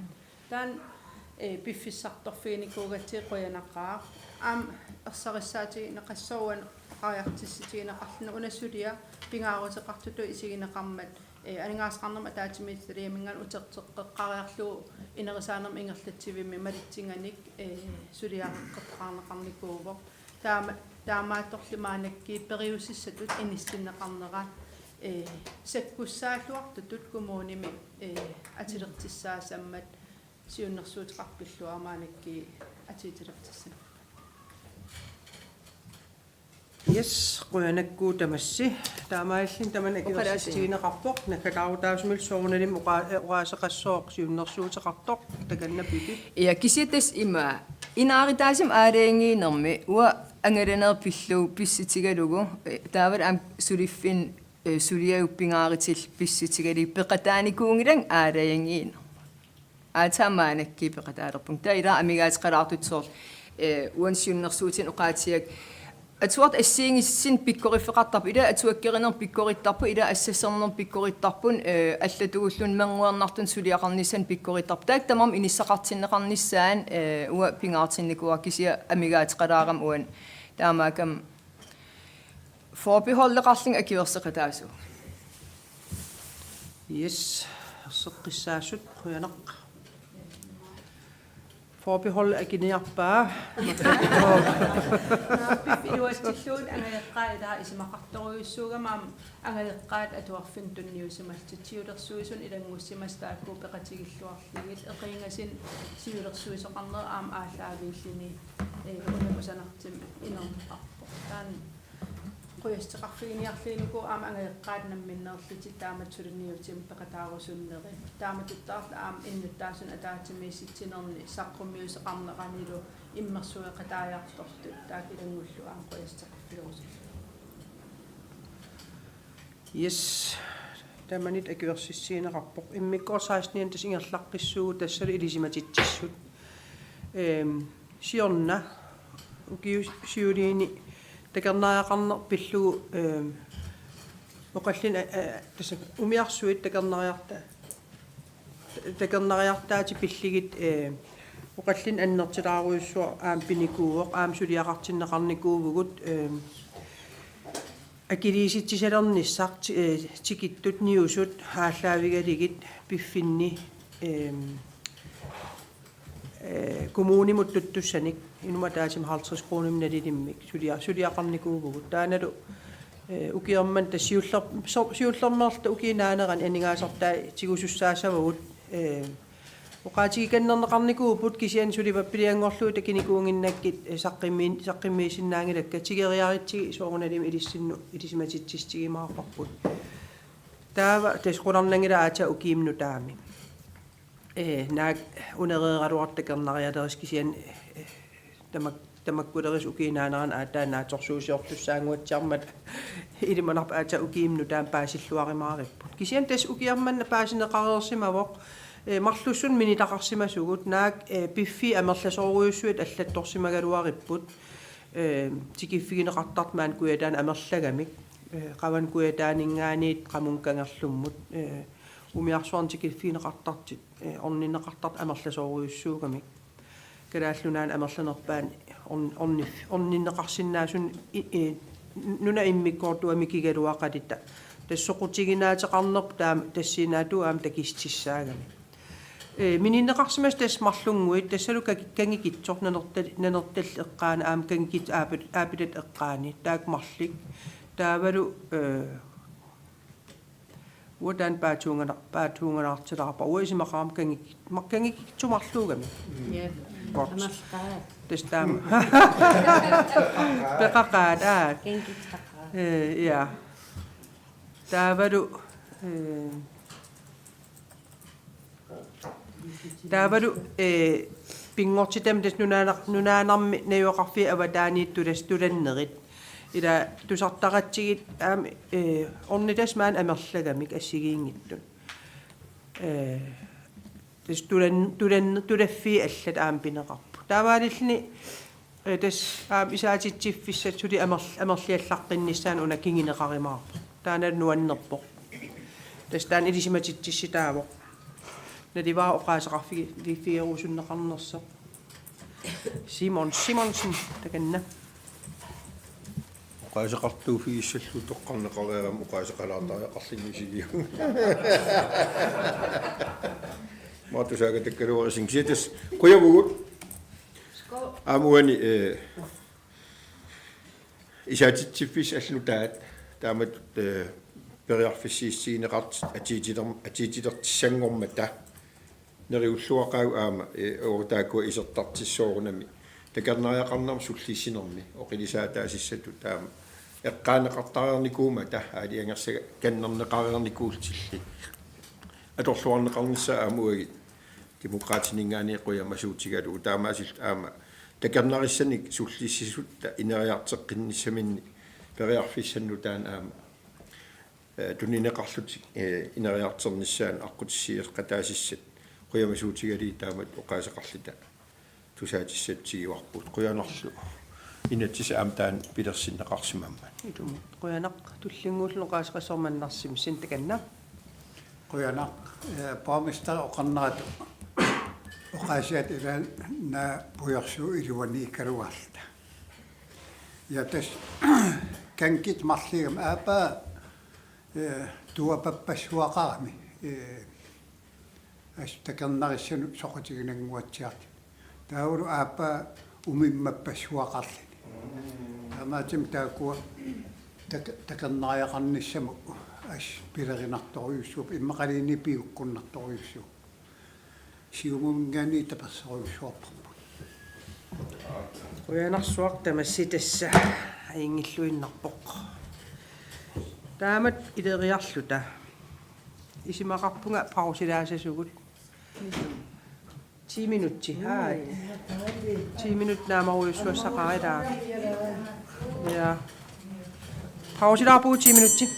таан пиффиссарторфиникуугатси қуянаққаа аам ерсариссаати неқассоруан qaariartissitiineqarluna unassулиа пингаарутеқартуту исигинеқармат анингаасқарнерма таатимиитталиаминган утертерқеққариарлуу инерисаанерм ингерлатсивимми малитсинганик сулиаққеққарнеқарникуувоқ таамаатторлимаанакки периусиссатут инистиннеқарнера саккуссааллуартутут кумууними атилертиссаасаммат сиуннэрсуутеқарпиллуармаанакки атиитилертиссан
Yes, qуянаккуу тамасси таамааллин таман акилерсистигинеқарпоқ наккалаарутаасумил соорналим оqaасеқассооқ сиуннэрсуутеқартоқ таканна пипи
я киситас има инааритаасим аалеангиинерми уа ангаланер пиллуу писситигалугу таавал ам сулиффин сулиауппингааритил писситигали пеқатааникуунгилан аалаангиин аатаамаанакки пеқатаалерпун таила амигаатеқалаартутсоор уансиуннэрсуутин оqaатиак атуарт ассиингиссин пиккориффеқартарпу ила атуаккеринер пиккориттарпу ила ассассернер пиккориттарпун аллатугуллун мангуарнартун сулиақарниссан пиккориттарпу таак тамам иниссақартиннеқарниссаан уа пингаартинникуа кисия амигаатеқалаарам уан таамаакам форбихоллеқарлин акиверсеқатаасу
Yes, seqqissaasut quyanaq. Forbehold aginiarpaa.
Iluastulluun angaleqqaat isimaqartoruissuugamaam angaleqqaat atuarfin tunniusimaltitiulersuisun ilangussimas taakku peqatigilluarligit eqiingasin siulersuisoqarner aam aallaaviillini unamusanartim inerneqarpo taan qoyastiqarfiginiarliiniku aam angaleqqaat namminnerliti taamatsulinniutim peqataarusunneri taamatuttarla aam innuttaasun ataatimiisitsinerni saqqummiuseqarneqanilu immersueqataajartortu taakilangullu aam qoyastiqarfilurusu
Yes. Tämänit akiversissiineqarpoq immikkorsaasnian tas ingerlaqqissuu tassali ilisimatitsissut. Siorna ukiu siuliini takernaaqarner pillugu oqallin tassa umiarsuit takernariartaati pilligit oqallin annertilaaruissua aam pinikuuoq aam suliaqartinneqarnikuuvugut akiliisittisalernissaq tikittut niusut haallaavigaligit piffinni kommunimut tuttussanik inuma taasim 50 kroner nalilimmik suliaqarnikuuvugut taanalu ukiorman tassiullermerta ukiinaaneran aningaasartaa tigusussaasavagut oqaatigikannerneqarnikuuput kisian sulipappiliangorluu takinikuunginnakkit saqqimmiisinnaangilakka tigeriaritsigi soornalim ilisimatitsistigimaaqqarput taava tasqularnangila aata ukiimnu taami naak unereeraluartakernarialeris kisian tamakkuleris ukiinaaneran aataanaatorsuusiortussaanguatsiarmat ilimanarpa aata ukiimnu taam paasilluarimaaripput kisian tas ukiarmanna paasineqareersimavoq marlussun minitaqarsimasugut naak piffi amerlasoruussuit allattorsimagaluaripput tikiffigineqartartmaan kuyataan amerlagamik qavan kuyataaningaaniit qamunkangerlummut umiarsuarn tikiffigineqartartit orninneqartart amerlasoruussuugamik kalaallunaan amerlanerpaan orninneqarsinnaasun nuna immikkoortuamikigaluaqalitta tassoqutiginaateqarnerp taam tassiinaatu aam takistissaagamik mininneqarsimas tasmarlunguit tassalu kangikitsor nanertall eqqaana aam kangikit aapilat eqqaani taakmarlik taavalu uatan paatuunganartilarpa uisimaqaram kangikitsumarluugami tastaam peqaqaat ja taavalu pingortitam tas nunaanarmi najuaqarfi avataaniittulas tulannerit ila tusartaqatsigit aam ornitasmaan amerlagamik assigiingittun tas tulaffi allat aam pineqarpu taavaalillni tas aam isaatitsiffissat suli amerliallaqqinnissaан una kingineqarimaarpu taanal nuannerpoq tas taan ilisimatitsissitaavoq nadivaa oqaaseqarfigiruusunneqarnersoq Simonsen takanna
oqaaseqartuufigissallu toqqarneqareeram oqaaseqalaartaaqarlinnusigiu maatusaaga takkaluarisin kitas quyavugut aamuani isaatitsiffis allutaat taamat periarfissiissiineqart atiitilertissangormata neriulluaqau aama orutaakua isertartissoorunami takernariaqarnarm sullissinermi oqilisaataasissatu taama eqqaaneqartariarnikuuma ta aaliangersa kannerneqariarnikuultilli atorluarneqarnissa aamuagi demokraatiningaani quyamasuutigalu taamaasil aama takernarissani sullissisutta ineriarteqqinnисsamинни periarfissannu taan aama tunnineqarlut ineriarternissaан аққутиссиеққатаасиссат quyamasuutigali taamat oqaaseqarlita tusaatissatsigиуарпут quyanarlu inatsisa aamtaan pilersinneqarsimamma
quyanaq tullinguullu oqaasqassormannarsim sintakanna
quyanaq paamista oqarnaatu oqaasiat ila na puyarsuu iluani ikaruarta ja tas kankit marligam aapa tuapapassuaqaami Astakannarissanut soqutiginanguatsiarti. Taulu aapa umimmappassuaqarlini. Amaatim taakua takannariaqarnissamu as pilerinartoriussuup immaqalini piukkunnartoriussuup. Siumumingaani tapassoriussuarparput.
Uyanarsuaq tamassitassa aingilluinnarpoq. Taamat ileriarluta. Isimaqarpunga pausilaasasugut. 10 minutti. Hai. 10 minut naamaruissuassaqaridaa. Ja. Pausilaapuu 10 minutti.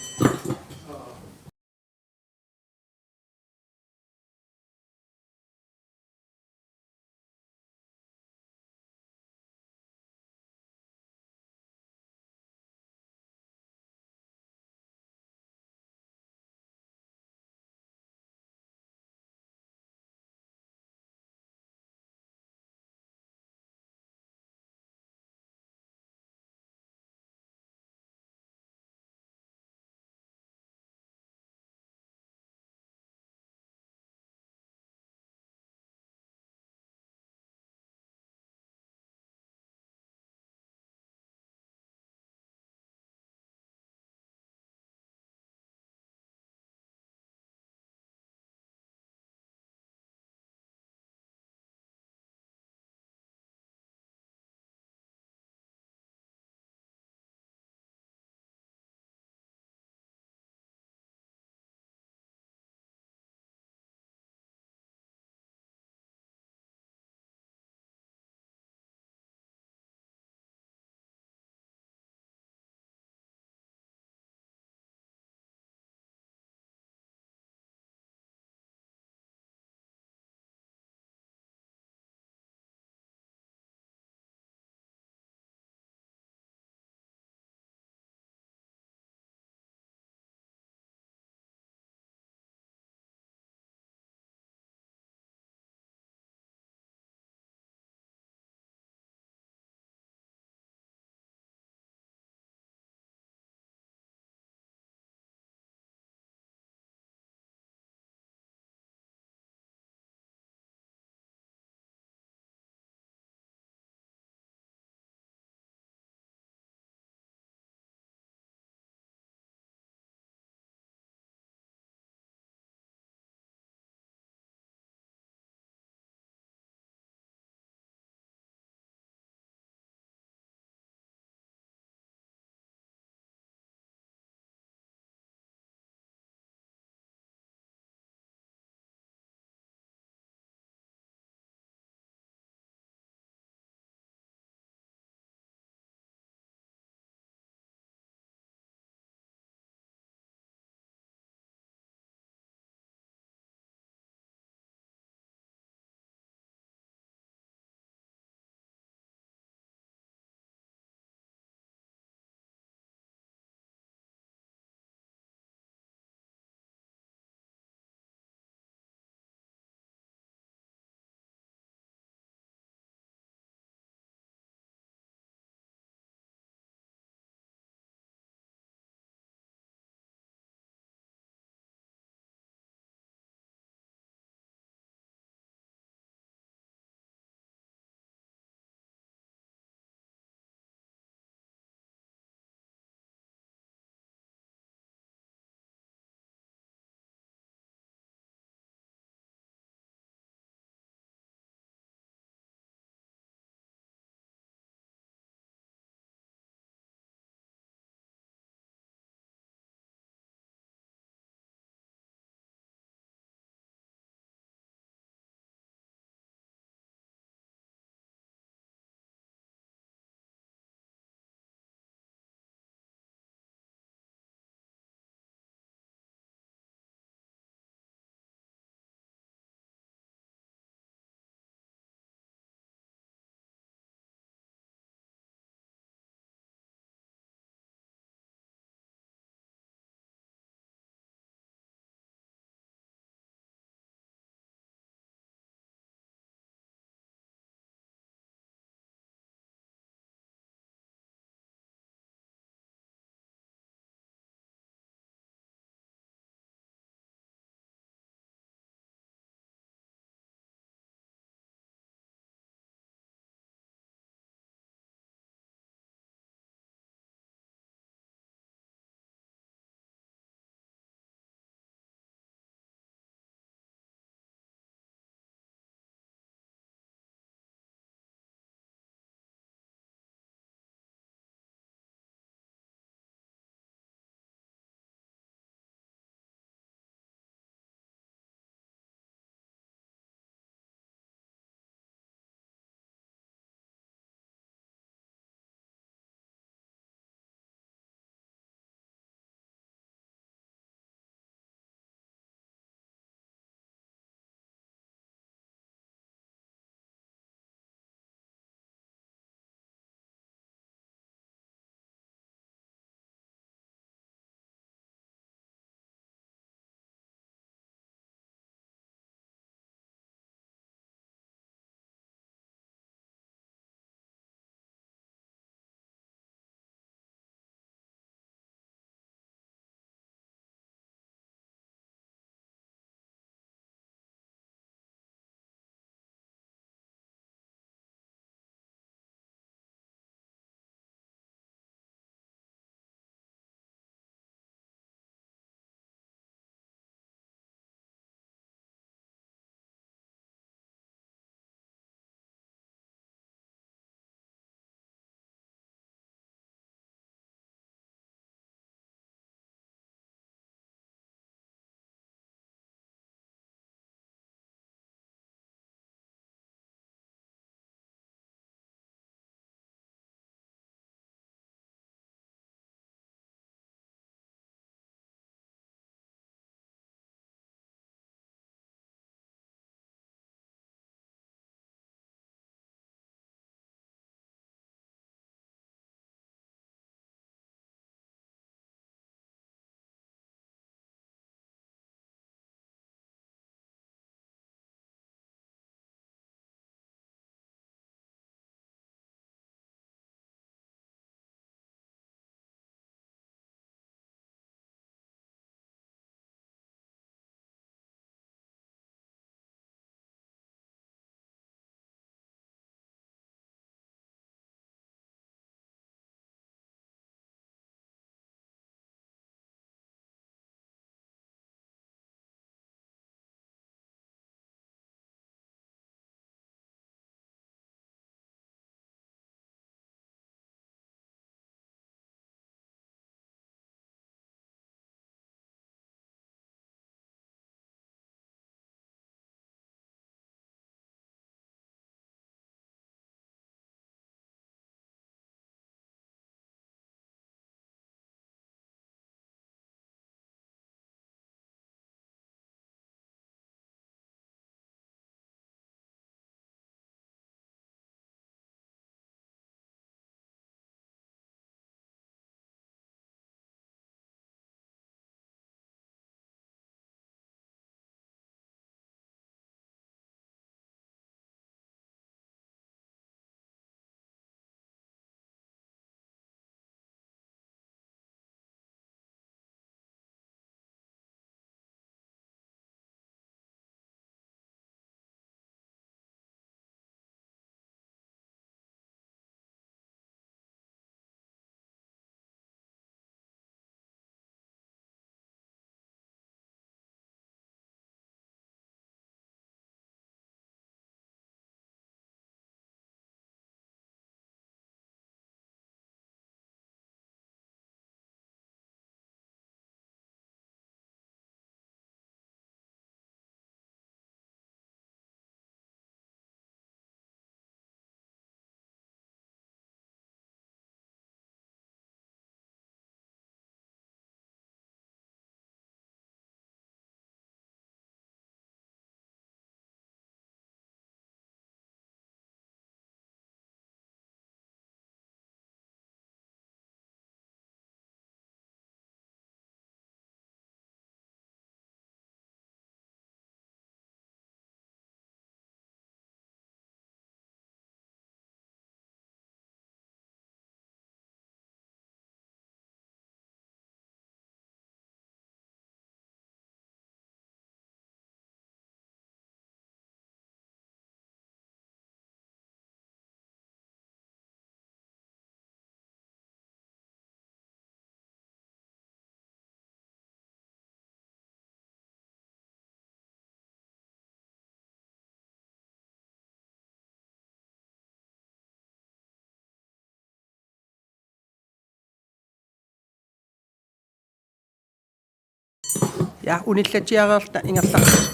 Ja, unillatiareerta ingerlaqas.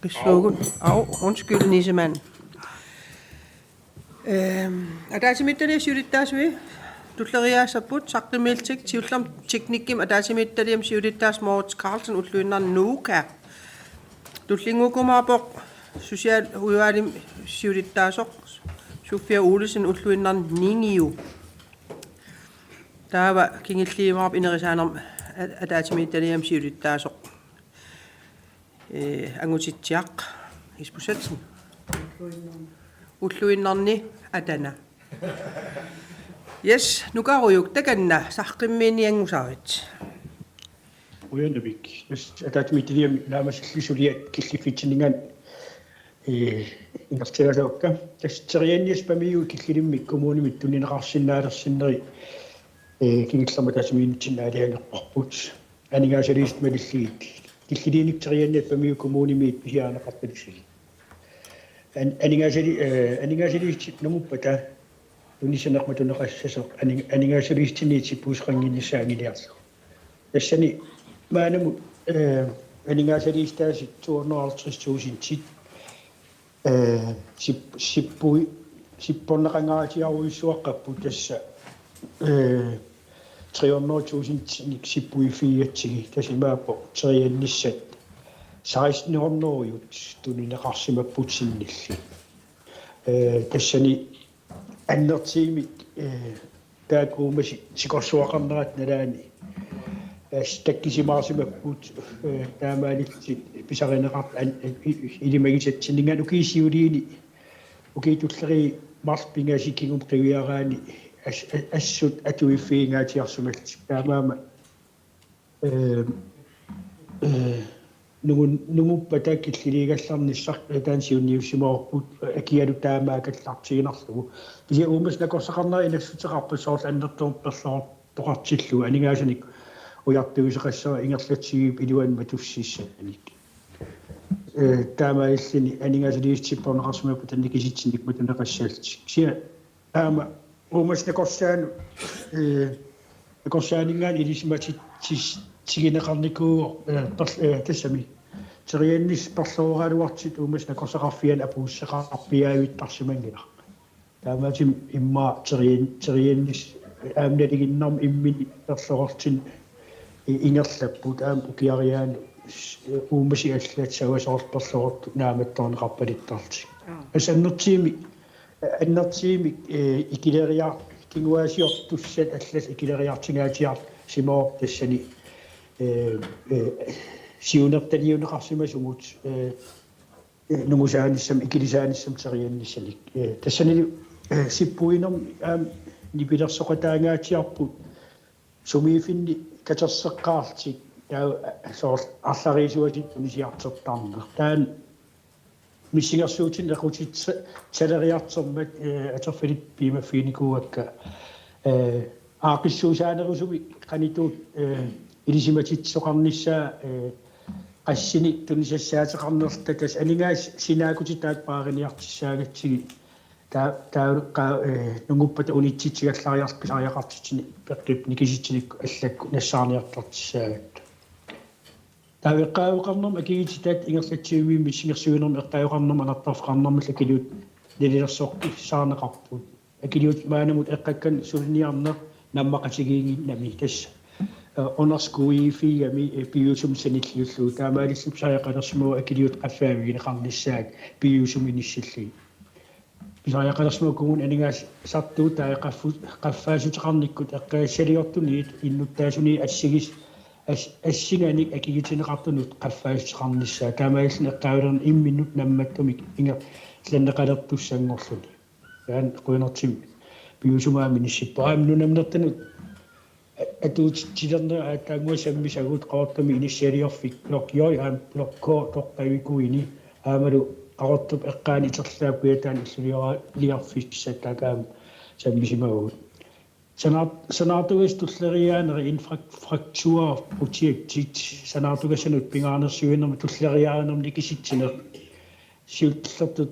Qissuugun. Undskyld Nissemann. Ataasimittali siulittaasui tulleriaasapput saqqimiiltik tiullam teknikkim ataasimittaliam siulittaas Moritz Carlsen ulluinnar nuuka. Tullingukumaapoq social ujualim siulittaasoq Sofia Olesen ulluinnar ningiu. Taava kingilliimaarp inerisaanarm ataasimittaliam siulittaasoq. Angutitsiaq ispusatsin. Ulluinnarni atana. Yes, nukarujuk takanna saqqimmiiniangusarit.
Uyanavik. Ataatimittaliam naamassillisuliat killifitsinningaan ingertialaukka. Tasseriannias pamiu killilimmik kommunimit tunnineqarsinnaalersinneri kingillerma taasimiinitsinnaaliangeqorput. Aningaasaliist malilliit. Killiliinikterianniat pamiu kommunimiit pisiaaneqarpalisigi. Aningaasaliist numuppata tunnisenermatuneqassasoq aningaasaliistiniit puusqanginnissaangiliarlu. Tassani maanamu aningaasaliistaasi 250,000 sippui sipporneqangaatiaruissuaqqappu tassa 300,000 sippui fiiatsigi tasimaappo teriannissat 1600 tunnineqarsimapput sinnilli. Tassani annertiimik taakruumasi sikorsuaqarnerat nalaani takkisimaarsimapput taamaalitsi pisarineqart ilimagitsatsinningaan ukiisiuliini ukitulleri marspingasikingum qiviaraani assut atuiffiingaatiarsumalti taamaama numuppata killiliigallarnissar taansiunniussimaorput akialu taamaakаллартигинарлугу кися уумас накорсақарнери инассутеқарпу соорл аннерторперлоор тоқартиллу анигаасаник уяртуисеқассава ингерлатсигип илуанма туссииссаник таамаиллини анигаасалиистиппорнеқарсимаппу танникиситсинник матунеқассаалти кися таама уумас накорсаану накорсаанингаан илисиматит тигинеқарникуу тассами терианнис перлуораалуартит уумас накорсақарфиан апууссеқарпиаавиттарсимангила таамаатим имма терианнис аамналигиннарм иммини перлуортин ингерлаппут аам укиариаан уумаси аллаатсавасоорл перлуорту нааматтоонеқарпалиттарти асаннертиими икилериар кингуасиортуссат аллас икилериартингаатиар симоо тассани сиунерталиунеқарсимасумут нугусааниссам икилисааниссам терианниссалик тассани сиппуинерм аам нипилерсоқатаангаатиарпут сумиифинни катерсеққаартик таа соор арларисуатит унисиартертарнер таан миссингерсуутин эқутит салериартермат атерфилип пимаффиникуакка аақиссуусаанерусуми қанитуут илисиматитсоқарниссаа qassini tunisassaatеқарнерлтакас анингаас синаакутитаат паариниартиссаагатсиги таа нугуппата унитситсигаллариарписариақартитсини пеққип никиситсиник аллакку нассаарниартартиссаагат таавеққаавеқарнерма акигититаат ингерлатсиуимми сингерсуинерми эққаавеқарнерма анартарфеқарнерма лакилиут нилилерсоорти саарнеқарпут акилиут маанамут эққаккан сулниарнер наммақатигиингиннами тасса онерскуифигами пиусум саниллуллуу таамаалиссуп саяқалерсмуу акилиут qaffaavigineqarnissaak piusum inissilli писариақалерсмуу кугун анингаас сартуу qaffaassutеқарниккут эққаассалиортуниит иннуттаасуни ассигис ассиганик акигитинеқартунут qaffaassutеқарниссаа таамааллин эққаавилерн имминут намматтумик инга ланнеқалертуссангорлуни яан қуинертим piusumaami nissippaa нунамнертанут атуутилернер аатаангуасаммисагут qaortumi иниссиалиорфик блокйой аам блокко тоққавикуини аамалу qaortup эққаани терлаапуятаан иллулиорфиксаттакаам саммисимагут санаартугас туллериаанери инфрактура projectit санаартугасанут пингаарнерсуинерми туллериаанерми киситсинер сиуттерлертут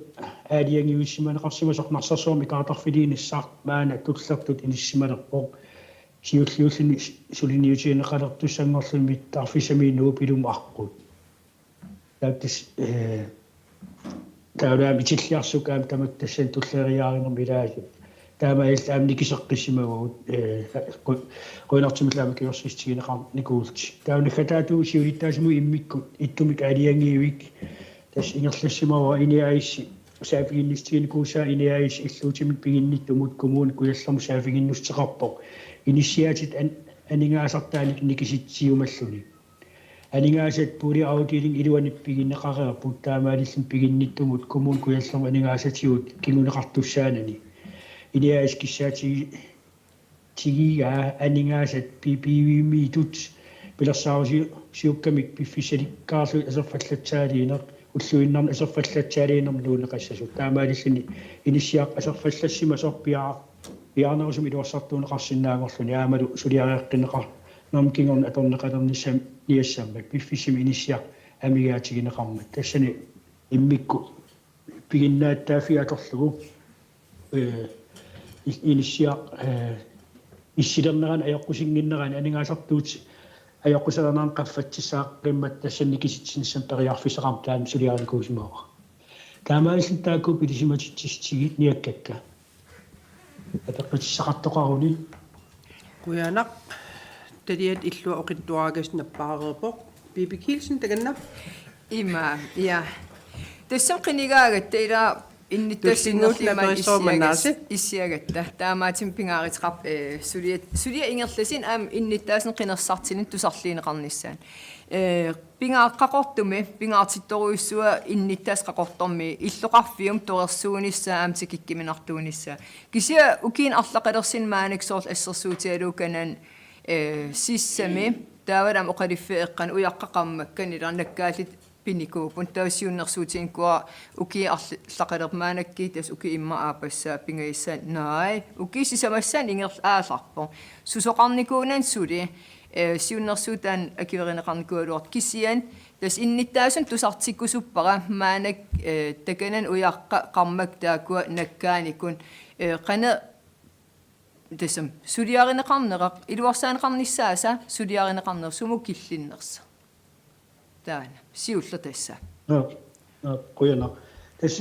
аалиангиуссиманеқарсимасоқ нарсарсуарми каатарфилииниссаар маана туллертут иниссиманерпоо сиуллиуллини сулиниутиинеқалертуссангорлумит тарфисамииннуу пилум аққут таптис таулаами тиллиарсукаам таматтассан туллериааринерми илаасут таамаил аамни кисеққиссимагут қойнартимиллаама киорсистигинеқар никуулти таунахатаатуу сиулиттаасму иммиккут иттумик алиангиивик тас ингерлассимава иниаисси саафигиннистигинкууса иниаис иллуутимик пигинниттумут коммуун куяллерму саафигиннустеқарпоқ инисиатит анингаасартааник никиситсиумаллуни анингаасат пули аутилин илуаниппигиннеқареерпут таамаалиллин пигинниттумут коммуун куяллерму анингаасатиут кигунеқартуссаанани иниаис киссаати тигига анингаасат пипивимитут пилерсааруси сиуккамик пиффисаликкаарлу асерфаллатсаалиинеқ уллуиннарн асерфаллатсаалиинерм нуунеқассасут таамаалиллини инисиақ асерфаллассима сорпиаа пиарнерусум илуассартуунеқарсинаагорлуни аамалу сулиареэққинеқар нармкингорн аторнеқалерниссам ниассаммак пиффисими инисиақ амигаатигинеқармат тассани иммикку пигиннааттаафи аторлугу инисиақ иссилернеран аёққусингиннеран анингаасартуут аёққусернеран қаффатсисааққиммат тассанни киситсинссам периарфисеқарм таам сулиарникуусимаора таамааллин таакку пилисиматитсистиги ниаккакка атаққитсақартоқаруни
Kuyanak. Tadiat illua oqittuaagas nappaareerpoq. Bibi Kielsen taganna.
Ima, ja. Tässä on qinigaagat ila innittassinnerlimaat issiagatta. Taamaatin pingaaritrap sulia ingerlasin am innittaasen qinersartinin tusarliineqarnissaan. Pingaaqaqortuми pingaartittoruissua innittaas qaqortormi illoqarfium toersuunissa aamtikikkiminartuunissa. Kisia ukiin arlaqalersin maaniksoorl assersuutialuukanan sissami taavaram oqaliffiiqqan uyaqqaqammakkan ilernakkaалит pinikuupun tausiunnersuutiinkua uki arlaqalermaanakki tas uki imma aapassa pingaissa naai uki sisamassaan ingerl aalarpo susoqarnikuunan suli siunnersuutaan akiverineqarnikualuart kisian tas innittaasun tusartikkusuppara maanak takanan uyaqqa qarmak taakua nakkaanikun qana tasam suliarineqarneraq iluarsaaneqarnissaasa suliarineqarner sumu killinnersa taana siulla tassa
qoyana tas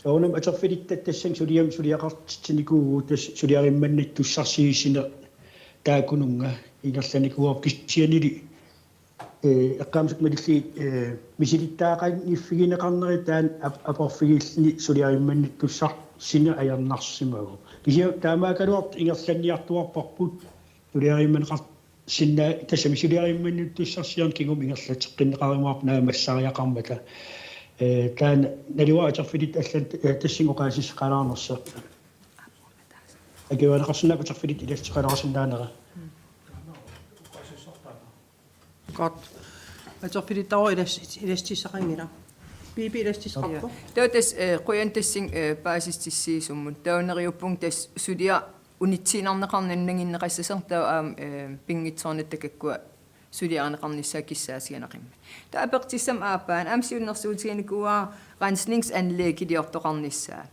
soonam aterfilittat tassang suliaqartitsinikuugu tas suliarimmannit tussarsigisine taakununga ingerlanikuup kissianili eqqaamsuk malilli misilittaaqan iffigineqarneri taan aporfigillni suliarimmannit tussarsinne ajarnarsimagu kisia taamaakaluart ingerlanniartuarparput suliarimmaneqart sinna tassami suliarimmannit tussarsiarn kingum ingerlateqqinneqarimaarp naamassariaqarmata taan naliwa aterfilit allan tassingoqaasisqalаарnersa агиванеқарсинаап атерфилит илассеқалерасиннаанера
Godt. Aterfilittaro ilastissaqangila. Bibi ilastissaqarpo.
Tautas qoyantassin paasistissiisummun tauneriuppung tas sulia unitsiinarneqarnannaginneqassasar taa pingitsornattakakkua suliareneqarnissaa kissaasiganaqimma taapertissam aapaan amsiunnersuutiginikua rensningsanlæg iliortoqarnissaa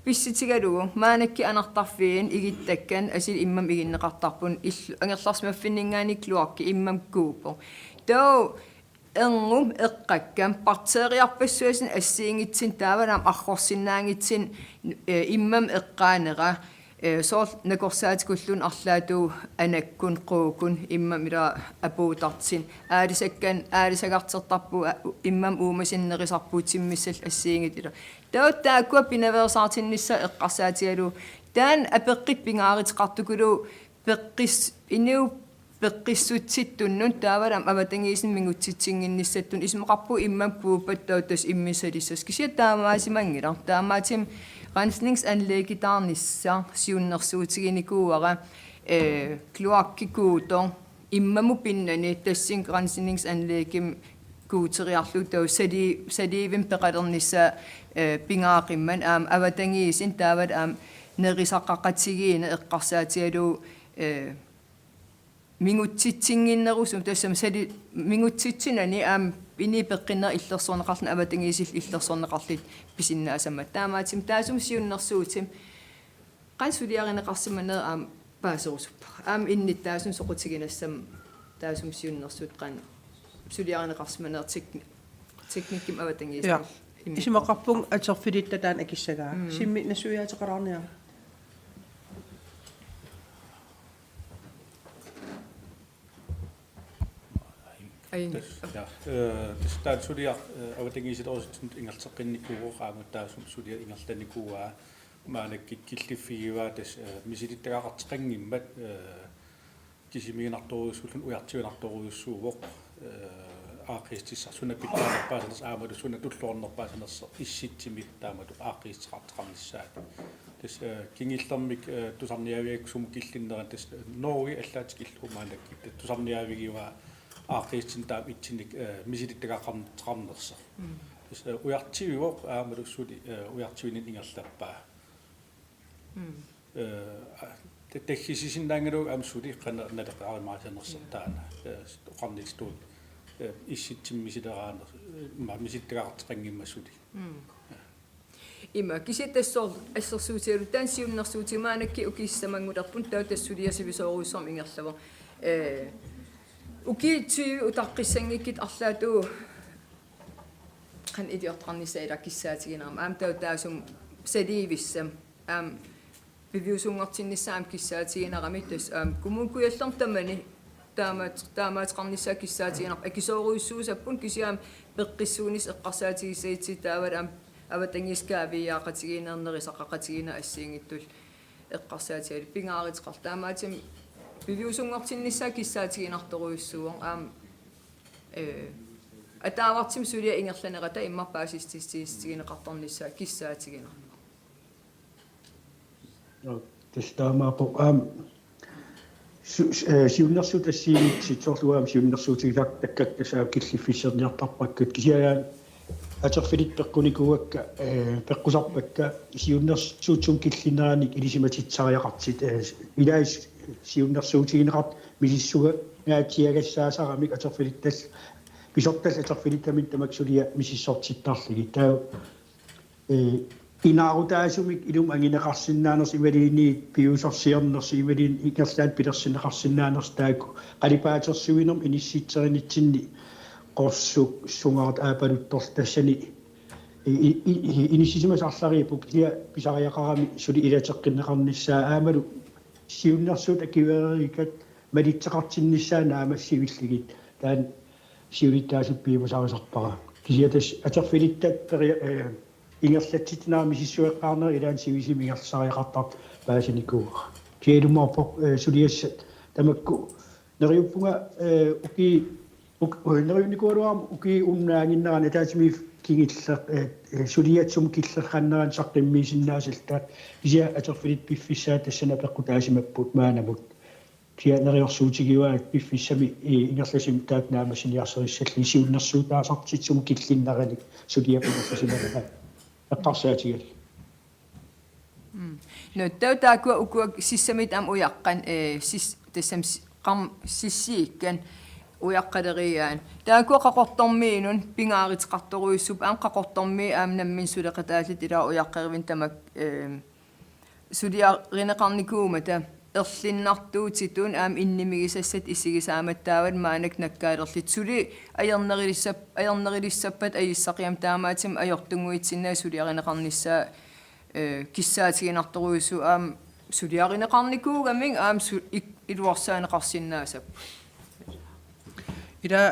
pissitigalugu maanakki anartarfiin igittakkan asil immam iginneqartarpun angerlarsmaffinningaani kluarki immam kuupo tau engum eqqakkam parteeriarpassuasin assiingitsin taavanam arrorsinnaangitsin immam eqqaanera soor nakorsaatikullun arlaatu anakkun quukun immam ila apuutartsin aalisagartertarpu immam uumasinnerisarpuutimmissal assiingitila taakua pinaversaartinnissa eqqarsaatigalu taan apeqqit pingaariteqartukulu peqqis iniu peqqissutittunnun taavaram avatangiisin mingutsitsinginnissattun ismoqarpu immam puupattuutas immisalissas kisia taamaasimangilar taamaatim rensningsanlægitaarnissa siunnersuutiginikuuara kloakkikuutor immamu pinnani tassin rensningsanlægim kuuteriarlu tau saliivin peqalernissa pingaaqimman avatangiisin taavat nerisaqaqatigiina eqqarsaatigalu mingutsitsinginnerusum tassam sali mingutsitsinani ini peqqinner illersorneqarlun avatangiisil illersorneqarlit pisinnaasama taamaatim taasum siunnersuutim
40. Aterfilittaro ilastissaqangila. Bibi ilastissaqarpo.
ima ja tässä qoyantassin paasistissiisummun tauneriuppung tas sulia unitsiinarneqarnannaginneqassasar taa pingitsornattakakkua suliareneqarnissaa qansuliarinaqarsimanera paaserusuppa innitaasun soqutigiнаssam taasum siunnersuut qan suliarinaqarsimanera teknikkim avatangiis
ja isimaqarpung aterfilittataan akissagaa simmi nassuyaatеqарарниа
Tästä sulia avatingiisit osittain ingaltaqinnikkuuqaamut taasum sulia ingertanikuaa maanakki killiffigiva tas misilittaqartarqangimmat kisimiginartoruissullun ujartigunartoruissuuvoq aaqistissar sunapittarpaasanas aamadu sunna tullornerpaasanersa issitsimit taamatu aaqistaqartaqarnissaat tas kingillermik tusarniaviaksum killinneran tas Norge allaatik illu maanakki tusarniavigiva aaqistin taam itsinnik misilittaqaqarnersa tas ujartivivoq aamadu suli ujartivinin ingerlappaa tekhisisinndaangalu amsuli qana naleqaarimaatanersertaana oqarniltuut issitsimmisileraana misilittaqartaqangimmassuli
Ima kisitassor assersuutialu tansiunnersuutimaanakki ukissamangulerpun tautassuliasivisooruissorm ingerlava ukiitsi utaqqissangikkit arlaatuu qan idiortarnissa ilakissaatiginarma aam tautaasum saliivissam aam piviusungartinnissaam kissaatiginarami tas aam kumunkujallerm tamani taamaatqarnissaa kissaatiginarp akisooruissuusappun kisiaam peqqissuunis eqqarsaatigissaitsi taavat aam avatangiskaaviyaaqatigiinernerisaqaqatigina assiingittul eqqarsaatigali pingaaritiqar taamaatim piviusungartinnissaa kissaatiginartoruissuuor aam ataavartim sulia ingerlanerata immarpaasististigineqartornissaa kissaatiginar
Testaamaapo siunnersuut assiigitsitsorluaam siunnersuutigilaak takkakkasaa killifisserniartarpakkut kisiagaan aterfilit peqqunikuakka peqqusarpakka siunnersuutsum killineranik ilisimatitsariaqartit ilaas siunnersuutigineqart misissuga naatiagassaasaaramik aterfilittas pisortas aterfilittamin tamaksulia misissortittarligi taa inaarutaasumik ilum angineqarsinnaanersi imaliini piusorsiornersi imaliin ikerlaat pilersineqarsinnaanersi taakku qalipaatersuinerm inissiitserinitsinni qorsuk sungarat aapanuttor tassani inissisimas arlariipuk lia pisariaqarami suli ilateqqinneqarnissaa aamalu siunnersuut akivererikat malitseqartinnissaa naamassivillигит taan siulittaasuppiimusariserpara kisiatas aterfilittat ingerlatsitnaa misissueqqaarner ilaan sivisim ingersariaqartart paasanikuuqa kielumorpo suliassat tamakku neriuppunga uki neriunikualuarmu uki unnaanginnerana taasimi kingilla suliatsum killerranneran saqqimmiisinnaasillaat kisia aterfilit piffissaat tassana peqqutaasimapput maanamut kia neriorsuutigiuaat piffissami ingerlasim taat naamassiniarserissalli siunnersuutaasartitsum killinnerani suliapunnerlasimaraa eqqarsaatigal
no tautaakua ukua sissamit am uyaqqan sis tassam qam sissiikkan uyaqqaleriaan taakua qaqortormiinun pingaaritiqartoruissup am qaqortormi aamnammin suleqataalit ila uyaqqervin tamak suliarineqarnikuumata erlinnartuutitun aam innimigisassat issigisaamattaavat maanak nakkaalerlit suli ajernerilissappat ayissaqiam taamaatim ajortunguitsinnaa suliarineqarnissaa kissaatiginartoruissu aam suliarineqarnikuugaming aam iluarsaaneqarsinnaasap
ila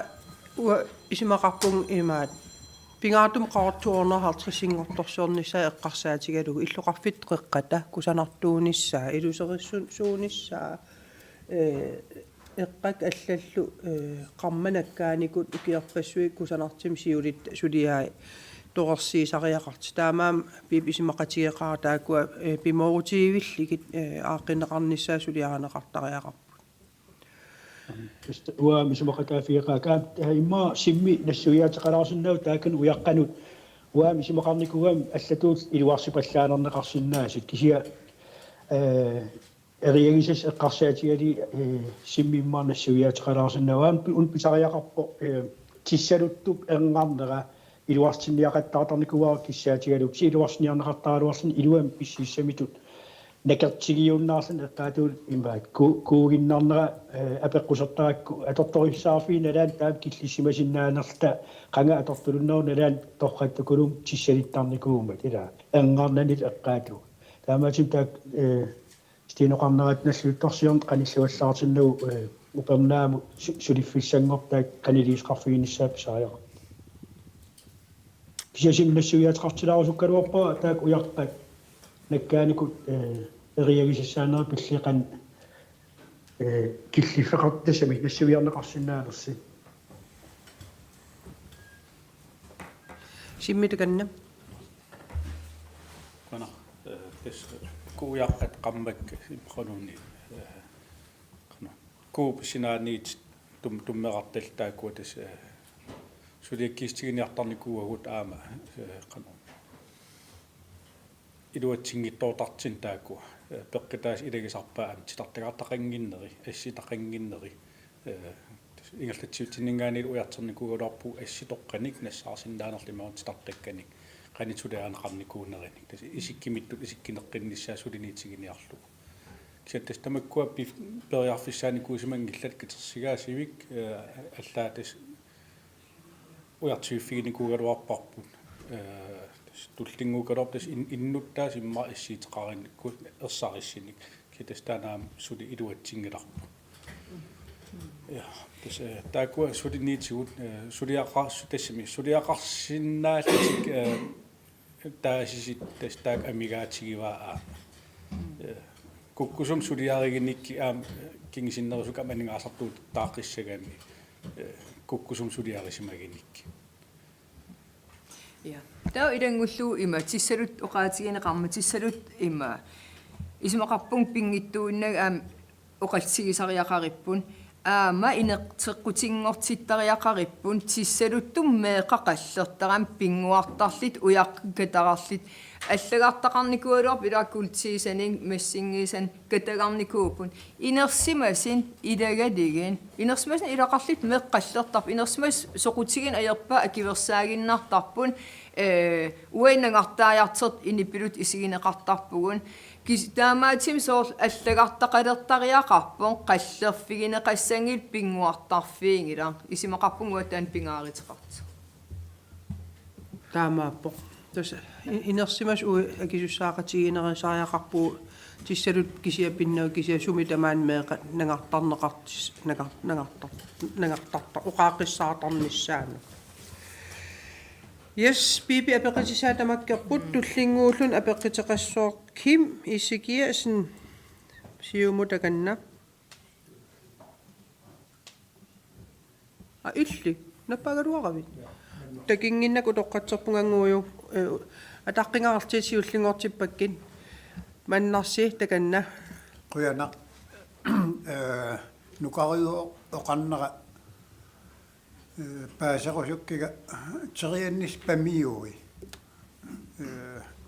isimaqarpung imaat pingaartum qaartuornerhartrissingortorsornissaa eqqarsaatigalugu illoqarfit qeqqata kusanartuunissaa iluserissuunissaa eqqak allallu qarmanakkaanigut ukiarpassui kusanartim siulit suliai toqersiisariaqarti taamaam piip isimaqatigeqara taakua pimorutiivilligit aaqqineqarnissaa suliaraneqartariaqarpu
waa mismaqataafiiqaakaan imma simmi nassuyaataqalaarsinnau taakan uyaqqanut waa mismaqarnikuam allatuut iluarsipallaanerneqarsinnaasit kisia eriagisas eqqarsaatigali simmi imma nassuyaataqalaarsinnauam un pisariaqarpo tissaluttup engarnera iluarsinniaqattaatarnikuaa kissaatigaluk si iluarsiniarneqartaaluarsin iluam pissiissamitut накертигиуннаарлан эққаатуул имаат куугиннарнера апеққусертаракку аторториссаарфииналаан таам киллиссимасиннаанерта қанга атортулуннерналаан торқаттукулум тиссалиттарникуумат ила ангаарнанит эққаату таамаатим таак стиноқарнерат наллуутторсиорн қаниллуаллаартиннагу упернааму сулиффиссангортаак қанилиисқарфигиниссаап сааяра кисиасимнассуиатеқартилаарусуккалуарпаа таак уярпат наккааникут эриагисаанера пиллиқан киллиффеқартасами нассуиарнеқарсинаанерси
симмитаканна
кана тэс куяққат қаммак имхонуни кана куупсинаанит туммеқартал тааккуа тас сулиаккистигиниартарникууагут аама кана илуатсингиттоотартин тааккуа пеққитаас илагисарпаам титартагаартақангиннери асситақангиннери ингерлатсиутиннингаанил уяртерникуугалуарпу асситоққаник нассаарсиннаанерлимаун титартакканик qanitsuleaneqarnikuuneриник тас исиккимиттут исиккинеққинниссаа сулиниитсигиниарлу кисаттас тамаккуа периарфиссааникуусимангиллат китерсигаасивик аллаа тас уяртиуффигиникуугалуарпарпут тас туллингуугалор тас иннуттаас имма иссиитеқаринникку ерсариссиник китастаанаам сули илуатсингиларпу я тас таакуа сулиниитсигут сулиақарсу тассами сулиақарсиннааллик таасисит тас таак амигаатигиваа куккусум сулиаригинникки аам кингисиннерусук аманингаасартуут тааққиссагаами куккусум сулиарисимагинникки
я таа илангуллуу има тиссалут оqaатигинеқарма тиссалут има исмақарпун пингиттуиннаг аам оқалсигисариақариппун аама инеқтеққутингортиттариақариппун тиссалуттум меэқақаллертарам пингуартарлит уяқкатарарлит аллагартақарникуалуар пилааккултигисанин массингисан катагарникууппун инерсимасин илагалигин инерсимасин илақарлит меққаллертарп инерсимас соқутигин аерпа акиверсаагиннартарпун уайнагартааяартерт иниппилут исигинеқартарпугун таамаатим соор аллагартақалертариақарпон қаллерфигинеқассангил пингуартарфиингила исимақарпунгуа таан пингааритеқарт
таамааппо тас инерсимас у акисуссаақатигинерисариақарпуу тиссалут кисиапиннау кисиасуми тамаан меэқа нагартарта уқаақиссаартарниссаана Yes, Bibi apeqitisaatamakkeqqut tullingguullun apeqiteqassuor Kim isikiasen siumutakanna. Illi nappagaluaravit. Takinginnak utoqqatserpunganguuju ataqqingaartiisiullingortippakkin mannarsi takanna.
Quyana nukariu oqannera паасерусуккига терианнис памиуи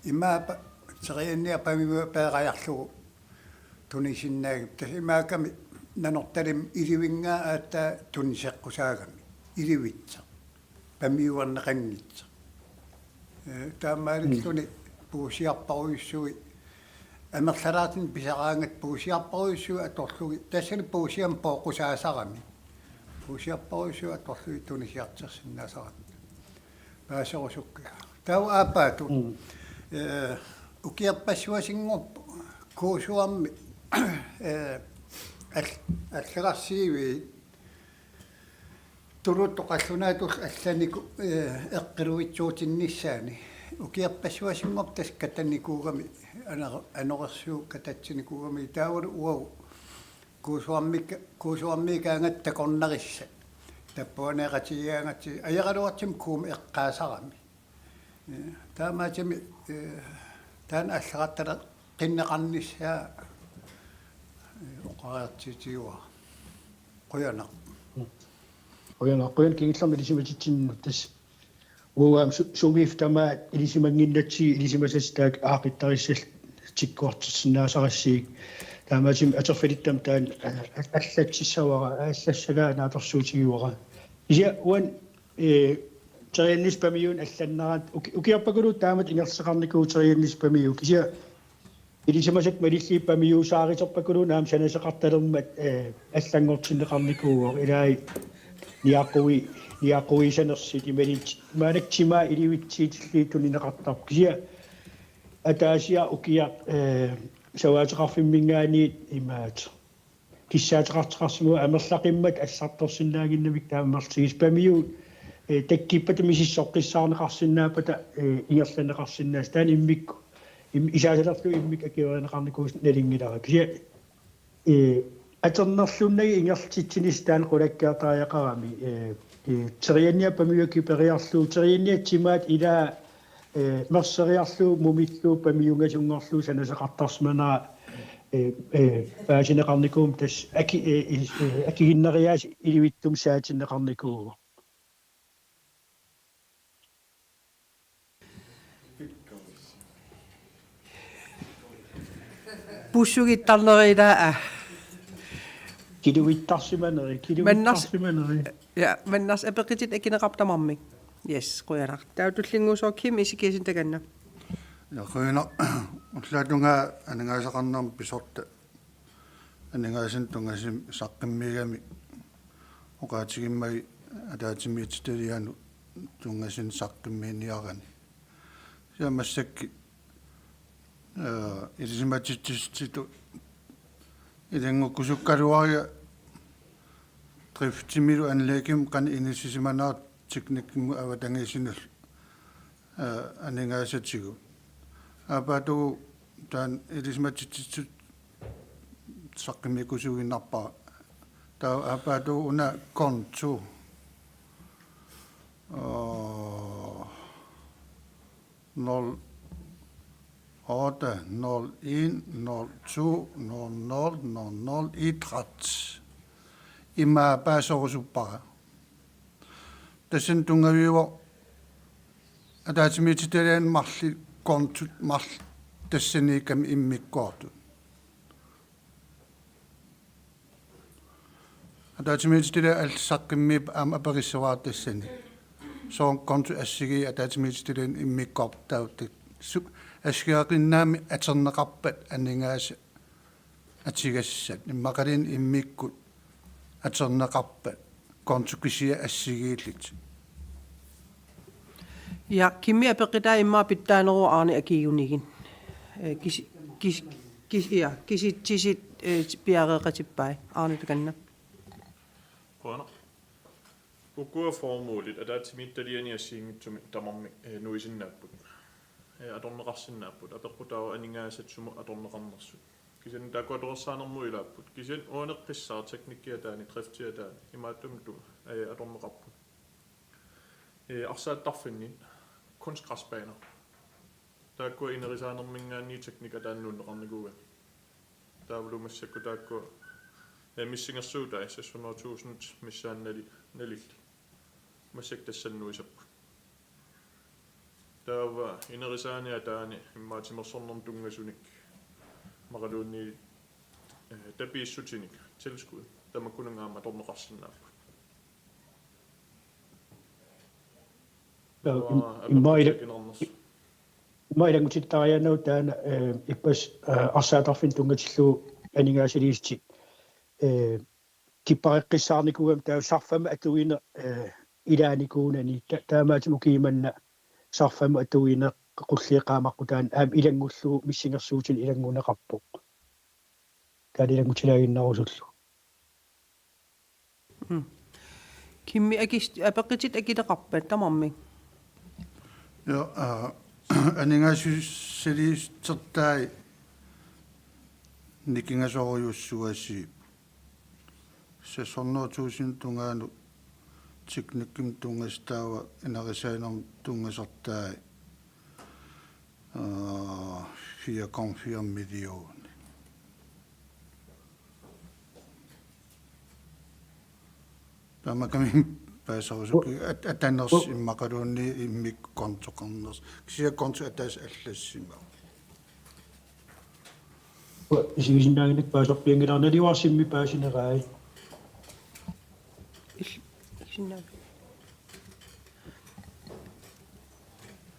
имаапа терианниа памиуа пеэраярлугу тунисиннаагип тасимааками нанорталим иливингаа аатта тунисеққусаагами иливитса памиуарнеқангитса таамаалиттуни пуусиарпаруйуссуи амерлалаатин писараангат пуусиарпаруйуссуи аторлуги тассали пуусиам пооқусаасарами пуусиарпаруйуссуи аторлуги тунисиартерсиннаасарат паасерусуккига тау аапаату укиарпассуасингорпу куусуарми аллагарсииви турутоқаллунаатул алланику эққилуитсуутинниссаани укиарпассуасингорп тас катанникуугами анерсуу кататсиникуугами таавалу уау куусуармикаангат такорнарисса таппуанеқатигиангати аяқалуартим куум эққаасарами таамаатими таан аллагаттала қиннеқарниссаа оқаартитиуа қуяна
қуян кингилларми илисиматитсинну тас уаам сумиф тама илисимангиннатси илисимасастаак аақиттариссал тиккуартитсиннаасарассиик таамаатим атерфилиттам таан аллатсиссавара ааллассалаа нааторсуутигиуара ия уан терианнис памиун алланнарат укиарпакулу таамат ингерсеқарникуу терианнис памиу кися илисимасак малиллииппамиусааритерпакулунаам санасеқарталермат аллангортиннеқарникуугор илаи ниаққуисанерсит ималит маанактима иливитсиитиллиитунинеқартар кisia атаасиа укиа саваатеқарфиммингаани имаат киссаатеқартеқарсиму амерлақиммат алларторсинаагиннамик тааммартигис памиу таккиппата мисиссоққиссаарнеқарсинаапата ингерланеқарсинаас таан иммикку исаасалерлу иммик акиоринеқарникуус налингилара кisia атернерлуннаги ингерлтитсинис таан қулаккаатааяқарами терианниа памиуки периарлуу терианниатсимаат илаа мерсериарлуу мумиллуу памиунгасунгорлуу санасеқартарсманаа паасинеқарникуум тас акигиннериаас иливиттум саатиннеқарникуугу
Pussugittarnerila
килуиттарсиманери
ja mannas apeqitit akineqartamarmik yes quyanar tautullinguusoo kim isikisin takanna
ja khuyna ullatunga anangaasaqarnarm pisorta anangaasin tungasim saqqimmiigami oqaatigimmagi ataatimiititaliaanu tungasin saqqimmiiniarani sia massakki ilisimatittistitu ilangukkusukkaluaria driftimilu anlægim kan inisisimanaat teknikkimu avatangisinul anangaasatigu apatu tan ilisimatittitu saqqimikusuginnarpa ta apatu una konto nol 8 0 1 0 2 0 0 0 0 idræt ima passorusuppara tasin tungavivo ataatimiititalian marli kontut marl tassinikam immikkoortu ataatimiititalia alsaqqimmiip am aperissavaat tassani soon kontu assigi ataatimiititalian immikkoortauttik askiaqinnaami aterneqarpat aningaasa atigassat immaqalin immikkut aterneqarpat kontukisia assigiillit
ja kimmi apeqitaa immaa pittaaneru aarni akiigunigin kisittisit piareeqatippai aarni takanna
Qona ukua formulit ataatimiittalianiassiingitsumi tamarmi nuisinnaaput atorneqarsinnaaput apequtao aningaasatsumu atorneqarnersut kisen takuatoressaanermu ilaapput kisen uaneqqissaa teknikkiataani driftiataani imaattumtu atorneqarput arsaattarfinnin kunstgræsbaner taakku inerisaanermingaanni teknikataannuunneqarnikuuga taavulumassakku taakku missingersuutai 600.000 missaannali nalilli massak tassannuisappu taava inerisaaniataani immaatimersornerm tungasunik maqaluunni tapiissutinik tilskud tamakkunangaama torneqarsinnaappu
иммаилангутиттарианау таана иппас арсааторфин тунгаtillu анигаасилиисти киппареққиссаарникугам таа сарфама атуина илааникуунани таамаатиму кииманна сарфама атуина qulliiqaamaqku taan aam ilangullu missingersuutin ilangunеқарпоқ таалилангутилагиннарусуллу
kimmi apeqitit akineqarpat tamarmik
ja aningaasiliisertai nikingasoruйуссуаси 600.000 tungaanu teknikkim tungastaava inerisaanam tungasartai 4,4 millioner. Tämä kävi pääsausukin, että tänne olisi makarooni immikontokannas. Siellä konto etäisi ellessimme.
Isigisinnaagin pääsoppiangina neliwasimmi pääsinerai.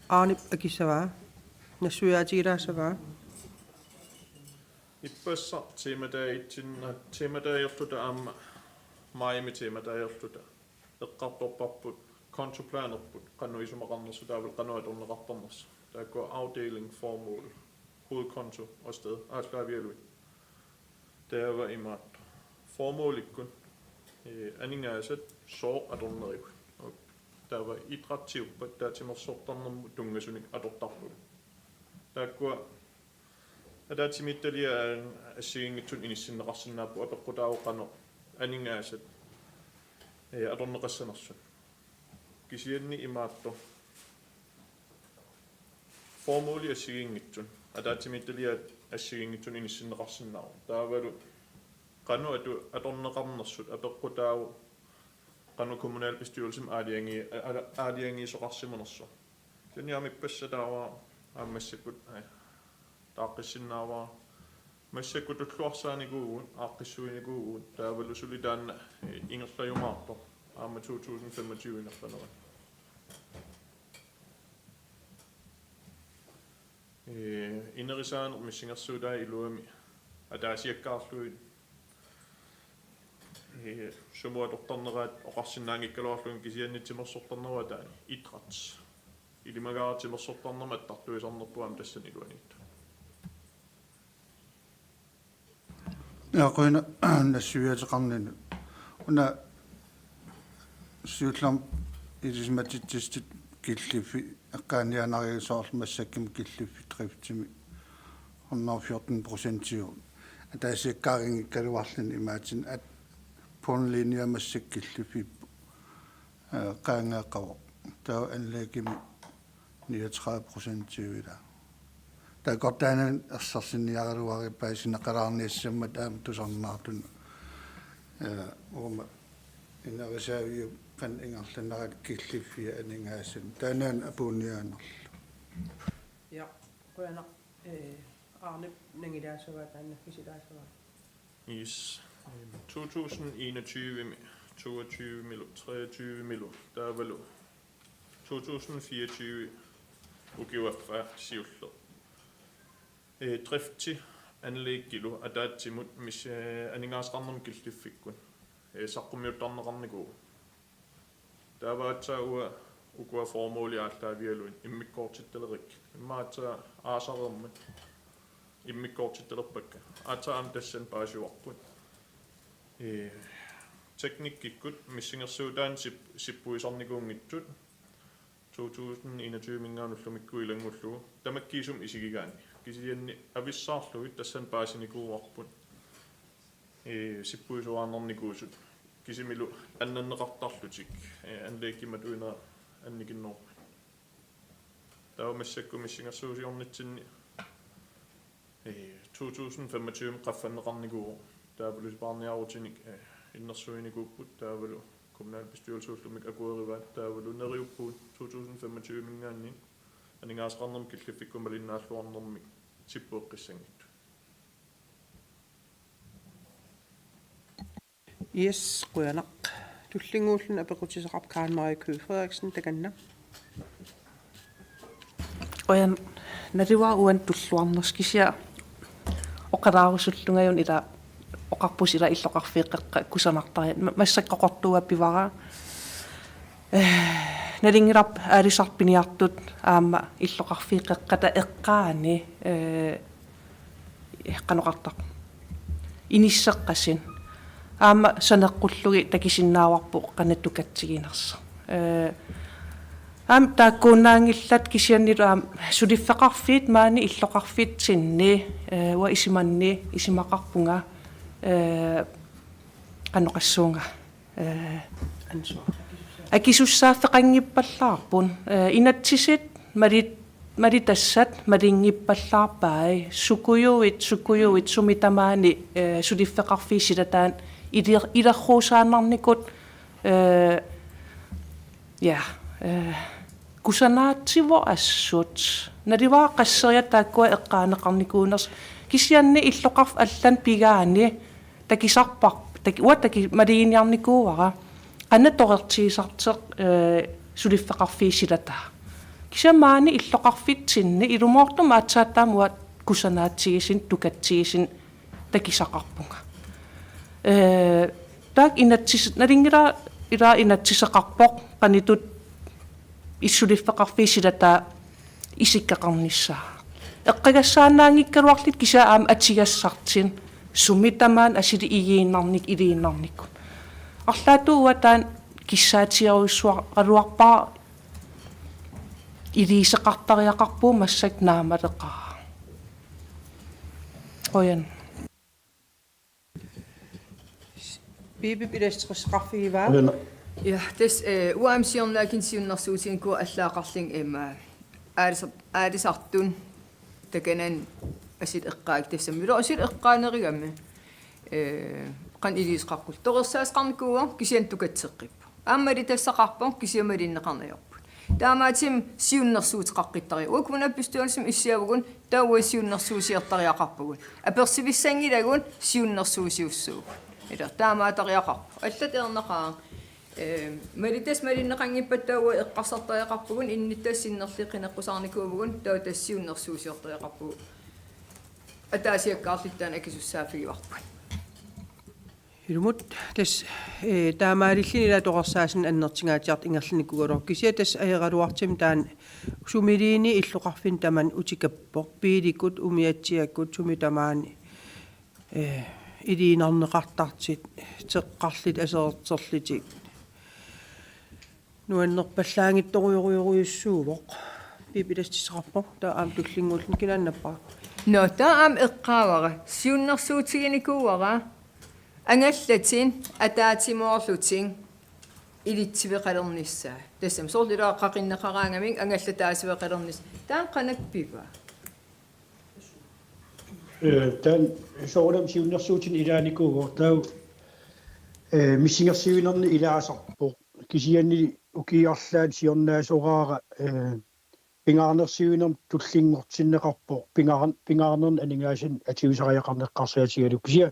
aarni akissavaa nassuyaatigilaasavaa
Inuamipassa temadaajerluta aamma maayimi temadaajerluta eqqartorparput kontoplanerput qannu isumaqarnersu taavel qanuatorneqartornersu taakku afdeling formål hovedkonto og sted aaslaavialui taava imaat formålikkun aningaasat soo atorneriku taava idrattiuppat taatimersortarnermu tungasunik atortarput taakku Adaatimittalia assigingittun inissinneqarsinnaappu apeqqutaavuqano aningaasat atorneqassanersun kisianni imaatto formåli assigingittun adaatimittalia assigingittun inissinneqarsinnaaru taavalu qanu atu atorneqarnersut apeqqutaavu qanu kommunalbestyrelsem aaliangiisoqarsimunersu suniamipassa taava aammassakut taaqqissinnaawa массакку туллуарсааникуугун ааққиссуинигуугун таавалусули таанна ингерлаюмаарто аама 2025 нерпанера инерисаан миссингерсуулаа илуами атаасиаккаарлуит сумуаторторнераат оқарсинаангиккалуарлугин кисианнитсимерсорторнеруа таани итрат илимагааратсимерсорторнерма аттартуисарнерпуам тассан илуанит
Qoina nassuyatеqarninu una siullam ilismatitsistit killiffi aqqaanianarigisoorlu massakkim killiffi triftimi 114% ataasiakkaariнгиккалуарлин имаатин at punlinja massakkilliffi qaangaaqaво taa anlaakimi 39% Ta kortaanan ersarsinniaraluari paasinneqalaarniassammat aam tusarnaartun uuma innerisaaviu qan ingerlannerat killiffiа aningaassan taanaan apuunniaanerlu
Ja, qoyana Arne nangilaasuga taannakisilaasuga.
Yes. 2021 22 milo 23 milo taavalu 2024 ukiwaffa siullu drifti anleeggilu ataatsimut mis aningaasqarnum killiffikkun saqqummiuttarneqarniku taavaatsaua ukua formåli aallaavialuin immikkoortittalerik immaatsa aasarermat immikkoortittelerpakka aataam tassan paasuarput teknikkikkut missingersuutaan sippuisarnikuungittut 2021 mingaanullumikku ilangullugu tamakkiisum isigigaani kisianni avissaarlugit tassan paasinikuuarput sippuisuaanernikuusut kisimilu annanneqartarlutik anleekkimat uina annikinnorput taumassakku missingersuusiornitsinni 2025 qaffanneqarnikuugu taavuluspaarniarutinik innersuinikuupput taavalu kommunalbestyrelsuullumik akuerivaat taavalu neriuppuut 2025 mingaanni aningaasqarnerm killiffikkum alinnaalluarnermik sippueqqissangit
Yes, qoyanaq tullinguullun apequtiseqarp Karen Marie Kø Frederiksen takanna.
Qoyan nariwa uan tulluarnerskisia oqalaarusullungajun ila oqarpusila illoqarfiiqqeqqa kusanartari massaqqoqortuga pivara naringilap aalisarpiniartut aamma illoqarfiiqqeqqata eqqaani qanoqartaq inisseqqasin aamma saneqqullugi takisinnaawarpu qanattukatsiginersa am taakkuunaangillat kisiannilu am suliffeqarfiit maani illoqarfiit sinni wa isimanni isimaqarpunga qanoqassuunga akisussaaffeqanngippallaarpun inatsisit malitassat malinngippallaarpai sukuyuit sumitamaani suliffeqarfiisilataan ilerruusaanarnikut ja kusanaativo assut nalivaa qasseriat taakkua eqqaaneqarnikuuners kisianni illoqarf allan pigaani takisarpar taki maliiniarnikuuara qanatoqertiisarteq suliffeqarfiisilata kisamaani illoqarfitsinni ilumoortum aatsaattaamua kusanaatigisin tukatsigisin такисақарпунга таак инатсис налингила ила инатсисақарпоқ qanitut иссулиффеқарфиисилата исиккақарниссаа эққагассаанаангиккалуарлит кисааам атигассартин сумитамаан асили игииннарник илииннарникку арлаатууа таан киссаатиаруиссуа алуарпаа илиисеқартариақарпуу массак наамалеқаа оян
Bibi pilestrisqarfiivaa.
Ja, des uamsiornaakin siunnersuutinkuu allaaqarling imma aalisartun takanan asit eqqaak tassammilu asit eqqaanerigami qan iliisqarqul toqersaasqarnikuuga kisiantukatseqqippu aammali tassaqarpo kisiamalinneqarniorpu taamaatim siunnersuutiqaqqittari ukuna pistuansum issiavugun taawwa siunnersuusiartariaqarpugun apersivissangilagun siunnersuusiussuugu ila taamaatariaqarpu allat erneqaa Merites marinneqanngippattauwa eqqarsartariaqarpugun innittaassinnerliqqineqqusarnikuuvugun taa tassiunnersuusiortariaqarpu ataasiakkaarlittaan akisussaafigivarpun
Ilmut tas taamaalillin ila toqersaasin annertingaatiart ingerlinikugulor kisia tas aeraluartim taan sumiliini illuqarfin taman utikappoq piilikut umiatsiakkut sumitamaani iliinarneqartartit teqqarlit aserterlitik nuannerpallaangittoruyoruyoruissuuvoq pipilastisaqarpoq taa aam tullinguullun kinaannappaa
no taa aam eqqaavara siunnersuutiginikuuara angallatin ataatimoorlutin ilitsiveqalernissaa tassam soorlilaa qaqinneqaraangaming angallataasiveqalernis taan qanakpiva
Tän soodam siunnersuutin ilaanikuugo tau missingersiuinerni ilaasarpoq kisianni ukiarlaan siornaasoraara pingaarnersiuinerm tullingortinneqarpoq pingaarnern aningaasin atiusariaqarneqqarsiatigalu kisia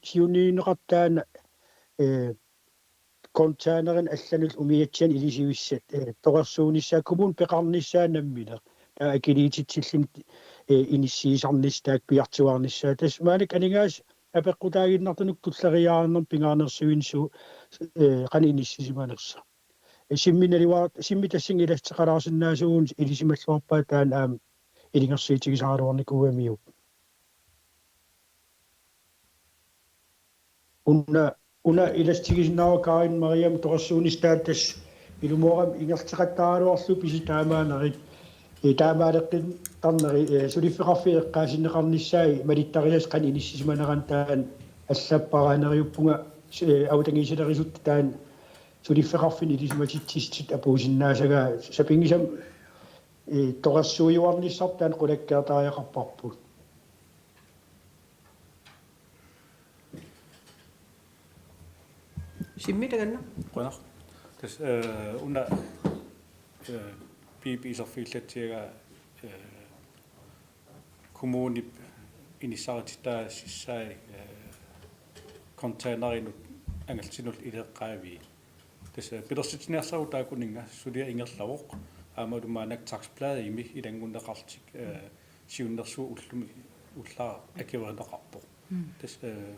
siunniineqartaana kontaanerin allanul umiatsian ilisiuissat toqersuunissaakkumun peqarnissaanammile taa akiliititsillim inissiisarnistaak piartuarnissaa tas maanik aningaas apeqqutaaginnartunuk tullariaarnerm pingaarnersiuinsu qani inissiisimanersa simmitassin ilasteqalaarsinnaasuun ilisimalluarpaa taan aam ilingersiitigisaaluarnikuuamiu una ilastigisnaarakaarin mariam toqersuunistaattas ilumoram ingerteqattaaluarlu pisitaamaanarit taamaaleqqin tarneri suliffeqarfiiqqaasinneqarnissaai malittarias qan inissiisimaneran taan аллаппараанериуппунга аутангисилерисут таан сулиффеқарфин илисиматитсит апуусиннаасага сапингисам тоқассуйуарниссар таан қулаккаатариақарпарпут
симмитаганна
qunaq tas una piipiiserfiillatiga kommunip inissarititaa sissaai containerin angalsinul ileqqaavi tas pilersitiniarsaru taakuninga sulia ingerlavoq aamalummaanak taxplade imi ilangunneqartik siunnersuu ullumi ullaa akiverneqarpoq tas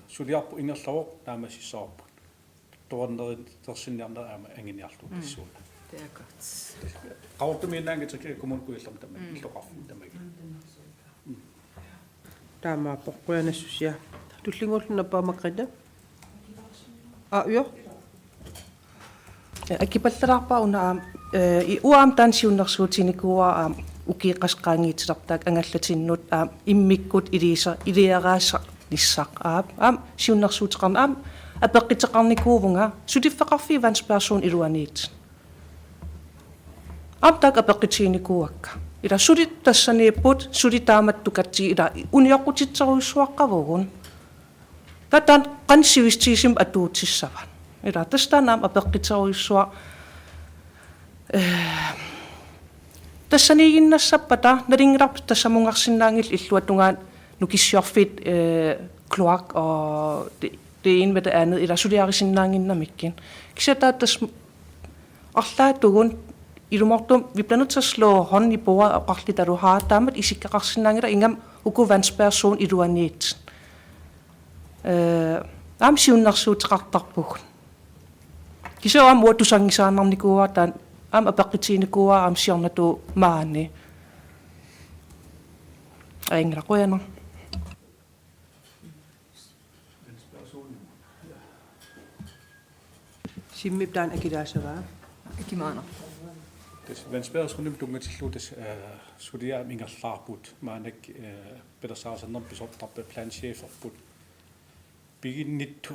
suliarpu ingerlavoq naamassissaarpu toornerin tersinniarner aama anginiarlu tassuuna
taakart
qaortumiinnaangitik kommunkuillerm tamma illoqarfun tamagi
taama poqquyanassusia tullingullunnappaamaqqita jo
акипаллараарпаа унаам уаам таансиуннэрсуутиникуа укииққасқаангиитилартаак ангаллатиннут иммиккут илиарааса ниссақ аам сиуннэрсуутеқарна аам апеққитеқарникуувнга сулиффеқарфи вансперсон илуаниит аам таак апеққитиникуакка ила сулит тассанииппут сулитааматтукатси ила униоққутитсеруйссуаққавугун татан қансивистиисим атуутиссаван ila tastaanaam apeqqitseruissuа тассаниигиннассаппата налингиларп тассамунгарсинаангил иллуатунгаат нукиссиорфит kloak og det ene med det andet ila suliarisinnaanginnamikkin kisataattas арлаатугун илумортум vi bliver nødt til at slå hånden i bordet og qarlitalu haataamat isikkaqarsinnaangila ingam ukuvansperson iluaniit аам сиуннэрсуутеқартарпуг кисоам уатусангисаанарникуа таан аам апеққитиникуа аам сиарнату маани аинграқуяна
Simmiptaan akidaasavaa.
Akimaana.
Vensperusrundim tungatillutes sudia mingerlaarput maanak pedersaarsanner pisortarpe plancheferput biginnittu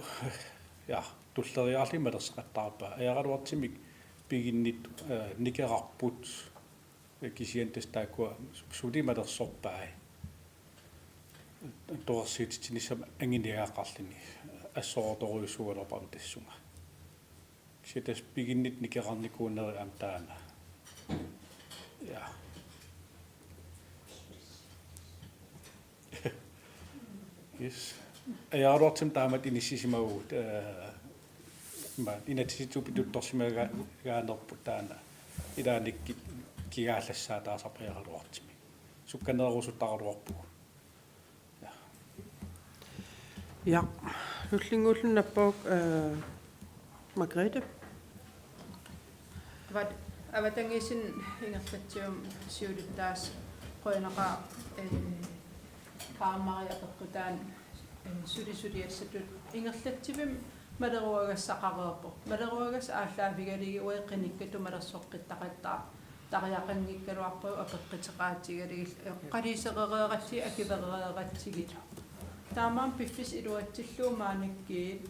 ja tulleriarli maderseqattaarpa ajaraluartimik biginnittu nikerarput kisientes taakua sudi madersorpai torsiititinisam anginiaqarlini assootoruisuulerpam tassunga sites biginnit nikerarnikuuneri am taana ja yes ajaraluartim taamat inissisimagut ma inatisitupituttorsimagaanerput taana ilaanikki kigaallassaa taasarpajaraluartimi sukkanerusuttaraluarpugu
Ja, nullingullen nappauk Margrethe.
Avatangisen ingertatsium siulittaas qoinaqa kaamariaqeqqutaan sulisuliassatut ingerlatsivim maleruagassaqareerpo maleruagas ааllaавигалиги уеққиниккату малерсоққиттақаттаа тариақангиккалуарпу апеққитеқаатигалигил қалисеқереерасси акивереератсигит таамаам пиффис илуатсиллуумааниккиит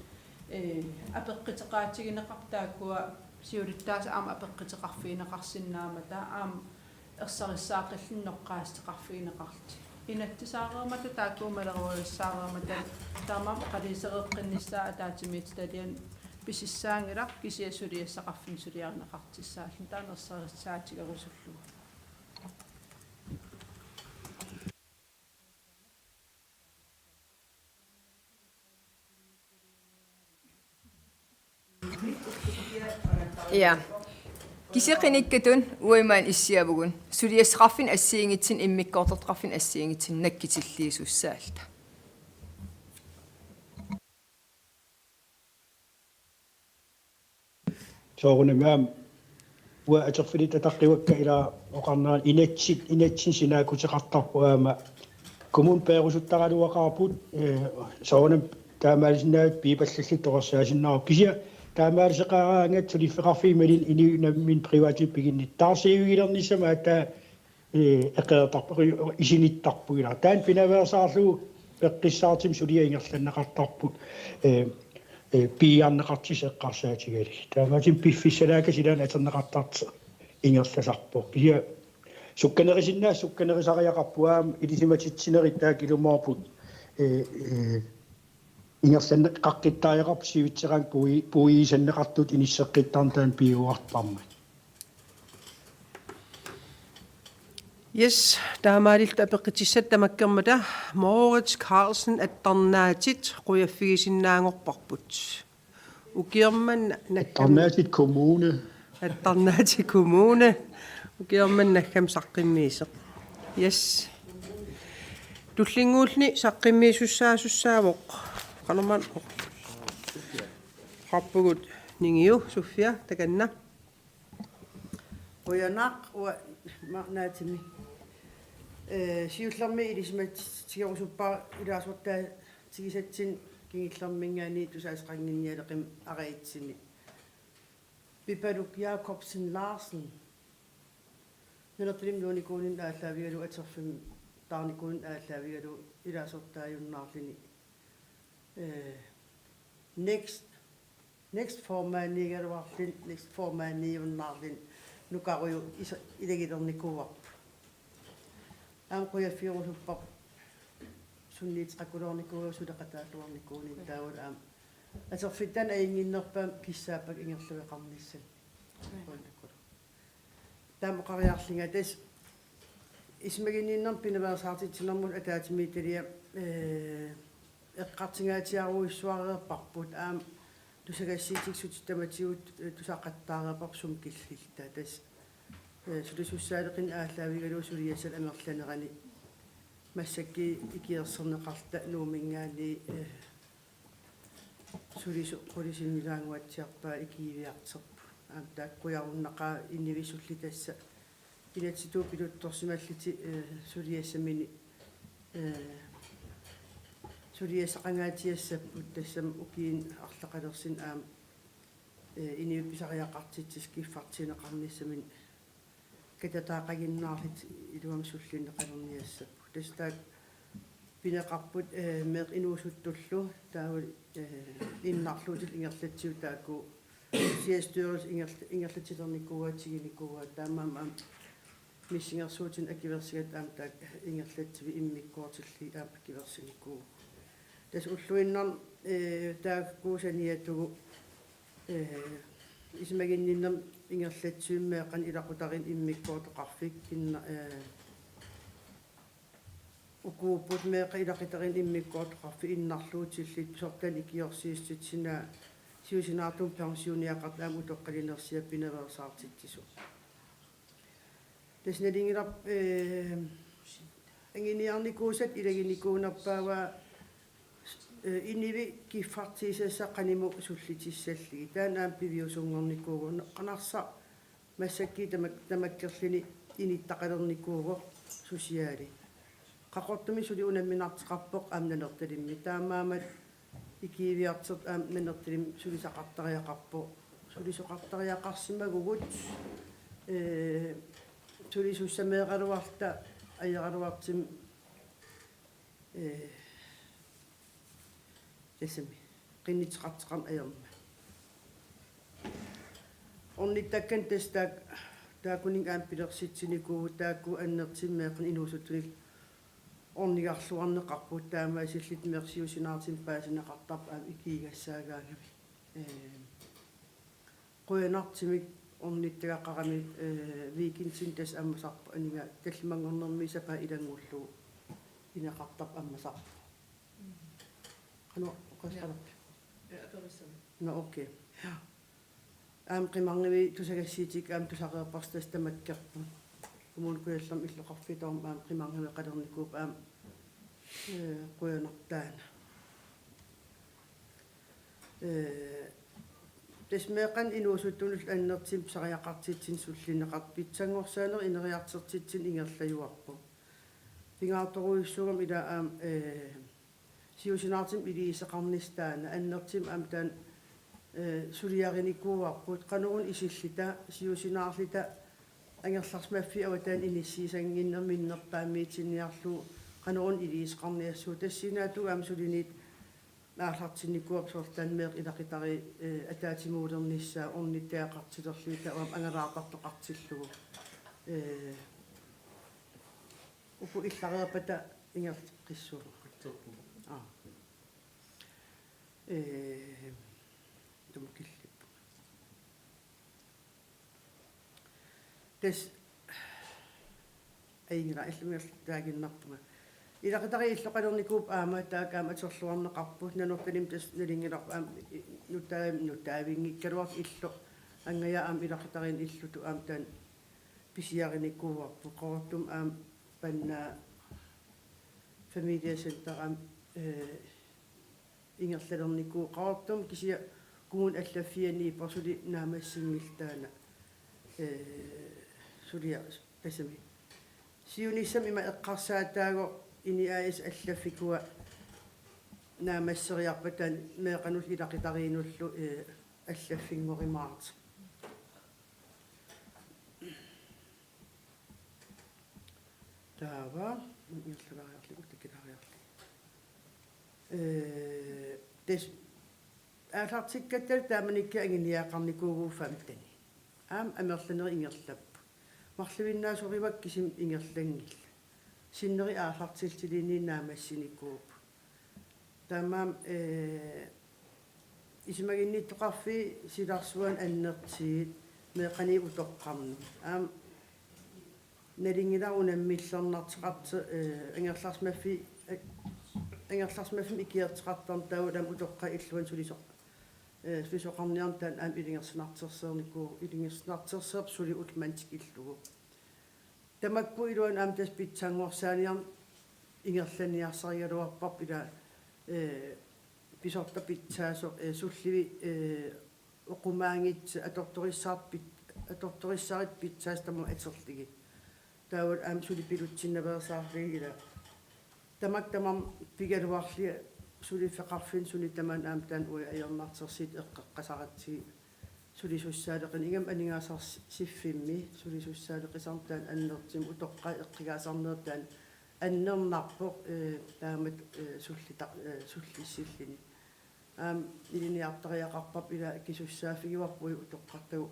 апеққитеқаатигинеқартааккуа сиулиттаас аама апеққитеқарфиинеқарсинаамата аама ерсарissаақиллинноққаастеқарфиинеқарти инаттисаареермата тааккуумалеруагассаареермата таамаам қалисеқеққиннссаа атаатимит талиан писиссаангилар кисиассулиассақарфин сулиарнеқартиссааллин таанерсариссаатигарусуллуга
Ja. Kisiqinikatun uimaan issiavugun suliassaqarfin assiingitsin immikkoortortarfin assiingitsin nakkitilliisussaalta.
soorunamaam ua aterfilita taqqiwakka ila oqarnaan inatsin sinaakuteqartarpuaama kumun peerusuttaraluaqaarput soorunam taamaalisinaat piipallallit toqorsaasinnaru kisia taamaaliseqaaraangat suliffeqarfiimalin iniunammin privaati piginnit taarsiivigilernissama taa eqeertarpu isinittarpugila taan pinaversaarlugu peqqissaartim suliaingerlannaqartarput piiarneqartiseqqarsaatigali taamaatim piffissalaaka silaan aterneqartart ingerlasarpo kisia sukkanerisariaqarpuaam ilisimatitsineritaa kilumorput ingersanne qaqqittaajaqarp sivitseraan puiisanneqartut inisseqqittartaan piuarparma
Yes, taamaalilta apeqqitissat tamakkermata Moritz Carlsen attarnaatit quyaffigisinnaangorparput ukierman
attarnaatit kommune
attarnaatit kommune ukierman nakkam saqqimmiiseq yes tullinguulni saqqimmiisussaasussaaavoq qanerman qarpugut ningiu Sofia takanna
Qoyanaq ua maqnaatimi siullermi ilismat tigerusuppaa ilaasuartaa tigisatsin kingillermingaani tusaasqanginnialeqim ariitsini Pipaluk Jacobsen Larsen nertlim nuunikuunin aalaavigalu aterfim taarnikuun aalaavigalu ilaasortaajunnaarlini next formaanigaluarlin next formaaniunnaarlin nukaruju ilegilernikuuarp aanquyafiirusuppaq sunniitqakulornikuuga suleqataalluarnikuunin taawal aam aterfittan ainginnerpaam kissaappak ingerlueqarnissan taamqariarlinga tas ismagininnerm pinaversaartitsinnermut ataatimiitalia eqqartingaatiaruissuareerparput aam tusagassiitiksut tamatigut tusaqqattaareerpar sumkillilta tas sulisussaadeqin aalaavigalu suliasal angerlanerani массакки икиерсернеқарта нуумингаани sulisu qulisinnilaanguatsiarpaa ikiiviarterpu taakkujarunnaqa innivisulli tassa inatituu piluttorsimalliti suliassamini suliasaqangaatiassapпут тассам укиин арлақалерсин аама инивипписариақартитсис киффартинеқарниссамин кататаақагиннаарлит илуам суллинеқалерниассаппу тастаак пинеқарпут меқ инуусуттуллу таавал иннарлуутил ингерлатсиу таакку сиастуурус ингерлатилерникууатигиникууа таамаама миссингерсуутин акиверсигат аама таак ингерлатсиви иммиккуортилли аама акиверсиникуу тас уллуиннар тааккуусаниатугу исмагинниннам ингерлатсиуммеэқан илақутарин иммиккуортоқарфик кинна укууппут меэқа илақитарин иммиккуортоқарфи иннарлуутиллит сортан икиорсииссутсина сиусинаартум пенсиониақарт аама утоққалинерсиа пиневерсаартитсису тэснелингилар ангиниарникуусат илагиникуунерпаава иниви киффартисасса каниму суллитиссаллиги таанаам пивиусунгорникуугу канарса массакки тамаккерлини иниттақалерникууго сусиаали қақортуми сули унамминартеқарпоқ аамнанерталимми таамаамат икиивиартер аамнанерталим сулисақартариақарпо сулисоқартариақарсимагугут сулисуссамеэқалуарта аералуартим тэсэми qinnitsiqarteqarm ajerma ornitakkan tastak taakuning aampilersitsiniku taakku annertimmeeqin inuusuttunil ornigarluarneqarput taama asillit mersiusinaartim paasinaqartarp aam ikiigassaagaangami qoyanartimik ornittagaqarami weekendsin tas ammasarpa aniga tallimangornermi sapa ilangullu inaqartarp ammasarpa qanu qasqarap no okay qimarnivi tusagassiitik tusaqeerparstas tamakkerpu umuulkuallam illoqarfitoorm qimarnivi qalernikkuup qoyanartaana тасмеэқан инуусуттунул аннертим сариақартитсин суллинеқарт питсангорсаанер инериартерситсин ингерлаюарпу пингаарторуиссугам ила аам сиусинаартим илиисеқарнистаана аннертим аам таан сулиариникууарпут канерун исиллита сиусинаарлита ангерларсмаффи аватаан иниссиисангиннерминнерпаамиитинниарлу канерун илиисеқарниассуу тассинаату аам сулинит наалартинникуап сортаанмеэқ илақитари атаатимуулерниссаа орниттаақартилерлуита уам ангалаартартоқартиллугу уку иллареапата ингерлқиссуу тумкиллип тэс айгра иллумиерлтаагиннарпуга илақитари иллоқалерникууп аама таакаама атерлуарнеқарпут нанорпалим тас налингилар аам нутаавингиккалуар илло ангая аам илақитарин иллуту аам таан писиариникууарпу қорортум аам панна фамилиасентер аам ингерлалерникуу қорортум кисия куун аллаффиани персули наамассингилтаана сулиа пасами сиунissam има эққарсаатааго иниаис аллаффикуа наамассериарпатан меэқанул илақитариинуллу аллаффингоримаарт таава ингерлалариарли уттакилариарли тэс аалартиккаттал тааманикка агиниаақарникуугууфаамтани аам амерланери ингерлаппу марлуиннаасоривак кисим ингерлангилла синнери аалартилтилини наамассиникууп таамаам исмагинниттоқарфи силарсуан аннертиит меқани утоққарни аам налингиларунаммиллернартеқарте ангерларсмаффи икиертеқартарм таулам утоққа иллуан сулисоқ сулисоқарниарн таан аам илингерсинартерсерникуу илингерсинартерсерп сули улмантик иллугу тамакку илуан аам тас питсангорсааниарн ингерланиарсаригалуарпарп ила pisorta pitsaaso sullivi oqumaangit atortorissarit pitsaastamo atserligi taawat aam suli pilutsinnaversaarliigila tamak tamam pigaluarli suli feqarfin suli taman aam taan ui ajarnartersit eqqaqqasaratsigi suli sussaaleqin igam aningaasar siffimmi suli sussaaleqisartaan annertim utoqqa eqqigaasarneertaan annernerpoq taamat sullissillini iliniartariaqarpap ila kisussaaffigiwarpui utoqqartagu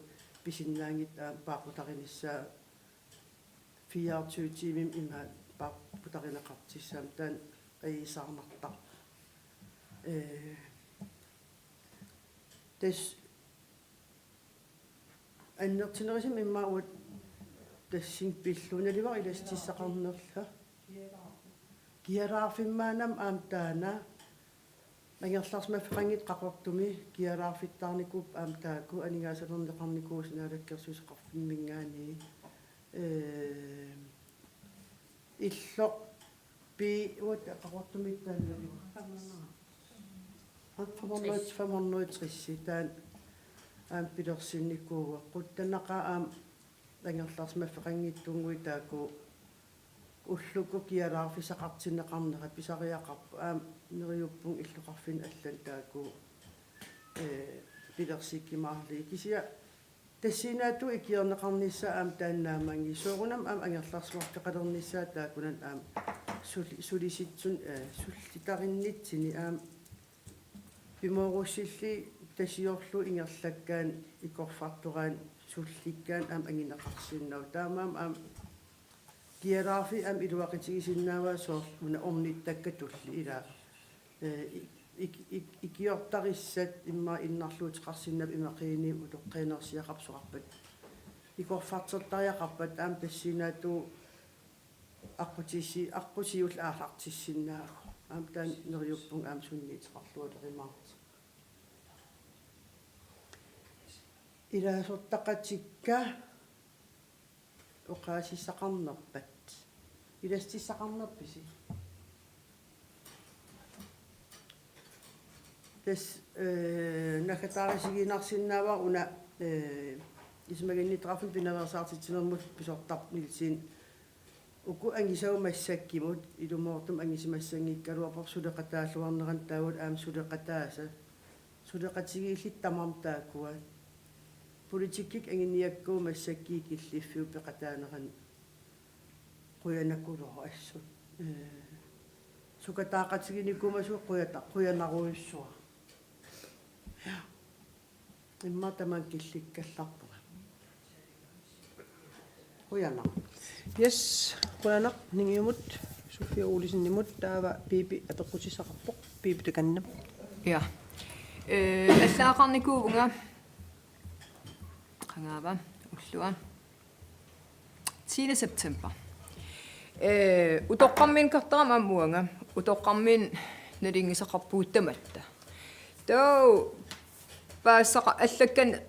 pisinnaangit paaqutarinissaa 24 tiimim ima paaqutarineqartissaam taan ayisaarnarta tas аннертинерисим иммауат тассин пиллунеливар иластиссақарнерла киараарфиммаанам аамтаана ангерларсма феқангит қақортуми киараарфиттаарникуп аамтааку анигаасалернеқарникуусинаалаккерсусеқарфиммингаани иллоқ би уат қақортумиттааннали 530 таан аам пилерсинникууга қуттанақа аам ангерларсма феқангиттунгуи тааку уллуку киалаарфисақартиннеқарнера писариақарпу аам нериуппун иллоқарфин аллан тааку пилерсиккимаарли кисия тассинаату икиернеқарнisса аам тааннааманги соорунам аам ангерларсмартеқалернissaа таакунан аам сулиситсун суллитариннитсини аам пиморуссилли тасиорлу ингерлаккаан икорфартораан сулликкаан аам ангинеқарсиннау таамаам аам киараарфи аам илуақитигисиннааваа соорлуна орниттаккатулли ила икиортариссат имма иннарлуутеқарсиннап имақиини утоққиинерсиақарсуарпат икорфартертариақарпат аам тассинаату аққутиул аалартиссиннаагу аам таан нериуппун аам сунниитеқарлуалеримаарт илаасортақатикка оқаасиссақарнерпат иластиссақарнерписи тас накатаарисигинарсиннааваа уна исмагиннитрафин пинаверсаартитсинермут писортарнилсин уку ангисаумассаккимут илумоортум ангисимассангиккалуарпар сулеқатааллуарнеран таавут аам сулеқатааса сулеқатигииллит тамартааккуа политиккик ангиниаккуу массаккии киллиффиу пеқатаанеран қуянаккулоро ассут сукатаақатигиникумасу қуянаруиссуа имма таман килликкалларпуга қуяна
Yes, qulana ningiumut Sofia Olesen-nimut taava piipi ateqqutisaqarpoq piipita kannam.
Ja. Allaqarnikuunga qangaava ullua 10. september. Utoqqammin kartama ammuanga utoqqammin nalingisaqarpuuttamatta. Tau paasaqa allakkan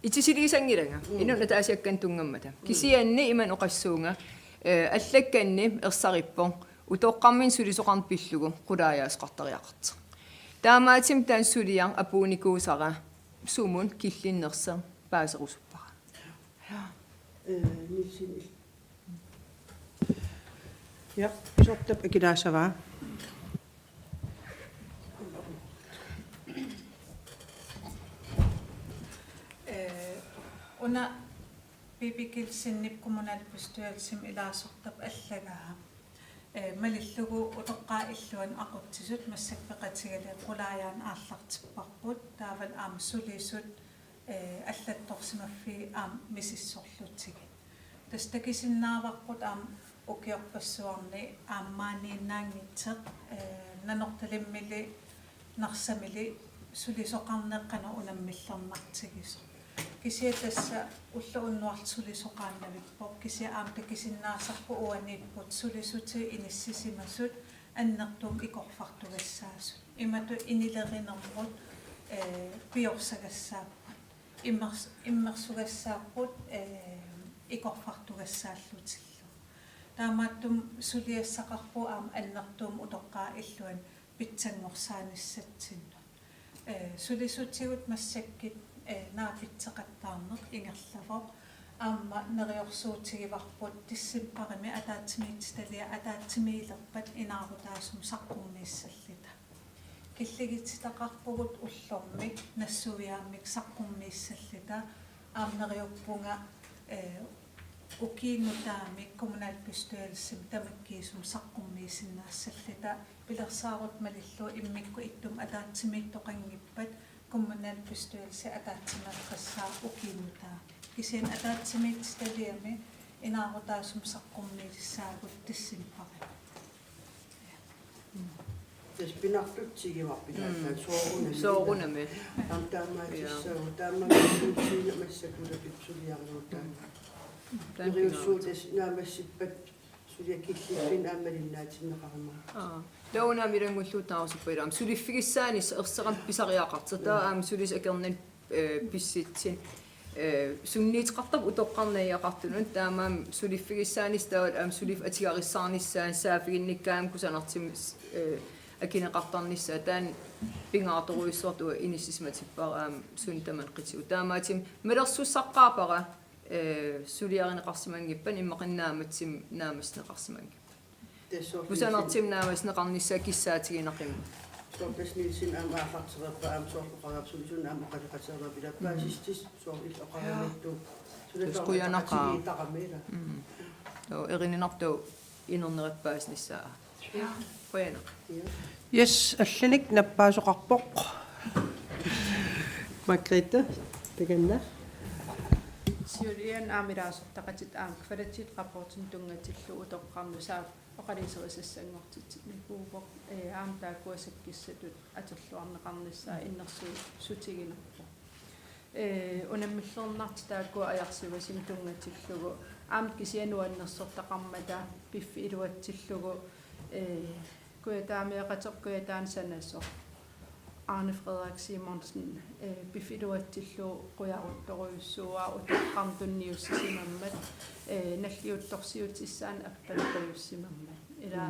итисилисангилага инуна таасиаккан тунгаммата кисианни иман оқассуунга аллакканни ерсариппон утоққармин сулисоқарн пиллугу қулааяасқартариақарт таамаатим таан сулиар апууникуусара сумун киллиннерсер паасерусуппара
нилсини
Ja, pisortap akilaasavaa.
Una pipikilsinnip kommunalbestyrelsim ilaasortap allagaa малиллугу утоққаа иллуан ақутсисут массакпеқатигале қулааяан ааллартиппарпут таавал аам сулисут аллатторсимаффи аам мисиссорлутсиги тастакисиннааварпут аам укиорпассуарни ааммаанииннаангитсеқ нанорталиммили нарсамили сулисоқарнеққана унаммиллернартигисо кисиатасса уллууннуарт сулисоқааннавиппо кисиа аамта кисиннаасарпу уаниппут сулисути иниссисимасут аннертум икорфартугассаасут имату инилеринермут пиорсагассааппут иммерсугассааппут икорфартугассааллутиллу таамааттум сулиассақарпу аам аннертум утоққаа иллуан питсангорсааниссатсинну Sulisutigut massakit naapitseqattaarneq ingerlavoq aamma neriorsuutigivarput tissimparimi ataatimiititalia ataatimiilerpat inaarutaasum saqqummiissallita killigitsitaqarpugut ullormik nassuviaammik saqqummiissallita aamneriorpunga ukiinnutaamik kommunalbestyrelsen tamakkiisum saqqummiissinnaassallita pilersaarut malillu immikku ittum ataatimiittoqanngippat kommunalbestyrelse ataatsimaqassaa ukiinnutaa kisen ataatimiittaliami inaarutaasum saqqummiissaagut tissimpari
Pinartutsigivarpitaat
soorunami
taamaatissaagu taammaasuutsiina massakula pitsuliarluutaa iriussuutas naamassippat suliakillippin aammalinnaatineqarmaa
таунамирангуллутаарсуппилаам сулиффигиссааnis ерсерам писариақарта таам сулис акернал писситсин сунниитеқартап утоққарнаиақартунун таамаам сулиффигиссааnis таавал аам сулиф атигариссаарниссаан саафигинниккаам кусанартим акинеқартарниссаа таан пингааторуиссуартуа иниссисматиппараам сун таман қитсу таамаатим малерсуссаққаапара сулиаринеқарсимангиппан иммақиннааматсим наамаснеқарсиманги кусанартим наамаснеқарниссаа киссаатигинақимма
Soortasniilsin aamaaqartererpa soorluqarapsulisun aamaqaliqatererapilappaasistis soorillaqaramittu
suleqaraqamiila erinинарту инернериппаасниссаа қуяна
Yes, алланик наппаасоқарпоқ. Margrethe, таганна.
Сиулиан аамилаасортақатит аам квалитит рапортин тунгатиллу утоққарнусаа оқалисерисассангортитит никуугоқ аам таакуасаккиссатут атерлуарнеқарниссаа иннерсу сутигинерпо унаммиллернарти таакуа аярсивасим тунгатиллугу аам кисиануаннерсортақармата пиффи илуатсиллугу куятаамиақатеркуятаан санассо Arne Frederik Simonsen bifiluatillu qujaruttoruissuaa utaqartunniussisimammat nalliuttorsiutissaan appalquissimammat ila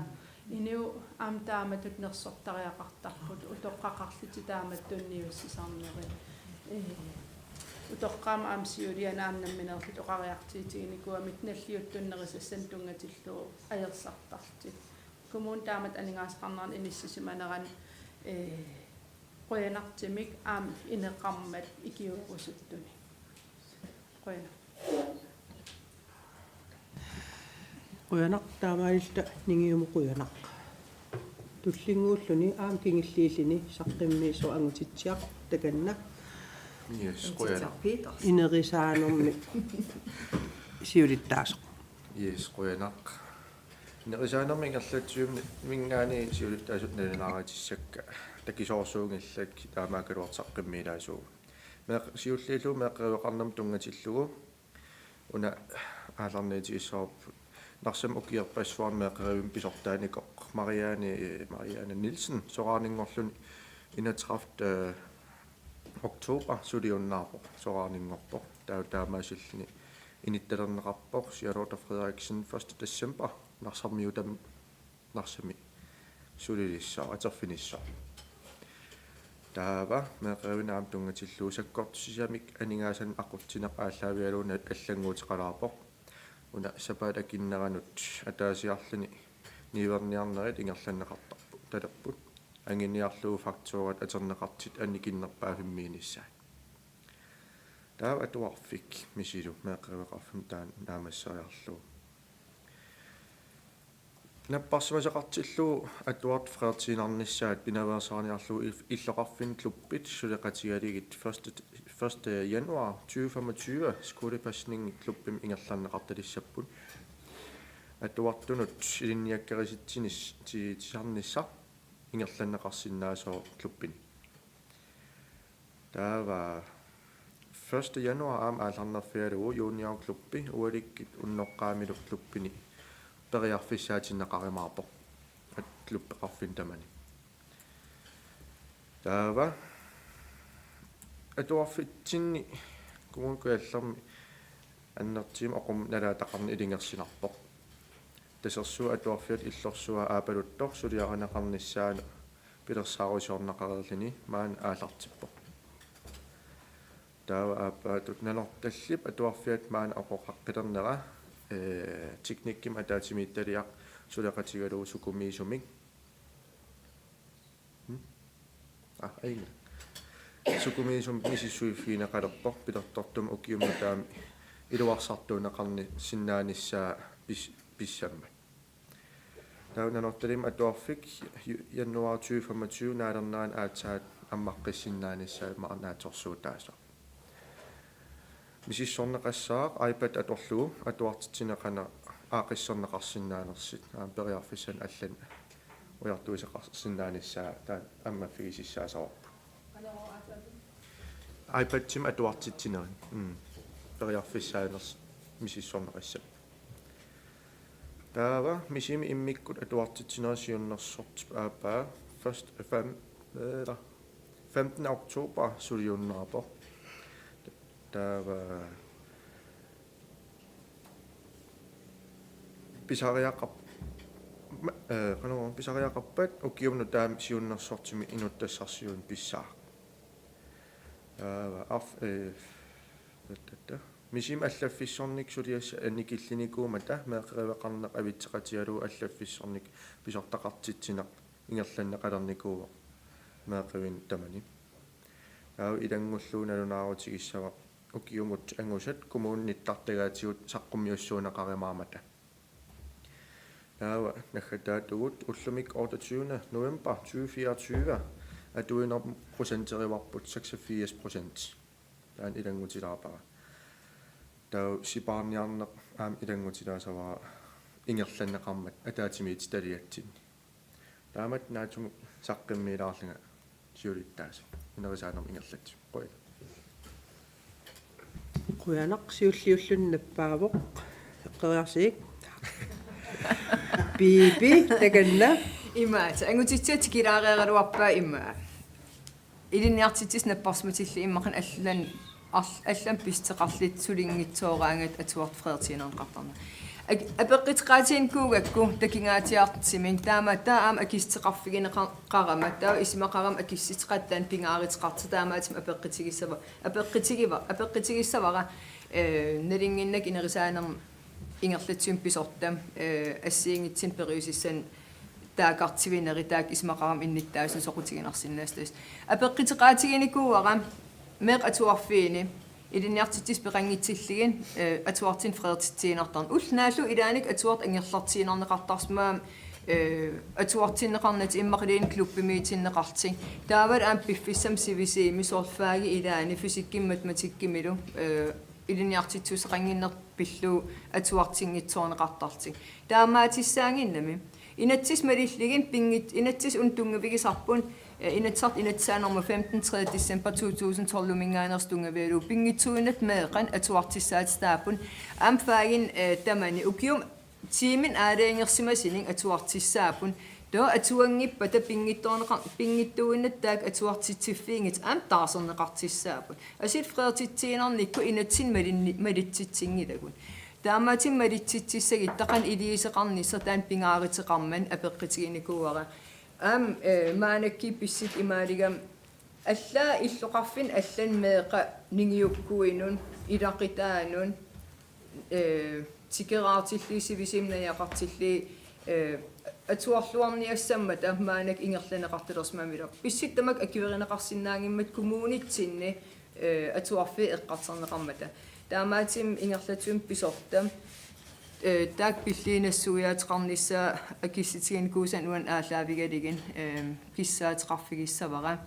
iniu aamtaamatut nersortariaqartarput utoqqaqarliti taamattunniussisarneri utoqqaama aamsiulian aamnamminerlut oqariartiitiginikuamit nalliuttunnerisassan tungatillu ajersartartit kommun taamat aningaasqarnaran inississimaneran qoyanartimik aam ineqarmat ikiurusuttuni qoyana
Quyanaq taamaalilta ningiumu quyanaq. Tullinguulluni aam kingilliillini saqqimmiisu angutitsiaq takanna.
Yes, qoyanaq.
Inerisaanormi siulittaasoq.
Yes, qoyanaq. Inerisaanormi ngerlatsium mingaani siulittaasut nalinaaraatissakka. Такисоорсуунгиллак таамаакалуартаққиммилаасуу меқ сиуллиилу меққавеқарнам тунгатиллугу уна ааларниитигиссоорп нарсам укиерпассуарн меққаривим писортааникоқ Marianne Nielsen сораанингорлун 31 oktober сулиуннаарпо сораанингорпо таамаасиллини инитталернеқарпоқ Charlotte Frederiksen 1. december нарсармиутам нарсами сулилиссаа атерфиниссаа таава меқарвинаам тунгатиллуу саккортисисамик анигаасан аққутсинеқааллаавиалуна аллангуутеқалаарпоқ уна сапаат акиннеранут атаасиарлуни ниверниарнерит ингерланнеқартарпу талерпут ангиниарлуу факторат атернеқартит анникиннерпаафиммииниссаа таава атуарфик мисилу меқарвеқарфим таан наамассариарлуу наппарсимасеқартиллуу атуарт фреертинарниссаат пинаверсааниарлуу иллоқарфин клуббит сулеқатигалигит 1. januar 2025 скулепасснинг клуббим ингерланнеқарталиссаппут атуартунут илинниаккериситсинис тисарнисса ингерланнеқарсинаасоо клуббин таава 1. januar аам ааларнерфиалугу юниор клубби уаликкит унноққаамилу клуббини периарфиссаатиннеқаримаарпо клуббеқарфин тамани таава атуарфитсинни куункуаллерми аннертиим оқум налаатақарни илингерсинарпо тасерсуа атуарфиат иллорсуа аапалуттор сулиаранеқарниссаана пилерсаарусиорнақарерлини маан аалартиппо таа апаатут налорталлип атуарфиат маан ақоқаққилернера техникким атаатимиитталиақ сулеқатигалуу сукумиисумик айна сукумиисум мисиссуиффиинеқалерпо пилертортум укиумутаами илуарсартуунеқарни синнааниссаа писсамма таунанорталим атуарфик януар 2025 наалернаан аатсаат аммаққиссиннааниссаа марнааторсуутааса мисиссорнеқассаақ iPad аторлугу атуартитсинеқана аақиссорнеқарсиннаанерсит периарфиссан аллан уяртуисеқарсиннааниссаа таа аммаффигисиссаасаварпу iPad тим атуартитсинерин периарфиссаанерс мисиссорнеқассаа таава мисими иммиккут атуартитсинерсиуннерсорт аапаа 15 oktober сулиуннарпо таава писариақап писариақарпат укиумну таам сиуннерсортими инуттассарсиун писсаа мисим аллаффиссорник сулиасса никиллиникуумата меэқеривеқарнеқ авитсеқатиалуу аллаффиссорник писортақартитсинақ ингерланнеқалерникууа меэқевин тамани ау илангуллуунalunаарутигиссава укиумут ангусат коммуунниттартагаатигут саққумиуссуунеқаримаамата ау нахатаатугут уллумик 28. november 2024 атуинер процентериварпут 86%. таан илангутилаарпара тау сипаарниарнеқ аам илангутилаасаваа ингерланнеқармат атаатимиит талиатсин таамат наатуму саққиммилаарлунга сиулиттаас инерисаанерм ингерлат қой
Kuyanak siulliullunnappaavuq eqqeriarsiik bibi taganna
имаата ангутитсиат килаареераруарпаа иммаа илинниартитсис наппарсматилли иммақан аллан пистеқарлит сулингитсоораангат атуарт фреертинернеқартарна апеққитеқаатиин куугакку такингаатиартсимин таама таам акистеқарфигинеқарама таа исимақарам акисситеқаттаан пингааритеқарта таамаатим апеққитигиссавара налингиннак инерисаанерм ингерлатсиум писортам ассиингитсин периусиссан таакартивинери таак исмақарам инниттаасун соқутигинарсиннаастас апеққитеқаатигиникууара меқ атуарфиини илинниартитсис пеқангитсиллигин атуартин фреертитсиинартарн уллнаалу илааник атуарт ангерлартиинарнеқартарсмаа атуартиннеқарнати иммақилиин клуббимиитиннеқартин таавал аам пиффиссам сивисиими сорфааги илаани фисикким математиккимилу илинниартитсусеқангиннер пиллу атуартингитсоорнеқартартин таамаатиссаангиннами инатсис малиллигин пингит инатсис унтунгавигисарпун инатсарт инатсаанерма 15. december 2012 лумингаанерс тунгавиалу пингитсуинат меэқан атуартиссаатстааппун амфаагин тамани укиум тимин аалеангерсимасинин атуартиссааппун тоо атуангиппа та пингиттуинат таак атуартитсиффиингит ам таарсернеқартиссааппун асит фреертитсиинерникку инатсин малитситсингилагун таамаатин малитситсиссагит тақан илиисеқарнисса таан пингааритеқарман апеққитигиникууара ам маанакки писсит имаалигам аллаа иллоқарфин аллан меэқа нингиуккуинун илақитаанун тикераартиллисивисимнаяқартилли атуарлуарниассаммата маанак ингерланеқартилерсмамила писситтамак акиверинеқарсинаангиммат коммуунитсинни атуарфи эққартернеқармата таамаатим ингерлатсуум писортам таак пиллиинассуяатеқарнissaа акисситигин куусан уан аалаавигалигин писсаатеқарфигиссавара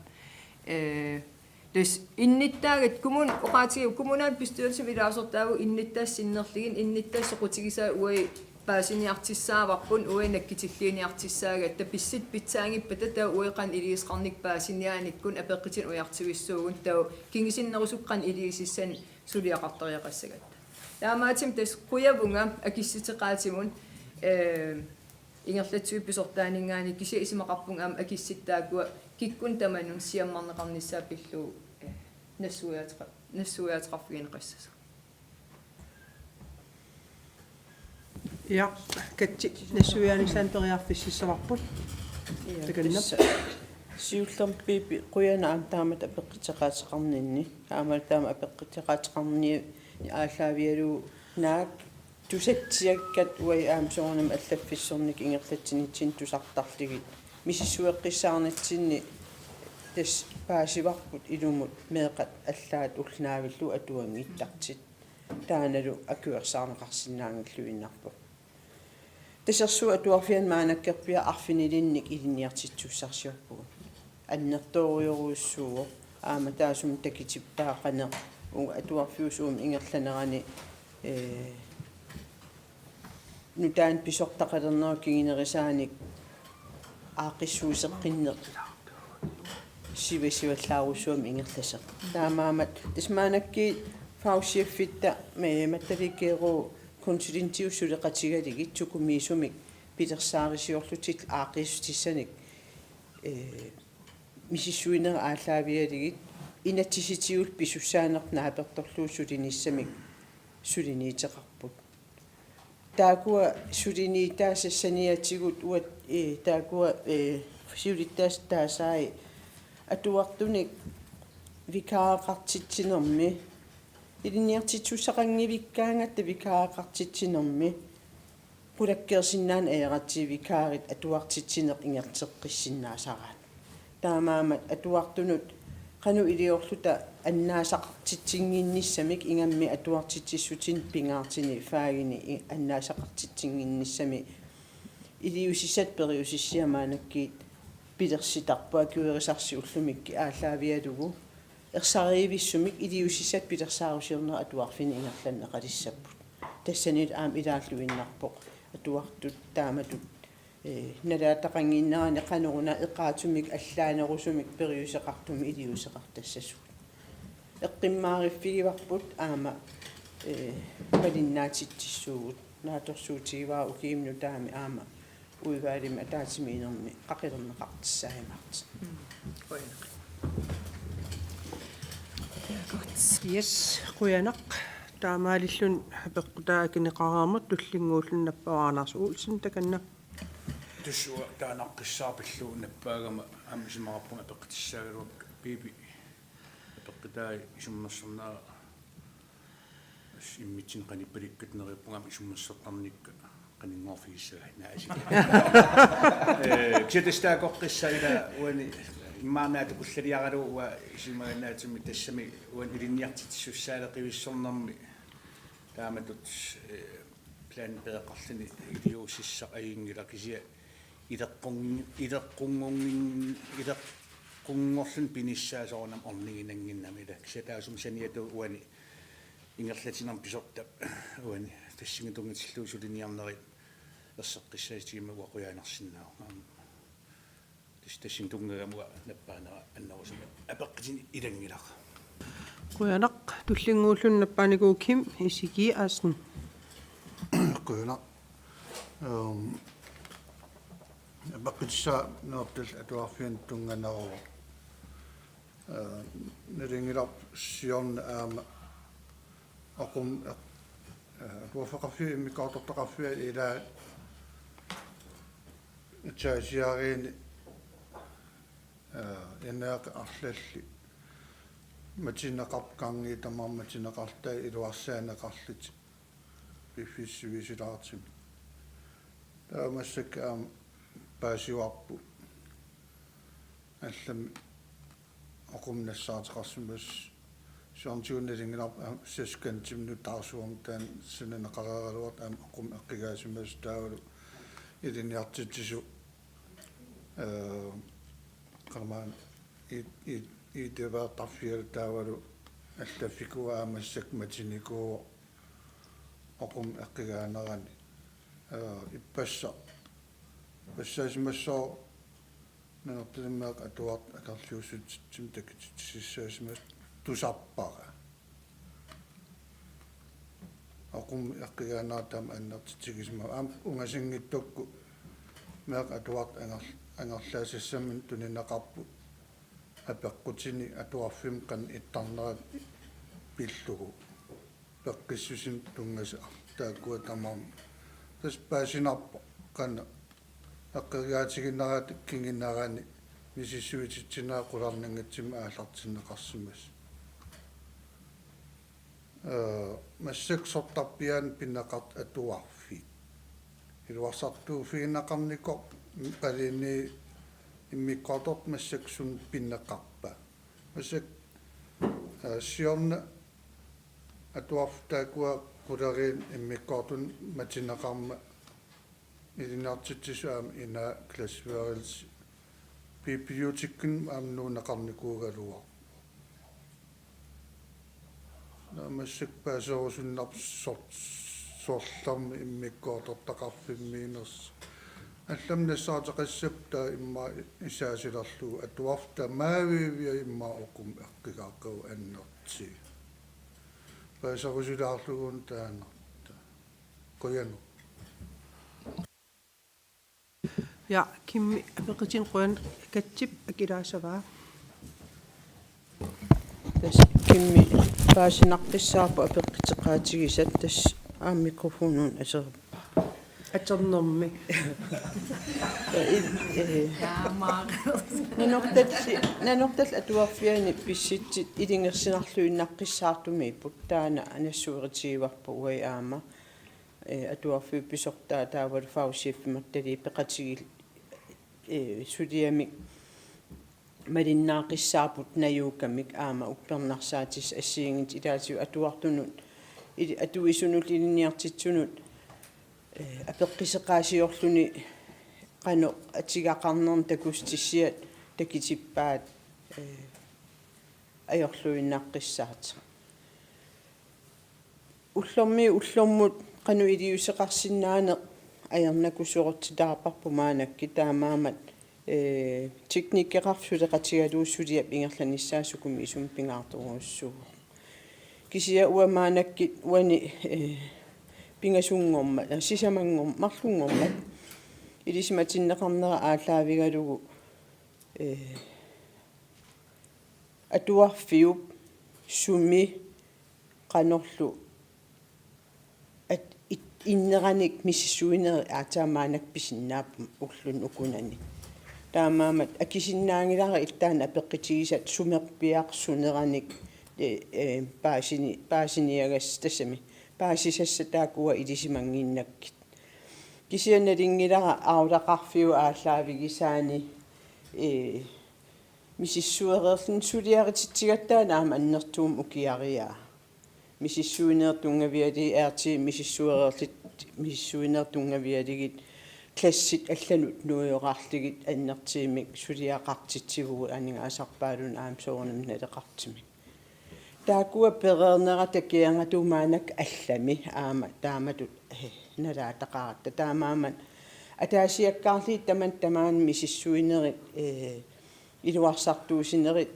дэс инниттаагат кумун оqaатиги коммунаал пистуерсим илаасортаагу инниттаассиннерлигин инниттаассоқутигисаа уи паасиниартиссааварпун уи наккитиллииниартиссаагат таписсит питсаангиппата таа уиқан илиисқарник паасиниааниккун апеққитин уяртивиссуугун таа кингисиннерусукқан илиисиссан сулиақарториақассагат таамаатим тас куявунга акисситеқаатимун ингерлатсуи писортаанингаани киси исимақарпун аам акисситтаакуа киккун таманун сиаммарнеқарниссаа пиллу нассуяатеқарфигинеқассаса
ja katsi nassuyaaniksaan periarfississavарпут таканнап
Siullerpiipi quyana am taamat apeqqitaqaataqarninni aamal taama apeqqitaqaataqarni aallaavialu naak tusatsiakkat uai aam soornam allaffissornik ingerlatsinitsin tusartarligit misissueqqissaarnatsinni tas paasivarput ilumut meeqat allaat ullnaavillu atuangi ittartit taanalu akuersaarneqarsinnaangilluinnarpu tassersu atuarfian maanakkerpia arfinilinnik iliniartitsussarsiorpugu аннертоориоруссуу аама таасум такитиптаақане унга атуарфиусуум ингерланерани нутаан писортақалернеруккигинерисааник аақиссуусеққиннеқ сивасиваллааруссуум ингерласеқ таамаамат тасмаанакки фаусиаффитта матталиккееру консулентиуссулеқатигалиги тукумиисумик питерсаарисиорлутит аақиссутиссаник мисиссуинера ааллаавиалигит инатсиситиул писуссаанерна аперторлуусулиниссамик сулиниитеқарпут таакуа сулиниитаассаниатигут уат таакуа сиулиттаас таасаи атуартуник викааақартитсинерми илинниартитсуссақангивиккаангатта викааақартитсинерми пулаккерсиннаан аератси викаарит атуартитсинеқ ингертеққиссиннаасараат таамаамат атуартунут qanu iliorluta annaasaqartitsinginnissamik ingammi atuartitsissutин pingaartini faagini annaasaqartitsinginnissammi iliusissat periusissiamaanakkiit pilersitarpua kuerisarsi ullumikki aallaavialugu ersariivissumik iliusissat pilersaarusiornera atuarfini ingerlanneqalissapput tassanit aam ilaalluinnarpoq atuartut taamatut налаатақангиннерани қанеруна эқаатумик аллаанерусумик периусеқартуми илиусеқартассасуут эққиммаариффигиварпут аама палиннаатиттиссуугут нааторсуутигиваа укиимну таами аама уиваалима атаатимиинерми қақилернеқартиссаимаарт
Yes, quyanaq taamaalillun hapeqqutaakiniqaraamut tullingguullunnapparaanarsu ulsin takanna
tussua taanaqqisaapillu nappaagama aamisimarappunga peqqitissaagaluk piipi peqqitai isummersornaa immitsin qanippalikkat isummersortarnikka qaninngorfigissaga naasi ksetestaakoqqissaila uani immaanaatu kullaliaralu wa isimaganaatumi tassami uan ilinniartitsussaaleqivissornermi taamatut plan peeqarlini iliussissaq ayiingila kisia ileqqungorlun pinissaasoornam orniginanginnamila kisataasum saniatu uani ingerlatinerm pisorta uani tassingitungitsilluusuliniarnerit erseqqissaatigimagu aquyaanersinnaa tassin tungagamua nappaanera annerusuma apeqqitini ilangilaq
quyanaq tullinguullunnappaanikuu kim isiki aasen
quyanaq баккитса нортал атуарфиан тунганаро нэрингилар сиорна аама aqum атуафеқарфи микаортортақарфиа ила чаасиариини янаақ арлалли матинеқарканги тамарматинеқартай илуарсаанеқарлит пиффиссуисилаартим таамассак аама паасиуарпу аллам aqumnassaateqarsimas сорнтиунналингилар саскантимну таарсуум таан синанеқараалуат аама aqum аққигаасимас таавалу илиниартитсису қармаан и деваартарфиал таавалу аллаффикуа аамассак матиникуу aqum аққигаанерани иппасса пассаасимассоо нэртэлэммаак атуарт акарлиуссутсим такитсиссаасимас тусарпара aqum аққигаанартам аннертитсигисма аам унгасингиттукку меақ атуарт ангерлаасассаммин тунинеқарпу апеққутини атуарфим қан иттарнерат пиллугу пеққиссусим тунгаса тааккуа тамаам тас паасинарпо қана аққигаатигиннерат кингиннерани мисиссуититсинаа qulарнангатсима ааллартиннеқарсимас массаксортарпиан пиннақарт атуарфи илуарсартууфигинақарнико қалини иммиккорторт массаксун пиннеқарпа массак сиорна атуарфтаакуа qulariin иммиккортун матинеқарма илинартитсуам ина классверилс библиотекин амнуунеқарникуугалуа намассак паасерусуннар сорлларми иммиккоортортақарфиммиинерс аллам нассаатеқассап таа имма исаасиларлу атуарфта маавивиа имма оқум аққигааққау аннерти паасерусулаарлугун таанерта қояну
Ja, Kim апеқитин қуан катсип акилаасаваа.
тас кимми паасинаққиссаарпу апеққитеқаатигисат тас микрофонун асерпа
атернэрми
нанортал атуарфиани писситсит илингерсинарлуиннаққиссаартуми путтаана анассуеритигиварпу уай аама атуарфи писортаа таавал фаусииффиматтали пеқатигил сулиамик малиннаақиссаапут наюукамик аама уппернарсаатис ассиингит илаасиу атуартунут атуисунут илиниартитсунут апеққисеқаасиорлуни қано атигақарнерн такустиссиат такитиппаат аёрлуиннааққиссаат уллормут қану илиусеқарсинаане аярнакусуортитаарпарпу маанакки таамаамат техникеқарсулеқатигалууссулиап ингерланиссаасукуми исум пингаартуруссуу кисия уамаанакки уани пингасунгорма сисамангор марлунгорма илисиматиннеқарнера ааллаавигалугу атуарфиуп суми qanorlu at иннераник миссуинери аатаамаанак писиннааппу уллун укунани таамаамат акисиннаангилара иттаана апеққитигисат сумерпиарсунераник паасиниагас тассами паасисасса таакуа илисимангиннаккит кисианналингилара аулақарфиу ааллаавигисаани миссуерерлун сулиарититсигаттаанаама аннертуум укиариаа миссуинертунгавиали аерти миссуинертунгавиалигит классит алланут нуйоqarligit аннертиимик сулиақартитсигуу анингаасарпаалун аамсоорнам налеқартимик таакуа перернера такиангатумаанак аллами аама тааматут налаатақаратта таамаамат атаасиаккаарлит тамаан миссуинерит илуарсартуусинерит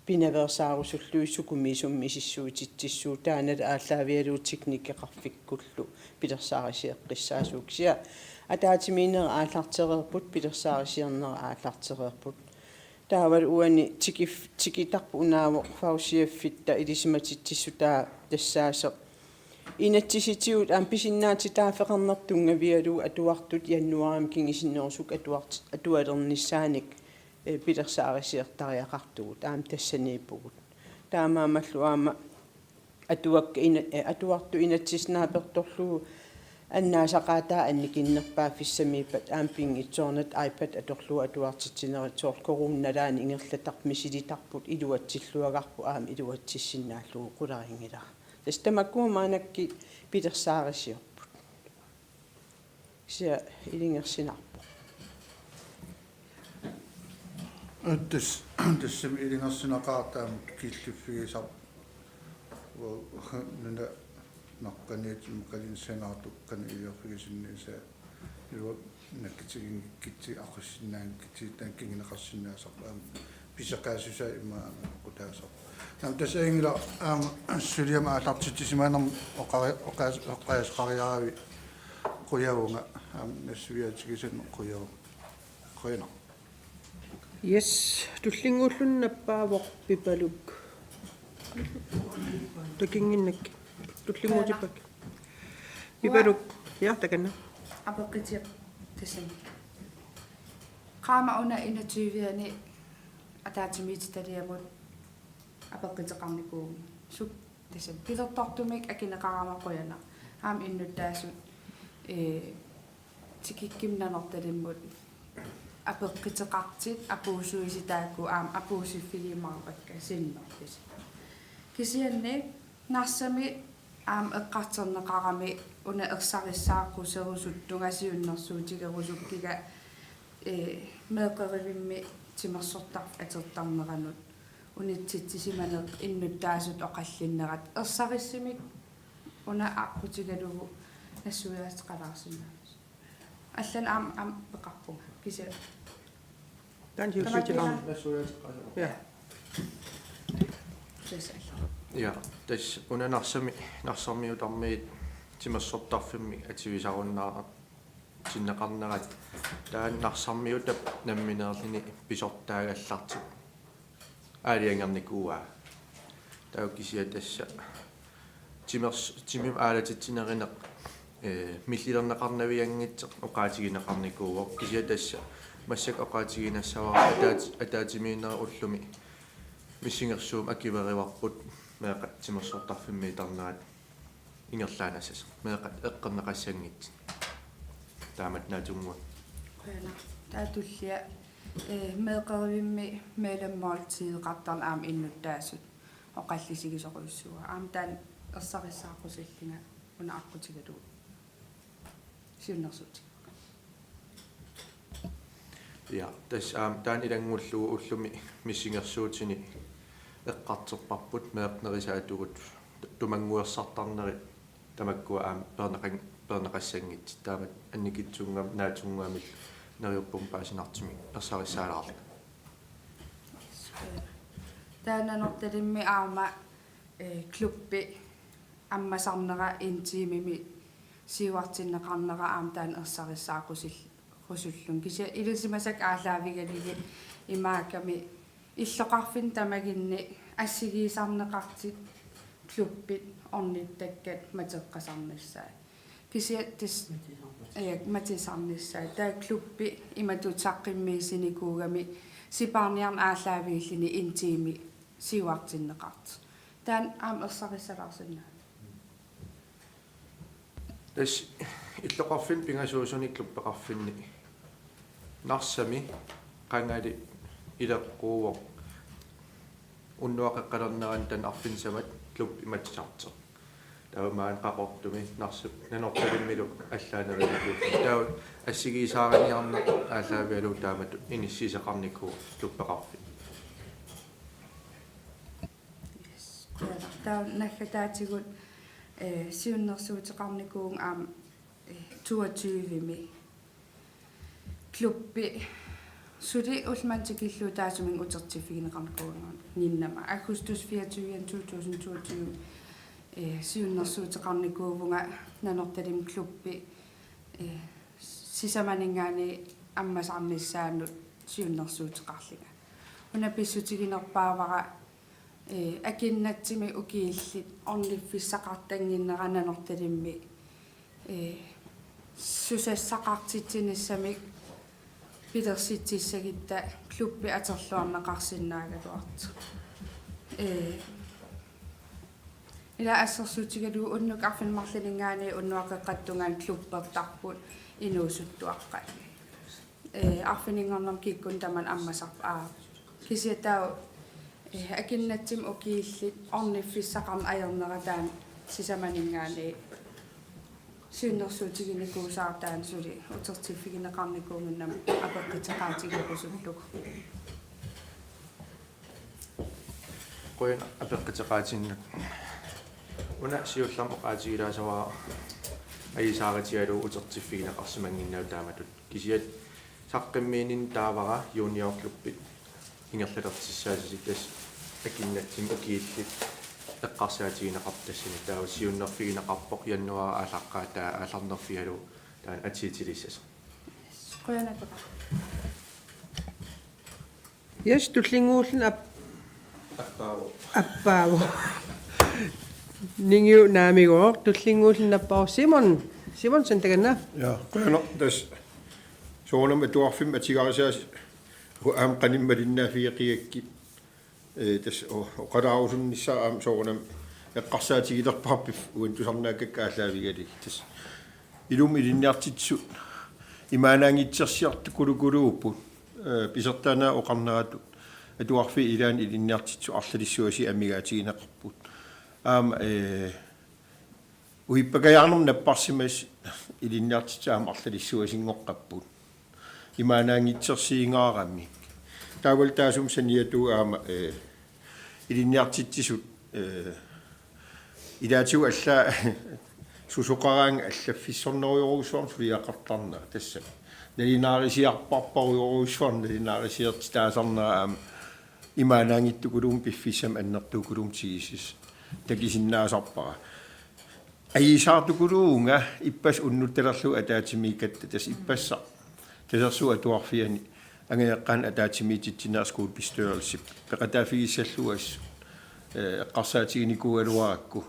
пинаверсаарусуллуиссукуми суммисиссуутитсиссуу таанал ааллаавиалуу техникеқарфиккуллу пилерсаарисиэққиссаасууксиа атаатимиинера ааллартерерпут пилерсаарисиернера ааллартерерпут таавал уани тикитарпу унаавоқ фаусиаффитта илисиматитсиссутаа тассаасеқ инатсиситиут амписиннаати таафеқарнертунгавиалуу атуартут яннуарами кингисиннерусук атуалерниссааник пилерсаарисиертариақартугут аам тассанииппугут таамаамаллу аама атуакка атуарту инатсиснааперторлугу аннаасақаатаа анникиннерпаа фиссамииппат аам пингитсоорнат iPad аторлугу атуартитсинеритсоор корунналаани ингерлатарпми силитарпут илуатсиллуагарпу аам илуатсиссиннааллугу qularingila тастамаккуа маанакки пилерсаарисиорпут сиа илингерсинарпу
тассами илингерсинақаартаам киллиффигисар нуна наққаниатим қалинсанаартуккана илиорфигисинниса илуа наккитигин китти аққиссинаан китти кингинеқарсинаасар писақаасуса имма қутаасар нам тасаингила сулиама аалартитсимаанер оқаасқариарави қуявунга нассуиатигисан қуяв қуяна
Yes, tullingullunnappaawoq pipaluk. Tukinginnak. Tullingutipak. Pipaluk. Ja, takanna.
Апеққитиқ тассами qaama una inatuiviani ataatimiititaliamut apeqqiteqarnikuugi suk tasam pilertortumik akineqaramaquyana aam innuttaasut tikikkimnanertalimmut apeqqiteqartit apuusuisitaakku aam apuusiffigimarpakka sinnertis kisianni narsami aam eqqarterneqarami una ersarissaaqu serusuttungasиуннэрсуутигерусуккига meeqerivimmi timersortarf atertarneranut unitsitsisimaneq innuttaasut oqallinnerat ersarissimik una aqqutigalugu nassuiasteqalaarsinnaas аллан аам пеқарпунга кися
Thank you, Sujiram. Ja.
Ja, tässä on narsarmiutarmiit timersortarfimmi ativisarunnaara sinneqarnerat taan narsarmiuta nammineerlini pisortaagallartik aaliangarnikuuaa taukisia tässä timim aalatitsinerineq millilernaqarnaviangitseq oqaatigineqarnikuuvoq kisia tässä масsak oqaatiginassaraa ataatimiinera ullumi missingersuum akiverivarput meeqat timersortarfimmi tarnaat ingerlaanassas meeqat eqqernaqassangit taamat naatungua
qana taatullia meeqerivimmi meelammaartiiqartarna aam innuttaasut oqallisigisoqussuga aam taan ersarissaaqqusillinga una aqqutigalu siunnersut
ja tässä taan ilangullugu ullumi missingersuutini eqqarterparput meeqnerisaatugut tumanguersartarneri tamakkua aam perneqassangit taamat annikitsuungam naatsungaamil neriuppum paasinartimi ersarissaalaarta
taananortalimmi aama klubbi аммасарнера интимими сиуартиннеқарнера аам таан ерсарissaaqusillussullun кися илисимасак аалаавигалиги имааками иллоқарфин тамагинни ассигиисарнеқартит клуббит орниттаккат матеққасарнассаа кися тис матисарнассаа таа клубби иматутаққиммиисиникуугами сипаарниарн аалаавииллини интими сиуартиннеқарт таан аам ерсарissalaarsinnaa
tässä illoqarfin pingasuusuni kluppeqarfinni narsami qangaali ileqquuvoq unnuaqeqqalerneran tan arfinsamat klub imatsarter taumaan qaqortumi narsup nanortalimmilu allaaneriliku tau assigiisaaraniarne aalaavialu taamat inissiseqarniku kluppeqarfin
tau nakkataatigut siunnersuuteqarnikuung aam 22-mi klubbi suli ulmantikillu taasuming utertifigineqarnikuunga ninnama augustus 24 2022 siunnersuuteqarnikuuvunga nanortalim klubbi sisamaningaani аммасарнissaannut siunnersuuteqarlinga una pissutiginerpaavara акиннатсими укиилли орниффиссақартангиннеранаnortalimmi сусассақартитсиниссамик пилерситсиссагитта клубби атерлуарнеқарсиннаагалуарт ила ассерсуутигалу уннук арфинмарлингаани уннуақеққаттунгаан клуббертарпут инуусуттуаққа арфинингорнам киккун таман аммасар кисиатаа акиннатсим укииллит орниффиссақарн аернератаан сисаманингаани сиуннерсуутигиникуусаартаан сули утертиффигинеқарникуунгиннам апеққитеқаатигерусуллук
qoin apeqqiteqaatinna una siullam oqaatigilaasawaa ayisaaratialu utertiffigineqarsimanginnaau taamatut kisiat saqqimmiinin taavara junior klubbit ingerlalertissaasisik tas akinnatsim ukiillit eqqarsaatigineqartassini taa siunnerfigineqarpoq jannuara aalaqqaa taa aallarnerfialu taan atiitilissas
qoyanateqa
Yes, tullinguullun appaavu. Ningiu naamiguoq tullinguullun appaavu Simon sen takanna.
Ja, qoyano tas soonam atuarfim atigarisias am qanimmalinnafiiqiakki tas oqalaarusunnissa am soonam eqqarsaatigilerparpif uintusarnaakakka aalaavigali tas ilum ilinniartitsu imaanaangitsersiartu kulukuluupput pisertaana oqarnaatu atuarfi ilaan ilinniartitsu arlalissuasi amigaatigineqarput am uippagajaarnum napparsimas ilinniartitsu am arlalissuasingoqqapput imaanaangitsersiingaarami taawal taasum saniatu ama ilinniartitsisut ilaatiu alla susuqaraanga allaffissorneriuruussuarn suliaqartarnaa tassa nalinaarisiarparparuuruussuarn nalinaarisiert taasarnaa ama imaanaangittukulum piffissam annertukulum tigisis takisinnaasarpara ayisaartukuluunga ippas unnuttelerlu ataatimiikatta tas ippassa tasersu atuarfiani angeeqqaan ataatimiititsinaa skuulpistørelse peqataafigissalluassu eqqarsaatiginikualuarakku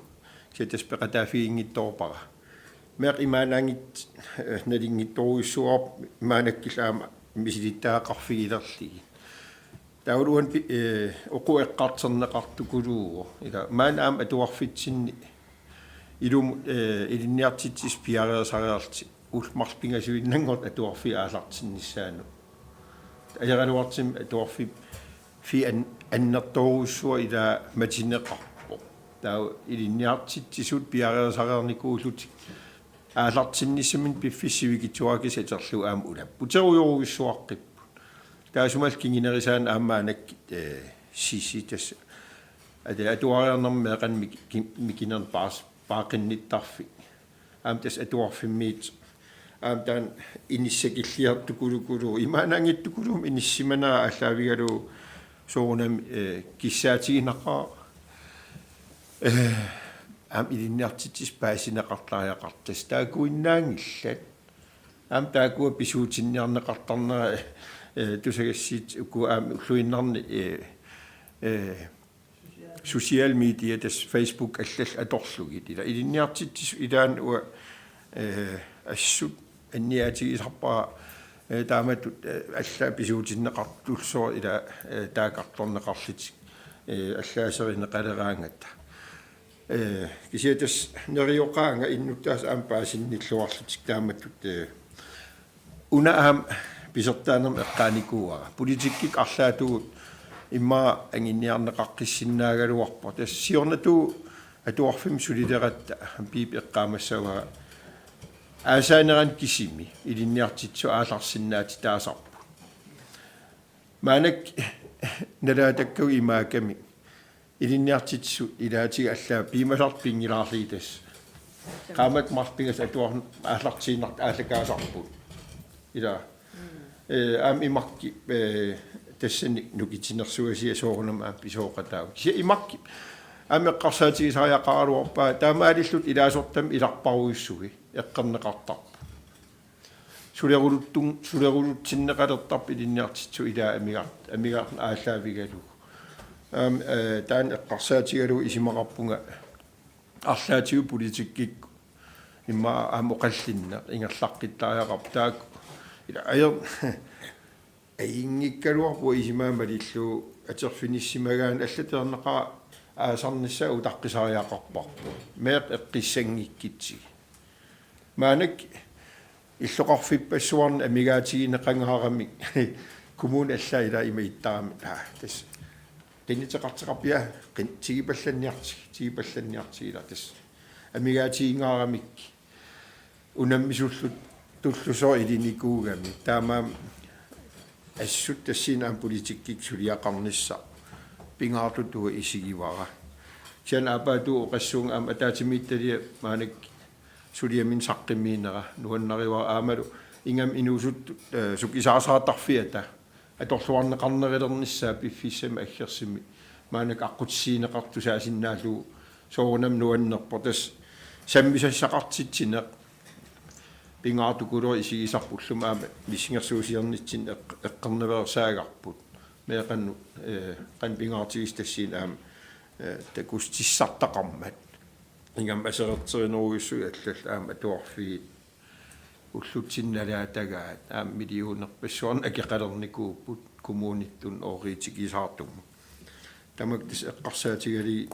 siatas peqataafiingittorpara meeq imaanaangit nalingittoruissuarp imaanakkilaama misilittaaqarfigilerligi tauluan oqu eqqarterneqartukuluugo ila maanaam atuarfitsinni ilum ilinniartitsis piareesareerti ulmarpingasuinnangot atuarfi aalartinnissaanu ajaraluartim atuarfi fi annertoruussua ila matineqarpo taa ilinniartitsisut piareesareernikuullut aalartinnissamin piffissivigituakis aterlu aam ulapputerujoruissuaqqippu taasumal kinginerisaan aamaanak sisi tas atuariarnermeeqan mikinern paaqinnittарфи аамтас атуарфиммиит аамтаан иниссакиллиартукулукулу имаанаангиттукулум иниссиманаа аллаавигалу соорунам киссаатигинақаа аам илинниартитсис паасинеқарлариақартас таакуиннаангиллат аам таакуа писуутинниарнеқартарнера тусагассиит уку аам уллуиннарни social media das Facebook allal atorlugit ila ilinniartittis ilaan ua assut anniatigisarpaa taamatut alla pisuutinneqartulsoo ila taaqartorneqarlit allaaserинеqaleraangatta kisiatas nerioqaanga innuttaas aampaasinniluarlutik taamatut una aam pisertaanerm eqqaanikuuara politikkik arlaatugut imma anginniarneqaqqissinnaagaluarpa tassiornatu atuarfim sulileratta piip eqqaamassaga aasaaneran kisimi ilinniartitsu aalarsinnaati taasarpu maanak nalaatakku imaakami ilinniartitsu ilaatiga allaa piimasarpingilaarliitas qaamak marpingas atuar aallartiinart aallakaasarpu ila aam imakki тассани нукитинерсуасиа соорунам аапписооqataagu кися имакки амеққарсаатигисариақаралуарпаа таамаалиллут илаасортам иларпаруиссуги эққернеқартарпу сулерулутсиннеқалертарп илинниартитсу илаа амигаарна ааллаавигалу таан эққарсаатигалу исимақарпунга арлаатигу политиккик имма аамоқаллинна ингерлаққиттариақарп таак ила аяр аингиккалуарпу исимаамалиллу атерфиниссимагаан аллатернеқаа аасарнissaа утаққисариақарпарпу меэқ эққиссангиккитсиг маанак иллоқарфиппассуарна амигаатигинеқангаарамик коммун аллаа ила имаиттарами тас тиннитеқартеқарпиа тигипалланниартигила тас амигаатигингаарамик унаммисуллут туллусоо илиникуугами таамаам assut tassinaam politikkik suliaqarnissa pingaartutuga isigivara sian apaatu oqassuunga am ataatimiittalia maanak suliamin saqqimmiinera nuannariwa aamalu ingam inuusut sukisaasaatarfiata atorluarneqarnerilernissаа piffissama aggersimi maanak aqutsiineqartusaasinnaalluu soorunam nuannerpo tas sammisassaqartitsinaq pingaartukulua isigisarpullum aama missingersuusiernitsin eqqerneversaagaarput meeqannu qan pingaartigis tassiin aama takustissartaqarmat ingam asererterineruissu allal aama atuarfi уллутсинналаатагаат миллионерпассуарна акеқалерникууппут коммуниттун ориитикисаартумму тамак тис эққарсаатигали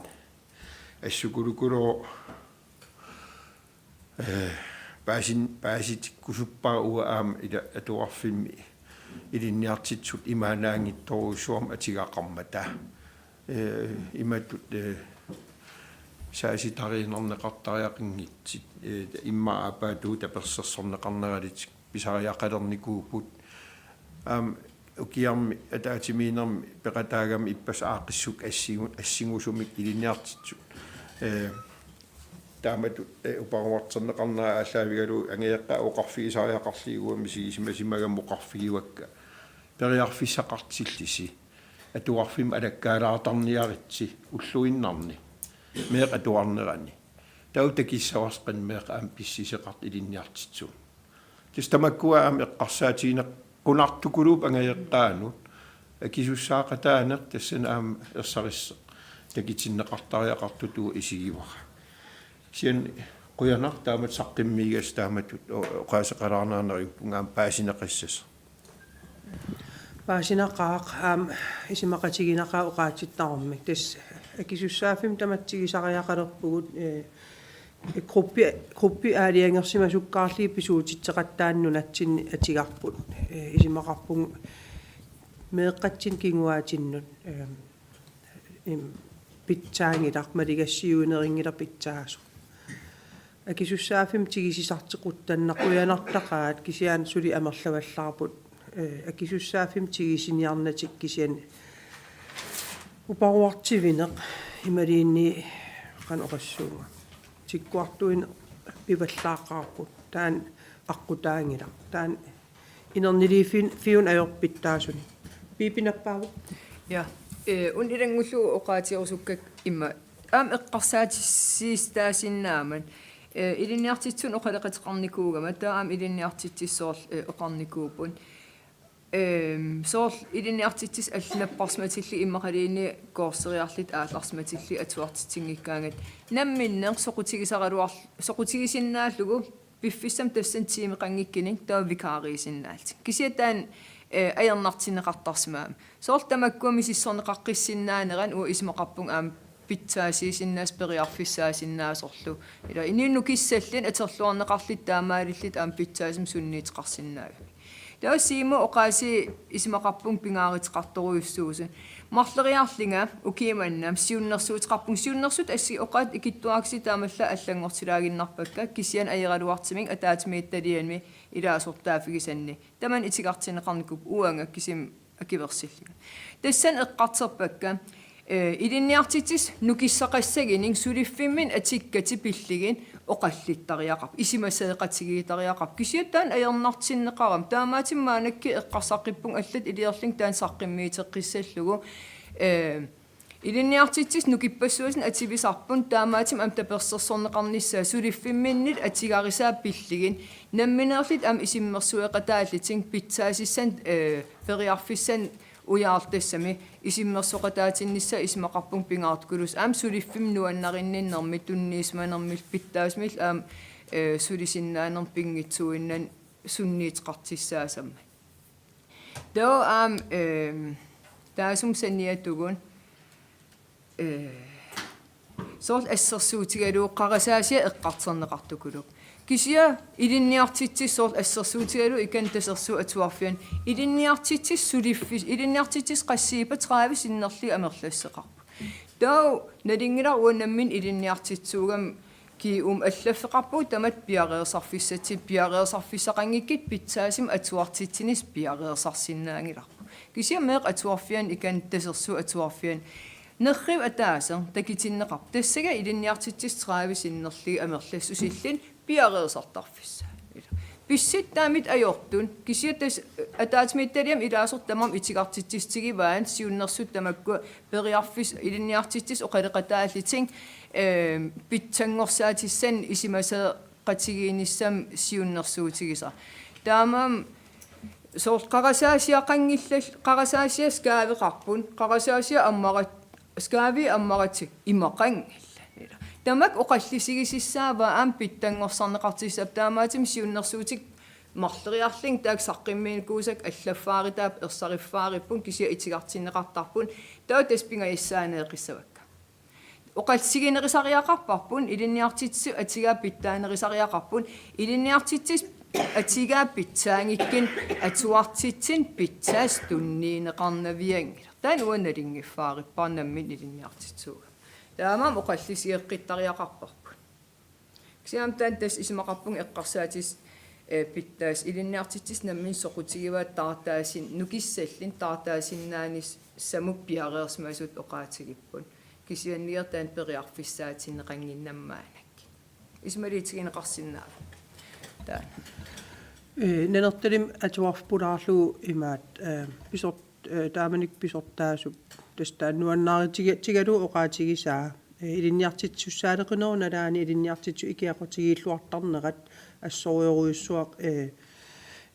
ассукулукулоо пааситиккусуппаа уа аама ила атуарфимми илинниартитсут имаанаангитторуссуарма атигаақармата иматтут сааситариинернеқартариақингитсит имма апаатуу таперсерсорнеқарнералит писариақалерникууппут укиарми атаатимиинерми пеқатаагами иппас аақиссук ассигусумик илинниартитсут тааматут упаруартернеқарнаа аллаавигалу ангиаққа оқарфигисариақарлигуами сигисимасимагаммо оқарфигивакка периарфиссақартиллиси атуарфим алаккаалаартарниаритси уллуиннарни меқ атуарнерани таутакиссаварсқан меқ аам писсисеқарт илинниартитсуун тистамаккуа аам эққарсаатиинеқ qunartukulup angayqqaanut akisussaqataaneq tassana aam ersarisseq takitinneqartariaqartutuu isigivara sian quyanaq taamat saqqimmiigas taamatut oqaaseqalaarnaaneriuppungaam paasineqissas
паасинақаақ аам исимақатигинақаа оqaatittaarmik тас акисуссаафим таматсигисариақалерпугут группи аалиангерсима суккаарлии писуутитсеқаттаанну натсинни атигарпут исимақарпун меэққатсин кингуаатиннут питсаангилар малигассиуинерингилар питсаасо акисуссаафим тигисисартеқуттаннақуянартақаат кисиаан сули амерлаваллаарпут акисуссаафим тигисиниарнатик кисиан упаруартивинеқ ималиинни қан оқассуунга тиккуартуин пиваллааққарпут таан аққутаангила таан инернилифин фиун аёрпиттаасуни пипинаппааву
я унилангуллу оqaatiерусуккак имма аам эққарсаатиссиистаасиннааман илинниартитсун оқалеқатеқарникуугама таам илинниартитсисоорл оқарникууппун соорл илинниартитсис аллинаппарсматилли иммақалиини коорсериарлит аалларсматилли атуартитсингиккаангат намминнеэ соқутигисиннааллугу пиффиссам тассан тиимеқангиккинин таа викаарисиннаалти кисиатаан аернартинеқартарсимаам соорл тамаккуами сиссорнеқаққиссиннаанеран уа исмоқарпун аам питсаасисиннаас периарфиссаасиннаасорлу ила ининну киссаллин атерлуарнеқарлит таамаалиллит аам питсаасим сунниитеқарсиннаавик таусиимо оqaasi исмақарпун пингааритеқарторуйуссуусун марлериарлинга укииманнам сиуннерсуутеқарпун сиуннерсут асси оqaат икиттуакси таамалла аллангортилаагиннарпакка кисиан аералуартимин атаатимиитталианми илаасортаафигисанни таман итигартинеқарникуп уанга кисим акиверсиллига тассан эққартерпакка илинниартитис нукиссақассагинин сулиффиммин атиккати пиллигин оқаллиттариақап исимасеэқатигиитариақап кисиаттаан аернартиннеқарам таамаатиммаанакки эққарсаққиппун аллат илиерлин таан саққиммиитеққиссаллугу илинниартитис нукиппассуусин ативисарпун таамаатим ам таперсерсорнеқарниссаа сулиффимминнит атигарисаа пиллигин намминеерлит ам исиммерсуэқатааллитин питсаасиссан периарфиссан уяартассами исиммерсоқатаатиннисса исмақарпун пингаартукулус аам сулиффим нуаннаринниннэрми тунниисманермил питтаасмил аам сулисиннаанер пингитсуиннан сунниитеқартиссаасамма тоо аам таасум санниатугун соорл ассерсуутигалуу қарасаасиа эққартернеқартукулук кисиа илинниартитсисоорл ассерсуутигалу икантасерсу атуарфиан илинниартитсис сулиффис илинниартитсис qassiipa 30 синнерли амерлассеқарпу таа налингила уанаммин илинниартитсуугам ки аллаффеқарпу тамат пиареерсарфиссати пиареерсарфиссақангиккит питсаасим атуартитсинис пиареерсарсиннаангиларпу кисиа меқ атуарфиан икантасерсу атуарфиан неррив атаасер такитиннеқар тассага илинниартитсис 30 синнерли амерлассусиллин пиареерсартарфисса писситтаамит аёртун кисиатас атаатимитталиам илаасортамам итигартитсигиваан сиуннерсут тамакку периарфис илинниартитсис оқалеқатааллитин питсангорсаатиссан исимасеқатигииниссам сиуннерсуутигиса таамам соорл қарасаасиақангиллал қарасаасиа скаавеқарпун қарасаасиа аммарат скаави аммаратик имақангилла тамак оқаллисигисиссаава аам питтангорсарнеқартиссап таамаатим сиуннерсуутик марлериарлин таак саққимминикуусак аллаффааритаап ерсариффаариппун кисиа итигарсинеқартарпун таа таспингаяссаанеэқиссавакка оқалсигинерисариақарпарпун илинниартитсу атигаа питтаанерисариақарпун илинниартитсис атигаа питсаангиккин атуартитсин питсаас тунниинеқарнавиангила таан уаналингиффаариппарнаммин илинниартитсууга таамаам оқаллисиеққиттариақарпарпун кисиам таан тас исмақарпун эққарсаатис питтаас илинниартитсис наммин соқутигиваат таартаасин нукиссаллин таартаасиннаанис самуп пиареерсмасут оқаатигиппун кисианниертаан периарфиссаатиннеқангиннаммаанак исмалиитигинеқарсиннаава таан
нэнэрталим атуарпулаарлуу имаат писорт тааманик писортаасуп тастааннуаннааритигалу оқаатигисаа илинниартитсуссаалеқинеру налаани илинниартитсу икиақутигииллуартарнерат ассориоруйуссуақ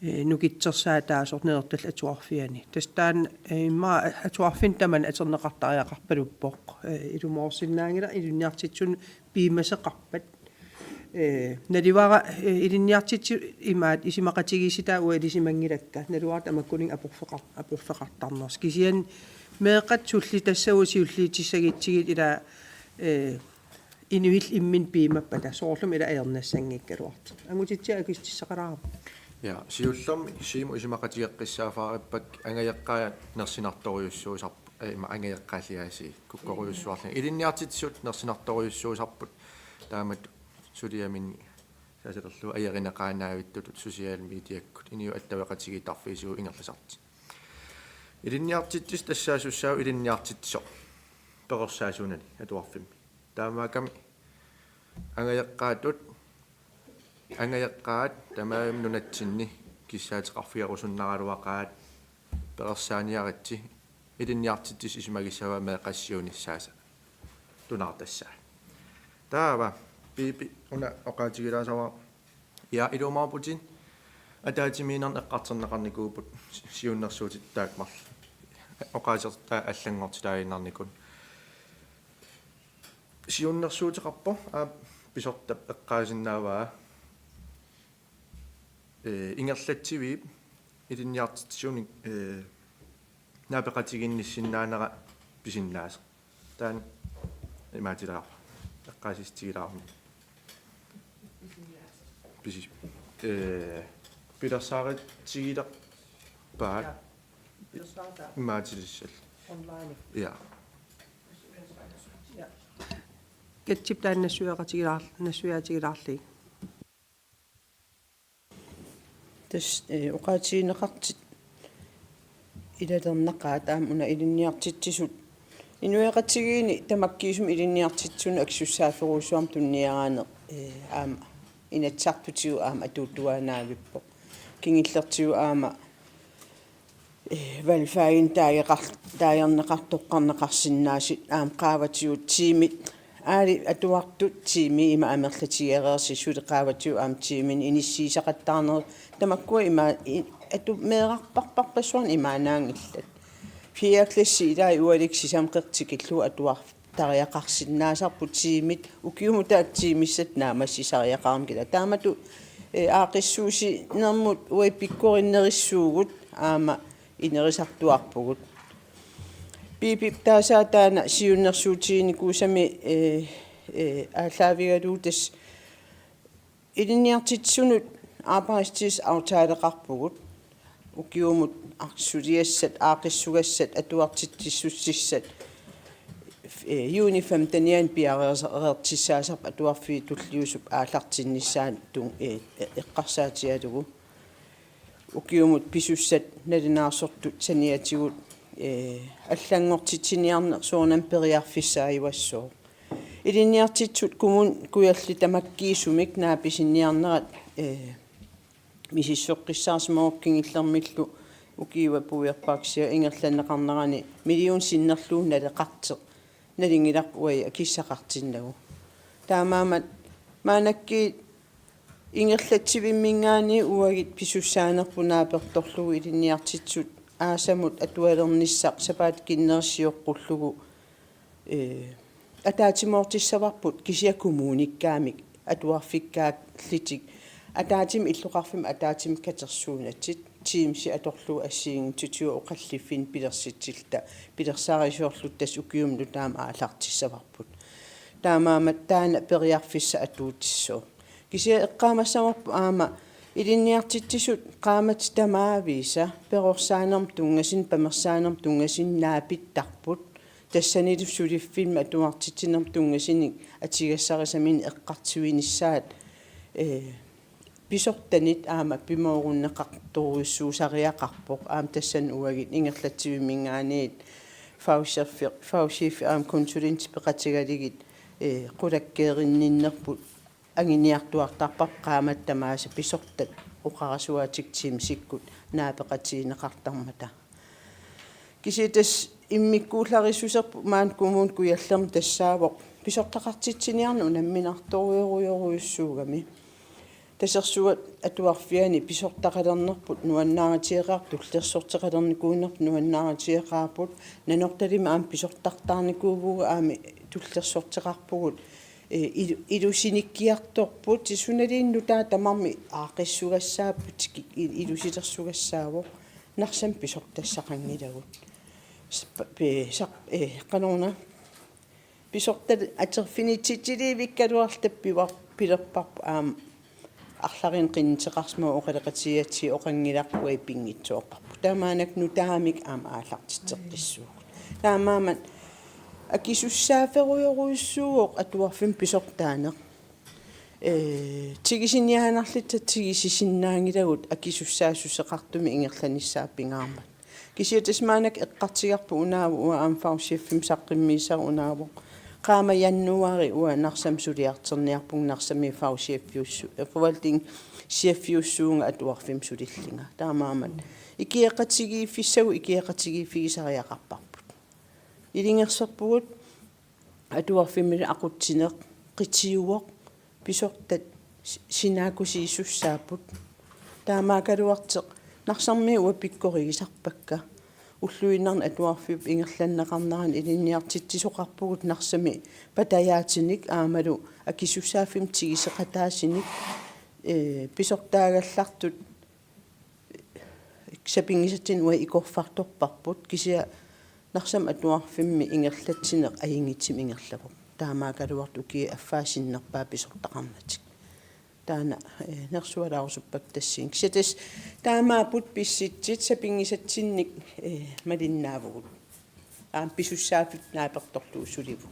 нукитсерсаа таасорт нэнэртал атуарфиани тастаан имма атуарфин таман атернеқартариақарпалуппоқ илумоорсиннаангила илинниартитсун пиимасеқарпат наливара илинниартитсу имаат исимақатигиситаа уалисимангилакка налуарт амаккунин апорфеқартарнерс кисиан меэқат сулли тассагусиуллиитиссагитсигит ила инуил иммин пиимаппата соорлум ила аернассангиккалуарт ангутитсиа акистиссақалаарап
Ja, siullermi siimu isimaqatigeqqissaafaarippak angayaqqaa nersinartoriussuusarp ima angayaqqaaliasi kukkoruyussuarlin ilinniartitsut nersinartoriussuusarput taamat suliaminni saasalerlu ajerinaqaanaavittulut social mediakkut iniu attaveqatigitarfiisuu ingerlasarti ilinniartitsis tassaasussaau ilinniartitso peqersaasunani atuarfimmi taamaakami angayaqqaatut angayaqqaat tamaam nunatsinni kissaateqarfiarusunnaraluaqaat peqersaaniaritsi ilinniartitsis isimagissawa meeqassiunissaasa tunartassaa taava piipi una oqaatigilaasava ja ilumaaputin ataatimiinern eqqarterneqarnikuuput siunnersuutit taakmar oqaasertaa allangortilaaginnarnikun siunnersuutiqarpo pisorta eqqaasinnaavaa ingerlatsiviip ilinniartitsuunik naapeqatiginnissinnaanera pisinnaasa taan imaatilerar eqqaasistigilaarmi pisis pilersaaritsigile paat imaatilissal
online
ja
кетсип тааннассуяатигилаарли
тас оқаатигинеқартит илалернақаа таам уна илинниартитсисут инуяқатигиини тамаккиисум илинниартитсуна аксуссааферуусуарм тунниараане аама инатсартутигу аама атууттуаанаавиппо кингиллертигу аама валфаин таайернеқартоққарнеқарсиннаасит аам qaavatigut tiimit аали атуартут тими има амерлатигереерси сулеқааватиу аам тимин иниссиисақаттаарнер тамаккуа има ату меэрарпарпарпассуарн имаанаангиллат фиакласси илаа уаликсисам қертикиллу атуар тариақарсиннаасарпу тимит укиумутаак тимиссат наамассисариақарм кила таамату аақиссууси нермут уиппиккориннериссуугут аама инерисартуарпугут пипип таасаатаана сиуннерсуутигиникуусами ааллаавигалуутас илинниартитсунут аапаристис аутаалеқарпугут укиумут арсулиассат аақиссугассат атуартитсиссуссиссат юнифам таниан пиареертиссаасарп атуарфи туллиусуп ааллартиннissaан тун эққарсаатиалугу укиумут писуссат налинаарсортут саниатигут аллангортитсиниарнер суунам периарфиссааивассоо илинниартитсут кумун куялли тамаккиисумик нааписинниарнерат мисиссоққиссаарсимаоккингиллермиллу укиива пуиерпааксиа ингерланнеқарнерани миллион синнерлуу налеқарте налингиларпуи киссақартиннагу таамаамат маанакки ингерлатсивиммингаани уагит писуссаанерпунааперторлугу илинниартитсут аасамут атуалерниссақ сапаат киннерсиоққуллугу атаатимоортиссаварпут кисиа коммуниккаамик атуарфиккаат литик атаатим иллуқарфим атаатим катерсуунатсит тимси аторлуу ассиин тутиу оқаллиффин пилерситсилта пилерсаарисуорлут тас укиумлу таама аалартиссаварпут таамаамат таана периарфисса атуутиссоо кися эққаамассамарпу аама илинниартитсисут qaamат тамаависа перорсаанерм тунгасин памерсаанерм тунгасин наапиттарпут тассанилуссулиффилма атуартитсинерм тунгасиник атигассарисамин эққартсуиниссаат писортанит аама пимооруннеқарторуиссуусариақарпоқ аама тассан уагит ингерлатсивимингаанит фаушиф аама консулент пеқатигалигит қулаккееринниннерпут ангиниартуартарпар qaamат тамааса писортат оқарасуатиктим сиккут наапеқатиинеқартармата киситас иммиккуулларисусерпу маан кумуун куяллерм тассаавоқ писортақартитсиниарну намминарторуйоруйоруйуссуугами тасерсуат атуарфиани писортақалернерпут нуаннааратиеқартул туллерсортеқалерникуунерпу нуаннааратиеқарпут нанорталима аам писортартаарникуувуга аами туллерсортеқарпугут илусиниккиарторпут тисуналиинну таа тамарми аақиссугассааппут илусилерсугассаавоқ нарсам писортассақангилагут канона писортал атерфинитситиливиккалуарлаппивар пилерпарпу аам арларин qinнитеқарсма оқалеқатиатси оқангиларпуи пингитсуоқарпу таамаанак нутаамик аама аалартитеққиссууг таамаамат акисуссааферуйоруйуссууоқ атуарфим писортаанеқ тигисиниаанарлита тигисисиннаангилагут акисуссаассусеқартуми ингерланиссааппингаармат кисиатасмаанак эққартигарпу унааву аам фаусииффим саққиммиисар унаавоқ qaama jannuari ua narsam suliarterniarpung narsami fausiaffiussu forvalting siaffiussuunga atuarfim sulillinga taamaamat ikiaqatigiifissagu ikiaqatigiifigisariaqarparput ilingerserpugut atuarfimil aqutsineq qitiuoq pisortat sinaakusiissussaapput taamaakaluarteq narsarmi ua pikkorigisarpakka уллуиннарна атуарфип ингерланнеқарнаран илинниартитсисоқарпугут нарсами патаяатиник аамалу акисуссааффим тигисеқатаасиник писортаагаллартут сапингисатин уа икорфарторпарпут кисиа нарсам атуарфимми ингерлатсинеқ аингитсим ингерлавоқ таамаакалуарту ки аффаасиннерпаа писортақарнатик таана нерсуалаарусуппак тассин кисатас таамаапут писситсит сапингисатсинник малиннаавгут аам писуссаафит нааперторлуу суливу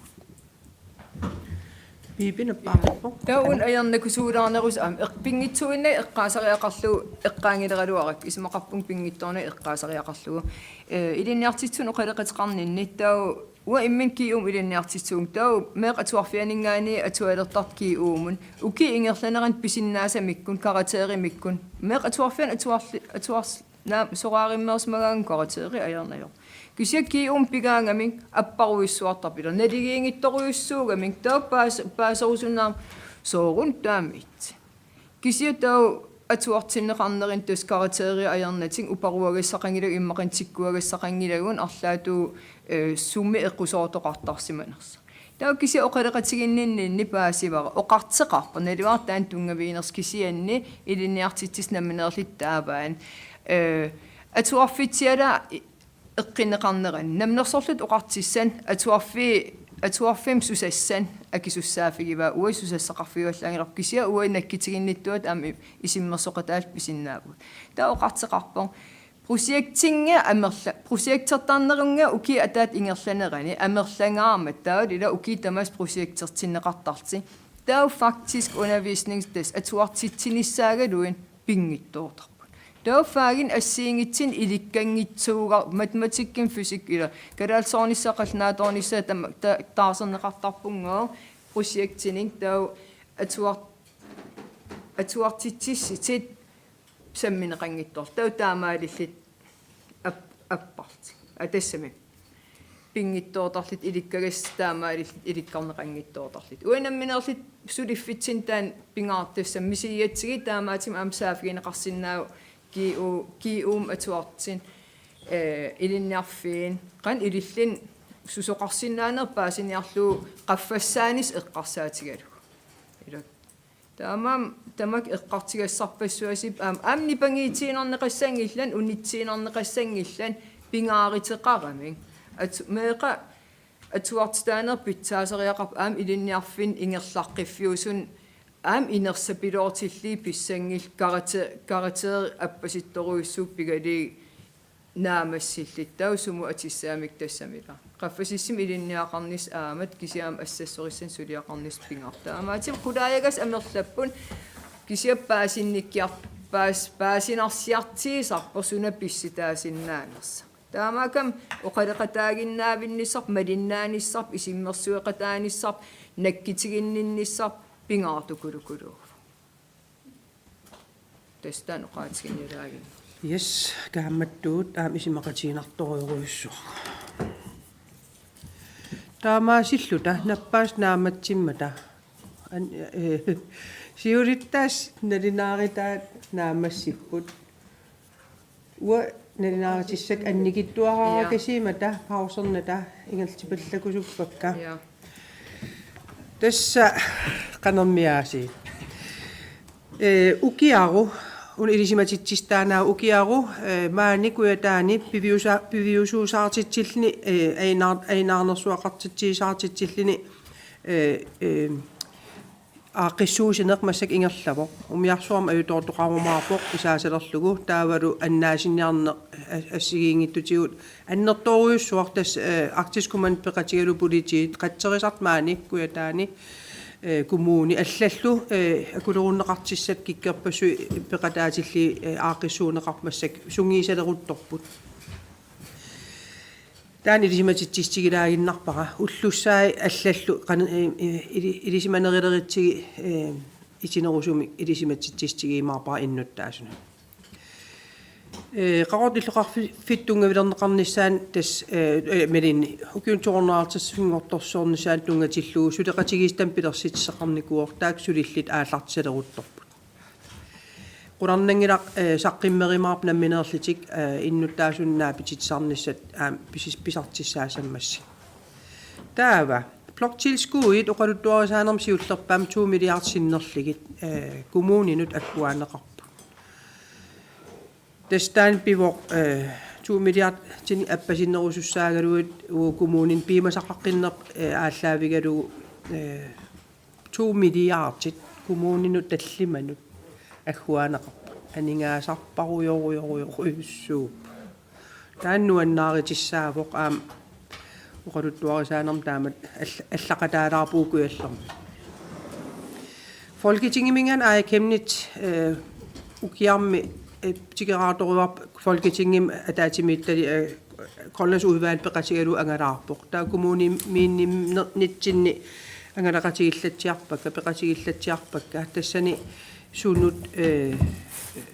бибинаппаарпо
таун аярнакусуулаарнерус аам эқпингитсуинна эққаасариақарлуу эққаангилералуарак исмақарпун пингитторна эққаасариақарлугу илинниартитсун оқалеқатеқарнинни тау уа имминки илинниартитсуун тау меқ атуарфианингаани атуалертарт киуумун уки ингерланеран писиннаасамиккун каратеримиккун меқ атуарфиан атуарнаа сораариммерсмагаан каратери аярнаёр кисиак киуум пигаангамин аппаруиссуартарпила налигиингитторуйуссуугамин тау паасерусунаа соорун таамит кисиа тау атуартиннеқарнерин тус каратери аярнатин упаруагассақангилаг иммақантиккуагассақангилагун арлаату сумми эққусоортоқартарсиманерс таа киси оқалеқатигиннинни паасивара оқартеқарпа налуартаан тунгавиинерс кисианни илинниартитсис намминерлит тааваан атуарфитсиала эққинеқарнеран намнерсорлут оқартиссан атуарфим сусассан акисуссаафигива уисусассақарфиуаллаангилар кисиа уинаккитигинниттуат аами исиммерсоқатаал писиннаавут таа оқартеқарпа проектинга амерла проектертарнерунга уки атаат ингерланерани амерлангаарма таалила уки тамас проектертиннеқартарти таа фактиск undervisningstes атуартитсиниссаагалуин пингиттоортарпут таа фаагин ассиингитсин иликкангитсууга математиккин физик ила калаалсоорниссақалнааторнисса таарсернеқартарпунгаа проектининг таа атуартитсиссит самминеқангиттор тау таамаалиллит аппарти атассами пингиттоортарлит иликкагас таамаалиллит иликкарнеқангиттоортарлит уинамминерлит сулиффитсин таан пингаартассам мисииатсиги таамаатим амсаафгинеқарсинаау киуум атуартин илинниарфиин қан илиллин сусоқарсинаанер паасиниарлуу қаффассаанис эққарсаатигалу ила Тамак эққартигассарпассуасип амни пангиитиинарнеқассангиллан унитсиинарнеқассангиллан пингааритеқарамик меэқа атуартаанер питсаасериақарп илинниарфин ингерлаққиффиусун инерсапилоортилли писсангил каратеери аппаситторуиссууп пигали наамассиллит таусуму атиссаамик тассамила qaffasissim ilinniaqarnis aamat kisiam assassorissan suliaqarnis pingarta amaati qulaayagas amerlappun kisiappaasinnikkiarpaas paasinarsiartiisarpersuna pissitaasinnaangersa taamakam oqaleqataaginnaavinnissarp malinnaanissarp isimmersueqataanissarp nakkitiginninnissarp pingaartukulukuluu testan oqaatiginnilaagin
yes kaammattuut isimaqatiinartoriuruissuq таамаасиллута наппаас нааматсиммата сиуриттаас налинааритаат наамассиппут уа налинааритиссак анникиттуараагасимата паусерната ингалтипаллакусуппакка тасса канэрмиааси укиару un ilisиматитсистаанаа укиару маани куятаани пивиусуусаартитсиллни айнаарнерсуақартитсиисаартитсиллни аақиссуусинеқ массак ингерлаво умиарсуарма аютоортоқарумаарпоқ исаасалерлугу таавалу аннаасинниарнеқ ассигиингиттутигут аннерторуйуссуар тас арктискуман пеқатигалу политиит қатсерисарт маани куятаани kommuni allаллу акулеруннеқартиссат киккерпассу пеқатаатилли аақиссуунеқармассак сунгиисалерутторпут таани илисиматитсигилаагиннарпара уллуссаи аллаллу илисиманерилеритсиги итинерусуми илисиматитсигиимаарпара иннуттаасуна qaqortilleqarfittungavilerneqarnissaan tas melin ukiuntornaartassingortorsoornisaan tungatilluu suleqatigiistan pilersitseqarnikuor taak sulillit aallartisaleruttorput qurarnangilaq saqqimmerimаарp nammineerlitik innuttaasunnaa pititsarnissat pisartissaasammassi taava bloktilskuit oqaluttuarisaanerm siullerpaam 2 milliard sinnerligit kommuninut akkuaaneqar Testaan pivo 2 milliard tin appasinnerusussaagaluut kommunin piimasaqaqqinneq ааллаавигалу 2 milliardit kommuninut tallimanut аггуанеқарпа анингаасарпаруйоруйоруйоруйуссууп тааннуаннааритиссаавоқ оқалуттуарисаанерм таамат аллақатаалаарпуукуяллерми Folketinget ай кемнит укиарми тигерааторуарп Folketinget атаатимиттали колласуиваал пеқатигалу ангалаарпоқ таа коммуни миннитсинни ангалақатигиллатсиарпакка пеқатигиллатсиарпакка тассани суунут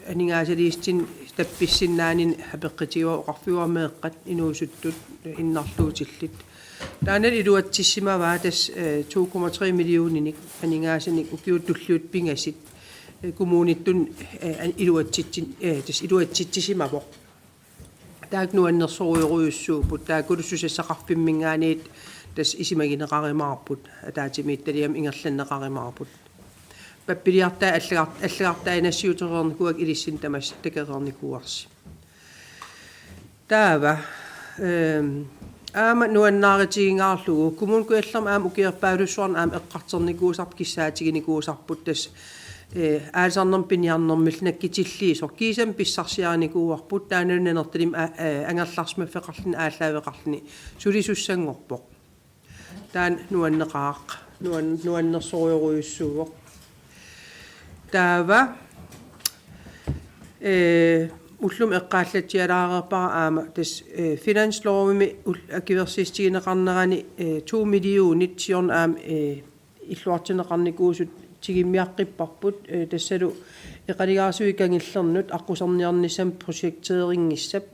анингаасалиистин тапписсиннаанин хапеққитиуа оқарфиуармеэққат инуусуттут иннарлуутиллит таанал илуатсиссимаваа тас 2,3 миллиониник анингаасаник укиуттуллуут пингасит kommunittun iluatsitsisимавоқ таак нуаннерсоруйоруйуссуупут таакулуссусассақарфиммингаанит тас исимагинеқаримаарпут атаатимиитталиам ингерланнеқаримаарпут паппилиартаа аллагартаанассиутерерникуак илиссин тамас такерерникуарси таава аама нуаннааритигингаарлугу коммункуаллерма аама укиерпаалуссуарна аама эққартерникуусарп киссаатигиникуусарпут тас аалсарнерм пиниарнэрмил наккитиллиисор кисам писсарсиааникууарпут таанунанерталим ангерларсмаффеқарлни ааллаавеқарлни сулисуссангорпоқ таан нуаннеқаақ нуаннерсоруйоруйуссууоқ таава уллум эққааллатиалаарерпара аама тас финанслоовими акиверсистигинеқарнерани 2 миллионит сиорн аама иллуартинеқарникуусут тигиммиаққиппарпут тассалу эқалигаасуикангиллернут аққусарниарнissam проектеерингиссап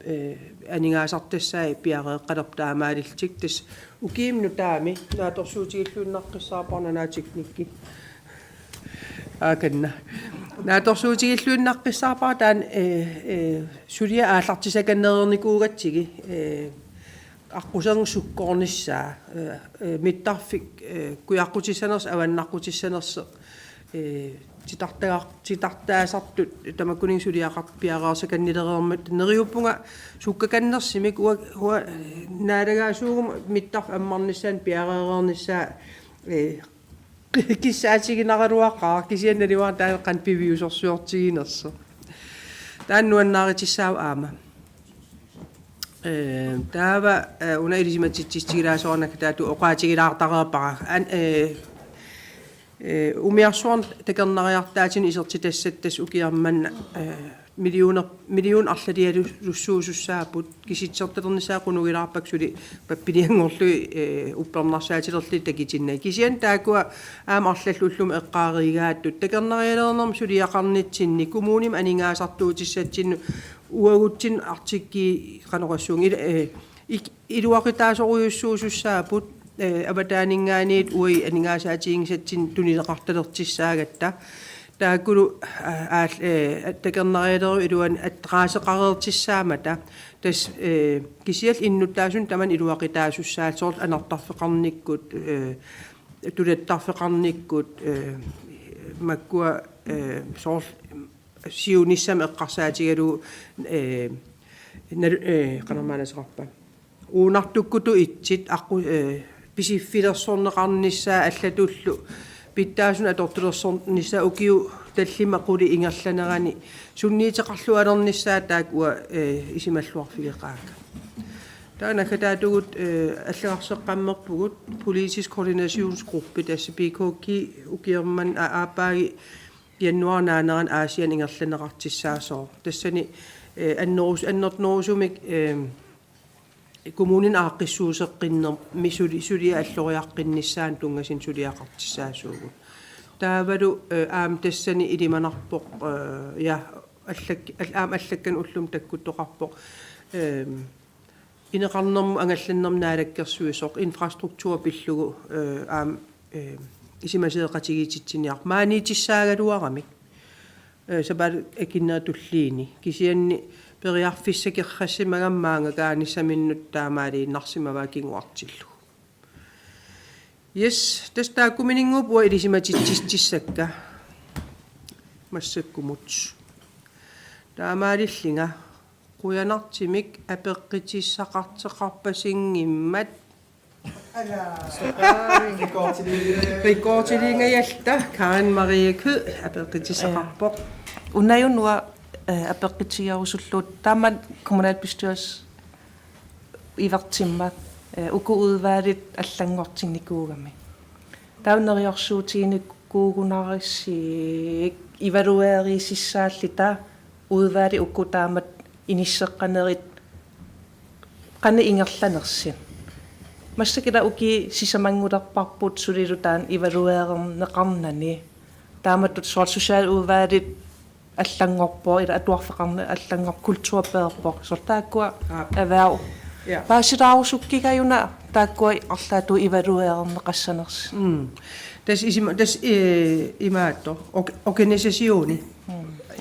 анингаасартассаа пиареэққалертаамаалилтик тас укиимну таами нааторсуутигиллууннаққиссаапарнанаатикникки ааканна нааторсуутигиллууннаққиссаапара таан сулиа ааллартисаканнерерникуугатсиги аққусангсуккорниссаа миттарфик куяққутиссанерс аваннаққутиссанерс титартаасартут тамаккунинсулиақарпиараасаканнилереермат нериуппунга суккаканнерсимик уа наалагаасуугум миттар аммарниссаан пиареерернissaа киссаатигинаралуаққаа кисианналиваа тааққан пивиусорсуортигинерсо тааннуаннааритиссаав аама таава унаилисиматситсигилаасоорнак таату оқаатигилаартареаппара умиарсуарн такернариартаатин исертитассаттас укиарманна миллион арлалиалуссуусуссаапут киситсерталернисаақунугилаарпак сули паппилиангорлуи уппернарсаатилерли такитинна кисиан таакуа аама арлаллуллум эққааригааттут такернариалернерм сулиақарнитсинни коммуним анингаасартуутиссатсинну уагутсин артикки канорассуун илуақитаасоруйуссуусуссаапут абатаанингаанит уи анингаасаатиингсатсин тунилеқарталертиссаагатта таакулу такернариалеру илуан аттраасеқареертиссаамата тас кисиал иннуттаасун таман илуақитаасуссаат соорл анартарфеқарниккут тулаттарфеқарниккут маккуа соорл сиуниссам эққарсаатигалу канамаанасеқарпа уунартуккуту итсит аққу писиффилерсорнеқарниссаа аллатуллу питтаасун атортулерсорниссаа укиу таллима қули ингерланерани сунниитеқарлуалерниссаа таакуа исималлуарфигеқаака таана хатаатугут аллеқарсеққаммерпугут политиск координациonsgruppi тасса пикокки укиерман аапааги януарнаанеран аасиан ингерланеқартиссаасоо тассани аннертнорусумик kommunin aaqqissuuseqqinner misuli alloriaqqinnissaан tungasin suliaqartissaassууgu taavalu aam tassani ilimanarpoq ja aam allakkan ullum takkuttoqarpoq ineqarnermu angallannerm naalakkersuisoq infrastruktur pillugu aam isimaseeqatigititsiniaq maaniitissaagaluaramik sabal ekinnaatulliini kisianni периарфиссакеррассимагаммаанга кааниссаминнут таамаалииннарсимаваа кингуартиллу yes тастааккуминингуупуа илисиматитсиссакка массаккумут таамаалиллинга куянартимик апеққитиссақартеқарпасингиммат рекордилинга ялта Karen Marie Kød апеққитиссақарпоқ
унаюнуа апеққитсиарусуллуут таамат kommunalbestyrelse ивертиммат укуудваалит аллангортинникуугами таунериорсуутигиниккуугунариссиик ивалуеерисиссааллита удваали уккутаамат иниссеққанерит қана ингерланерсин массакила уки сисамангулерпарпут сулилутаан ивалуеернеқарнани тааматтут социал удваалит аллангорпоо ила атуарфеқарна аллангор культурпеерпоо сортааккуа аваау паасилаарусуккигаюна тааккуа арлаату ивалуеернеқассанерс
тас имаатто органисасиони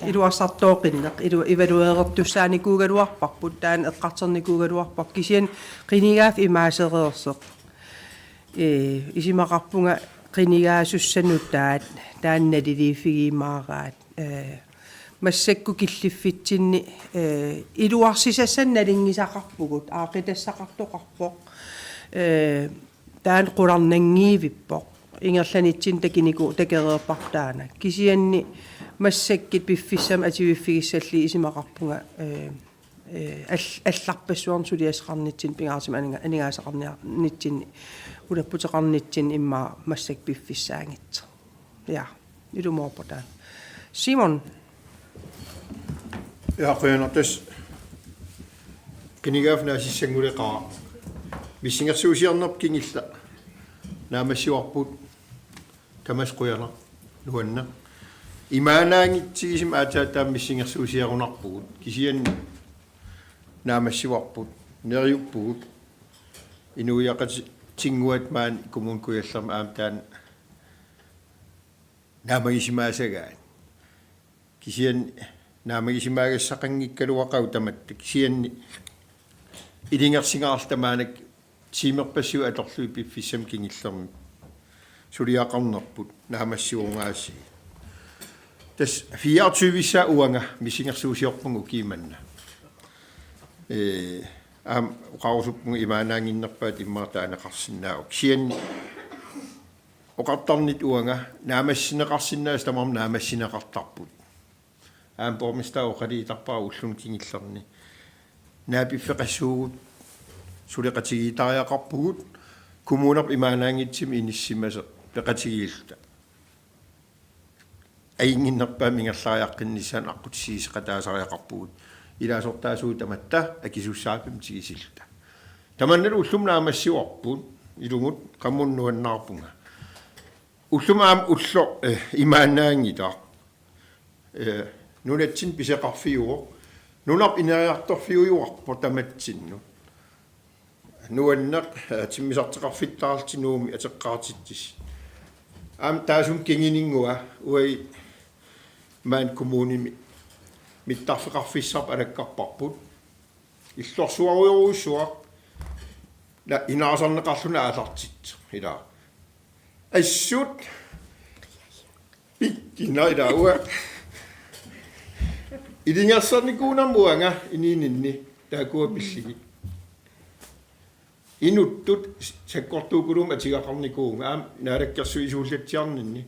илуарсартооқиннеқ илу ивалуеертуссааникуугалуарпарпут таан эққартерникуугалуарпар кисиан қинигаав имаасереерсеқ исимақарпунга қинигаасуссанут таанналилииффигимаараат массакку киллиффитсинни илуарсисассан налингисақарпугут аақитассақартоқарпоқ таан қуларнангиивиппоқ ингерланитсин такинику такереерпартаана кисианни массаккит пиффиссам ативиффигиссалли исимақарпунга алларпассуарн сулиасеқарнитсин пингаартим анигаасеқарниарнитсинни улаппутеқарнитсин имма массак пиффиссаангитса я илумоорпатаа Simon
ja qenertas kinigaafna sissangulеqaa missingersuusiarnerp kingilla naamassiuarput kamas quyana nuanna imaanaangitsigisiim aataataam missingersuusiarunarpugut kisianni naamassiuarput neriuppugut inuiaqat tinguat maan kumun kuyallerm aamtaan naamagisimaasagaat kisian naamagisimaagassaqanngikkaluaqau tamattak kisianni ilingersingaartamaanak tiimerpassu atorlui piffissam kingillermi suliaqarnerput naamassiuungaassi тас 24 уанга мисингерсуусиорпугу кииманна ам qausuppungu imanaanginnerpaat immaataanaqarsinnaauк сианни оқартарнит уанга наамассинеқарсиннаас тамарм наамассинеқартарпут аам пормистаа оқалиитарпаа уллун кингиллерни наапиффеқассуугут сулеқатигиитариақарпугут коммунер имаанаангитсими иниссимаса пеқатигиилта аингиннерпаа мингерлариаққинниссан аққутсиисеқатаасариақарпугут илаасортаасуу таматта акисуссаапим тигисилта таманнал уллум наамассиуарпут илугут қаммуннуаннаарпунга уллумаам улло имаанаангита нунатсин писеқарфиуо нунап инериарторфиуйуарпо таматсинну нуаннеқ тиммисартеқарфиттаартинууми атеққаартиттис аам таасум кингинингуа уай маан коммуними миттарфеқарфиссарп алаккарпарпут иллорсуаруйоруссуа на инаасарнеқарлуна аалартит илаа ассут пиккина уа идингерсарникуунармуанга инининни таакуа пиллиги инуттут саккортуукулум атигақарникуунга аам наалаккерсуисууллатсиарнинни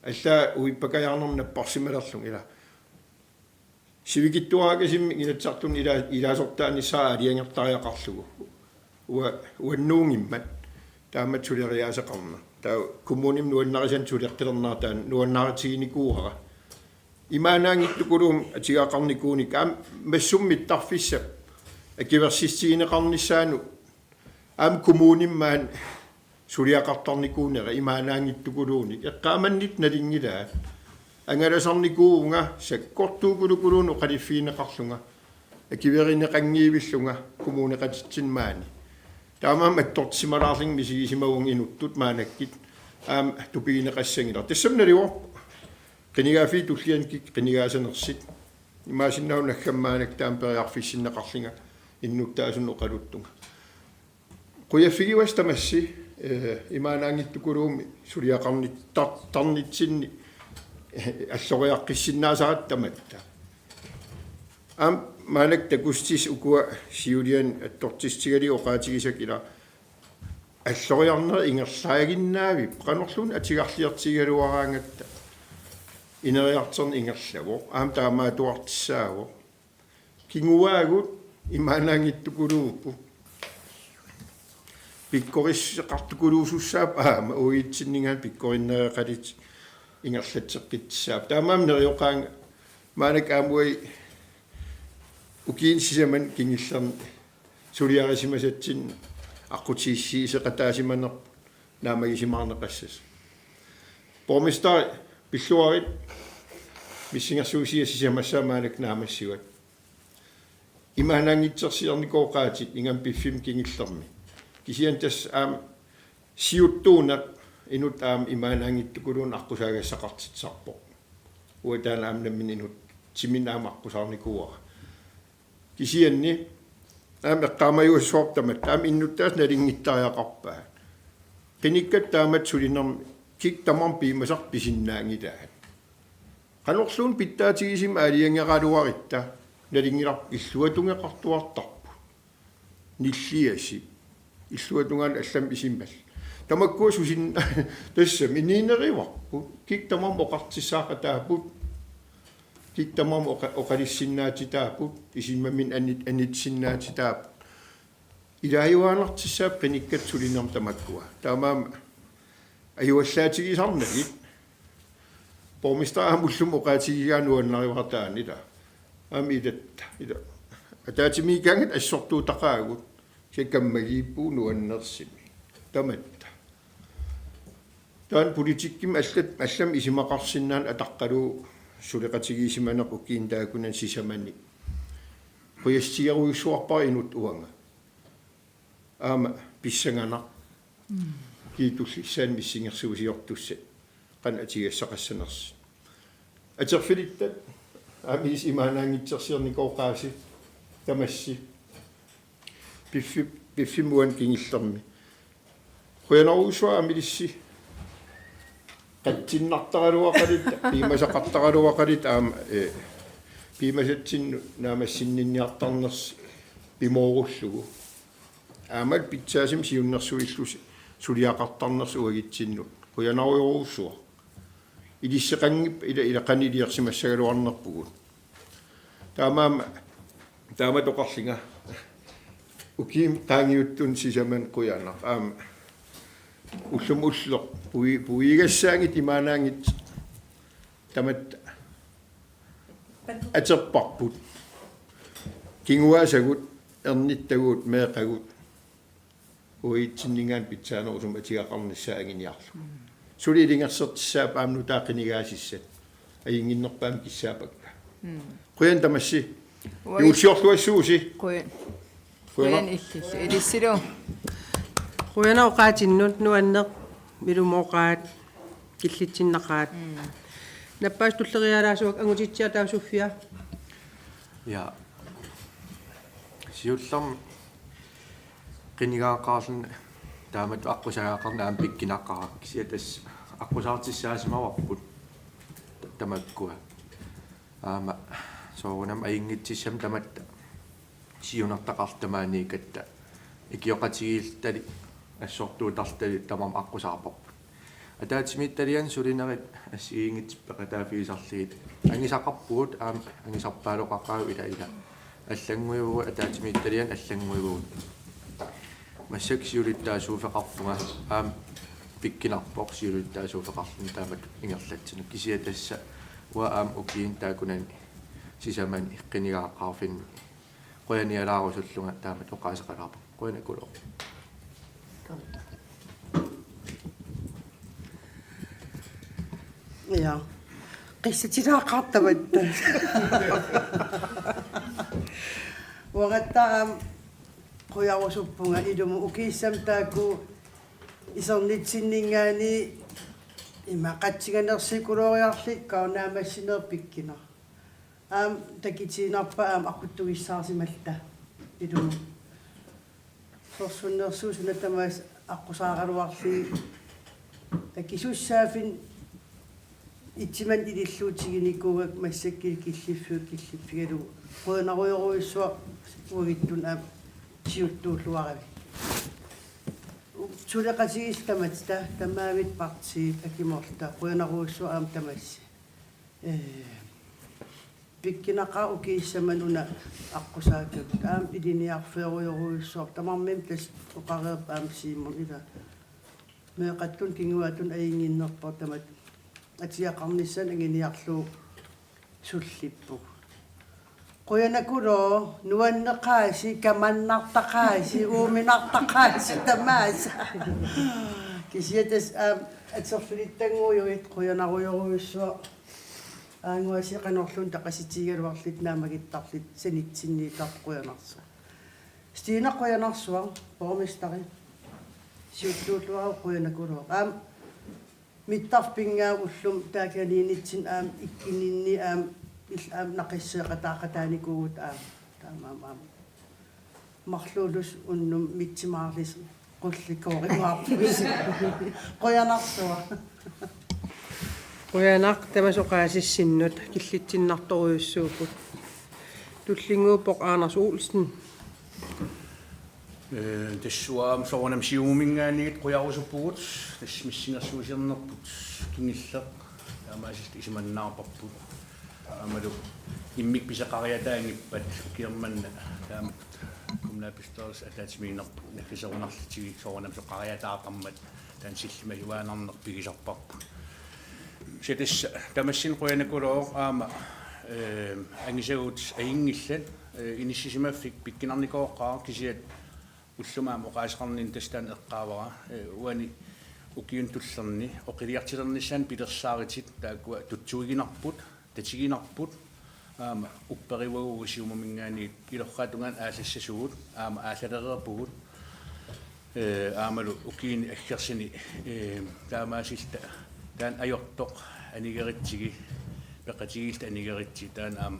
аллаа уиппакаярнерна парсималерлун ила сивикиттуаагасимми инатсартун илаасортааниссаа алиангертариақарлугу уаннуунгиммат таамат сулериаасеқарна таа коммуним нуаннарисан сулеққилернаа таан нуаннааритигиникуурара имаанаангиттукулуум атигақарникууник аам массуммиттарфисса акиверсистигинеқарниссаану аам коммуниммаан сулиақартарникуунера имаанаангиттукулууник эққааманнит налингилаа ангаласарникуунга саккортуукулукулууну қалиффиинеқарлунга акиверинеқангиивиллунга коммунеқатитсинмаани таамаам аттортсималаарлин мисигисимагун инуттут маанаккит аам тупигинеқассангила тассамналиуар қинигаафи туллианкик қинигаасанерсит имаасиннаун наггаммаанак таам периарфиссиннеқарлинга иннуттаасунну қалуттунга қуяффигивас тамасси имаанаангиттукулууми сулиақарнит тарнитсинни аллориаққиссиннаасарат таматта ам малак такустис укуа сиулиан аттортистигали оқаатигисак ила аллориарнер ингерлаагиннаави қанерлун атигарлиартигалуараангатта инериартерн ингерлаво аам таамаа туартиссааво кингуаагут имаанаангиттукулууппу пиккорissеқартукулуусуссаап аама уитсиннингаан пиккориннеқалит ингерлатсеққитсаап таамаам нериоқаан маанак аамуи укиинсисаман кингиллерни сулиарисимасатсин аққутииссиисеқатаасиманер наамагисимаарнеқассас пормистар пиллуарит миссингерсуусиасисамассаа маанак наамассуат имаанаангитсерсиарникооқаатит ингам пиффим кингиллерми кисиан тас аам сиуттуунақ инут аам имаанаангиттукулуун аққусаагассақартитсарпо уатаана аамнаммин инут тиминаама аққусаарникууара кисианни аам эққаамаюуссуартамат аам иннуттаас налингиттариақарпаа қиниккат таамат сулинерми кик тамам пимасар писиннаангилаа канорлуун питтаатигисим алиангералуаритта налингилар иллуатунгеқартуартарпу ниллиаси иллуатунгаан аллам исиммал тамаккуу сусин тассам ининериварпу кик тамам оқартиссаақатаапут кик тамам оқалиссиннаатитаапут исиммамин анитсиннаатитаапут илааюаанартиссаап қиниккат сулинерм тамаккуа таамаам аюаллаатигисарнагит пормистаа муллум оқаатигигаануаннаривартаанила амидатта ида атаатимигангат ассортуутақаагут секкаммагииппуу нуаннерсими таматта таан политикким аллам исимақарсиннаан атаққалуу сулеқатигисиманеқ уккиин таакунан сисамани қуястигаруйуссуарпаа инут уанга аама писсангана киитуллиссаан миссингерсуусиортуссат qan atigassaqassanersi aterfilittat amis imanaangitsersiernikoqaasi tamassi piffimuan kingillermi quyaneruusua amilissi qattinnartaraluaqalit piimasaqartaraluaqalit aama piimasatsin naamassinninniartarners pimoorullugu aamal pitsaasim siunnersuillus suliaqartarners uagitsinnu quyanaruyuruussua ilisseqangip ila qaniliarsimassagaluarnerpugut taama toqarlinga ukiim taangiuttun sisaman quyanaq aama ullum ulloq puigassaangit imaanaangit tamat aterparput kinguasagut ernittagut meeqagut uitsinningaan pitsaanerusum atiaqarnissaanginiarlu sulilingersertissaap aamnu taaqinigaasissat ayinginnerpaam kissaapakka quyan tamassi yuusiorluassuusi
quyan illis ilissilu
Quyana uqaatinnut nuanneq milumoqaat killitsinneqaat nappaas tullerialaasuak angutitsiataasuffia
ja siullam qinigaaqaarlun taamat aqqusagaaqarna aam pikkinaqarak siatas aqusaartissaasimavarput tamakkua aama soorunam ayinngitsissam tamat siunartaqartamaaniikatta ikioqatigiiltali assortuutartali tamam aqusaarparput ataatimiittalian sulinerit assigiingitsippeqataafiisarligit angisaqarpugut aam angisarpaaloqaqaau ila аллангуйгу атаатимиитталиан аллангуйгу массак сиулиттаасууфеқарпунга аам пиккинарпоқ сиулиттаасууфеқарлун таамат ингерлатсину кисиатасса уа аам укиин таакунани сисаман иққинигааққарфин қояниалаарусуллунга таамат оқаасеқалаарпа қоянакулоо
Ja. Qissatilaaqartamat. Waqattaam quyarusuppunga ilumu ukiissam taaku isornitsinningaani imaqatsiganersikuloriarlik kaunaamassinерпиккина. Aam takitiinarpa aam aquttugissaarsimalla ilumu. Sorsunnersuusuna tamaas aqusaaqaluarli takisuussaafin итсиман илиллуутигиникуугак массаккил киллиффуут киллиффигалу қуйнаруйоруиссуа угиттун аа сиуттууллуарави сулеқатигистамат тамаавит партии акиморта қуйнаруиссуа аам тамасси пиккинақа укииссаман уна аққусаакат аам илиниарферуйоруиссуа тамармим тас оқареерп аам сииммун ила меқаттун кингуатун аингиннерпо тамат атиақарнissan ангиниарлуу суллиппу қуянакулоо нуаннеқааси каманнартақааси ууминартақааси тамааса кисиатас атсерфилиттангуйуит қуянаруйоруиссуа аангуаси қанерлун тақаситигалуарлит наамагиттарлит санитсинниитар қуянарсу стиина қуянарсуа пормистари сиуттууллуару қуянакулоо аам миттарпингаа уллум таакалиинитсин аам иккининни аам аам нақиссеқатаақатааникуугут аам таамаам марлуулус уннум митсимаарлис qullikoorimаарpus qoyanarsuа
Quyanaaq tamasоqaasissinnut killitsinartoruissuuput tullingууpoq Anders Olsen
тассуаам соорнам сиумингаанигит қуярусуппугут тассмиссинерсуусернерпут кингиллеқ таамаасист исиманнаарпарпут амалу иммик писақариатаангиппат киерманна таамат кумнааписторс атаатимиинерпу наккисерунарлитиги соорнам соқариатаақармат таан силлима юаанарнер пигисарпарпут сетис тамассин қуянакулоо аама ангисагут аингиллат иниссисимаффик пиккинарникооққаа кисиат уллумаам оқаасеқарнин тастаан эққаавара уани укиунтуллерни оқилиартилернissaан пилерсааритит таакуа тутсуигинарпут татигинарпут аама упперивагуу сиумамингаани илорраатунгаан аалассасугут аама аалалереерпугут аамалу укиини аггерсини таамаасилта таан ajortoq анигеритсиги пеқатигилта анигеритси таан аама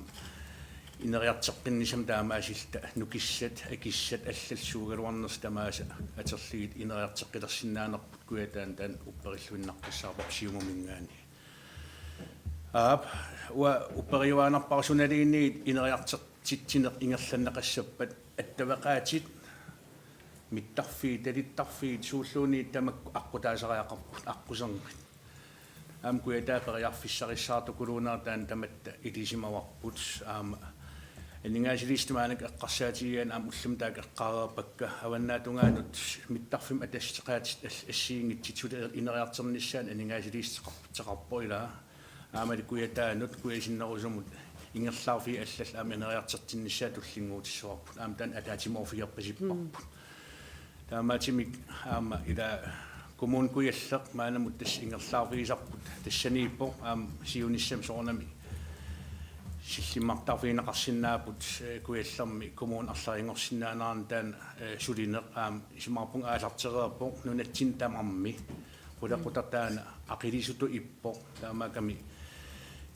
инериартеққиннисам таамаасилта нукиссат акиссат аллалсуугалуарнерс тамааса атерлигит инериартеққилерсинаанерпут куятаан таан уппериллуиннарпассаарпа сиумумингаани аап уа уппериуаанарпарсуналиинниит инериартеқтитсинеқ ингерланнеқассаппат аттавеқаатит миттарфии талиттарфии сууллуунии тамакку аққутаасариақарпут аққусернит аам куятаа периарфиссарissаартукулуунартаан таматта илисимаварпут аама энингаасилистимаанак эққарсаатигиан аам уллум таак эққарерпакка аваннаатунгаанут миттарфим атассеқаатит ассиингитситсуле инериартерниссаан энингаасилистеқарпоила аамали куятаанут куясиннерусумут ингерлаарфи аллал аама инериартертиннссаа туллингуутиссуарпут аама таан атаатиморфиерпасиппарпут таамаатимик аама ила коммун куяллеқ маанамут тасс ингерлаарфигисарпут тассанииппо аама сиуниссам соорнами силлиммартарфиинеқарсинаапут куяллерми коммун арларингорсинаанаан таан сулинеқ аама исимаарпун аалартерерпо нунатсин тамарми qulaqutataana aqilisutu ippo taamaakami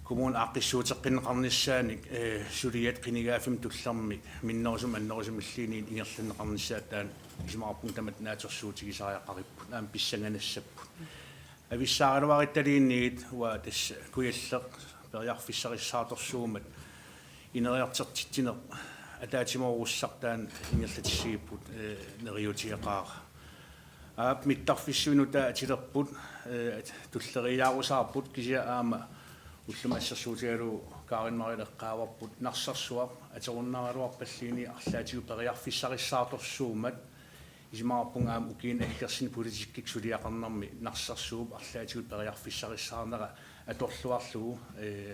коммун аққиссуутеққиннеқарниссааник сулиат қинигаафим туллерми миннерусум аннерусумиллиниит ингерланнеқарниссаат таан исмаарпун тамат наатерсуутигисариаққариппут аам писсанганассаппут ависсааралуаритталиинниит уа тасса куяллеқ периарфиссарissaaторсуумат инериартертитсинеқ атаатиморуссартаан ингерлатиссигиппут нериутиақаара аап миттарфиссуинута атилерпут туллериаарусаарпут кися аама уллума ассерсуутигалу кааринмарилеккааварпут нарсарсуа атеруннаралуарпаллиини арлаатигу периарфиссарissaaторсуумат исмаарпун аама укиин аллерсин политиккик сулиақарнарми нарсарсууп арлаатигу периарфиссарissаарнера аторлуарлугу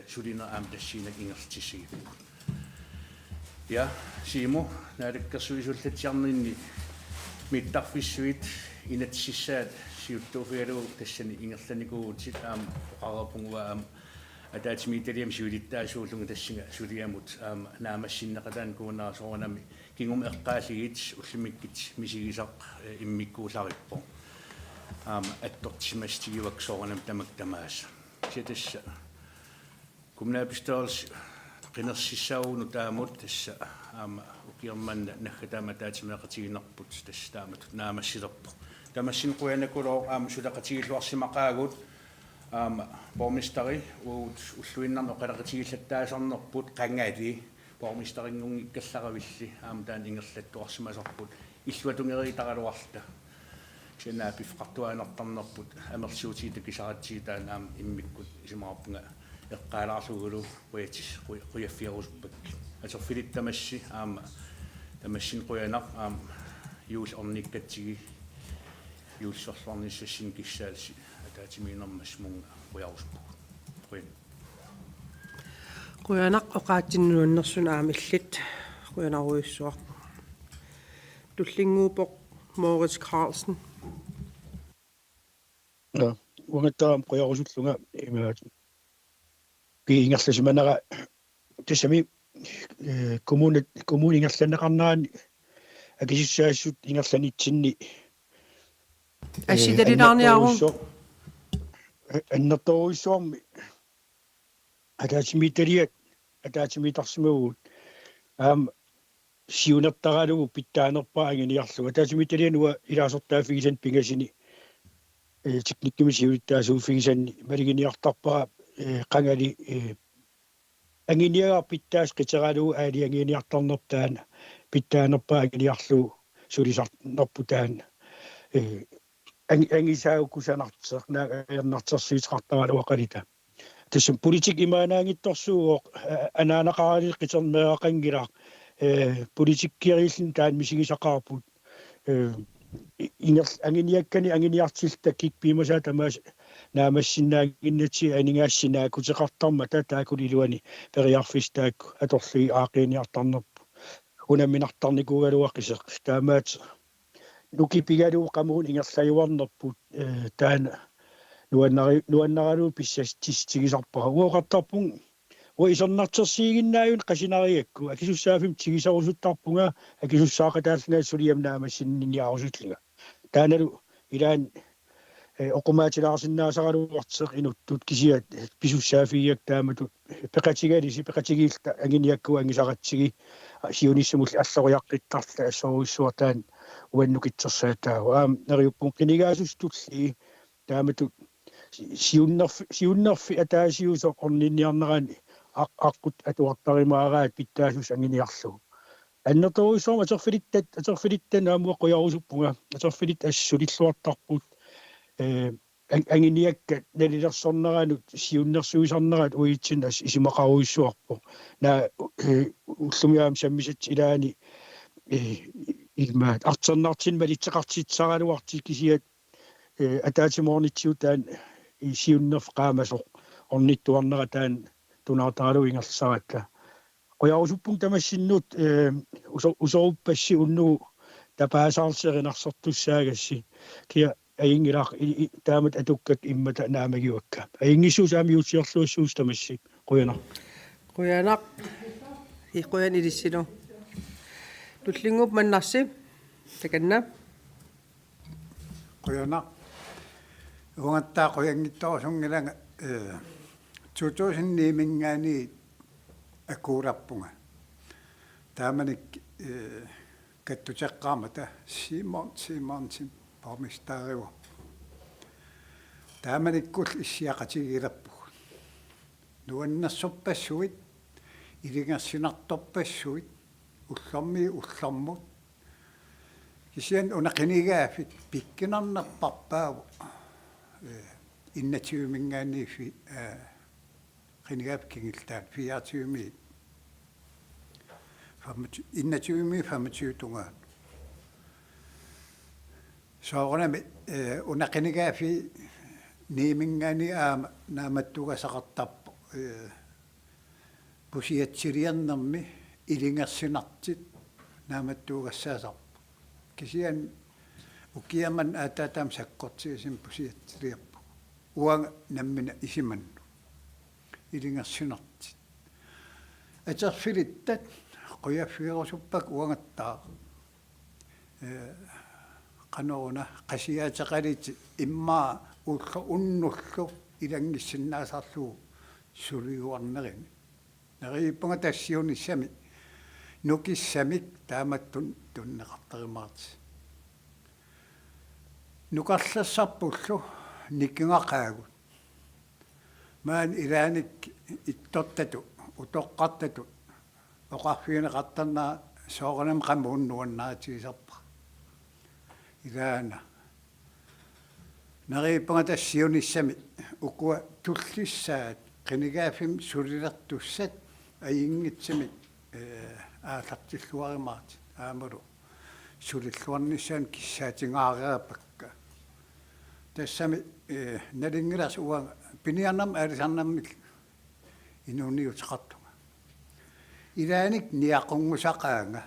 сулина аама тассиинак ингертиссигиппут я симо наликкерсуисуллатсиарнинни миттарфиссуит инатсиссаат сиуттууфигалу тассани ингерланикуутит аама оқарерпунгуа аама атаатимиталиам сиулиттаасууллунга тассинга сулиамут аама наамассиннеқатаан куунаарсоорнами кингум эққаалигит уллимиккит мисигисақ иммиккуулариппо аама аттортимастигивак соорнам тамак тамааса ситасса кумнаапистаалс qinерсиссаагуну таамут тасса аама укиерманна наггатаама таатимеқатигинерпут тасса таамат наамассилерпо тамассин қуянакулоо аама сулақатигиллуарсимақаагут аама бормистери уут уллуиннарно оқалақатигиллаттаасарнерпут қангаали бормистерингунги иккалларавилли аама таан ингерлаттуарсимасарпут иллуатунгеритаралуарта кена пифқартуаанертарнерпут амерсуутиитакисаратсии таан аама иммиккут исимаарпунга эққаалаарлугулу уятис қуяффиарусуппак атерфилиттамасси аама тамассин қуянақ аама юул орниккатсиги юулсорлуарниссассин киссаалси атаатимиинермас мунга қуяруспук қуин
Quyanaq oqaatsinnuannersuna aamillit quyanaruyussuaq tullinguupoq Moritz Carlsen
ja ungattaam quyarusullunga imaat kiingerlasimanera tassami kommune ingerlanneqarnaani akisissaassut ingerlanitsinni
assidalilaarniaru
annertoruissuarmi атаатимитаримуут аам сиунертараалугу питтаанерпаа агиниарлуга атаатимиталиануа илаасортаафигисан пингасини техниккими сиулиттаасууфигисанни малигиниартарпара qangали агиниага питтаас қитералугу аали агиниартарнертаана питтаанерпаа агиниарлугу сулисарнерпутаана ангисаагуккусанартсернааернартерсуитеқартаралуа тасим политик имаанаангитторсууоқ анаанақарали қитермеақангилаа политиккиариллин таан мисигисақарпут ингер ангиниаккани ангиниартилта кикпимасаа тамаас наамассинаагиннати анигаассинаа кутеқартарма таакулилуани периарфистаак аторли аақиниартарнерпу унамминартарникугалуаққисеқ таамаат нукипигалуу қамуун ингерлаюарнерпут таана нуаннаралуу писсастистигисарпара уоқартарпун уисернартерсиигиннааюн қасинариакку акисуссаафим тигисарусуттарпунга акисуссаақатааллнаа сулиам наамассинниниарусутлига тааналу илаан оқумаатилаарсиннаасараluarteq inuttut kisiat pisussaafiggiak taamatut peqatigalisi peqatigiilta anginiakku angisaratsigi siunissumul alloriaqqittarla assoruissuartaan uannukitsersaataagu neriuppun qinigaasustulli taamatut siunnerfi ataasiuso orninniarnerani аққут атуартаримаараат питтаасус ангиниарлугу аннерторуисоорма атерфилиттан аамуа қуярусуппунга атерфилит ассулиллуартарпут ангиниакка налилерсорнераанут сиуннерсуисарнераат уитсин ас исимақаруиссуарпо на уллумиаам саммисат илаани илмаат артернартин малитсеқартитсаралуарти кисиат атаатимоорнитсиутаан сиуннерф qaamasoq орниттуарнера таан тунаатаалу ингерлсаратта қуярусуппун тамассиннут усоруппасси уннугу тапаасаарсеринарсортуссаагасси кия аингилаар таамат атуккак иммата наамагиуакка аингиссуус аамиутсиорлуассуус тамасси қуянар
қуян илиссину туллингуп маннарси таканна
қуянар угаттаа қуянгитторсунгилага тутусинниимингаани акуураппунга тааманик каттутеққаамата симонсим помистаариу тааманиккул иссиақатигилерпуг нуаннассорпассуит илингерсинарторпассуит уллэрмут кисиан унақинигаафит пиккинарнерпарпааву иннатиумингаанифи qinigaap kingiltaan 24 иннатиуми 25 соорнами унақинигаафи ниимингаани аама нааматтугасақартарпо пусиатсилиарнерми илингерсинартит нааматтугассаасарпо кисиан укиаман аатаатаам саккортигисим пусиатсилиарпо уанга наммина исиманну илингерсинартит атерфилиттат қуяффиерусуппак уангаттаа qanорuna qasiateqaliti immaa ullu unnullu ilangissиннаасарлуу сулиуарнерими нериппунга тассиунissami нукиссамик тааматтун туннеқартаримаарти нукарлассарпуллу никкингақаагут маан илааник иттортату утоққартату оқарфиинеқартарнаа соорнам қамууннуаннаатигисарпа илаана нариппунга тассиунissami укуа туллиссаат qinigaaфим сулилертуссат аингитсами аалартиллуаримаати аамалу сулиллуарниссаан киссаатингаариапакка тассами налингилас уа пиниарнам аалисарнаммик инуниутеқартунга илааник ниақунгусақаанга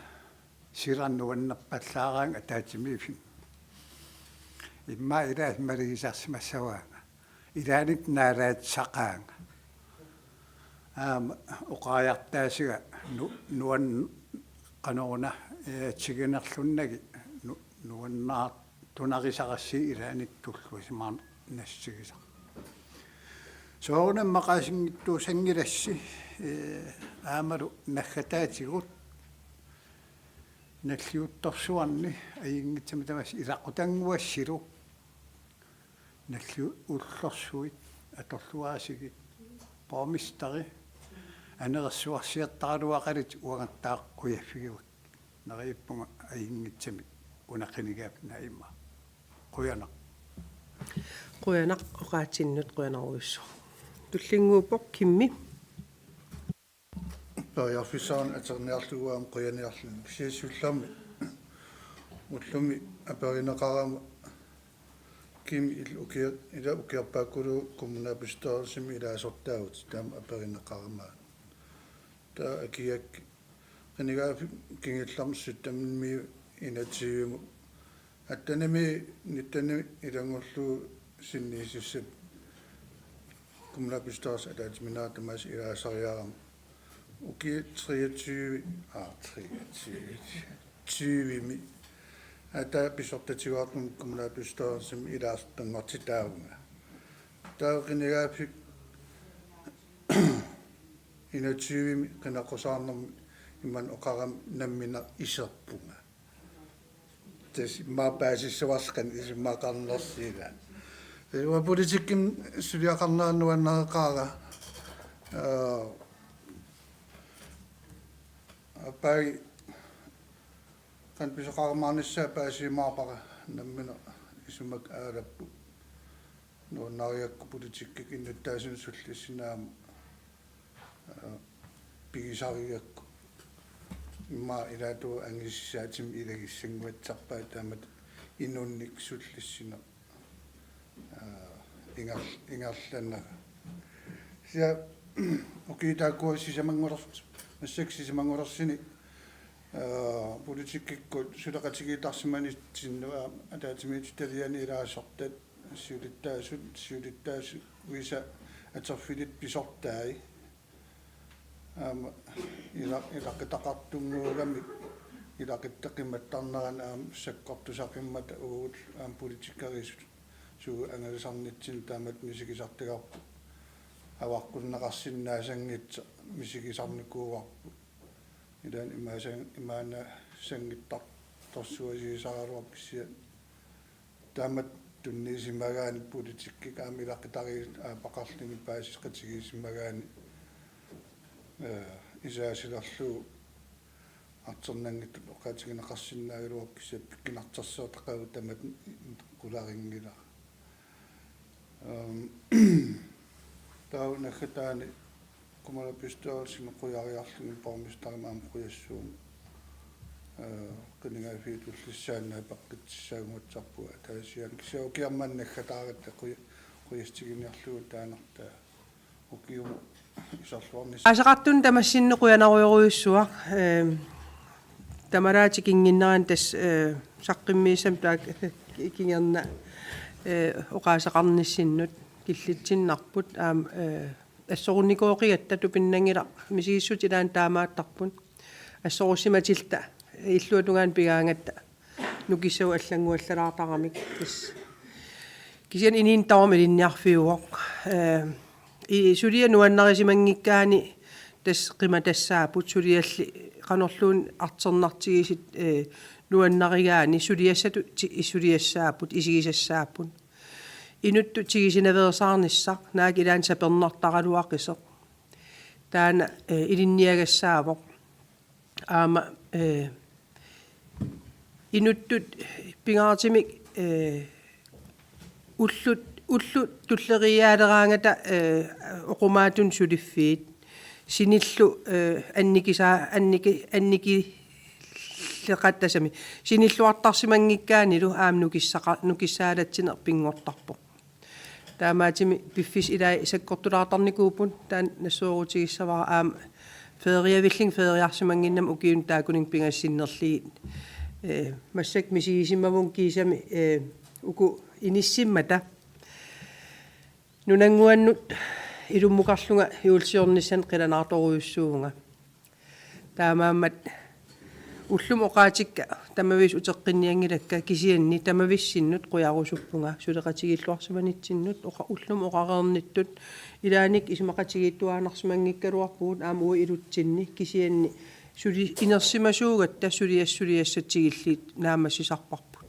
сираннуаннерпаллаараан атаатимиифин имма илаас малигисарсимассаваанга илааник наалаатсақаанга оқааяртаасига нуан qanорuna тигинерлуннаги нуаннаа тунарисарасси илааник туллуисимаар нассигиса соорнам мақаасингиттуусангиласси аамалу наггатаатигут наллиутторсуарни аингитсами тамас илаққутангуассилу наллу уллорсуит аторлуаасигит помистари анерсуарсиаттаралуақалит уагаттааққуяффигивак нериппунга аингитсами унаққинигаап наима қуянақ
оқаатиннут қуянаруиссу туллингууппоқ кимми
периарфисаан атерниарлугуаам қуяниарлун сиассулларми уллуми аперинеқарама кими ила укиарпааккулу коммунаписторсими илаасортаагут таама аперинеқарама та акиак qinigaafi kingillarmissut tammi inatiimu атtanами ниттани илангорлу синниисиссат коммунаписторс атаатиминаатамас илаасариарам уки 23 20ми ата писортатигуартум коммуналписторсим илаартангортитаагунга таақинигаафик инатсивими канаққусаарнерми иман оқарам наммина исерпунга тэс маапаасиссаварскан исиммаақарнерсиила эва политикким сулиақарнааннуаннеқаара апай kan pisaqarmaanissa paasimaapara nammina isumak aalappu nuannariakku politikkik innuttaasun sullissinaamu pigisariakku imma ilaatu angissaatim ilagissanguatsarpaa taamat innunnik sullissina ingarlannaga sia okiitaakku sisamangorers massakisisamangorssini политиккикку сулеқатигиитарсиманитсиннуа атаатимиититалиани илаасортат сиулиттаасу уиса атерфилит писортаи илаққитақартунгуугами илаққиттақимматтарнеран саккортусақиммата уут политиккарисут суу ангалисарнитсин таамат мисигисартигарпу аваққуннеқарсиннаасангитса мисигисарникууарпу idan imana sangittar torsuasiisaraluarkissia taamat tunniisimagaani politikkik aamilaqitari paqarlini paasisqatigiisimagaani isaasilerluu arternangittut oqaatigineqarsinnaagiluarkissia pikkinartarsuutaqagu tamat qularingila tau nakhataani kumala pistool sinu qujariarlugin pormistarima quyassuu kuninga fiitullissaanna paqqitsaaguatsarpu ataasian kisiu kiarmannaggataarat quyastiginerlugu taanarta ukiumu isarluarnis
asaqartun tamassinnequyanaruyuruissuaq tamaraati kinginneran tas saqqimmiissam taak kingerna oqaasaqarnissinnut killitsinarput aam ассорунникооқиатта тупиннангила мисигиссутилаан таамааттарпун ассорусиматилта иллуатунгаан пигаангатта нукиссау аллангуаллалаартарамик тис кисиан инин таам илинниарфиуоқ сулия нуаннарисимангиккаани тас қиматассаапут сулиалли qanorluun arternartigisit nuannaригаани сулиассату исулиассаапут исигисассааппун инутту тигисинавеерсаарниссақ наакилаан сапернартаралуаққисеқ таана илинниагассаавоқ аама инуттут пингаартимик уллут туллериаалераангата оқумаатун сулиффиит синиллу анники лекаттасами синиллуартарсимангиккаанилу аам нукиссаалатсинер пингортарпо таамаатими пиффис илаа саккортулаартарникуупун таан нассуурутигиссавара аам фериавиллин фериарсимангиннам укиун таакунин пингассиннерлигит массак мисигисиммавун кисами уку иниссиммата нунангуаннут илуммукарлунга юулсиорниссан қиланаарторуйуссуунга таамааммат уллум оqaатикка тамавис утеққинниангилакка кисианни тамависсиннут қуярусуппунга сулеқатигиллуарсиманитсиннут уллум оқареерниттут илааник исмақатигиттуаанарсимангиккалуарпугут аама уи илутсинни кисианни сули инерсимасуугатта сулиассулиассатигиллиит наамассисарпарпут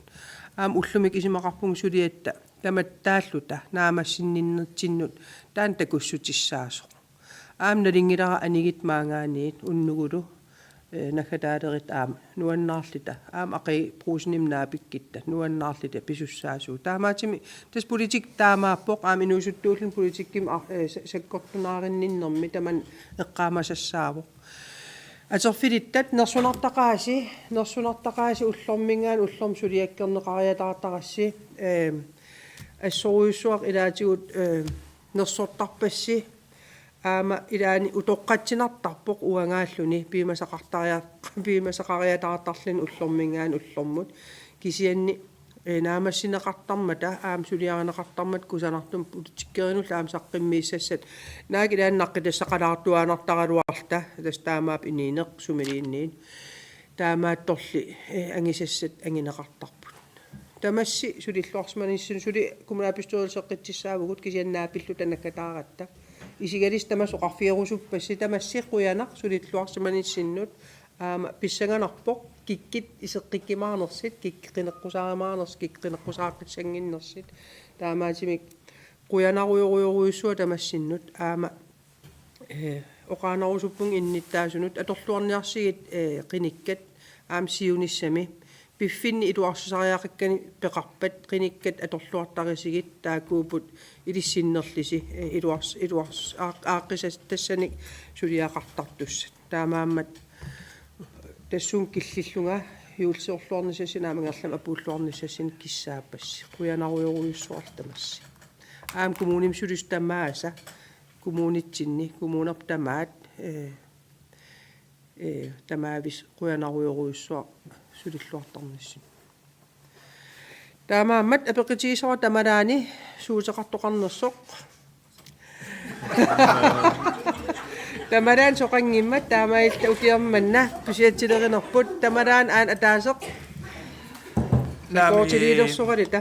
аама уллумик исмақарпунг сулиатта таматтааллута наамассинниннертиннут таан такуссутиссаасо аама налингилара анигит маангаанит уннугулу накатаалерит аама нуаннаарлита аама ақи прууснимнаапиккитта нуаннаарлита писуссаасуу таамаатими тас политик таамааппоқ аама инуусуттууллун политикким саккортунааринниннэрми таман эққаамасассаавоқ атерфилиттат нерсунартақааси уллормингаан уллорм сулиаккернеқариатаартарасси ассоруйуссуақ илаатигут нерсортарпасси аама илаани утоққатсинартарпоқ уангааллуни пимасақариатаартарлин уллормингаан уллормут кисианни наамассинеқартармата аама сулиаринеқартармат кусанартум политиккеринул аама саққиммииссассат наагилааннаққитассақалаартуаанартаралуарта тас таамаап ининеқ сумилиинниин таамаатторли ангисассат ангинеқартарпут тамасси сулиллуарсманиссун сули кумунаапистуерисеққитсаавгут кисианнаапиллу танаккатааратта исигалис тамас оқарфиерусуппасси тамасси қуянақ сулиллуарсманиссиннут аама писсаганарпоқ киккит исеққиккимаарнерсит киккинеққусаамаарнерс киккинеққусааққитсангиннерсит таамаатимик қуянаруйоруйоруйуссуа тамассиннут аама оқаанарусуппун инниттаасунут аторлуарниарсигит қиниккат аам сиунissami пиффинни илуарсусариақаккани пеқарпат қиниккат аторлуартарисигит таакуупут илиссиннерлиси илуарс ааққисас тассаник сулиақартартуссат таамааммат тассуун киллиллунга юулсеорлуарнисасин аамангерлам апууллуарнисасин киссааппасси қуянаруйоруйуссуартамасси аам коммуним сулис тамааса коммунитсинни коммунерп тамаат тамаавис қуянаруйоруйуссуа сулиллуартарнисsin таамааммат апеқитигисава тамараани суутеқартоқарнерсоқ тамараан соқангиммат таамаилта укиарманна писиатсилеринерпут тамараан аан атаасеқ накоотилиилерсоқалита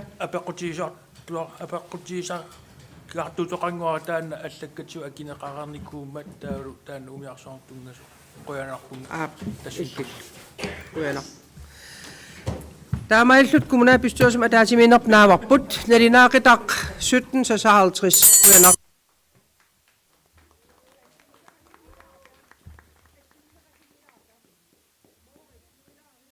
апеққутигиса картутоқангуа таана аллаккатсу акинеқарарникууммат таана умиарсоортунгасу қуянарпун тассиккил
қуянар таамаиллут коммунаапистуасум атаатиминерп нааварпут налинаақитақ 1756 қуянар